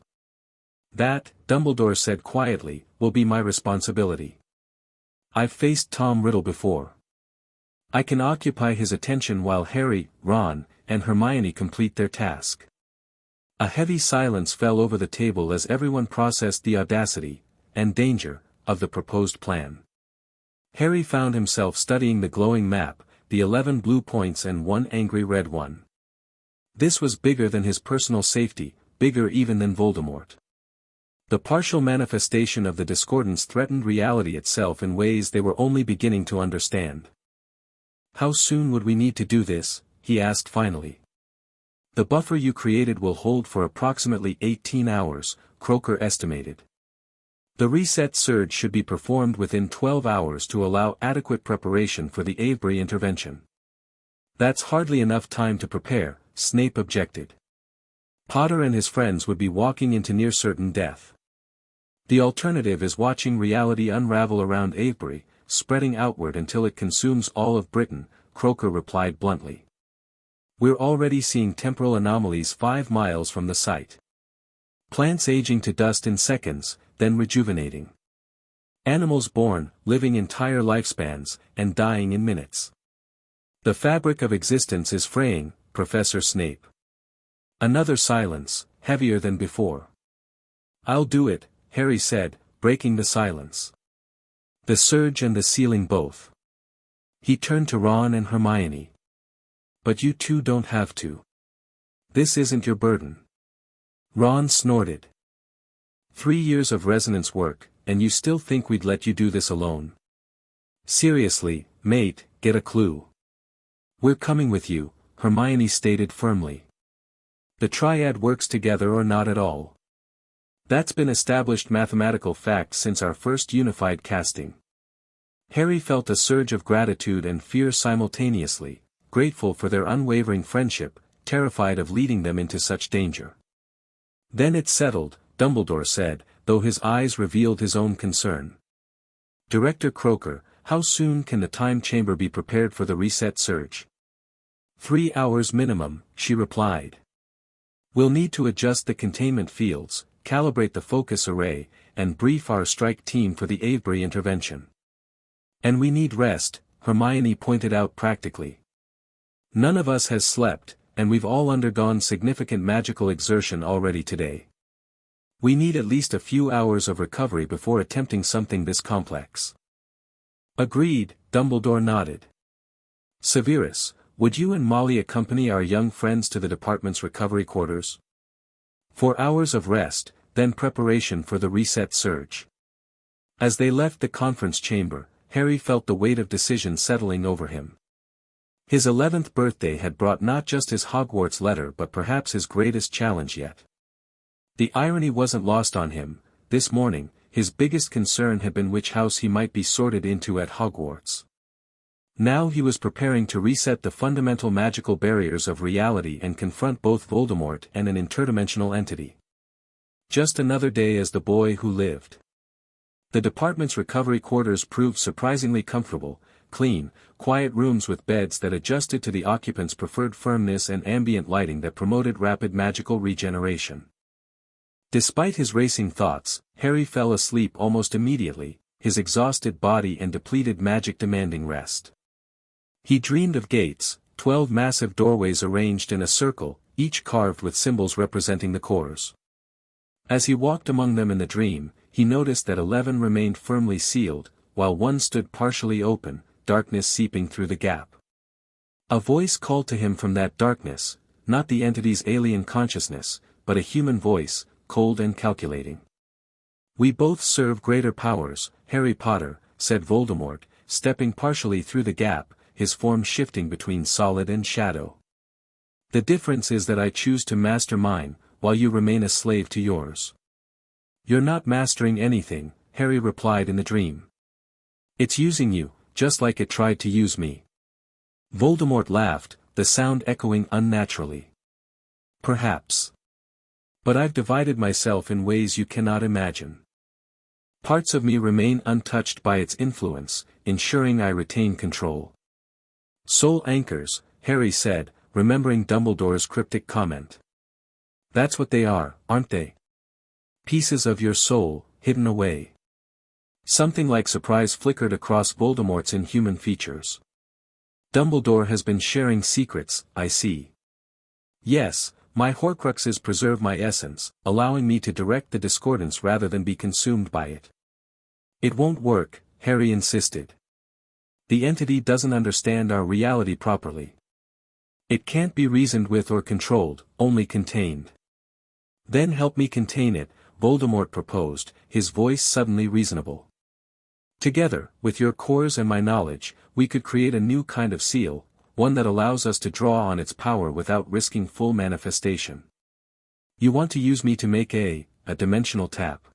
That, Dumbledore said quietly, will be my responsibility. I've faced Tom Riddle before. I can occupy his attention while Harry, Ron, and Hermione complete their task. A heavy silence fell over the table as everyone processed the audacity, and danger, of the proposed plan. Harry found himself studying the glowing map, the 11 blue points and 1 angry red one. This was bigger than his personal safety, bigger even than Voldemort. The partial manifestation of the discordance threatened reality itself in ways they were only beginning to understand. How soon would we need to do this? He asked finally. The buffer you created will hold for approximately 18 hours, Croaker estimated. The reset surge should be performed within 12 hours to allow adequate preparation for the Avebury intervention. That's hardly enough time to prepare, Snape objected. Potter and his friends would be walking into near certain death. The alternative is watching reality unravel around Avebury, spreading outward until it consumes all of Britain, Croaker replied bluntly. We're already seeing temporal anomalies 5 miles from the site. Plants aging to dust in seconds, then rejuvenating. Animals born, living entire lifespans, and dying in minutes. The fabric of existence is fraying, Professor Snape. Another silence, heavier than before. I'll do it, Harry said, breaking the silence. The surge and the sealing both. He turned to Ron and Hermione. But you two don't have to. This isn't your burden. Ron snorted. 3 years of resonance work, and you still think we'd let you do this alone? Seriously, mate, get a clue. We're coming with you, Hermione stated firmly. The triad works together or not at all. That's been established mathematical fact since our first unified casting. Harry felt a surge of gratitude and fear simultaneously, grateful for their unwavering friendship, terrified of leading them into such danger. Then it's settled, Dumbledore said, though his eyes revealed his own concern. Director Croaker, how soon can the time chamber be prepared for the reset surge? 3 hours minimum, she replied. We'll need to adjust the containment fields, calibrate the focus array, and brief our strike team for the Avebury intervention. And we need rest, Hermione pointed out practically. None of us has slept, and we've all undergone significant magical exertion already today. We need at least a few hours of recovery before attempting something this complex. Agreed, Dumbledore nodded. Severus, would you and Molly accompany our young friends to the department's recovery quarters? 4 hours of rest, then preparation for the reset surge. As they left the conference chamber, Harry felt the weight of decision settling over him. His 11th birthday had brought not just his Hogwarts letter but perhaps his greatest challenge yet. The irony wasn't lost on him. This morning, his biggest concern had been which house he might be sorted into at Hogwarts. Now he was preparing to reset the fundamental magical barriers of reality and confront both Voldemort and an interdimensional entity. Just another day as the boy who lived. The department's recovery quarters proved surprisingly comfortable, clean, quiet rooms with beds that adjusted to the occupants' preferred firmness and ambient lighting that promoted rapid magical regeneration. Despite his racing thoughts, Harry fell asleep almost immediately, his exhausted body and depleted magic demanding rest. He dreamed of gates, 12 massive doorways arranged in a circle, each carved with symbols representing the cores. As he walked among them in the dream, he noticed that 11 remained firmly sealed, while one stood partially open, darkness seeping through the gap. A voice called to him from that darkness, not the entity's alien consciousness, but a human voice, cold and calculating. We both serve greater powers, Harry Potter, said Voldemort, stepping partially through the gap, his form shifting between solid and shadow. The difference is that I choose to master mine, while you remain a slave to yours. You're not mastering anything, Harry replied in the dream. It's using you, just like it tried to use me. Voldemort laughed, the sound echoing unnaturally. Perhaps. But I've divided myself in ways you cannot imagine. Parts of me remain untouched by its influence, ensuring I retain control. Soul anchors, Harry said, remembering Dumbledore's cryptic comment. That's what they are, aren't they? Pieces of your soul, hidden away. Something like surprise flickered across Voldemort's inhuman features. Dumbledore has been sharing secrets, I see. Yes, my Horcruxes preserve my essence, allowing me to direct the discordance rather than be consumed by it. It won't work, Harry insisted. The entity doesn't understand our reality properly. It can't be reasoned with or controlled, only contained. Then help me contain it, Voldemort proposed, his voice suddenly reasonable. Together, with your cores and my knowledge, we could create a new kind of seal, one that allows us to draw on its power without risking full manifestation. You want to use me to make a dimensional tap?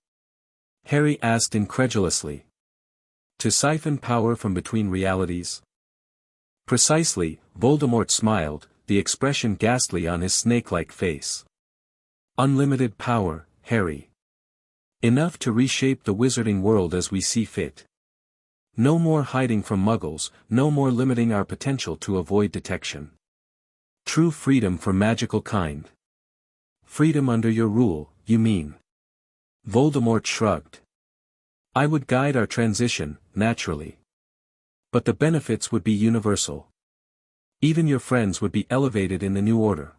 Harry asked incredulously. To siphon power from between realities? Precisely, Voldemort smiled, the expression ghastly on his snake-like face. Unlimited power, Harry. Enough to reshape the wizarding world as we see fit. No more hiding from muggles, no more limiting our potential to avoid detection. True freedom for magical kind. Freedom under your rule, you mean? Voldemort shrugged. I would guide our transition, naturally. But the benefits would be universal. Even your friends would be elevated in the new order.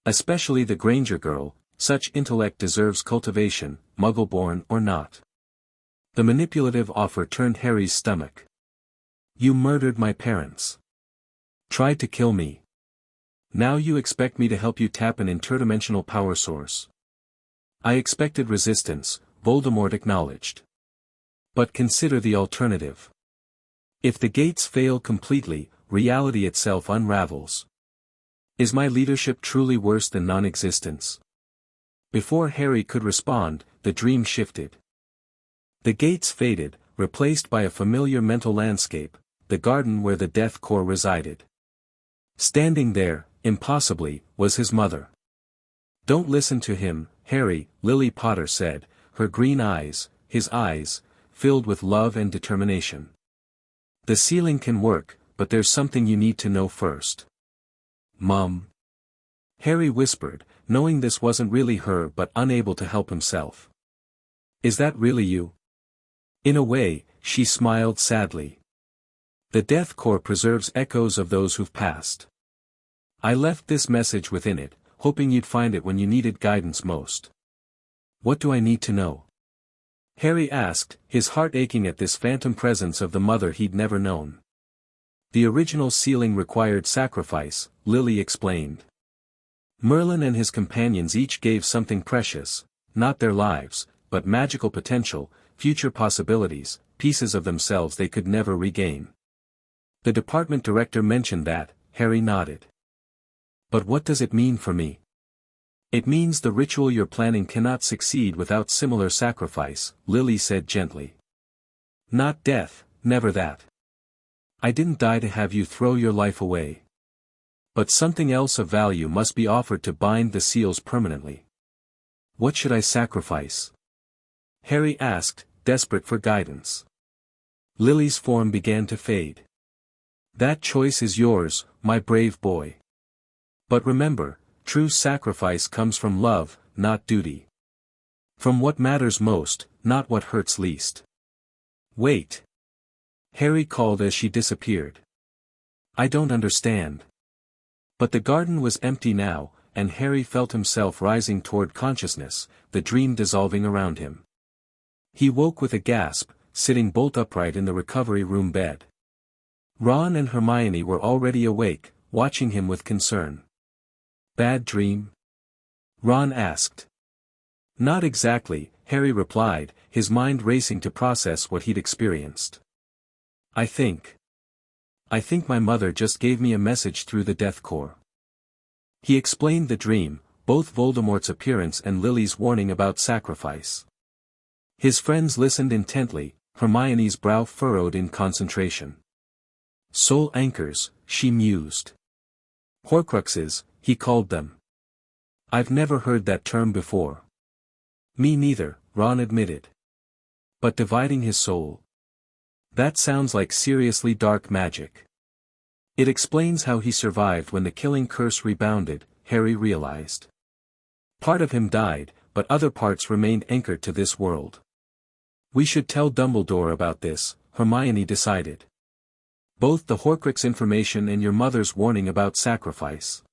Especially the Granger girl, such intellect deserves cultivation, muggle-born or not. The manipulative offer turned Harry's stomach. You murdered my parents. Tried to kill me. Now you expect me to help you tap an interdimensional power source. I expected resistance, Voldemort acknowledged. But consider the alternative. If the gates fail completely, reality itself unravels. Is my leadership truly worse than non-existence? Before Harry could respond, the dream shifted. The gates faded, replaced by a familiar mental landscape, the garden where the Death Core resided. Standing there, impossibly, was his mother. Don't listen to him, Harry," Lily Potter said, her green eyes, his eyes, filled with love and determination. "The sealing can work, but there's something you need to know first." "Mum?" Harry whispered, knowing this wasn't really her but unable to help himself. "Is that really you?" In a way, she smiled sadly. "The Death Corps preserves echoes of those who've passed. I left this message within it, hoping you'd find it when you needed guidance most." "What do I need to know?" Harry asked, his heart aching at this phantom presence of the mother he'd never known. "The original sealing required sacrifice," Lily explained. "Merlin and his companions each gave something precious, not their lives, but magical potential, future possibilities, pieces of themselves they could never regain." The department director mentioned that. Harry nodded. "But what does it mean for me?" "It means the ritual you're planning cannot succeed without similar sacrifice," Lily said gently. "Not death, never that. I didn't die to have you throw your life away. But something else of value must be offered to bind the seals permanently." "What should I sacrifice?" Harry asked, desperate for guidance. Lily's form began to fade. "That choice is yours, my brave boy. But remember, true sacrifice comes from love, not duty. From what matters most, not what hurts least." "Wait." Harry called as she disappeared. "I don't understand." But the garden was empty now, and Harry felt himself rising toward consciousness, the dream dissolving around him. He woke with a gasp, sitting bolt upright in the recovery room bed. Ron and Hermione were already awake, watching him with concern. "Bad dream?" Ron asked. "Not exactly," Harry replied, his mind racing to process what he'd experienced. I think my mother just gave me a message through the Death Corps." He explained the dream, both Voldemort's appearance and Lily's warning about sacrifice. His friends listened intently, Hermione's brow furrowed in concentration. "Soul anchors," she mused. "Horcruxes," he called them. "I've never heard that term before." "Me neither," Ron admitted. "But dividing his soul? That sounds like seriously dark magic." "It explains how he survived when the killing curse rebounded," Harry realized. "Part of him died, but other parts remained anchored to this world." "We should tell Dumbledore about this," Hermione decided. "Both the Horcrux information and your mother's warning about sacrifice.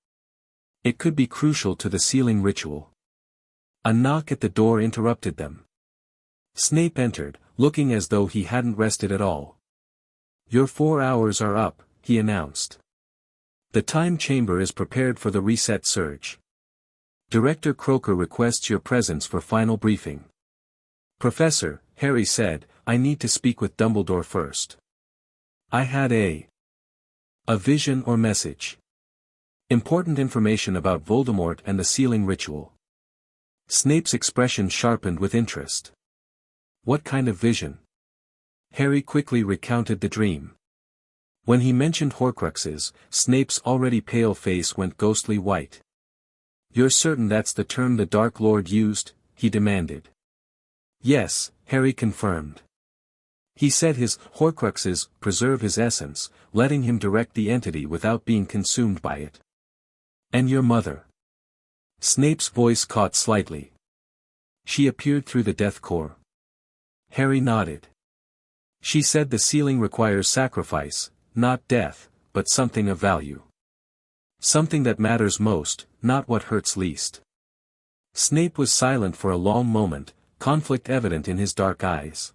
It could be crucial to the sealing ritual." A knock at the door interrupted them. Snape entered, looking as though he hadn't rested at all. "Your 4 hours are up," he announced. "The time chamber is prepared for the reset surge. Director Croker requests your presence for final briefing." "Professor," Harry said, "I need to speak with Dumbledore first." "I had a vision or message. Important information about Voldemort and the sealing ritual." Snape's expression sharpened with interest. "What kind of vision?" Harry quickly recounted the dream. When he mentioned Horcruxes, Snape's already pale face went ghostly white. "You're certain that's the term the Dark Lord used?" he demanded. "Yes," Harry confirmed. "He said his Horcruxes preserve his essence, letting him direct the entity without being consumed by it." "And your mother?" Snape's voice caught slightly. "She appeared through the Death Corps." Harry nodded. "She said the sealing requires sacrifice, not death, but something of value. Something that matters most, not what hurts least." Snape was silent for a long moment, conflict evident in his dark eyes.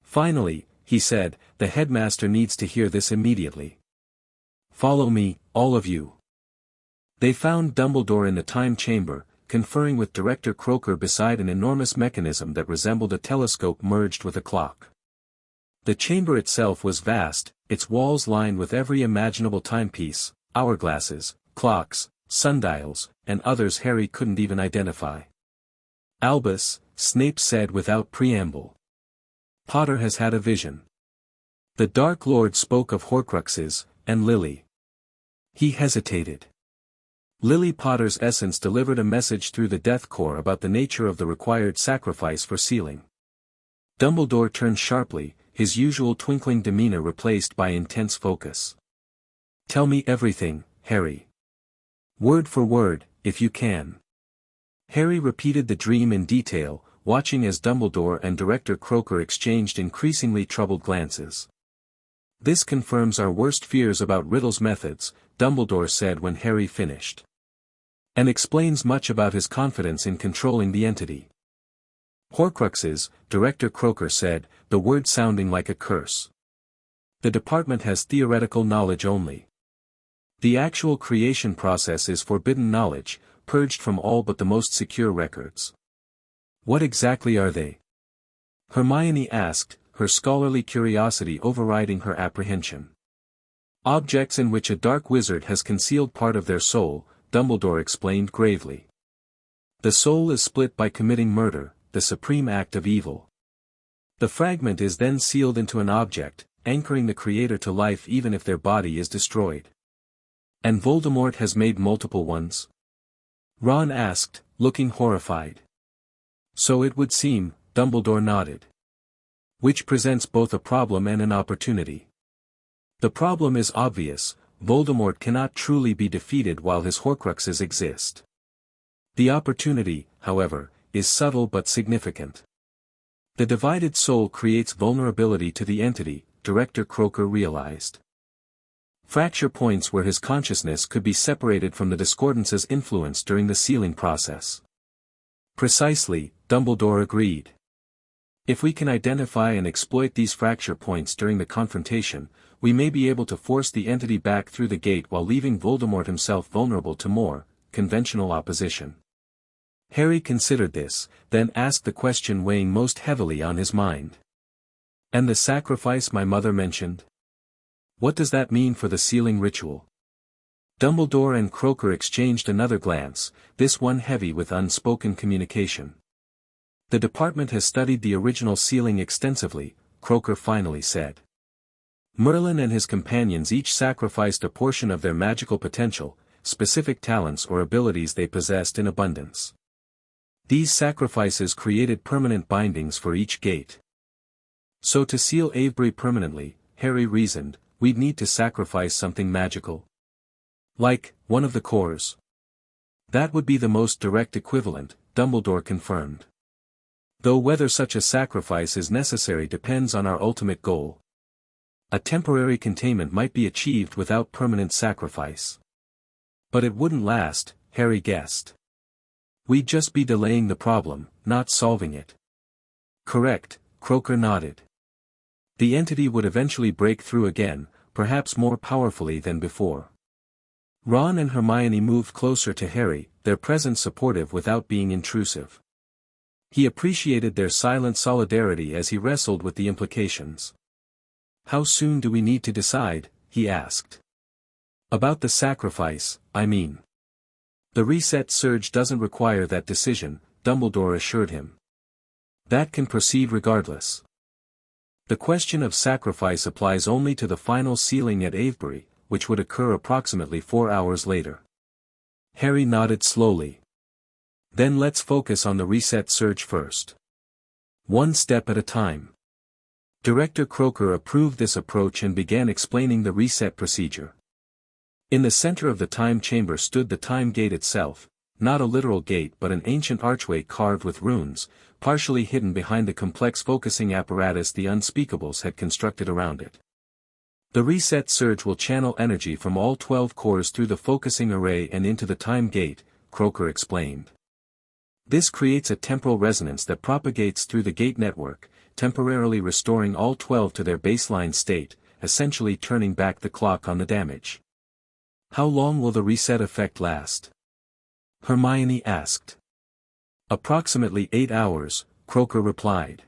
Finally, he said, "The headmaster needs to hear this immediately. Follow me, all of you." They found Dumbledore in the time chamber, conferring with Director Croker beside an enormous mechanism that resembled a telescope merged with a clock. The chamber itself was vast, its walls lined with every imaginable timepiece, hourglasses, clocks, sundials, and others Harry couldn't even identify. "Albus," Snape said without preamble. "Potter has had a vision." The Dark Lord spoke of Horcruxes, and Lily. He hesitated. Lily Potter's essence delivered a message through the death core about the nature of the required sacrifice for sealing. Dumbledore turned sharply, his usual twinkling demeanor replaced by intense focus. "Tell me everything, Harry. Word for word, if you can." Harry repeated the dream in detail, watching as Dumbledore and Director Croaker exchanged increasingly troubled glances. "This confirms our worst fears about Riddle's methods," Dumbledore said when Harry finished. "And explains much about his confidence in controlling the entity." "Horcruxes," Director Croaker said, the word sounding like a curse. "The department has theoretical knowledge only. The actual creation process is forbidden knowledge, purged from all but the most secure records." "What exactly are they?" Hermione asked, her scholarly curiosity overriding her apprehension. "Objects in which a dark wizard has concealed part of their soul," Dumbledore explained gravely. "The soul is split by committing murder, the supreme act of evil. The fragment is then sealed into an object, anchoring the creator to life even if their body is destroyed." "And Voldemort has made multiple ones?" Ron asked, looking horrified. "So it would seem," Dumbledore nodded. "Which presents both a problem and an opportunity. The problem is obvious: Voldemort cannot truly be defeated while his Horcruxes exist. The opportunity, however, is subtle but significant. The divided soul creates vulnerability to the entity, Director Croaker realized. Fracture points where his consciousness could be separated from the discordance's influence during the sealing process." "Precisely," Dumbledore agreed. "If we can identify and exploit these fracture points during the confrontation, we may be able to force the entity back through the gate while leaving Voldemort himself vulnerable to more conventional opposition." Harry considered this, then asked the question weighing most heavily on his mind. "And the sacrifice my mother mentioned? What does that mean for the sealing ritual?" Dumbledore and Croaker exchanged another glance, this one heavy with unspoken communication. "The department has studied the original sealing extensively," Croaker finally said. "Merlin and his companions each sacrificed a portion of their magical potential, specific talents or abilities they possessed in abundance. These sacrifices created permanent bindings for each gate. So to seal Avebury permanently, Harry reasoned, we'd need to sacrifice something magical. Like, one of the cores. That would be the most direct equivalent, Dumbledore confirmed. Though whether such a sacrifice is necessary depends on our ultimate goal. A temporary containment might be achieved without permanent sacrifice. But it wouldn't last, Harry guessed. We'd just be delaying the problem, not solving it." "Correct," Croaker nodded. "The entity would eventually break through again, perhaps more powerfully than before." Ron and Hermione moved closer to Harry, their presence supportive without being intrusive. He appreciated their silent solidarity as he wrestled with the implications. "How soon do we need to decide?" he asked. "About the sacrifice, I mean." "The reset surge doesn't require that decision," Dumbledore assured him. "That can proceed regardless. The question of sacrifice applies only to the final sealing at Avebury, which would occur approximately 4 hours later." Harry nodded slowly. "Then let's focus on the reset surge first. One step at a time." Director Croaker approved this approach and began explaining the reset procedure. In the center of the time chamber stood the time gate itself, not a literal gate but an ancient archway carved with runes, partially hidden behind the complex focusing apparatus the Unspeakables had constructed around it. "The reset surge will channel energy from all 12 cores through the focusing array and into the time gate," Croaker explained. "This creates a temporal resonance that propagates through the gate network, temporarily restoring all 12 to their baseline state, essentially turning back the clock on the damage." "How long will the reset effect last?" Hermione asked. "Approximately 8 hours, Croaker replied.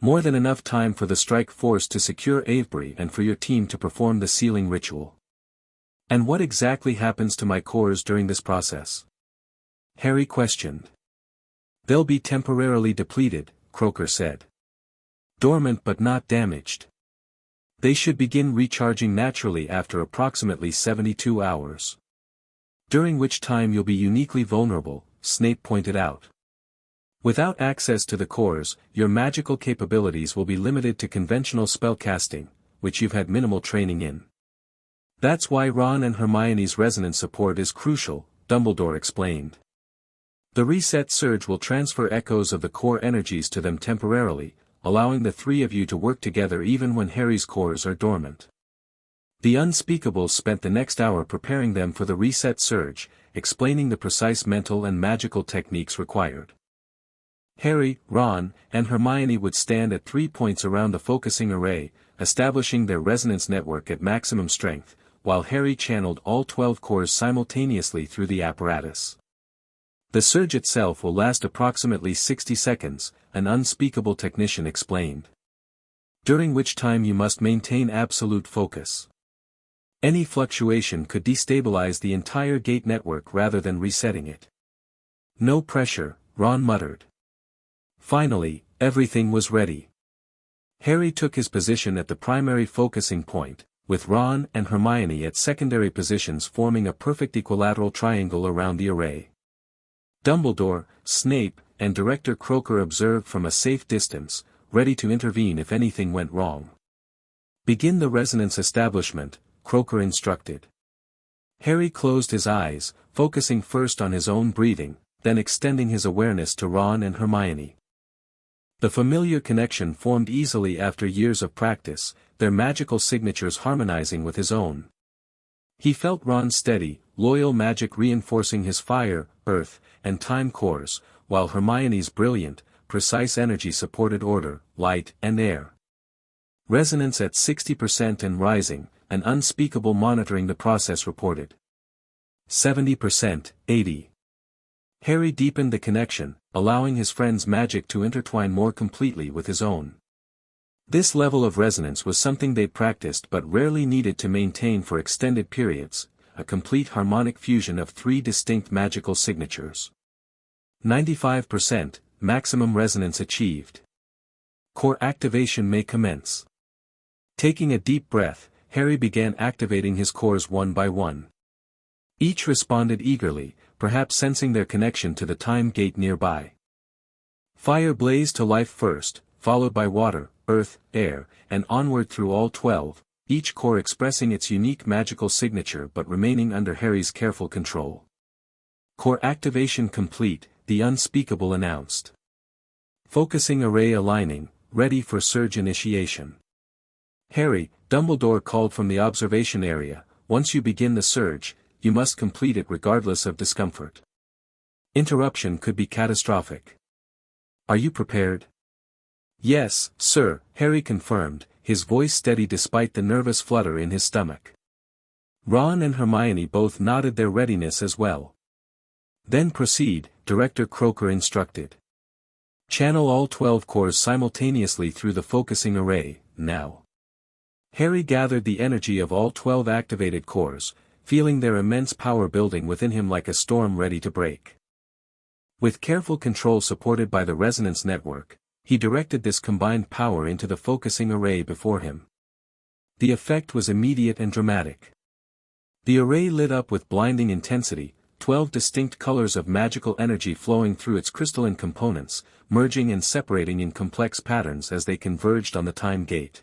"More than enough time for the strike force to secure Avebury and for your team to perform the sealing ritual." "And what exactly happens to my cores during this process?" Harry questioned. "They'll be temporarily depleted," Croaker said. "Dormant but not damaged. They should begin recharging naturally after approximately 72 hours. During which time you'll be uniquely vulnerable, Snape pointed out. Without access to the cores, your magical capabilities will be limited to conventional spellcasting, which you've had minimal training in. That's why Ron and Hermione's resonance support is crucial, Dumbledore explained. The reset surge will transfer echoes of the core energies to them temporarily, allowing the three of you to work together even when Harry's cores are dormant. The Unspeakables spent the next hour preparing them for the reset surge, explaining the precise mental and magical techniques required. Harry, Ron, and Hermione would stand at 3 points around the focusing array, establishing their resonance network at maximum strength, while Harry channeled all 12 cores simultaneously through the apparatus. The surge itself will last approximately 60 seconds, an unspeakable technician explained. During which time you must maintain absolute focus. Any fluctuation could destabilize the entire gate network rather than resetting it. No pressure, Ron muttered. Finally, everything was ready. Harry took his position at the primary focusing point, with Ron and Hermione at secondary positions forming a perfect equilateral triangle around the array. Dumbledore, Snape, and Director Croaker observed from a safe distance, ready to intervene if anything went wrong. Begin the resonance establishment, Croaker instructed. Harry closed his eyes, focusing first on his own breathing, then extending his awareness to Ron and Hermione. The familiar connection formed easily after years of practice, their magical signatures harmonizing with his own. He felt Ron's steady, loyal magic reinforcing his fire, earth, and time cores, while Hermione's brilliant, precise energy supported order, light, and air. Resonance at 60% and rising, an unspeakable monitoring the process reported. 70%, 80%. Harry deepened the connection, allowing his friend's magic to intertwine more completely with his own. This level of resonance was something they practiced but rarely needed to maintain for extended periods, a complete harmonic fusion of 3 distinct magical signatures. 95%, maximum resonance achieved. Core activation may commence. Taking a deep breath, Harry began activating his cores one by one. Each responded eagerly, perhaps sensing their connection to the time gate nearby. Fire blazed to life first, followed by water, earth, air, and onward through all 12, each core expressing its unique magical signature but remaining under Harry's careful control. Core activation complete, the Unspeakable announced. Focusing array aligning, ready for surge initiation. Harry, Dumbledore called from the observation area, once you begin the surge, you must complete it regardless of discomfort. Interruption could be catastrophic. Are you prepared? Yes, sir, Harry confirmed, his voice steady despite the nervous flutter in his stomach. Ron and Hermione both nodded their readiness as well. Then proceed, Director Croaker instructed. Channel all 12 cores simultaneously through the focusing array, now. Harry gathered the energy of all 12 activated cores, feeling their immense power building within him like a storm ready to break. With careful control supported by the resonance network, he directed this combined power into the focusing array before him. The effect was immediate and dramatic. The array lit up with blinding intensity, 12 distinct colors of magical energy flowing through its crystalline components, merging and separating in complex patterns as they converged on the time gate.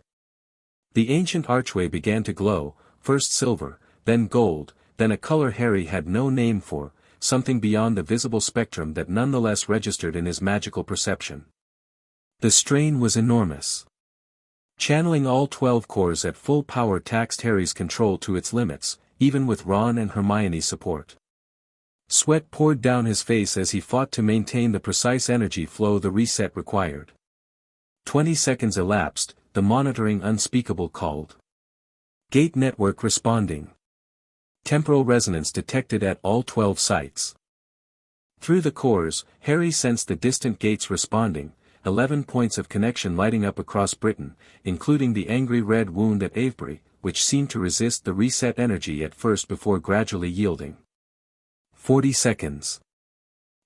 The ancient archway began to glow, first silver, then gold, then a color Harry had no name for, something beyond the visible spectrum that nonetheless registered in his magical perception. The strain was enormous. Channeling all 12 cores at full power taxed Harry's control to its limits, even with Ron and Hermione's support. Sweat poured down his face as he fought to maintain the precise energy flow the reset required. 20 seconds elapsed, the monitoring Unspeakable called. Gate network responding. Temporal resonance detected at all 12 sites. Through the cores, Harry sensed the distant gates responding, 11 points of connection lighting up across Britain, including the angry red wound at Avebury, which seemed to resist the reset energy at first before gradually yielding. 40 seconds.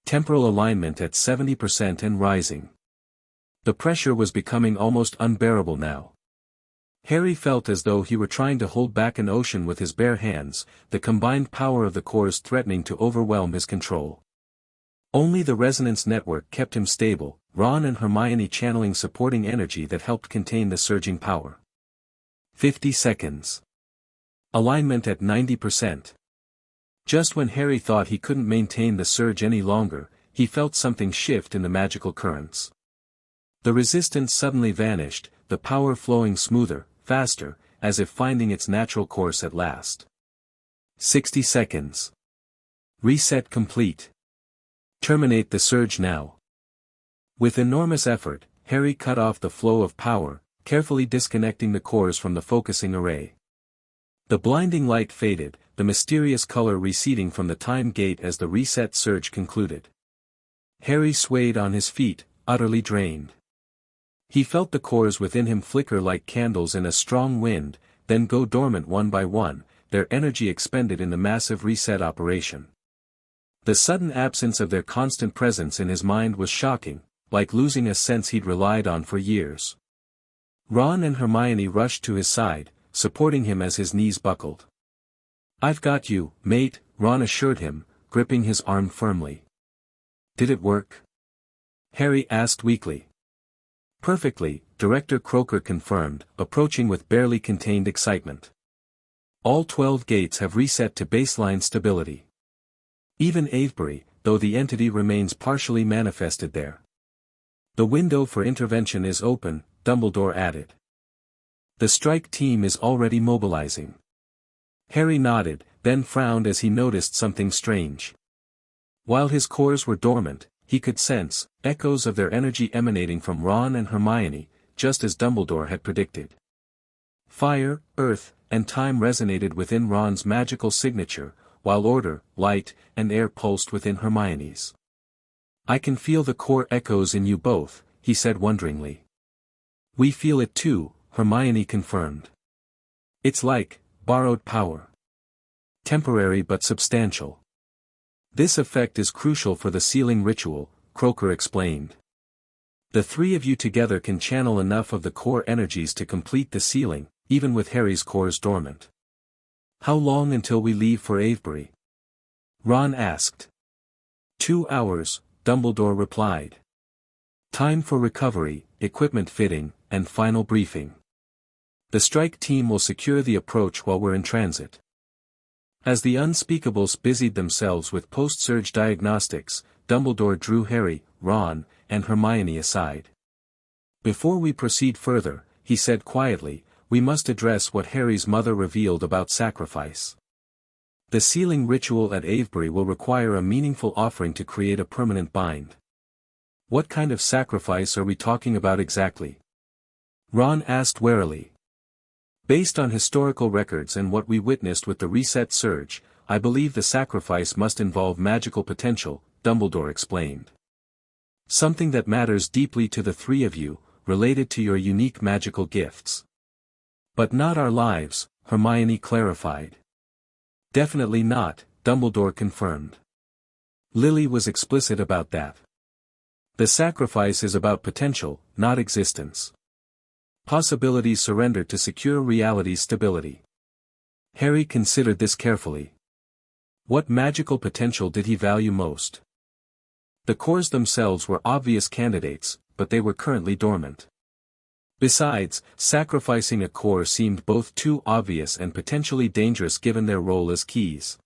Temporal alignment at 70% and rising. The pressure was becoming almost unbearable now. Harry felt as though he were trying to hold back an ocean with his bare hands, the combined power of the cores threatening to overwhelm his control. Only the resonance network kept him stable, Ron and Hermione channeling supporting energy that helped contain the surging power. 50 seconds. Alignment at 90%. Just when Harry thought he couldn't maintain the surge any longer, he felt something shift in the magical currents. The resistance suddenly vanished, the power flowing smoother, faster, as if finding its natural course at last. 60 seconds. Reset complete. Terminate the surge now. With enormous effort, Harry cut off the flow of power, carefully disconnecting the cores from the focusing array. The blinding light faded, the mysterious color receding from the time gate as the reset surge concluded. Harry swayed on his feet, utterly drained. He felt the cores within him flicker like candles in a strong wind, then go dormant one by one, their energy expended in the massive reset operation. The sudden absence of their constant presence in his mind was shocking, like losing a sense he'd relied on for years. Ron and Hermione rushed to his side, supporting him as his knees buckled. "I've got you, mate," Ron assured him, gripping his arm firmly. "Did it work?" Harry asked weakly. "Perfectly," Director Croaker confirmed, approaching with barely contained excitement. "All 12 gates have reset to baseline stability. Even Avebury, though the entity remains partially manifested there. The window for intervention is open," Dumbledore added. "The strike team is already mobilizing." Harry nodded, then frowned as he noticed something strange. While his cores were dormant, he could sense echoes of their energy emanating from Ron and Hermione, just as Dumbledore had predicted. Fire, earth, and time resonated within Ron's magical signature, while order, light, and air pulsed within Hermione's. "I can feel the core echoes in you both," he said wonderingly. "We feel it too," Hermione confirmed. "It's like borrowed power. Temporary but substantial. This effect is crucial for the sealing ritual," Croaker explained. "The three of you together can channel enough of the core energies to complete the sealing, even with Harry's cores dormant." "How long until we leave for Avebury?" Ron asked. 2 hours, Dumbledore replied. "Time for recovery, equipment fitting, and final briefing. The strike team will secure the approach while we're in transit." As the unspeakables busied themselves with post-surge diagnostics, Dumbledore drew Harry, Ron, and Hermione aside. "Before we proceed further," he said quietly, "we must address what Harry's mother revealed about sacrifice. The sealing ritual at Avebury will require a meaningful offering to create a permanent bind." "What kind of sacrifice are we talking about exactly?" Ron asked warily. "Based on historical records and what we witnessed with the reset surge, I believe the sacrifice must involve magical potential," Dumbledore explained. "Something that matters deeply to the three of you, related to your unique magical gifts." "But not our lives," Hermione clarified. "Definitely not," Dumbledore confirmed. Lily was explicit about that. "The sacrifice is about potential, not existence. Possibilities surrendered to secure reality's stability." Harry considered this carefully. What magical potential did he value most? The cores themselves were obvious candidates, but they were currently dormant. Besides, sacrificing a core seemed both too obvious and potentially dangerous given their role as keys.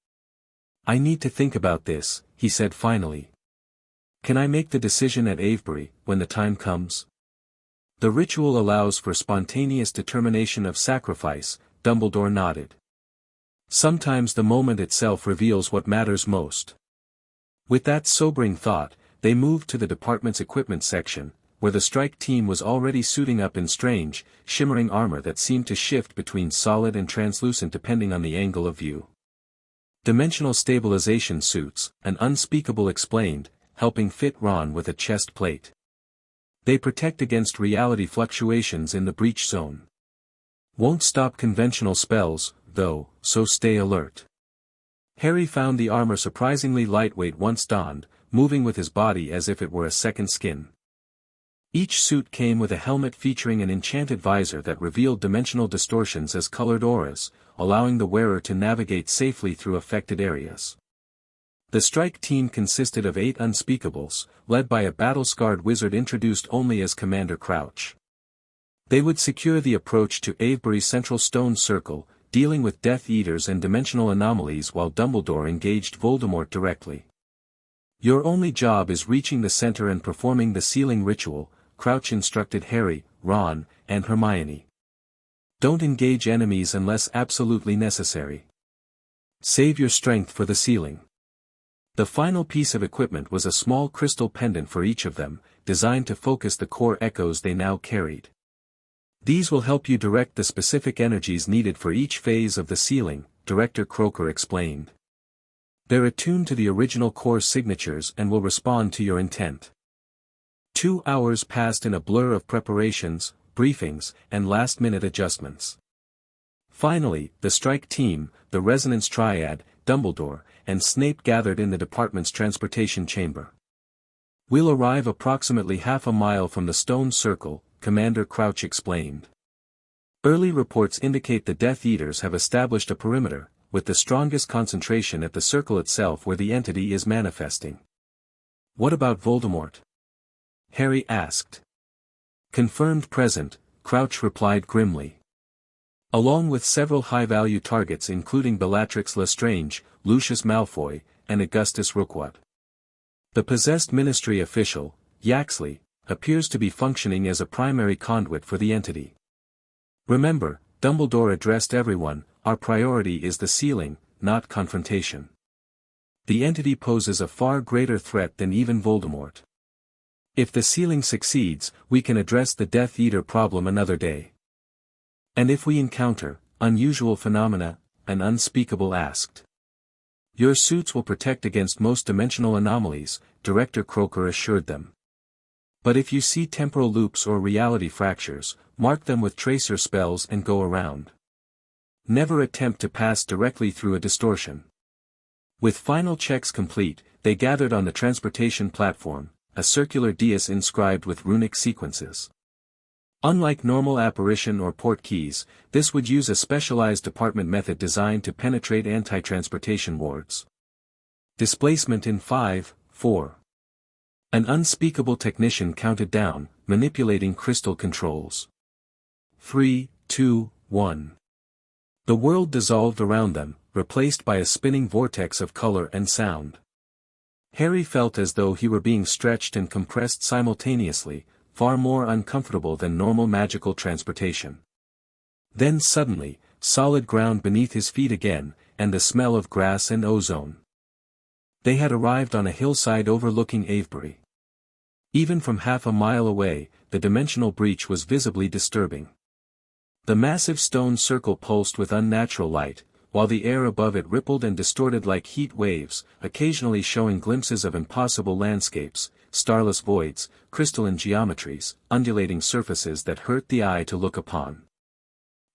"I need to think about this," he said finally. "Can I make the decision at Avebury, when the time comes?" "The ritual allows for spontaneous determination of sacrifice," Dumbledore nodded. "Sometimes the moment itself reveals what matters most." With that sobering thought, they moved to the department's equipment section, where the strike team was already suiting up in strange, shimmering armor that seemed to shift between solid and translucent depending on the angle of view. "Dimensional stabilization suits," an unspeakable explained, helping fit Ron with a chest plate. "They protect against reality fluctuations in the breach zone. Won't stop conventional spells, though, so stay alert." Harry found the armor surprisingly lightweight once donned, moving with his body as if it were a second skin. Each suit came with a helmet featuring an enchanted visor that revealed dimensional distortions as colored auras, allowing the wearer to navigate safely through affected areas. The strike team consisted of 8 unspeakables, led by a battle-scarred wizard introduced only as Commander Crouch. They would secure the approach to Avebury's central stone circle, dealing with Death Eaters and dimensional anomalies while Dumbledore engaged Voldemort directly. "Your only job is reaching the center and performing the sealing ritual," Crouch instructed Harry, Ron, and Hermione. "Don't engage enemies unless absolutely necessary. Save your strength for the sealing." The final piece of equipment was a small crystal pendant for each of them, designed to focus the core echoes they now carried. "These will help you direct the specific energies needed for each phase of the sealing," Director Croker explained. "They're attuned to the original core signatures and will respond to your intent." 2 hours passed in a blur of preparations, briefings, and last-minute adjustments. Finally, the strike team, the Resonance Triad, Dumbledore, and Snape gathered in the department's transportation chamber. "We'll arrive approximately half a mile from the stone circle," Commander Crouch explained. "Early reports indicate the Death Eaters have established a perimeter, with the strongest concentration at the circle itself where the entity is manifesting." "What about Voldemort?" Harry asked. "Confirmed present," Crouch replied grimly. "Along with several high-value targets including Bellatrix Lestrange, Lucius Malfoy, and Augustus Rookwood. The possessed ministry official, Yaxley, appears to be functioning as a primary conduit for the entity. Remember, Dumbledore addressed everyone, our priority is the sealing, not confrontation. The entity poses a far greater threat than even Voldemort. If the sealing succeeds, we can address the Death Eater problem another day. And if we encounter unusual phenomena, an unspeakable asked. Your suits will protect against most dimensional anomalies, Director Croker assured them. But if you see temporal loops or reality fractures, mark them with tracer spells and go around. Never attempt to pass directly through a distortion. With final checks complete, they gathered on the transportation platform, a circular dais inscribed with runic sequences. Unlike normal apparition or port keys, this would use a specialized department method designed to penetrate anti-transportation wards. Displacement in 5, 4. An unspeakable technician counted down, manipulating crystal controls. 3, 2, 1. The world dissolved around them, replaced by a spinning vortex of color and sound. Harry felt as though he were being stretched and compressed simultaneously, far more uncomfortable than normal magical transportation. Then suddenly, solid ground beneath his feet again, and the smell of grass and ozone. They had arrived on a hillside overlooking Avebury. Even from half a mile away, the dimensional breach was visibly disturbing. The massive stone circle pulsed with unnatural light, while the air above it rippled and distorted like heat waves, occasionally showing glimpses of impossible landscapes, starless voids, crystalline geometries, undulating surfaces that hurt the eye to look upon.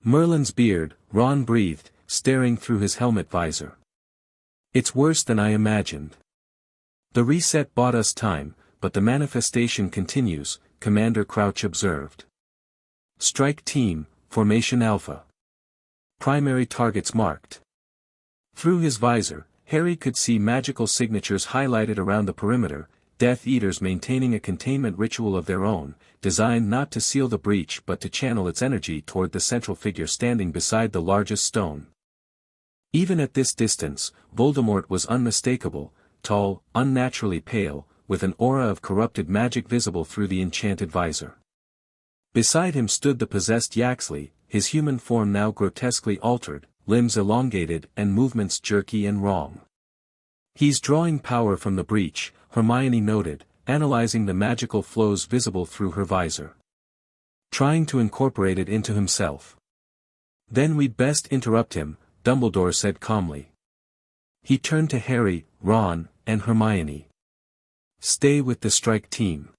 "Merlin's beard," Ron breathed, staring through his helmet visor. "It's worse than I imagined. The reset bought us time, but the manifestation continues," Commander Crouch observed. "Strike Team, Formation Alpha. Primary targets marked." Through his visor, Harry could see magical signatures highlighted around the perimeter, Death Eaters maintaining a containment ritual of their own, designed not to seal the breach but to channel its energy toward the central figure standing beside the largest stone. Even at this distance, Voldemort was unmistakable, tall, unnaturally pale, with an aura of corrupted magic visible through the enchanted visor. Beside him stood the possessed Yaxley, his human form now grotesquely altered, limbs elongated and movements jerky and wrong. "He's drawing power from the breach," Hermione noted, analyzing the magical flows visible through her visor. "Trying to incorporate it into himself." "Then we'd best interrupt him," Dumbledore said calmly. He turned to Harry, Ron, and Hermione. "Stay with the strike team.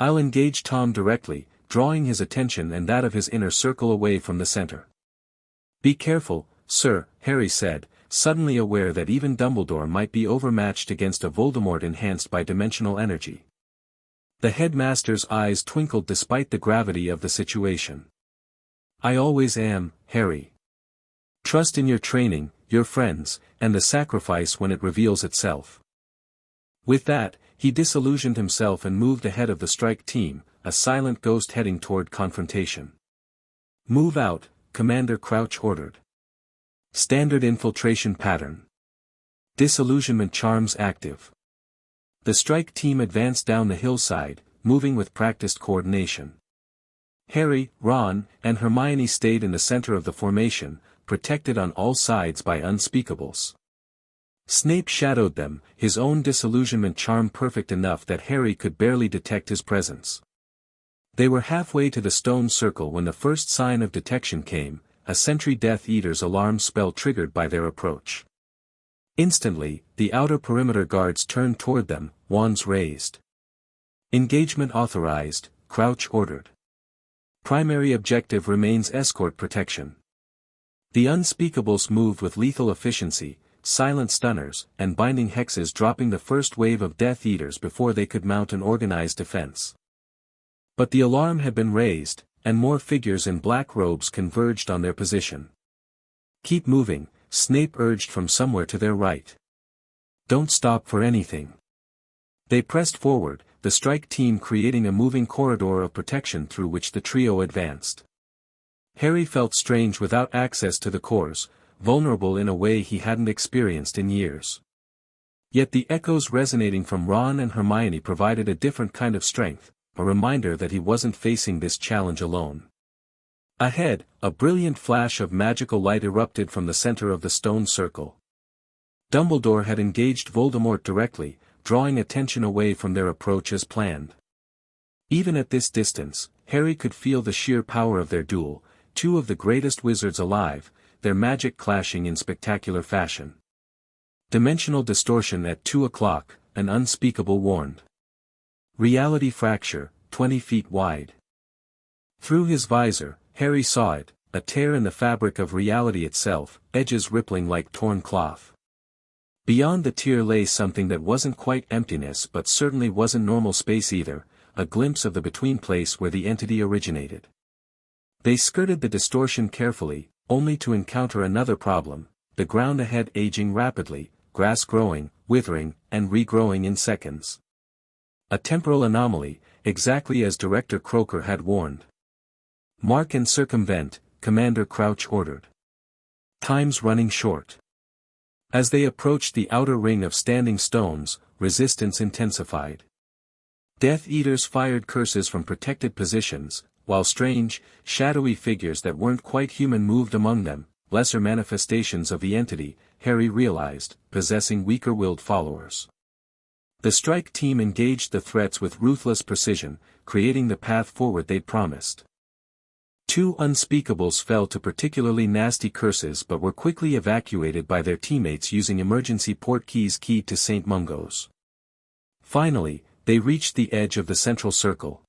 I'll engage Tom directly," drawing his attention and that of his inner circle away from the center. "Be careful, sir," Harry said, suddenly aware that even Dumbledore might be overmatched against a Voldemort enhanced by dimensional energy. The headmaster's eyes twinkled despite the gravity of the situation. I always am, Harry. Trust in your training, your friends, and the sacrifice when it reveals itself. With that, he disillusioned himself and moved ahead of the strike team, a silent ghost heading toward confrontation. Move out, Commander Crouch ordered. Standard infiltration pattern. Disillusionment charms active. The strike team advanced down the hillside, moving with practiced coordination. Harry, Ron, and Hermione stayed in the center of the formation, protected on all sides by unspeakables. Snape shadowed them, his own disillusionment charm perfect enough that Harry could barely detect his presence. They were halfway to the stone circle when the first sign of detection came, a sentry Death Eater's alarm spell triggered by their approach. Instantly, the outer perimeter guards turned toward them, wands raised. Engagement authorized, Crouch ordered. Primary objective remains escort protection. The unspeakables moved with lethal efficiency, silent stunners, and binding hexes dropping the first wave of Death Eaters before they could mount an organized defense. But the alarm had been raised, and more figures in black robes converged on their position. Keep moving, Snape urged from somewhere to their right. Don't stop for anything. They pressed forward, the strike team creating a moving corridor of protection through which the trio advanced. Harry felt strange without access to the cores, vulnerable in a way he hadn't experienced in years. Yet the echoes resonating from Ron and Hermione provided a different kind of strength, a reminder that he wasn't facing this challenge alone. Ahead, a brilliant flash of magical light erupted from the center of the stone circle. Dumbledore had engaged Voldemort directly, drawing attention away from their approach as planned. Even at this distance, Harry could feel the sheer power of their duel, two of the greatest wizards alive, their magic clashing in spectacular fashion. Dimensional distortion at 2 o'clock, an unspeakable warned. Reality fracture, 20 feet wide. Through his visor, Harry saw it, a tear in the fabric of reality itself, edges rippling like torn cloth. Beyond the tear lay something that wasn't quite emptiness but certainly wasn't normal space either, a glimpse of the between place where the entity originated. They skirted the distortion carefully, only to encounter another problem, the ground ahead aging rapidly, grass growing, withering, and regrowing in seconds. A temporal anomaly, exactly as Director Croker had warned. Mark and circumvent, Commander Crouch ordered. Time's running short. As they approached the outer ring of standing stones, resistance intensified. Death Eaters fired curses from protected positions, while strange, shadowy figures that weren't quite human moved among them, lesser manifestations of the entity, Harry realized, possessing weaker-willed followers. The strike team engaged the threats with ruthless precision, creating the path forward they'd promised. 2 unspeakables fell to particularly nasty curses but were quickly evacuated by their teammates using emergency port keys keyed to St. Mungo's. Finally, they reached the edge of the central circle.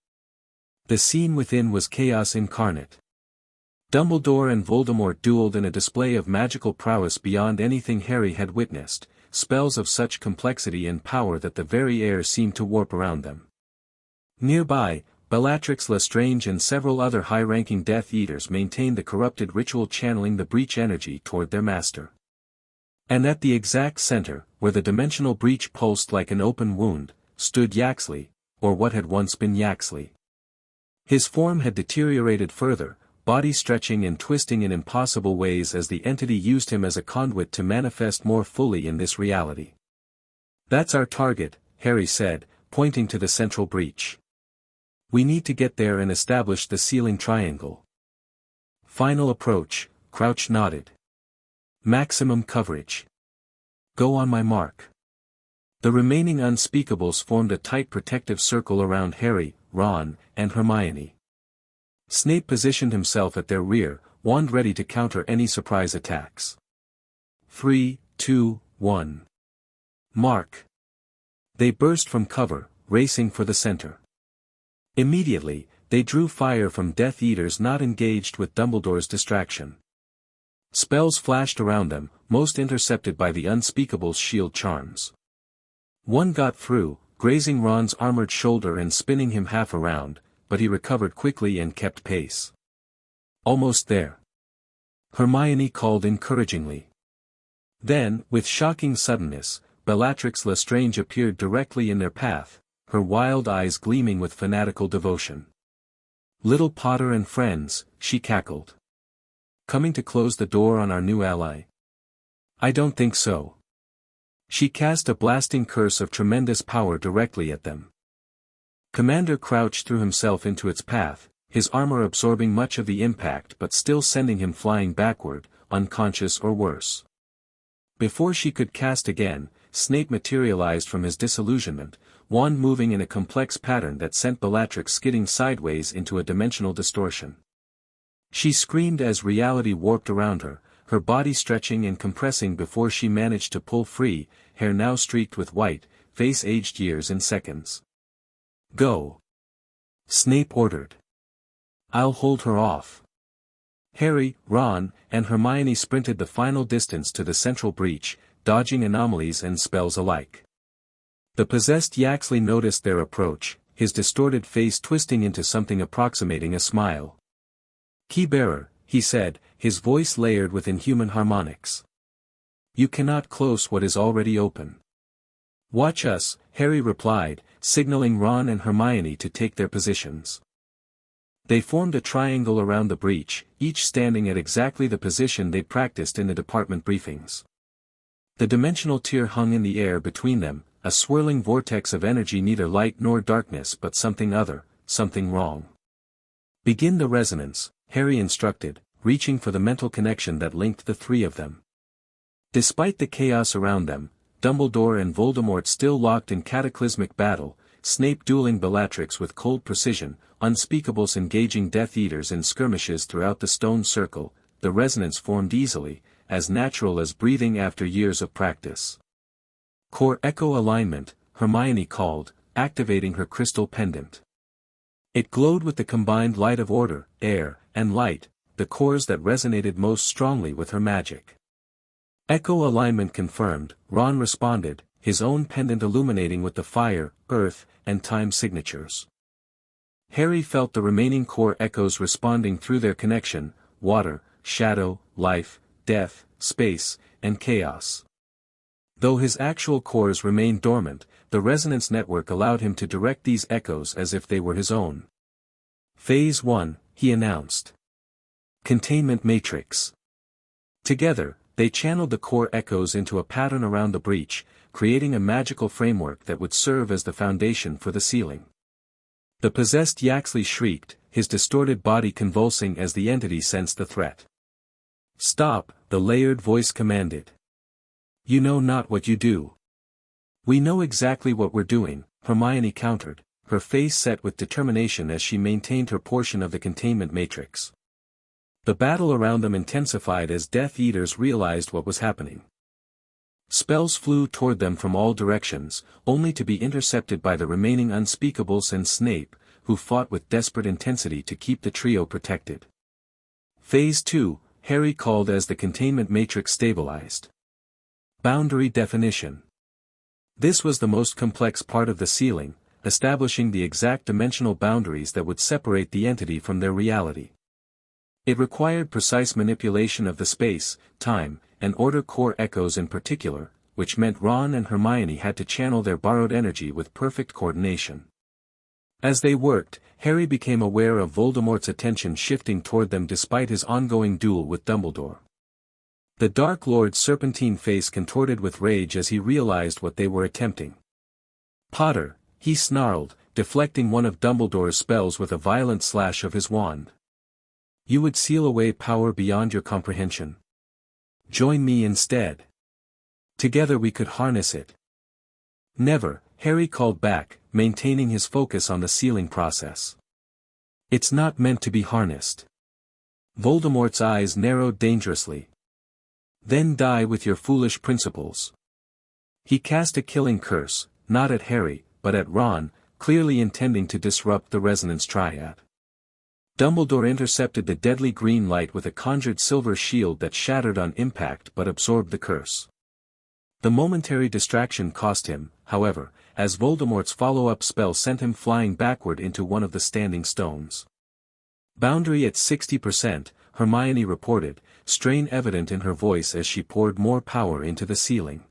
The scene within was chaos incarnate. Dumbledore and Voldemort dueled in a display of magical prowess beyond anything Harry had witnessed, spells of such complexity and power that the very air seemed to warp around them. Nearby, Bellatrix Lestrange and several other high-ranking Death Eaters maintained the corrupted ritual channeling the breach energy toward their master. And at the exact center, where the dimensional breach pulsed like an open wound, stood Yaxley, or what had once been Yaxley. His form had deteriorated further, body stretching and twisting in impossible ways as the entity used him as a conduit to manifest more fully in this reality. That's our target, Harry said, pointing to the central breach. We need to get there and establish the sealing triangle. Final approach, Crouch nodded. Maximum coverage. Go on my mark. The remaining unspeakables formed a tight protective circle around Harry, Ron, and Hermione. Snape positioned himself at their rear, wand ready to counter any surprise attacks. 3, 2, 1. Mark. They burst from cover, racing for the center. Immediately, they drew fire from Death Eaters not engaged with Dumbledore's distraction. Spells flashed around them, most intercepted by the unspeakable's shield charms. One got through, grazing Ron's armored shoulder and spinning him half around, but he recovered quickly and kept pace. "Almost there," Hermione called encouragingly. Then, with shocking suddenness, Bellatrix Lestrange appeared directly in their path, her wild eyes gleaming with fanatical devotion. "Little Potter and friends," she cackled. "Coming to close the door on our new ally?" "I don't think so." She cast a blasting curse of tremendous power directly at them. Commander Crouch threw himself into its path, his armor absorbing much of the impact but still sending him flying backward, unconscious or worse. Before she could cast again, Snape materialized from his disillusionment, wand moving in a complex pattern that sent Bellatrix skidding sideways into a dimensional distortion. She screamed as reality warped around her, her body stretching and compressing before she managed to pull free, hair now streaked with white, face aged years in seconds. "Go!" Snape ordered. "I'll hold her off." Harry, Ron, and Hermione sprinted the final distance to the central breach, dodging anomalies and spells alike. The possessed Yaxley noticed their approach, his distorted face twisting into something approximating a smile. "Key-bearer," he said, his voice layered with inhuman harmonics. "You cannot close what is already open." "Watch us," Harry replied, signaling Ron and Hermione to take their positions. They formed a triangle around the breach, each standing at exactly the position they practiced in the department briefings. The dimensional tier hung in the air between them, a swirling vortex of energy, neither light nor darkness but something other, something wrong. "Begin the resonance," Harry instructed, reaching for the mental connection that linked the three of them. Despite the chaos around them, Dumbledore and Voldemort still locked in cataclysmic battle, Snape dueling Bellatrix with cold precision, Unspeakables engaging Death Eaters in skirmishes throughout the stone circle. The resonance formed easily, as natural as breathing after years of practice. "Core Echo Alignment," Hermione called, activating her crystal pendant. It glowed with the combined light of order, air, and light, the cores that resonated most strongly with her magic. "Echo Alignment confirmed," Ron responded, his own pendant illuminating with the fire, earth, and time signatures. Harry felt the remaining core echoes responding through their connection: water, shadow, life, death, space, and chaos. Though his actual cores remained dormant, the resonance network allowed him to direct these echoes as if they were his own. "Phase 1, he announced. "Containment Matrix." Together, they channeled the core echoes into a pattern around the breach, creating a magical framework that would serve as the foundation for the ceiling. The possessed Yaxley shrieked, his distorted body convulsing as the entity sensed the threat. "Stop," the layered voice commanded. "You know not what you do." "We know exactly what we're doing," Hermione countered, her face set with determination as she maintained her portion of the containment matrix. The battle around them intensified as Death Eaters realized what was happening. Spells flew toward them from all directions, only to be intercepted by the remaining Unspeakables and Snape, who fought with desperate intensity to keep the trio protected. "Phase 2, Harry called as the containment matrix stabilized. Boundary definition. This was the most complex part of the ceiling, establishing the exact dimensional boundaries that would separate the entity from their reality. It required precise manipulation of the space, time, and order core echoes in particular, which meant Ron and Hermione had to channel their borrowed energy with perfect coordination. As they worked, Harry became aware of Voldemort's attention shifting toward them despite his ongoing duel with Dumbledore. The Dark Lord's serpentine face contorted with rage as he realized what they were attempting. "Potter," he snarled, deflecting one of Dumbledore's spells with a violent slash of his wand. "You would seal away power beyond your comprehension. Join me instead. Together we could harness it." "Never," Harry called back, maintaining his focus on the sealing process. "It's not meant to be harnessed." Voldemort's eyes narrowed dangerously. "Then die with your foolish principles." He cast a killing curse, not at Harry, but at Ron, clearly intending to disrupt the resonance triad. Dumbledore intercepted the deadly green light with a conjured silver shield that shattered on impact but absorbed the curse. The momentary distraction cost him, however, as Voldemort's follow-up spell sent him flying backward into one of the standing stones. Boundary at 60%, Hermione reported, strain evident in her voice as she poured more power into the ceiling.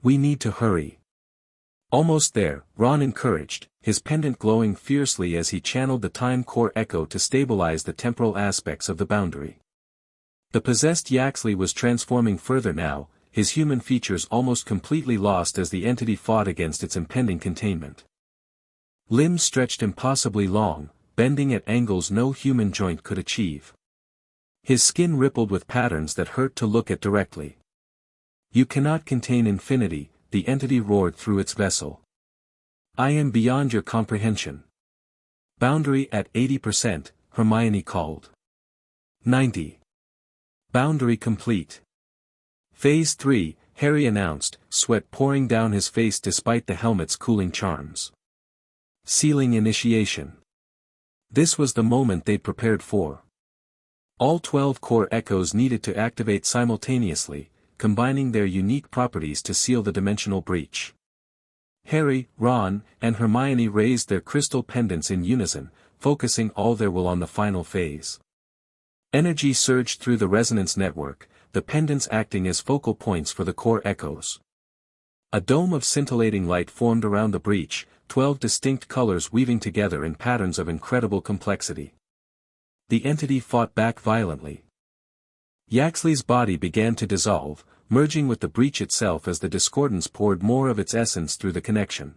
We need to hurry. Almost there, Ron encouraged, his pendant glowing fiercely as he channeled the time core echo to stabilize the temporal aspects of the boundary. The possessed Yaxley was transforming further now, his human features almost completely lost as the entity fought against its impending containment. Limbs stretched impossibly long, bending at angles no human joint could achieve. His skin rippled with patterns that hurt to look at directly. You cannot contain infinity, the entity roared through its vessel. I am beyond your comprehension. Boundary at 80%, Hermione called. 90. Boundary complete. Phase 3, Harry announced, sweat pouring down his face despite the helmet's cooling charms. Sealing initiation. This was the moment they'd prepared for. All 12 core echoes needed to activate simultaneously, combining their unique properties to seal the dimensional breach. Harry, Ron, and Hermione raised their crystal pendants in unison, focusing all their will on the final phase. Energy surged through the resonance network, the pendants acting as focal points for the core echoes. A dome of scintillating light formed around the breach, 12 distinct colors weaving together in patterns of incredible complexity. The entity fought back violently. Yaxley's body began to dissolve, merging with the breach itself as the discordance poured more of its essence through the connection.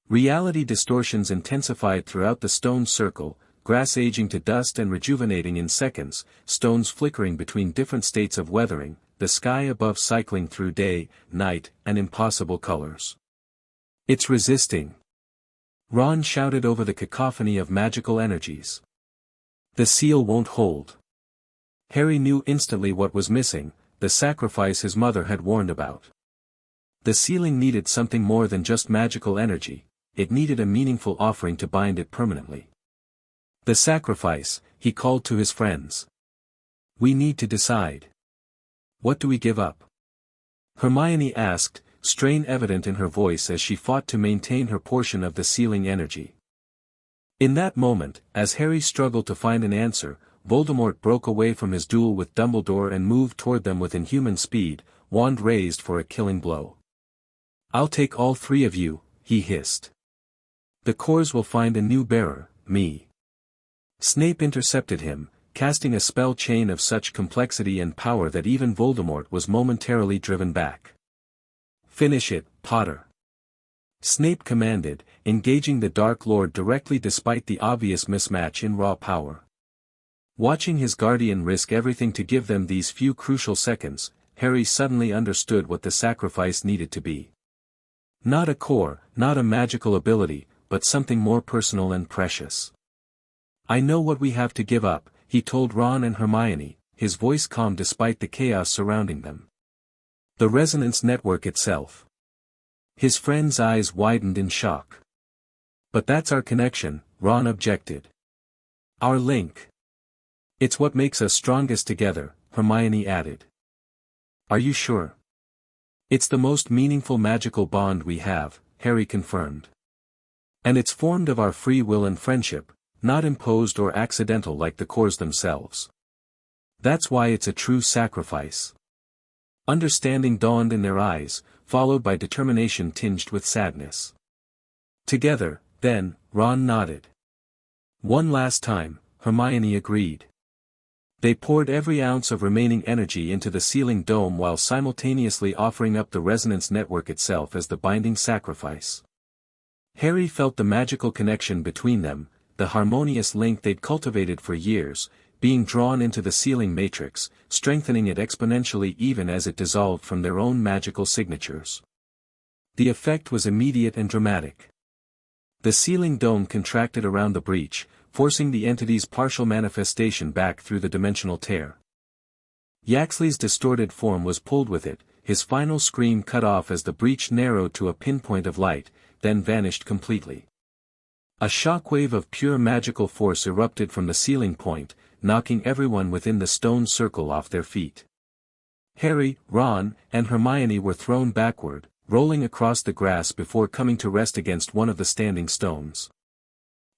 Reality distortions intensified throughout the stone circle, grass aging to dust and rejuvenating in seconds, stones flickering between different states of weathering, the sky above cycling through day, night, and impossible colors. It's resisting. Ron shouted over the cacophony of magical energies. The seal won't hold. Harry knew instantly what was missing, the sacrifice his mother had warned about. The sealing needed something more than just magical energy, it needed a meaningful offering to bind it permanently. The sacrifice, he called to his friends. We need to decide. What do we give up? Hermione asked, strain evident in her voice as she fought to maintain her portion of the sealing energy. In that moment, as Harry struggled to find an answer, Voldemort broke away from his duel with Dumbledore and moved toward them with inhuman speed, wand raised for a killing blow. I'll take all 3 of you, he hissed. The cores will find a new bearer, me. Snape intercepted him, casting a spell chain of such complexity and power that even Voldemort was momentarily driven back. Finish it, Potter. Snape commanded, engaging the Dark Lord directly despite the obvious mismatch in raw power. Watching his guardian risk everything to give them these few crucial seconds, Harry suddenly understood what the sacrifice needed to be. Not a core, not a magical ability, but something more personal and precious. I know what we have to give up, he told Ron and Hermione, his voice calm despite the chaos surrounding them. The resonance network itself. His friend's eyes widened in shock. But that's our connection, Ron objected. Our link. It's what makes us strongest together, Hermione added. Are you sure? It's the most meaningful magical bond we have, Harry confirmed. And it's formed of our free will and friendship, not imposed or accidental like the cores themselves. That's why it's a true sacrifice. Understanding dawned in their eyes, followed by determination tinged with sadness. Together, then, Ron nodded. One last time, Hermione agreed. They poured every ounce of remaining energy into the sealing dome while simultaneously offering up the resonance network itself as the binding sacrifice. Harry felt the magical connection between them, the harmonious link they'd cultivated for years, being drawn into the sealing matrix, strengthening it exponentially even as it dissolved from their own magical signatures. The effect was immediate and dramatic. The sealing dome contracted around the breach, forcing the entity's partial manifestation back through the dimensional tear. Yaxley's distorted form was pulled with it, his final scream cut off as the breach narrowed to a pinpoint of light, then vanished completely. A shockwave of pure magical force erupted from the sealing point, knocking everyone within the stone circle off their feet. Harry, Ron, and Hermione were thrown backward, rolling across the grass before coming to rest against one of the standing stones.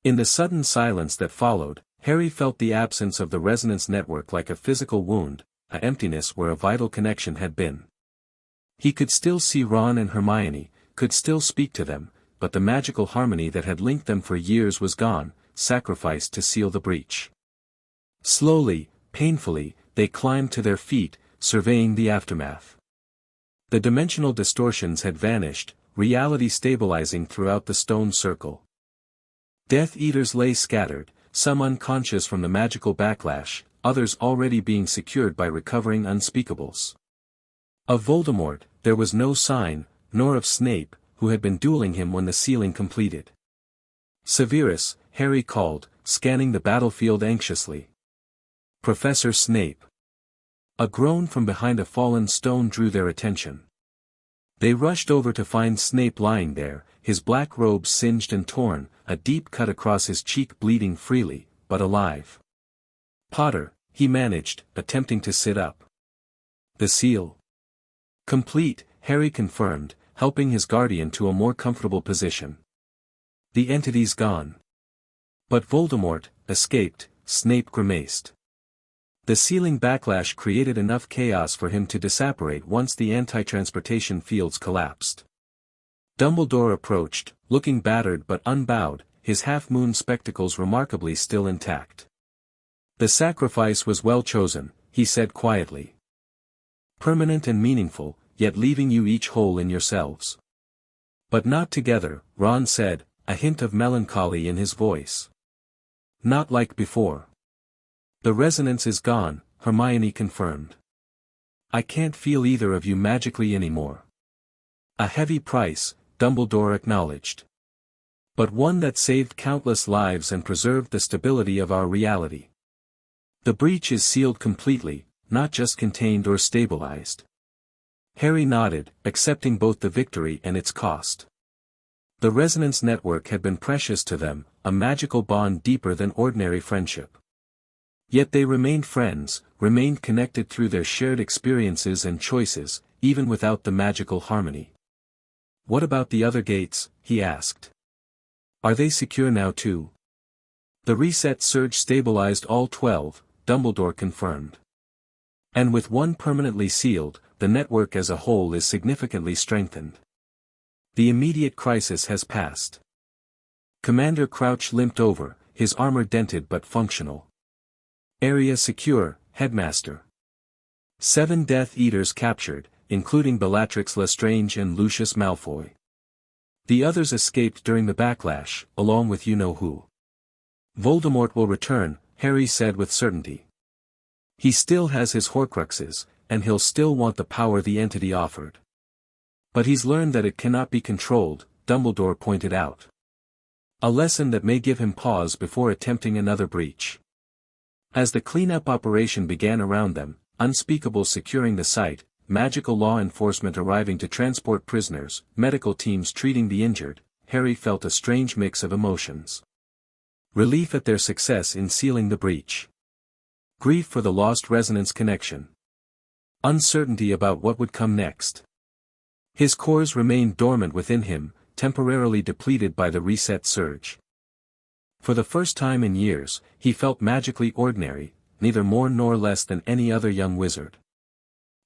In the sudden silence that followed, Harry felt the absence of the resonance network like a physical wound, an emptiness where a vital connection had been. He could still see Ron and Hermione, could still speak to them, but the magical harmony that had linked them for years was gone, sacrificed to seal the breach. Slowly, painfully, they climbed to their feet, surveying the aftermath. The dimensional distortions had vanished, reality stabilizing throughout the stone circle. Death Eaters lay scattered, some unconscious from the magical backlash, others already being secured by recovering unspeakables. Of Voldemort, there was no sign, nor of Snape, who had been dueling him when the sealing completed. Severus, Harry called, scanning the battlefield anxiously. Professor Snape. A groan from behind a fallen stone drew their attention. They rushed over to find Snape lying there, his black robes singed and torn, a deep cut across his cheek bleeding freely, but alive. Potter, he managed, attempting to sit up. The seal. Complete, Harry confirmed, helping his guardian to a more comfortable position. The entity's gone. But Voldemort, escaped, Snape grimaced. The sealing backlash created enough chaos for him to disapparate once the anti-transportation fields collapsed. Dumbledore approached, looking battered but unbowed, his half-moon spectacles remarkably still intact. The sacrifice was well chosen, he said quietly. Permanent and meaningful, yet leaving you each whole in yourselves. But not together, Ron said, a hint of melancholy in his voice. Not like before. The resonance is gone, Hermione confirmed. I can't feel either of you magically anymore. A heavy price, Dumbledore acknowledged. But one that saved countless lives and preserved the stability of our reality. The breach is sealed completely, not just contained or stabilized. Harry nodded, accepting both the victory and its cost. The resonance network had been precious to them, a magical bond deeper than ordinary friendship. Yet they remained friends, remained connected through their shared experiences and choices, even without the magical harmony. What about the other gates, he asked. Are they secure now too? The reset surge stabilized all 12, Dumbledore confirmed. And with one permanently sealed, the network as a whole is significantly strengthened. The immediate crisis has passed. Commander Crouch limped over, his armor dented but functional. Area secure, Headmaster. 7 Death Eaters captured, including Bellatrix Lestrange and Lucius Malfoy. The others escaped during the backlash, along with you-know-who. Voldemort will return, Harry said with certainty. He still has his Horcruxes, and he'll still want the power the entity offered. But he's learned that it cannot be controlled, Dumbledore pointed out. A lesson that may give him pause before attempting another breach. As the cleanup operation began around them, unspeakables securing the site, magical law enforcement arriving to transport prisoners, medical teams treating the injured, Harry felt a strange mix of emotions. Relief at their success in sealing the breach. Grief for the lost resonance connection. Uncertainty about what would come next. His cores remained dormant within him, temporarily depleted by the reset surge. For the first time in years, he felt magically ordinary, neither more nor less than any other young wizard.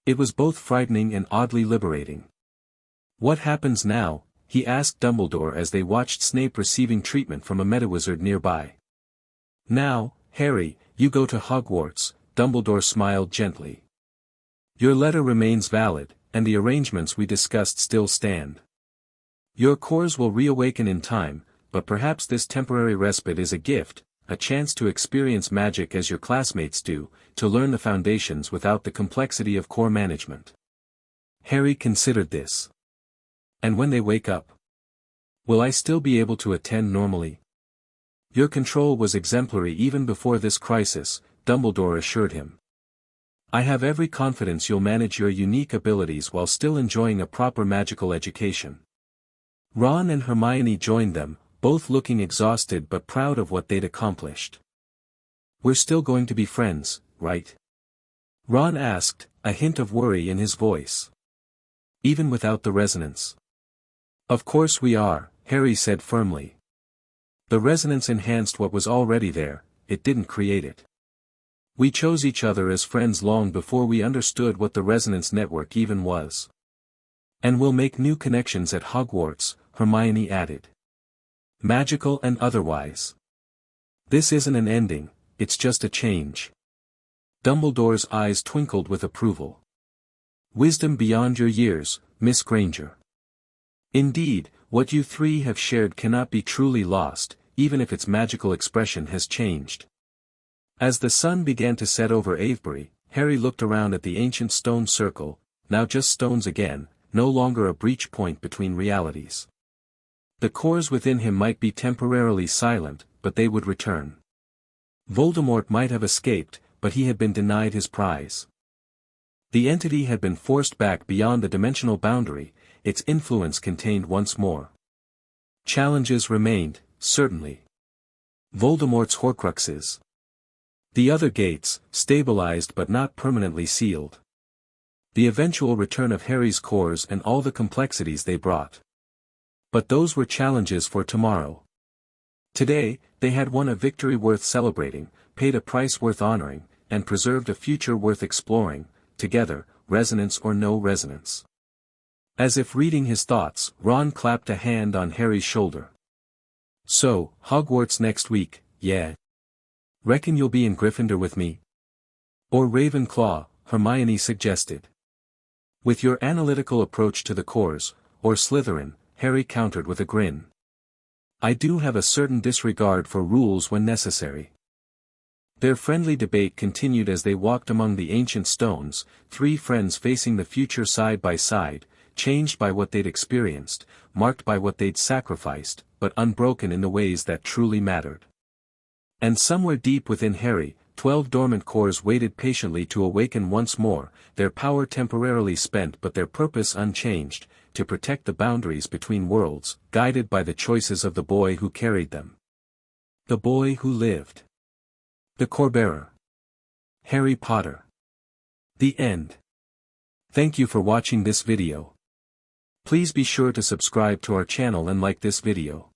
It was both frightening and oddly liberating. What happens now? He asked Dumbledore as they watched Snape receiving treatment from a metawizard nearby. Now, Harry, you go to Hogwarts, Dumbledore smiled gently. Your letter remains valid, and the arrangements we discussed still stand. Your cores will reawaken in time, but perhaps this temporary respite is a gift, a chance to experience magic as your classmates do, to learn the foundations without the complexity of core management. Harry considered this. And when they wake up? Will I still be able to attend normally? Your control was exemplary even before this crisis, Dumbledore assured him. I have every confidence you'll manage your unique abilities while still enjoying a proper magical education. Ron and Hermione joined them, both looking exhausted but proud of what they'd accomplished. We're still going to be friends, right? Ron asked, a hint of worry in his voice. Even without the resonance. Of course we are, Harry said firmly. The resonance enhanced what was already there, it didn't create it. We chose each other as friends long before we understood what the resonance network even was. And we'll make new connections at Hogwarts, Hermione added. Magical and otherwise. This isn't an ending, it's just a change. Dumbledore's eyes twinkled with approval. Wisdom beyond your years, Miss Granger. Indeed, what you three have shared cannot be truly lost, even if its magical expression has changed. As the sun began to set over Avebury, Harry looked around at the ancient stone circle, now just stones again, no longer a breach point between realities. The cores within him might be temporarily silent, but they would return. Voldemort might have escaped, but he had been denied his prize. The entity had been forced back beyond the dimensional boundary, its influence contained once more. Challenges remained, certainly. Voldemort's Horcruxes. The other gates, stabilized but not permanently sealed. The eventual return of Harry's cores and all the complexities they brought. But those were challenges for tomorrow. Today, they had won a victory worth celebrating, paid a price worth honoring, and preserved a future worth exploring, together, resonance or no resonance. As if reading his thoughts, Ron clapped a hand on Harry's shoulder. So, Hogwarts next week, yeah? Reckon you'll be in Gryffindor with me? Or Ravenclaw, Hermione suggested. With your analytical approach to the cores, or Slytherin, Harry countered with a grin. I do have a certain disregard for rules when necessary. Their friendly debate continued as they walked among the ancient stones, three friends facing the future side by side, changed by what they'd experienced, marked by what they'd sacrificed, but unbroken in the ways that truly mattered. And somewhere deep within Harry, 12 dormant cores waited patiently to awaken once more, their power temporarily spent but their purpose unchanged, to protect the boundaries between worlds, guided by the choices of the boy who carried them. The boy who lived. The Corebearer. Harry Potter. The end. Thank you for watching this video. Please be sure to subscribe to our channel and like this video.